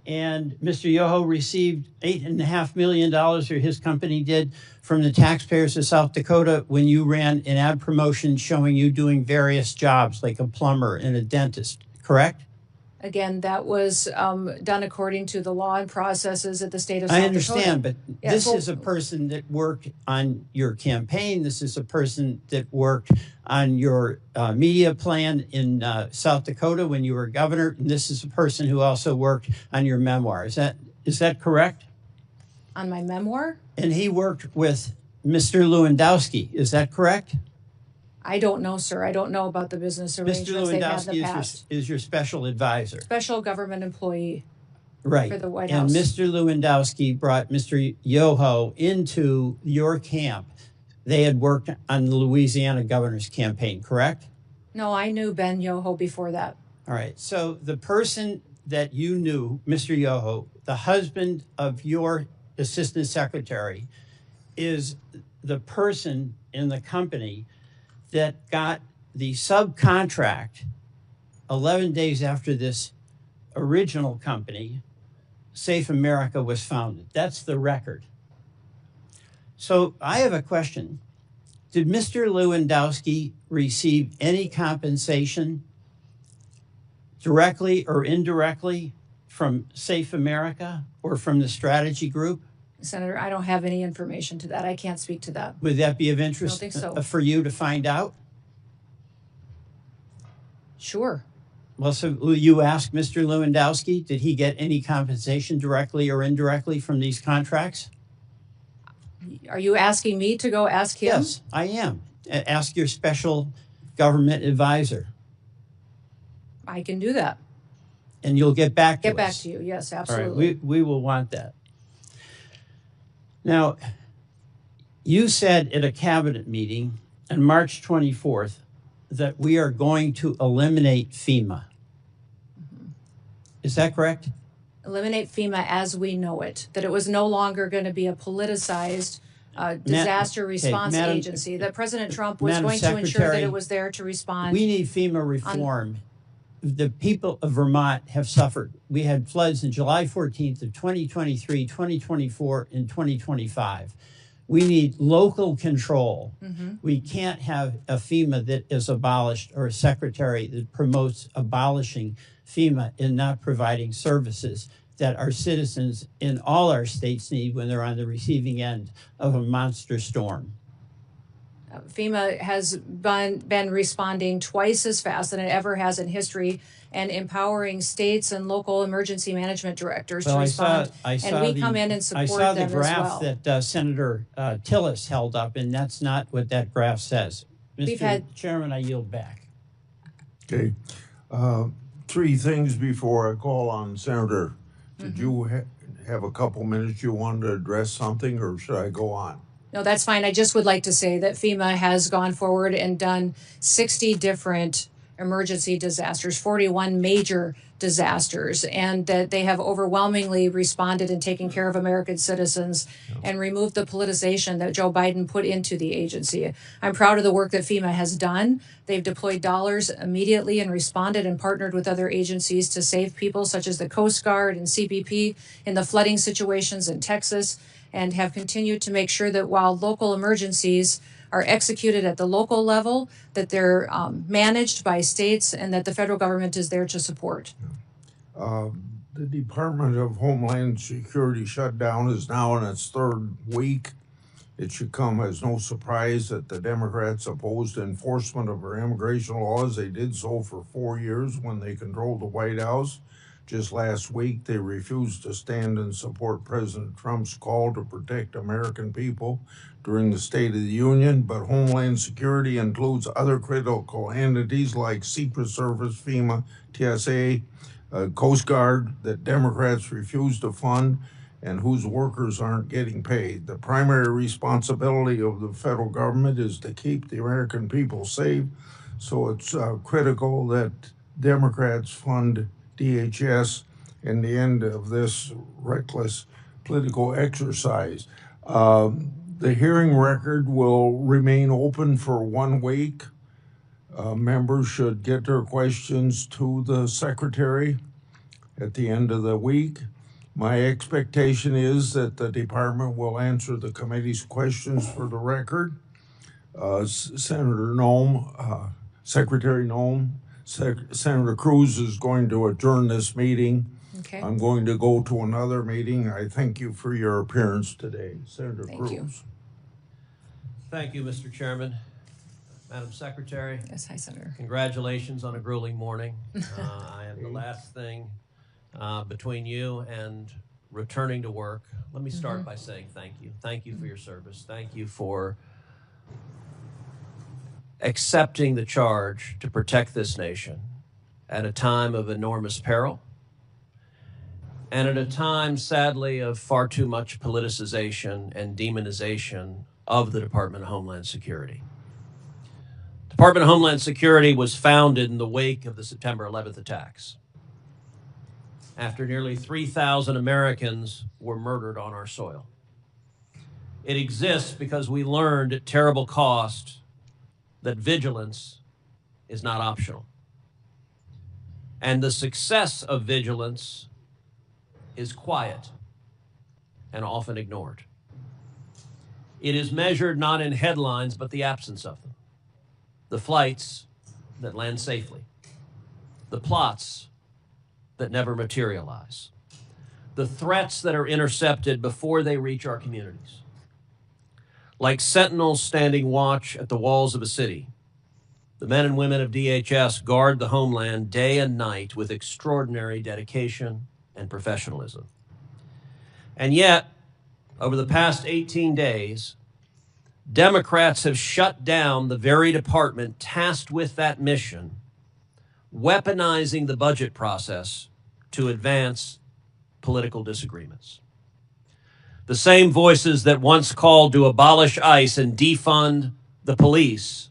and Mr. Yoho received $8.5 million, or his company did, from the taxpayers of South Dakota when you ran an ad promotion showing you doing various jobs like a plumber and a dentist, correct? Again, that was done according to the law and processes at the state of South I Dakota. understand, but Yeah, this so- is a person that worked on your campaign. This is a person that worked on your media plan in South Dakota when you were governor. And this is a person who also worked on your memoir. Is that correct? On my memoir? And he worked with Mr. Lewandowski. Is that correct? I don't know, sir. I don't know about the business Mr. arrangements they've had in the Lewandowski past. is your special advisor. Special government employee. Right. For the White and House. Mr. Lewandowski brought Mr. Yoho into your camp. They had worked on the Louisiana governor's campaign, correct? No, I knew Ben Yoho before that. All right. So the person that you knew, Mr. Yoho, the husband of your assistant secretary, is the person in the company that got the subcontract 11 days after this original company, Safe America, was founded. That's the record. So I have a question. Did Mr. Lewandowski receive any compensation directly or indirectly from Safe America or from the strategy group? Senator, I don't have any information to that. I can't speak to that. Would that be of interest think so. for you to find out? Sure. Well, so will you ask Mr. Lewandowski, did he get any compensation directly or indirectly from these contracts? Are you asking me to go ask him? Yes, I am. Ask your special government advisor, I can do that. and you'll get back to Get back us. to you. Yes, All right, absolutely. we will want that. Now, you said at a cabinet meeting on March 24th that we are going to eliminate FEMA. Is that correct? Eliminate FEMA as we know it, that it was no longer going to be a politicized disaster response Madam- agency, that President Trump was Madam going to ensure that Secretary, it was there to respond. We need FEMA reform. The people of Vermont have suffered. We had floods in July 14th of 2023, 2024, and 2025. We need local control. We can't have a FEMA that is abolished or a secretary that promotes abolishing FEMA and not providing services that our citizens in all our states need when they're on the receiving end of a monster storm. FEMA has been responding twice as fast than it ever has in history and empowering states and local emergency management directors to respond. And we come in and support them as well. I saw the graph that Senator Tillis held up, and that's not what that graph says. Mr. Chairman, I yield back. Okay. Three things before I call on Senator. Did you have a couple minutes you wanted to address something, or should I go on? No, that's fine. I just would like to say that FEMA has gone forward and done 60 different emergency disasters, 41 major disasters, and that they have overwhelmingly responded and taken care of American citizens and removed the politicization that Joe Biden put into the agency. I'm proud of the work that FEMA has done. They've deployed dollars immediately and responded and partnered with other agencies to save people such as the Coast Guard and CBP in the flooding situations in Texas, and have continued to make sure that while local emergencies are executed at the local level, that they're managed by states and that the federal government is there to support. The Department of Homeland Security shutdown is now in its third week. It should come as no surprise that the Democrats opposed enforcement of our immigration laws. They did so for 4 years when they controlled the White House. Just last week, they refused to stand and support President Trump's call to protect American people during the State of the Union. But Homeland Security includes other critical entities like Secret Service, FEMA, TSA, Coast Guard that Democrats refuse to fund and whose workers aren't getting paid. The primary responsibility of the federal government is to keep the American people safe. So it's critical that Democrats fund DHS in the end of this reckless political exercise. The hearing record will remain open for 1 week. Members should get their questions to the secretary at the end of the week. My expectation is that the department will answer the committee's questions for the record. Senator Noem, Secretary Noem, Senator Cruz is going to adjourn this meeting. Okay. I'm going to go to another meeting. I thank you for your appearance today, Senator Thank Cruz. you. Thank you, Mr. Chairman. Madam Secretary. Yes, hi, Senator. Congratulations on a grueling morning. I have the last thing between you and returning to work. Let me start by saying thank you. Thank you for your service. Thank you for accepting the charge to protect this nation at a time of enormous peril and at a time, sadly, of far too much politicization and demonization of the Department of Homeland Security. Department of Homeland Security was founded in the wake of the September 11th attacks, after nearly 3,000 Americans were murdered on our soil. It exists because we learned at terrible cost that vigilance is not optional. And the success of vigilance is quiet and often ignored. It is measured not in headlines, but the absence of them. The flights that land safely, the plots that never materialize, the threats that are intercepted before they reach our communities. Like sentinels standing watch at the walls of a city, the men and women of DHS guard the homeland day and night with extraordinary dedication and professionalism. And yet, over the past 18 days, Democrats have shut down the very department tasked with that mission, weaponizing the budget process to advance political disagreements. The same voices that once called to abolish ICE and defund the police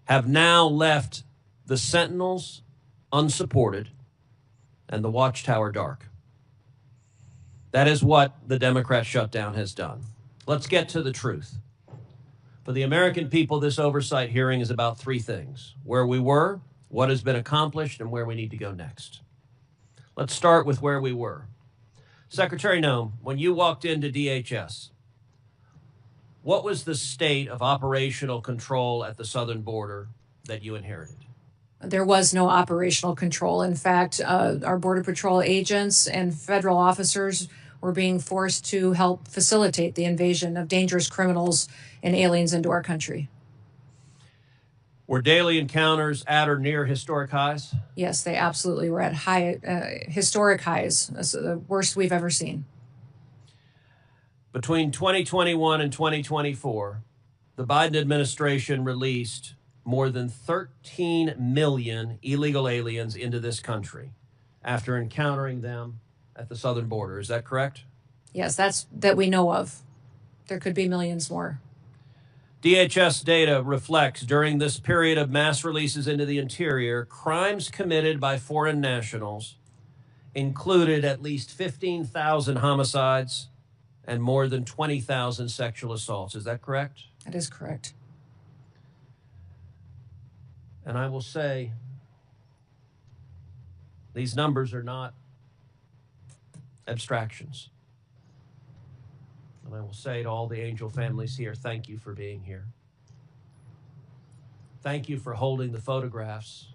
have now left the sentinels unsupported and the watchtower dark. That is what the Democrat shutdown has done. Let's get to the truth. For the American people, this oversight hearing is about three things: where we were, what has been accomplished, and where we need to go next. Let's start with where we were. Secretary Noem, when you walked into DHS, what was the state of operational control at the southern border that you inherited? There was no operational control. In fact, our Border Patrol agents and federal officers were being forced to help facilitate the invasion of dangerous criminals and aliens into our country. Were daily encounters at or near historic highs? Yes, they absolutely were at historic highs. That's the worst we've ever seen. Between 2021 and 2024, the Biden administration released more than 13 million illegal aliens into this country after encountering them at the southern border. Is that correct? Yes, that we know of. There could be millions more. DHS data reflects during this period of mass releases into the interior, crimes committed by foreign nationals included at least 15,000 homicides and more than 20,000 sexual assaults. Is that correct? That is correct. And I will say, these numbers are not abstractions. And I will say to all the angel families here, thank you for being here. Thank you for holding the photographs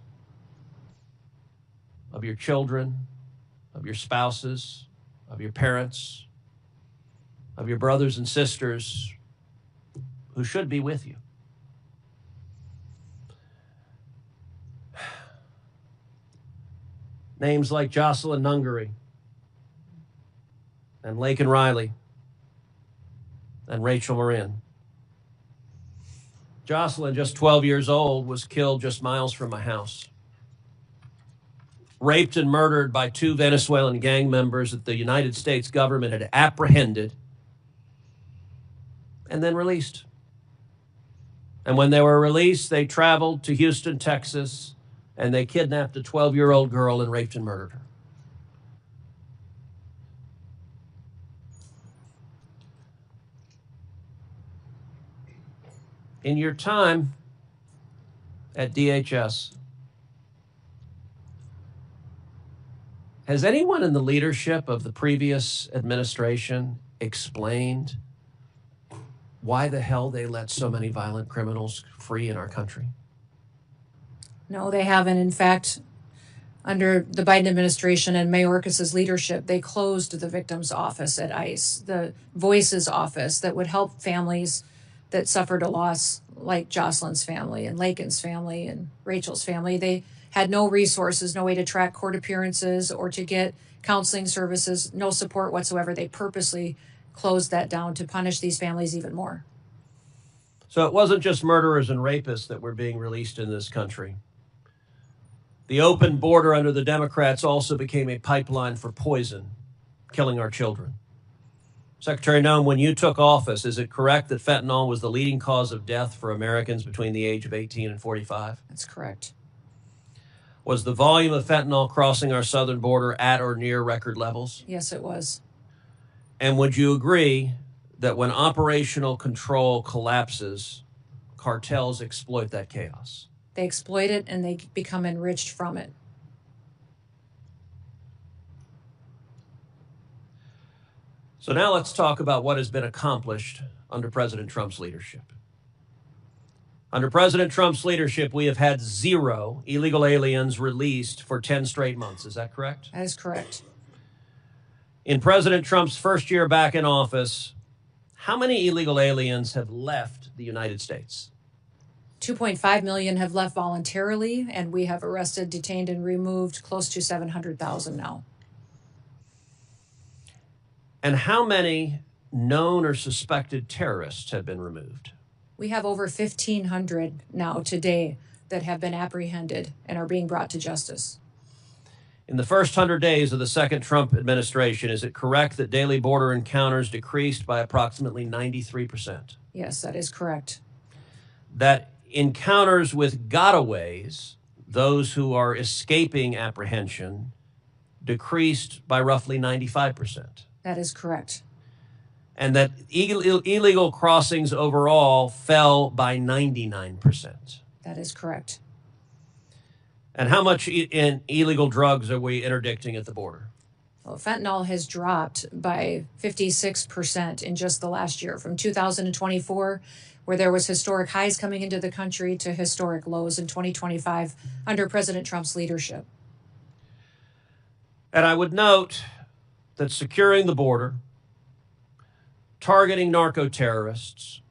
of your children, of your spouses, of your parents, of your brothers and sisters who should be with you. Names like Jocelyn Nungary and Laken Riley and Rachel Marin. Jocelyn, just 12 years old, was killed just miles from my house. Raped and murdered by two Venezuelan gang members that the United States government had apprehended and then released. And when they were released, they traveled to Houston, Texas, and they kidnapped a 12-year-old girl and raped and murdered her. In your time at DHS, Has anyone in the leadership of the previous administration explained why the hell they let so many violent criminals free in our country? No, they haven't. In fact, under the Biden administration and Mayorkas's leadership, they closed the victim's office at ICE, the Voices office that would help families that suffered a loss, like Jocelyn's family and Lakin's family and Rachel's family. They had no resources, no way to track court appearances or to get counseling services, no support whatsoever. They purposely closed that down to punish these families even more. So it wasn't just murderers and rapists that were being released in this country. The open border under the Democrats also became a pipeline for poison, killing our children. Secretary Noem, when you took office, is it correct that fentanyl was the leading cause of death for Americans between the age of 18 and 45? That's correct. Was the volume of fentanyl crossing our southern border at or near record levels? Yes, it was. And would you agree that when operational control collapses, cartels exploit that chaos? They exploit it and they become enriched from it. So now let's talk about what has been accomplished under President Trump's leadership. Under President Trump's leadership, we have had 0 illegal aliens released for 10 straight months. Is that correct? That is correct. In President Trump's first year back in office, how many illegal aliens have left the United States? 2.5 million have left voluntarily, and we have arrested, detained, and removed close to 700,000 now. And how many known or suspected terrorists have been removed? We have over 1,500 now today that have been apprehended and are being brought to justice. In the first 100 days of the second Trump administration, is it correct that daily border encounters decreased by approximately 93%? Yes, that is correct. That encounters with gotaways, those who are escaping apprehension, decreased by roughly 95%. That is correct. And that illegal crossings overall fell by 99%. That is correct. And how much in illegal drugs are we interdicting at the border? Well, fentanyl has dropped by 56% in just the last year, from 2024, where there was historic highs coming into the country, to historic lows in 2025 under President Trump's leadership. And I would note that securing the border, targeting narco-terrorists,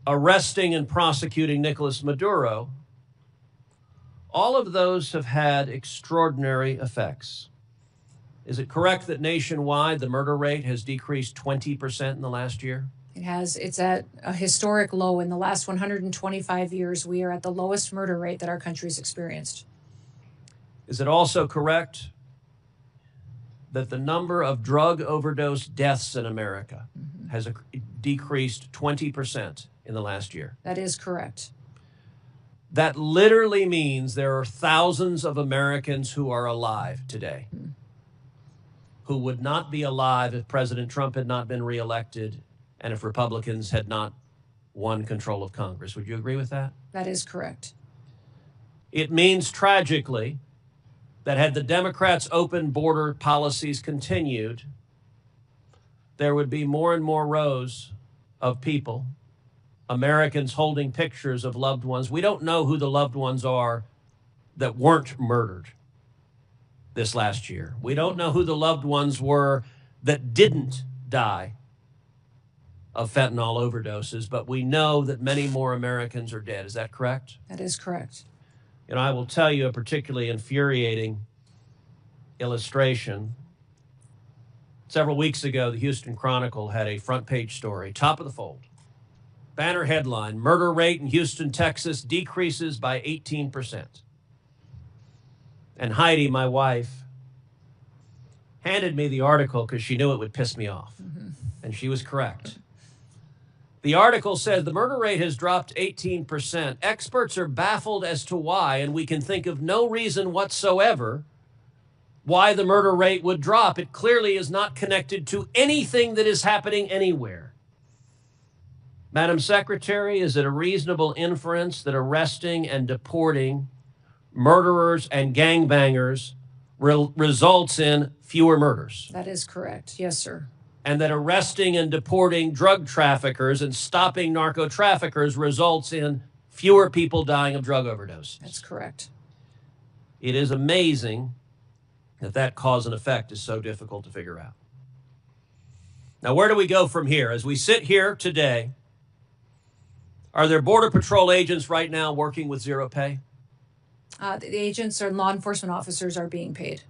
arresting and prosecuting Nicolas Maduro, all of those have had extraordinary effects. Is it correct that nationwide the murder rate has decreased 20% in the last year? It has. It's at a historic low. In the last 125 years, we are at the lowest murder rate that our country's experienced. Is it also correct that the number of drug overdose deaths in America has decreased 20% in the last year? That is correct. That literally means there are thousands of Americans who are alive today, who would not be alive if President Trump had not been reelected and if Republicans had not won control of Congress. Would you agree with that? That is correct. It means, tragically, that had the Democrats' open border policies continued, there would be more and more rows of people, Americans holding pictures of loved ones. We don't know who the loved ones are that weren't murdered this last year. We don't know who the loved ones were that didn't die of fentanyl overdoses, but we know that many more Americans are dead. Is that correct? That is correct. And I will tell you a particularly infuriating illustration. Several weeks ago, the Houston Chronicle had a front page story, top of the fold. Banner headline, murder rate in Houston, Texas decreases by 18%. And Heidi, my wife, handed me the article because she knew it would piss me off. And she was correct. The article says the murder rate has dropped 18%. Experts are baffled as to why, and we can think of no reason whatsoever why the murder rate would drop. It clearly is not connected to anything that is happening anywhere. Madam Secretary, is it a reasonable inference that arresting and deporting murderers and gangbangers results in fewer murders. That is correct. Yes, sir. And that arresting and deporting drug traffickers and stopping narco traffickers results in fewer people dying of drug overdose. That's correct. It is amazing that that cause and effect is so difficult to figure out. Now, where do we go from here? As we sit here today, are there Border Patrol agents right now working with zero pay? The agents or law enforcement officers are being paid.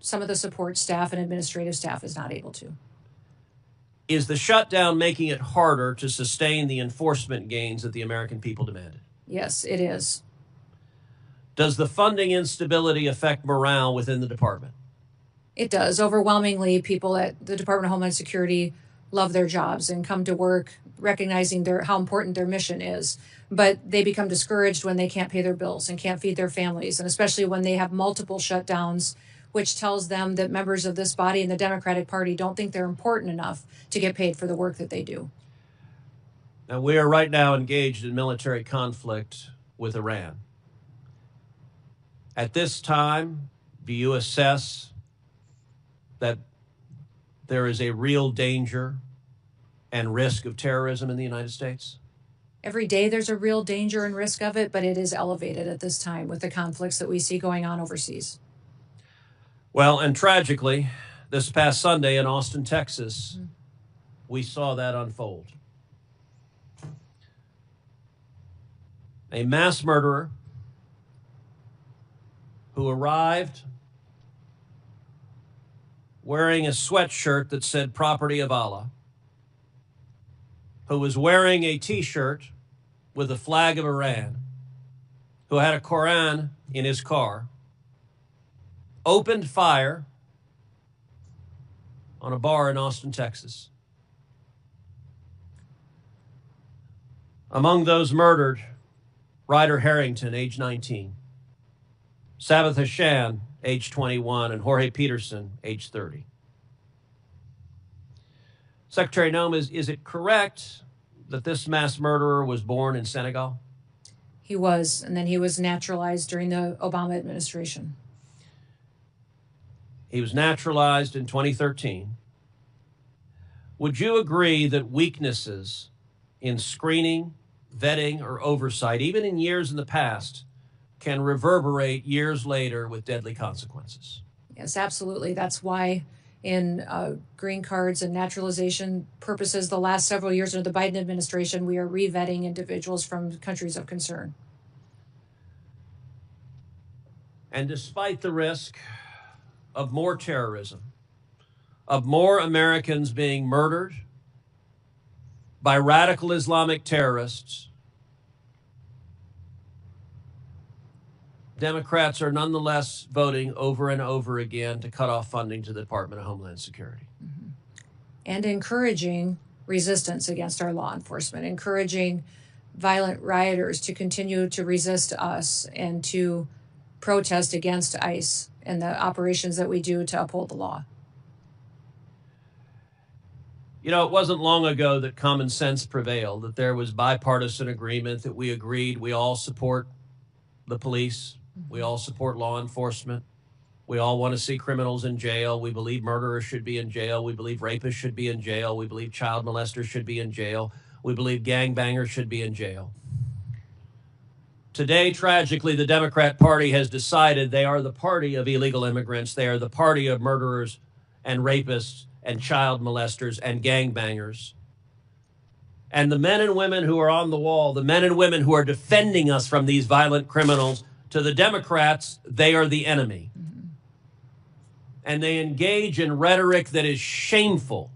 Some of the support staff and administrative staff is not able to. Is the shutdown making it harder to sustain the enforcement gains that the American people demanded? Yes, it is. Does the funding instability affect morale within the department? It does. Overwhelmingly, people at the Department of Homeland Security love their jobs and come to work recognizing how important their mission is. But they become discouraged when they can't pay their bills and can't feed their families, and especially when they have multiple shutdowns, which tells them that members of this body and the Democratic Party don't think they're important enough to get paid for the work that they do. Now, we are right now engaged in military conflict with Iran. At this time, do you assess that there is a real danger and risk of terrorism in the United States? Every day there's a real danger and risk of it, but it is elevated at this time with the conflicts that we see going on overseas. Well, and tragically, this past Sunday in Austin, Texas, we saw that unfold. A mass murderer who arrived wearing a sweatshirt that said "Property of Allah," who was wearing a T-shirt with the flag of Iran, who had a Koran in his car, opened fire on a bar in Austin, Texas. Among those murdered, Ryder Harrington, age 19, Sabbath Hashan, age 21, and Jorge Peterson, age 30. Secretary Noem, is it correct that this mass murderer was born in Senegal? He was, and then he was naturalized during the Obama administration. He was naturalized in 2013. Would you agree that weaknesses in screening, vetting, or oversight, even in years in the past, can reverberate years later with deadly consequences? Yes, absolutely. That's why in green cards and naturalization purposes, the last several years under the Biden administration, we are re-vetting individuals from countries of concern. And despite the risk of more terrorism, of more Americans being murdered by radical Islamic terrorists, Democrats are nonetheless voting over and over again to cut off funding to the Department of Homeland Security. And encouraging resistance against our law enforcement, encouraging violent rioters to continue to resist us and to protest against ICE and the operations that we do to uphold the law. You know, it wasn't long ago that common sense prevailed, that there was bipartisan agreement, that we agreed we all support the police, we all support law enforcement, we all want to see criminals in jail, we believe murderers should be in jail, we believe rapists should be in jail, we believe child molesters should be in jail, we believe gangbangers should be in jail. Today, tragically, the Democrat Party has decided they are the party of illegal immigrants, they are the party of murderers and rapists and child molesters and gangbangers. And the men and women who are on the wall, the men and women who are defending us from these violent criminals, to the Democrats, they are the enemy. And they engage in rhetoric that is shameful,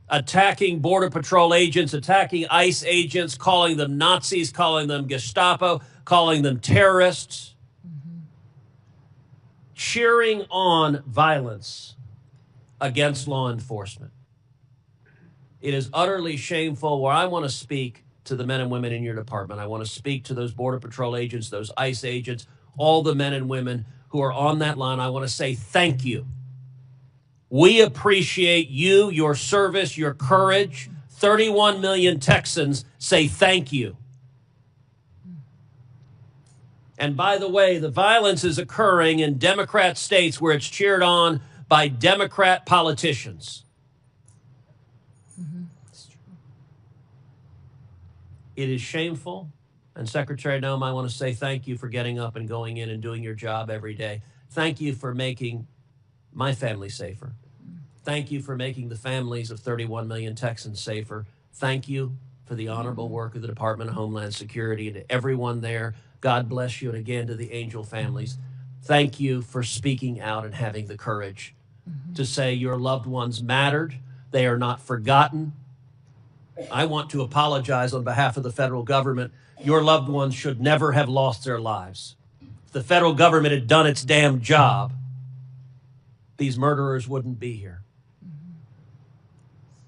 attacking Border Patrol agents, attacking ICE agents, calling them Nazis, calling them Gestapo, calling them terrorists, cheering on violence against law enforcement. It is utterly shameful. Where I want to speak to the men and women in your department, I want to speak to those Border Patrol agents, those ICE agents, all the men and women who are on that line. I want to say thank you. We appreciate you, your service, your courage. 31 million Texans say thank you. And by the way, the violence is occurring in Democrat states where it's cheered on by Democrat politicians. It is shameful. And Secretary Noem, I want to say thank you for getting up and going in and doing your job every day. Thank you for making my family safer. Thank you for making the families of 31 million Texans safer. Thank you for the honorable work of the Department of Homeland Security, and to everyone there. God bless you, and again to the Angel families. Thank you for speaking out and having the courage to say your loved ones mattered. They are not forgotten. I want to apologize on behalf of the federal government. Your loved ones should never have lost their lives. If the federal government had done its damn job, these murderers wouldn't be here.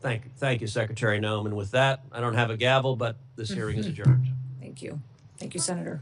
Thank you, Secretary Noem. And with that, I don't have a gavel, but this hearing is adjourned. Thank you. Thank you, Senator.